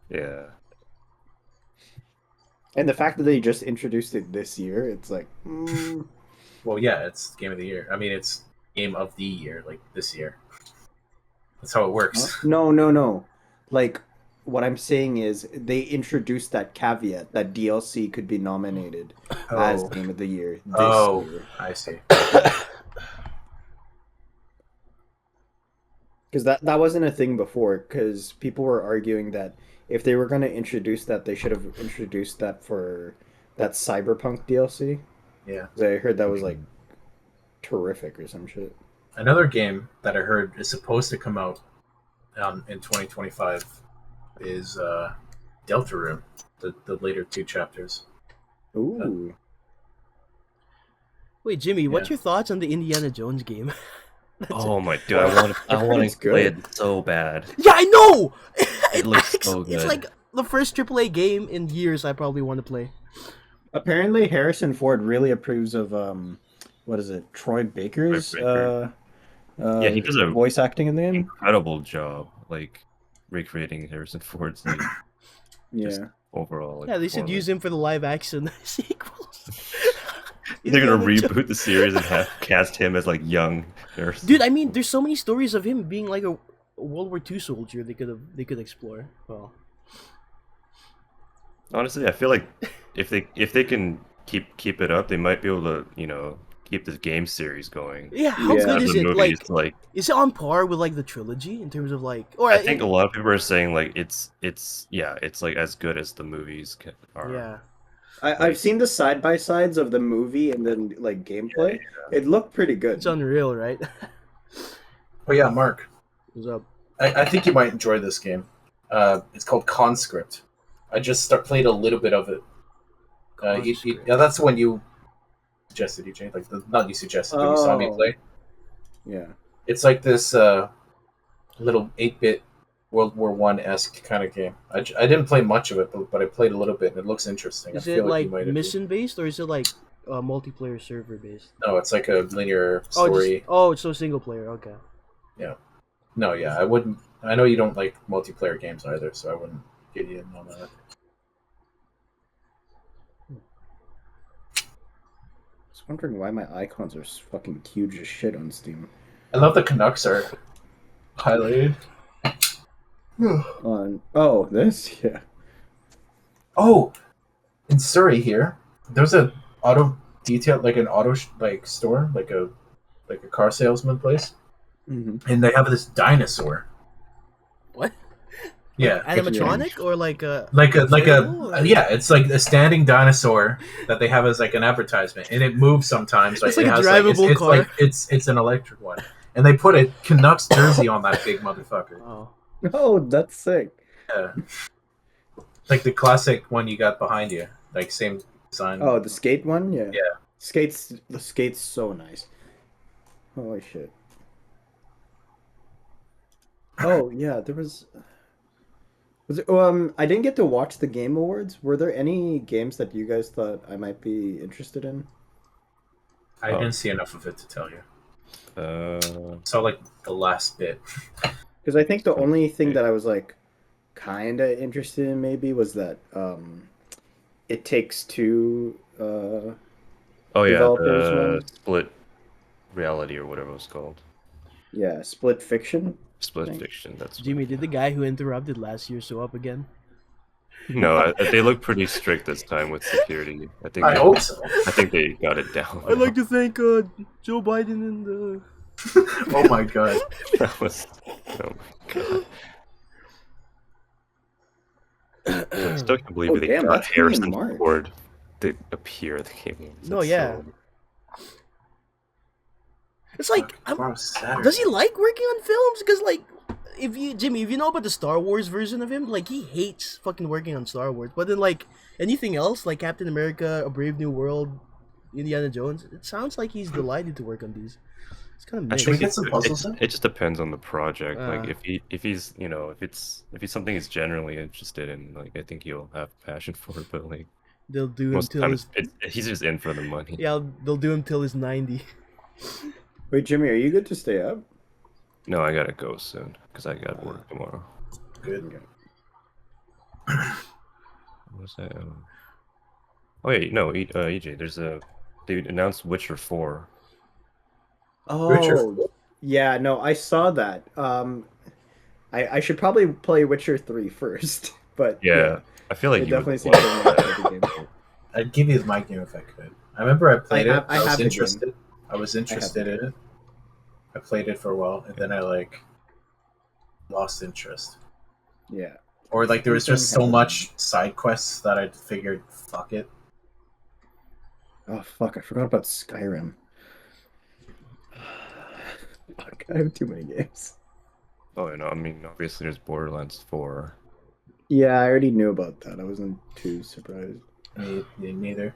Yeah. and the fact that they just introduced it this year, it's like, Well, yeah, it's game of the year. I mean, it's game of the year, like this year. That's how it works. no. Like what I'm saying is they introduced that caveat that DLC could be nominated as Oh, Game of the Year this oh, year. I see. Because that wasn't a thing before. Because people were arguing that if they were going to introduce that, they should have introduced that for that Cyberpunk DLC. Yeah. 'Cause I heard that was like terrific or some shit. Another game that I heard is supposed to come out in 2025 is Deltarune, the later two chapters. Ooh. Wait, Jimmy, what's Yeah. your thoughts on the Indiana Jones game? Oh my dude, I want It's to play good. it so bad. Yeah, I know. It looks so It's good. like the first AAA game in years I probably want to play. Apparently, Harrison Ford really approves of what is it, Troy Baker's Baker. Yeah, he does a voice acting in the game. incredible job, like recreating Harrison Ford's like just Yeah, overall. Like, Yeah, they should performance. use him for the live action sequels. They're gonna Indiana reboot the series and have cast him as like young Harrison. Dude, I mean, there's so many stories of him being like a World War II soldier they could explore. Well, Honestly, I feel like if they can keep it up, they might be able to keep this game series going. yeah, how Yeah. good As is the it? movies, Like, is it on par with like the trilogy in terms of like? Or I think a lot of people are saying like it's like as good as the movies are. yeah. I've seen the side by sides of the movie and then like gameplay. It looked pretty good. It's unreal, right? Oh yeah, Mark. What's up? I think you might enjoy this game. It's called Conscript. I just played a little bit of it. Conscript. Yeah, that's the one you suggested, EJ. Like not you suggested, but you saw me Oh. play. Yeah. It's like this little 8-bit World War One-esque kind of game. I didn't play much of it, but I played a little bit, and it looks interesting. Is I it feel like you might mission based or is it like multiplayer server based? No, it's like a linear Oh, story. it's so single player. Okay. No, yeah, I wouldn't. I know you don't like multiplayer games either, so I wouldn't get you in on that. I was wondering why my icons are fucking huge as shit on Steam. I love the Canucks art highlighted. Oh, this? Yeah. Oh, in Surrey here, there's a auto detail, like an auto store, like a car salesman place, Mm-hmm. and they have this dinosaur. What? Yeah, Animatronic or like a inflatable, or- yeah, it's like a standing dinosaur that they have as like an advertisement, and it moves sometimes. It's it like a has, drivable it's car. like it's an electric one, and they put a Canucks jersey on that big motherfucker. Oh. Oh, that's sick. Yeah, like the classic one you got behind you, like same design. Oh, the skate one? Yeah. Yeah. The skate's so nice. Holy shit. Oh, yeah, there was it, I didn't get to watch the Game Awards. Were there any games that you guys thought I might be interested in? I didn't see enough of it to tell you. Uh, Saw like the last bit. Because I think the only thing that I was like kind of interested in maybe was that It Takes Two oh yeah, Developers the one? Split Reality or whatever it was called. yeah, Split Fiction. Split Thanks. Fiction. That's Jimmy, did the guy who interrupted last year show up again? No, they look pretty strict this time with security. I hope so. I think they got it down. I'd like to thank Joe Biden and Oh my god. That was. Oh my god. I still can't believe Oh, they damn, got that's coming in Harrison March. Ford to appear in the game. No, That's yeah. so- It's like, Tomorrow's Saturday. does he like working on films? Because like, if you know about the Star Wars version of him, like he hates fucking working on Star Wars. But then like anything else, like Captain America, A Brave New World, Indiana Jones, it sounds like he's delighted to work on these. It's kind of I mixed. we think get some puzzles in? it just depends on the project. Like Uh. if he's if he's something he's generally interested in, like I think he'll have passion for it. But like They'll do him most of the till time, his he's just in for the money. yeah. They'll do him till he's 90. Wait, Jimmy, are you good to stay up? No, I gotta go soon because I got work tomorrow. Good. What was that? Oh wait, no, EJ. They announced Witcher 4. Witcher. Oh, yeah, no, I saw that. I should probably play Witcher 3 first, but Yeah, I feel like it you would definitely seems love like that. a good game. I'd give you my game if I could. I remember I played I have- it. I I was have the game. interested. I was interested in it. I played it for a while, and then I like lost interest. Yeah. Or like there was just so Something much side quests that I figured, fuck it. Oh, fuck, I forgot about Skyrim. Fuck, I have too many games. Oh, no, I mean, obviously there's Borderlands 4. Yeah, I already knew about that. I wasn't too surprised. Me neither.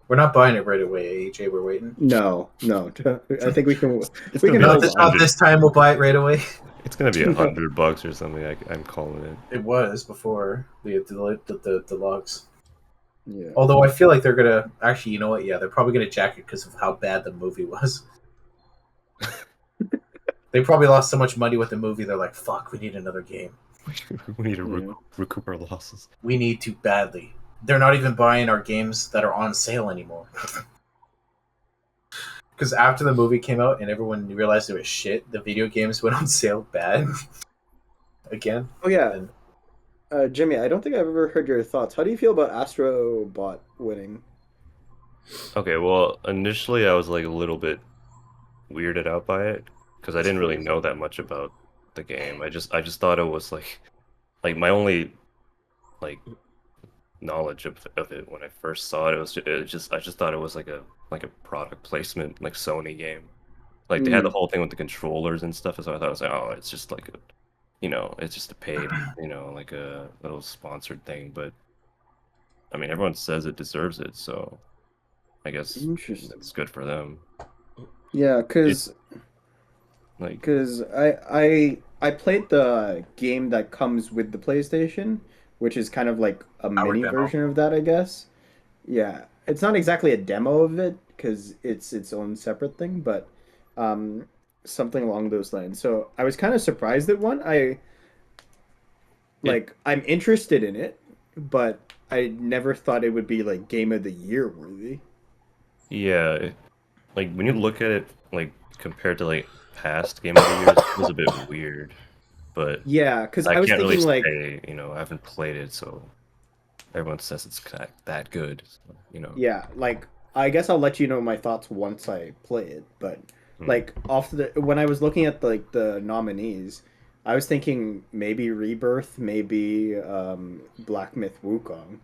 We're not buying it right away, AJ. We're waiting. No. I think we can. It's We gonna can be No, hold like this, on. not this time. We'll buy it right away. It's gonna be $100 or something. I'm calling it. It was before the logs. Yeah. Although I feel like they're gonna actually, you know what? Yeah, they're probably gonna jack it because of how bad the movie was. They probably lost so much money with the movie. They're like, "Fuck, we need another game. We need to Yeah. recoup our losses. We need to badly." They're not even buying our games that are on sale anymore. Because after the movie came out and everyone realized it was shit, the video games went on sale bad again. Oh yeah, And Jimmy. I don't think I've ever heard your thoughts. How do you feel about Astro Bot winning? Okay, well, initially I was like a little bit weirded out by it because I didn't really know that much about the game. I just thought it was like my only like knowledge of it when I first saw it was I just thought it was like a product placement like Sony game. Like they had the whole thing with the controllers and stuff, so I thought it was like, oh, it's just like a it's just a paid, like a little sponsored thing, but I mean everyone says it deserves it, so I guess Interesting. it's good for them. Yeah, because Like I played the game that comes with the PlayStation, which is kind of like a Our mini demo. version of that, I guess. Yeah, it's not exactly a demo of it because it's its own separate thing, but something along those lines. So I was kind of surprised at one. I'm interested in it, but I never thought it would be like Game of the Year worthy. yeah, like when you look at it like compared to like past Game of the Years, it was a bit weird. But Yeah, because I I was can't really thinking like, say, I haven't played it, so everyone says it's that good, so. yeah, like I guess I'll let you know my thoughts once I play it. But like when I was looking at like the nominees, I was thinking maybe Rebirth, maybe Black Myth Wukong.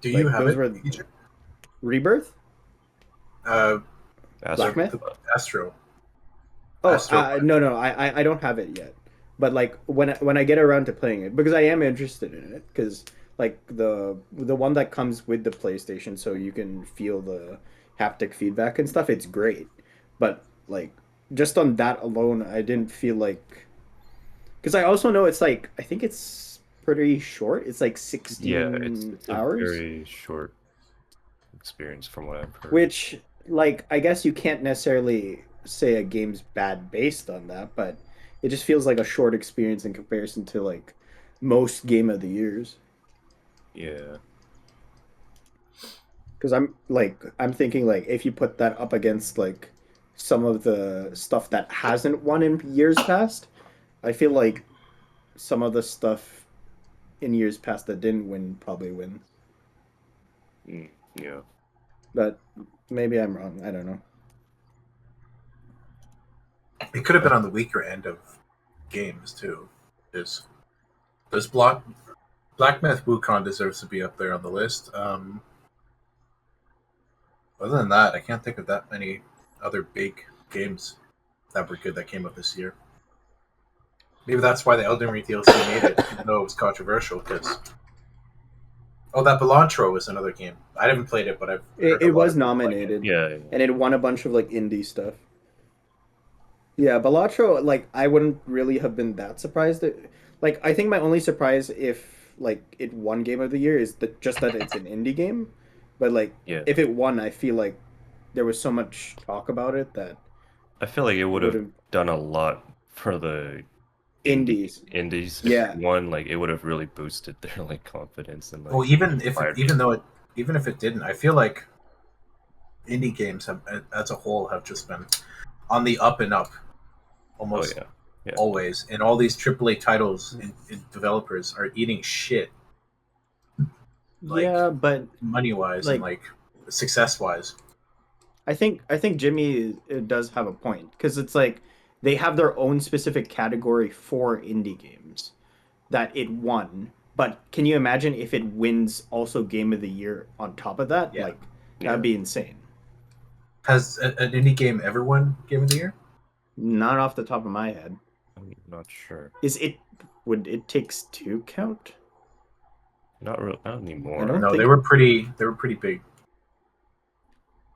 do you Like, have those it? were- AJ? Rebirth? Black Myth? Astro. Oh, Astro. no, I don't have it yet. But like when I get around to playing it, because I am interested in it, because like the one that comes with the PlayStation, so you can feel the haptic feedback and stuff. It's great, but like just on that alone, I didn't feel like, because I also know it's like I think it's pretty short. It's like 16 Yeah, it's a hours, very short experience from what I've heard. which like I guess you can't necessarily say a game's bad based on that, but it just feels like a short experience in comparison to like most Game of the Years. Yeah. Because I'm thinking like if you put that up against like some of the stuff that hasn't won in years past, I feel like some of the stuff in years past that didn't win probably wins. Yeah. But maybe I'm wrong. I don't know. It could have been on the weaker end of games too. This Black Myth Wukong deserves to be up there on the list. Other than that, I can't think of that many other big games that were good that came out this year. Maybe that's why the Elden Ring DLC made it, even though it was controversial. Because that Belantro was another game. I haven't played it, but I've heard It a lot was of people like nominated, Yeah. and it won a bunch of like indie stuff. Yeah, Balatro, like I wouldn't really have been that surprised. Like I think my only surprise if like it won Game of the Year is just that it's an indie game, but like Yeah. if it won, I feel like there was so much talk about it that I feel like it would have would've- done a lot for the indies. indies. Yeah. If it won, like it would have really boosted their like confidence and like. Well, even if inspired it didn't, I feel like indie games have, as a whole, have just been on the up and up, almost Oh yeah. always. And all these AAA titles and developers are eating shit. Like, yeah, but money wise and like success wise. I think Jimmy does have a point because it's like they have their own specific category for indie games that it won. But can you imagine if it wins also Game of the Year on top of that? Yeah. Like that'd be insane. Has an indie game ever won Game of the Year? Not off the top of my head. I'm not sure. Would It Takes Two count? Not anymore. I don't No, think- they were pretty big.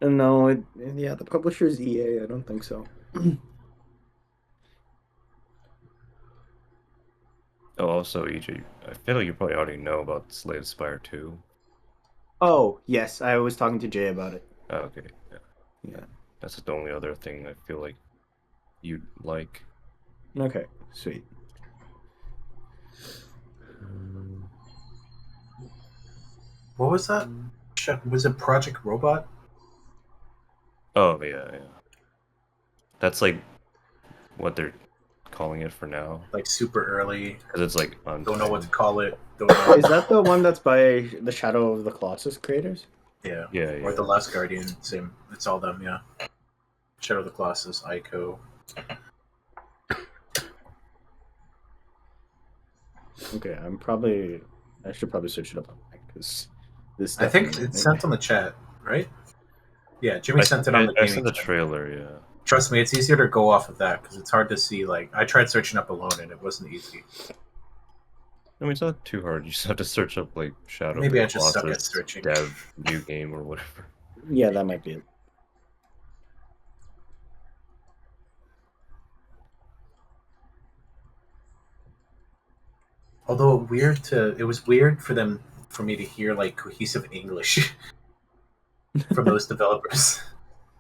No, the publisher is EA. I don't think so. Oh, also, EJ, I feel like you probably already know about Slay the Spire 2. Oh yes, I was talking to Jay about it. Oh, okay. Yeah. That's the only other thing I feel like you'd like. Okay, sweet. What was that? Was it Project Robot? Oh, yeah. That's like what they're calling it for now. Like super early. Because it's like on. Don't know what to call it. Don't know. Is that the one that's by the Shadow of the Colossus creators? Yeah. Yeah. Or The Last Guardian. Same. It's all them, yeah. Shadow of the Colossus, Ico. Okay, I should probably search it up on Mac because this. I think definitely- it's sent on the chat, right? Yeah, Jimmy sent it on the I gaming sent the chat. trailer, yeah. Trust me, it's easier to go off of that because it's hard to see. Like, I tried searching up alone and it wasn't easy. I mean, it's not too hard. You just have to search up like Shadow. Maybe of I the just suck at Colossus searching. Dev new game or whatever. Yeah, that might be it. Although it was weird for me to hear like cohesive English from those developers.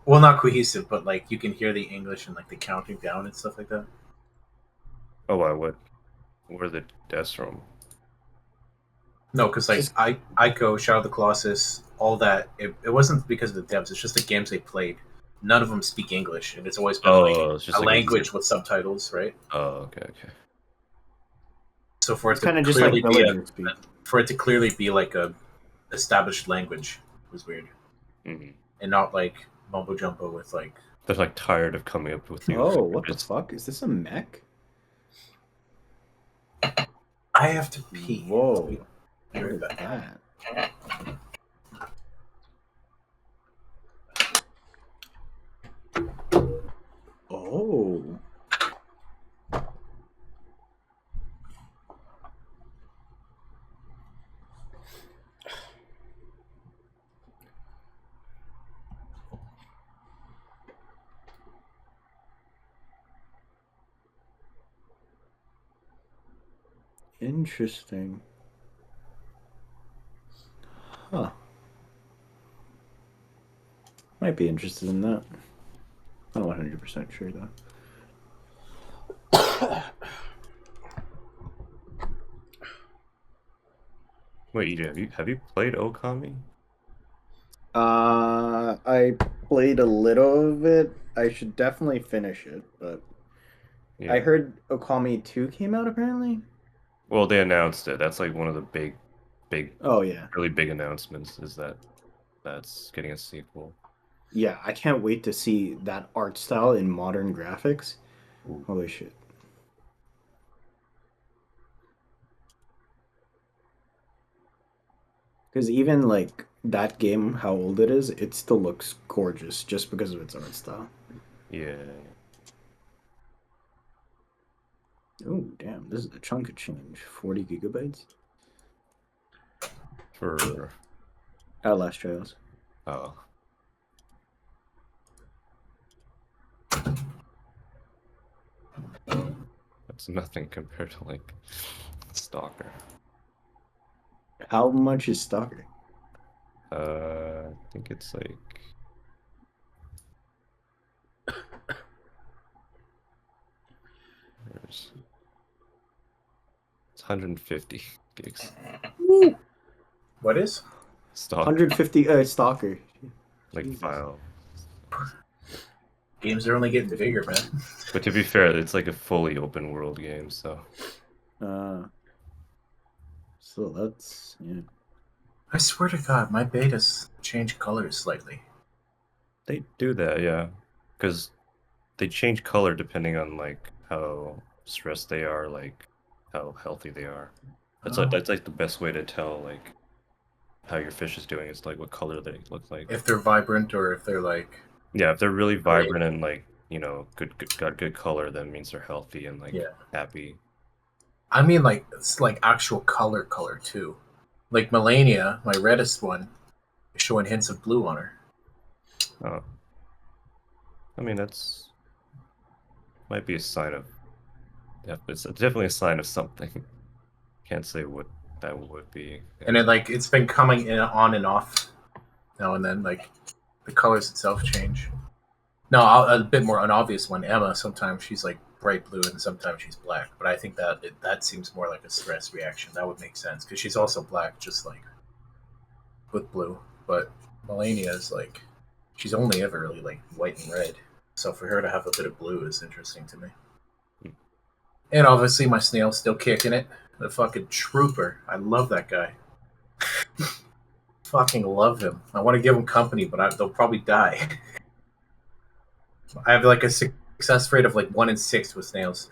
Well, not cohesive, but like you can hear the English and like the counting down and stuff like that. Oh, why? What? Where are the deaths from? No, because like Just- Ico, Shadow of the Colossus, all that. It wasn't because of the devs. It's just the games they played. None of them speak English, and it's always been It's just a like language with subtitles, right? Oh, okay. So for it It's to kind of just like clearly be villager speak. for it to clearly be like a established language was weird, Mhm. and not like mumbo jumbo with like. They're like tired of coming up with new. Oh, what the languages. fuck? Is this a mech? I have to pee. Whoa. Be What right is back. that? Oh. Interesting. Huh. Might be interested in that. I'm not 100% sure though. Wait, EJ, have you played Okami? I played a little of it. I should definitely finish it, but Yeah. I heard Okami 2 came out apparently. Well, they announced it. That's like one of the big, Oh yeah, really big announcements is that that's getting a sequel. yeah. I can't wait to see that art style in modern graphics. Ooh. Holy shit! Because even like that game, how old it is, it still looks gorgeous just because of its art style. Yeah. Oh damn, this is a chunk of change. 40 gigabytes. For Outlast Trials. oh, that's nothing compared to like Stalker. How much is Stalker? I think it's like it's 150 gigs. What is? Stalker 150 Stalker. like Jesus. file. Games are only getting bigger, man. But to be fair, it's like a fully open world game, so Uh, so that's yeah. I swear to God, my betas change colors slightly. they do that, yeah, because they change color depending on like how stressed they are, like how healthy they are. Oh. That's like the best way to tell like how your fish is doing. It's like what color they look like. If they're vibrant or if they're like, Yeah, if they're really Right. vibrant and like got good color, that means they're healthy and like Yeah. happy. I mean, like it's like actual color too. Like Melania, my reddest one, is showing hints of blue on her. Oh, I mean that's might be a sign of. Yeah, it's definitely a sign of something. Can't say what that would be. And it like it's been coming in on and off now and then. Like the colors itself change. No, a bit more an obvious one. Emma, sometimes she's like bright blue and sometimes she's black. But I think that seems more like a stress reaction. That would make sense because she's also black, just like with blue. But Melania is like she's only ever really like white and red. So for her to have a bit of blue is interesting to me. And obviously my snail's still kicking it. The fucking trooper. I love that guy. Fucking love him. I want to give him company, but they'll probably die. I have like a success rate of like 1 in 6 with snails.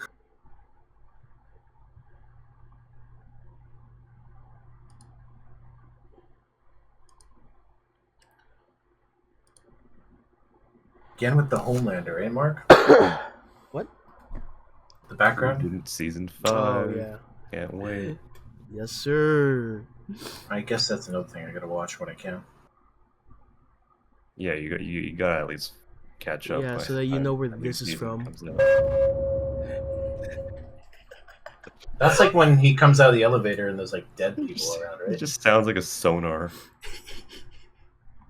Again with the Homelander, eh, Mark? What? The background? Season Oh 5. yeah. Can't wait. Yes, sir. I guess that's another thing I gotta watch when I can. Yeah, you gotta at least catch up. Yeah, by so that you time know where a new this is season from. comes out. That's like when he comes out of the elevator and there's like dead people around, It right? just sounds like a sonar.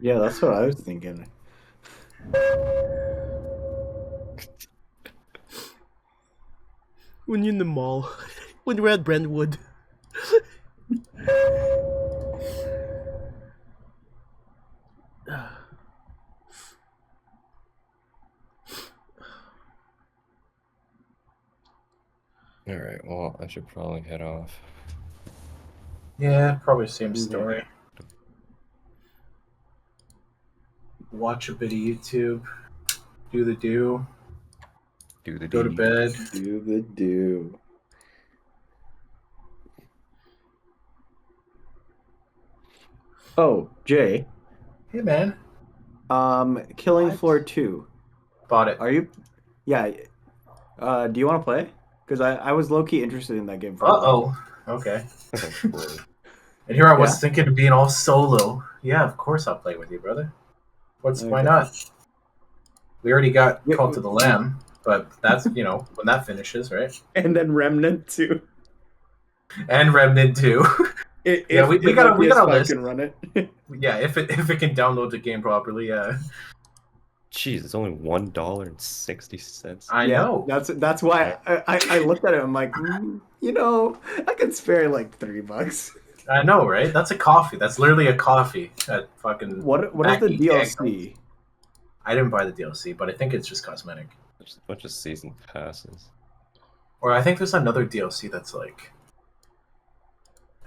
Yeah, that's what I was thinking. When you're in the mall, when we're at Brentwood. All right. Well, I should probably head off. Yeah, probably same story. Watch a bit of YouTube. Do the do. Do the Go to deed. bed. Do the do. Oh, Jay. Hey man, Killing What? Floor 2. bought it. Are you? Yeah. Do you want to play? Because I was low key interested in that game for a Uh while. oh. Okay. Oh, boy. And here I was Yeah? thinking of being all solo. Yeah, of course I'll play with you, brother. Why Okay. not? We already got Yeah, Cult of the Lamb, but that's when that finishes, right? And then Remnant 2. And Remnant 2. Yeah, we If got my a PS5 list. can run it. Yeah, if it can download the game properly, yeah. Jeez, it's only $1.60. I Yeah, know. that's why I looked at it. I'm like, I could spare like $3. I know, right? That's a coffee. That's literally a coffee at fucking What is the Mackie DLC? I didn't buy the DLC, but I think it's just cosmetic. There's a bunch of season passes. Or I think there's another DLC that's like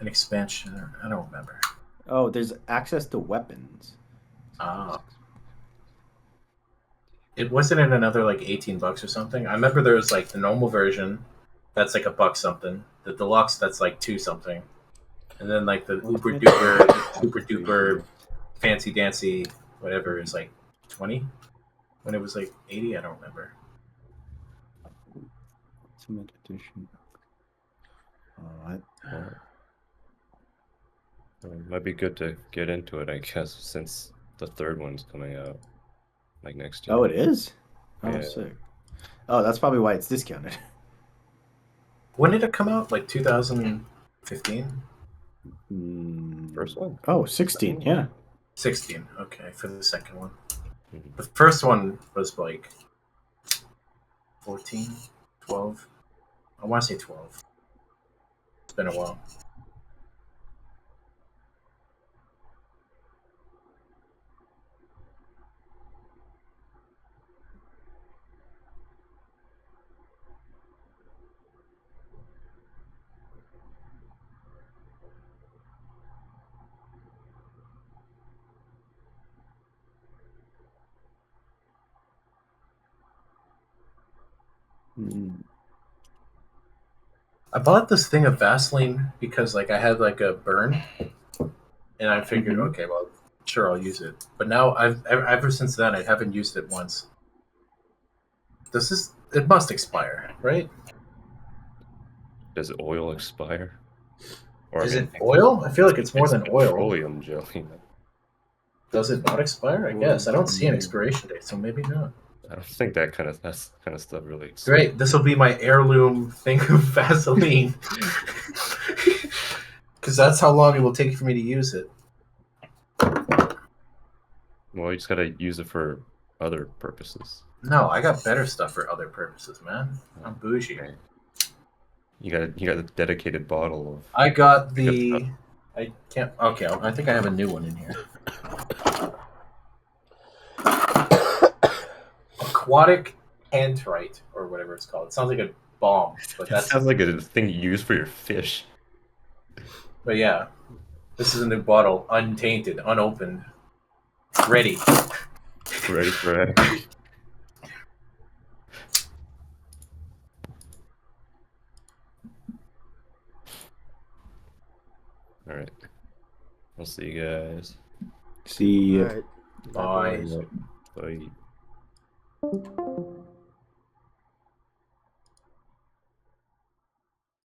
an expansion. I don't remember. Oh, there's access to weapons. Ah. It wasn't in another like $18 or something. I remember there was like the normal version, that's like a buck something. The deluxe that's like two something, and then like the super duper fancy dancy whatever is like 20. When it was like 80, I don't remember. Ultimate edition. What? Well, it might be good to get into it, I guess, since the third one's coming out like next year. Oh, it is. Oh, Yeah. sick. Oh, that's probably why it's discounted. When did it come out? Like 2015? First one? Oh, 16, yeah. 16. Okay, for the second one. Mhm. The first one was like 14, 12. I want to say 12. It's been a while. Mm. I bought this thing of Vaseline because like I had like a burn, and I figured, Mhm. okay, well, sure, I'll use it. But now ever since then I haven't used it once. It must expire, right? Does oil expire? Or Is I it mean, oil? I feel like it's more than oil. petroleum jelly. Does it not expire? I guess I don't see an expiration date, so maybe not. I don't think that kind of stuff really expires. Great, this will be my heirloom thing of Vaseline, because that's how long it will take for me to use it. Well, you just gotta use it for other purposes. No, I got better stuff for other purposes, man. I'm bougie. Okay. You got a dedicated bottle of. I got the. I can't. Okay, I think I have a new one in here. Aquatic Antrite, or whatever it's called. It sounds like a bomb, but That sounds like a thing you use for your fish. But yeah, this is a new bottle, untainted, unopened, ready. Ready for it. All right. I'll see you guys. See ya. All right. Bye. Bye.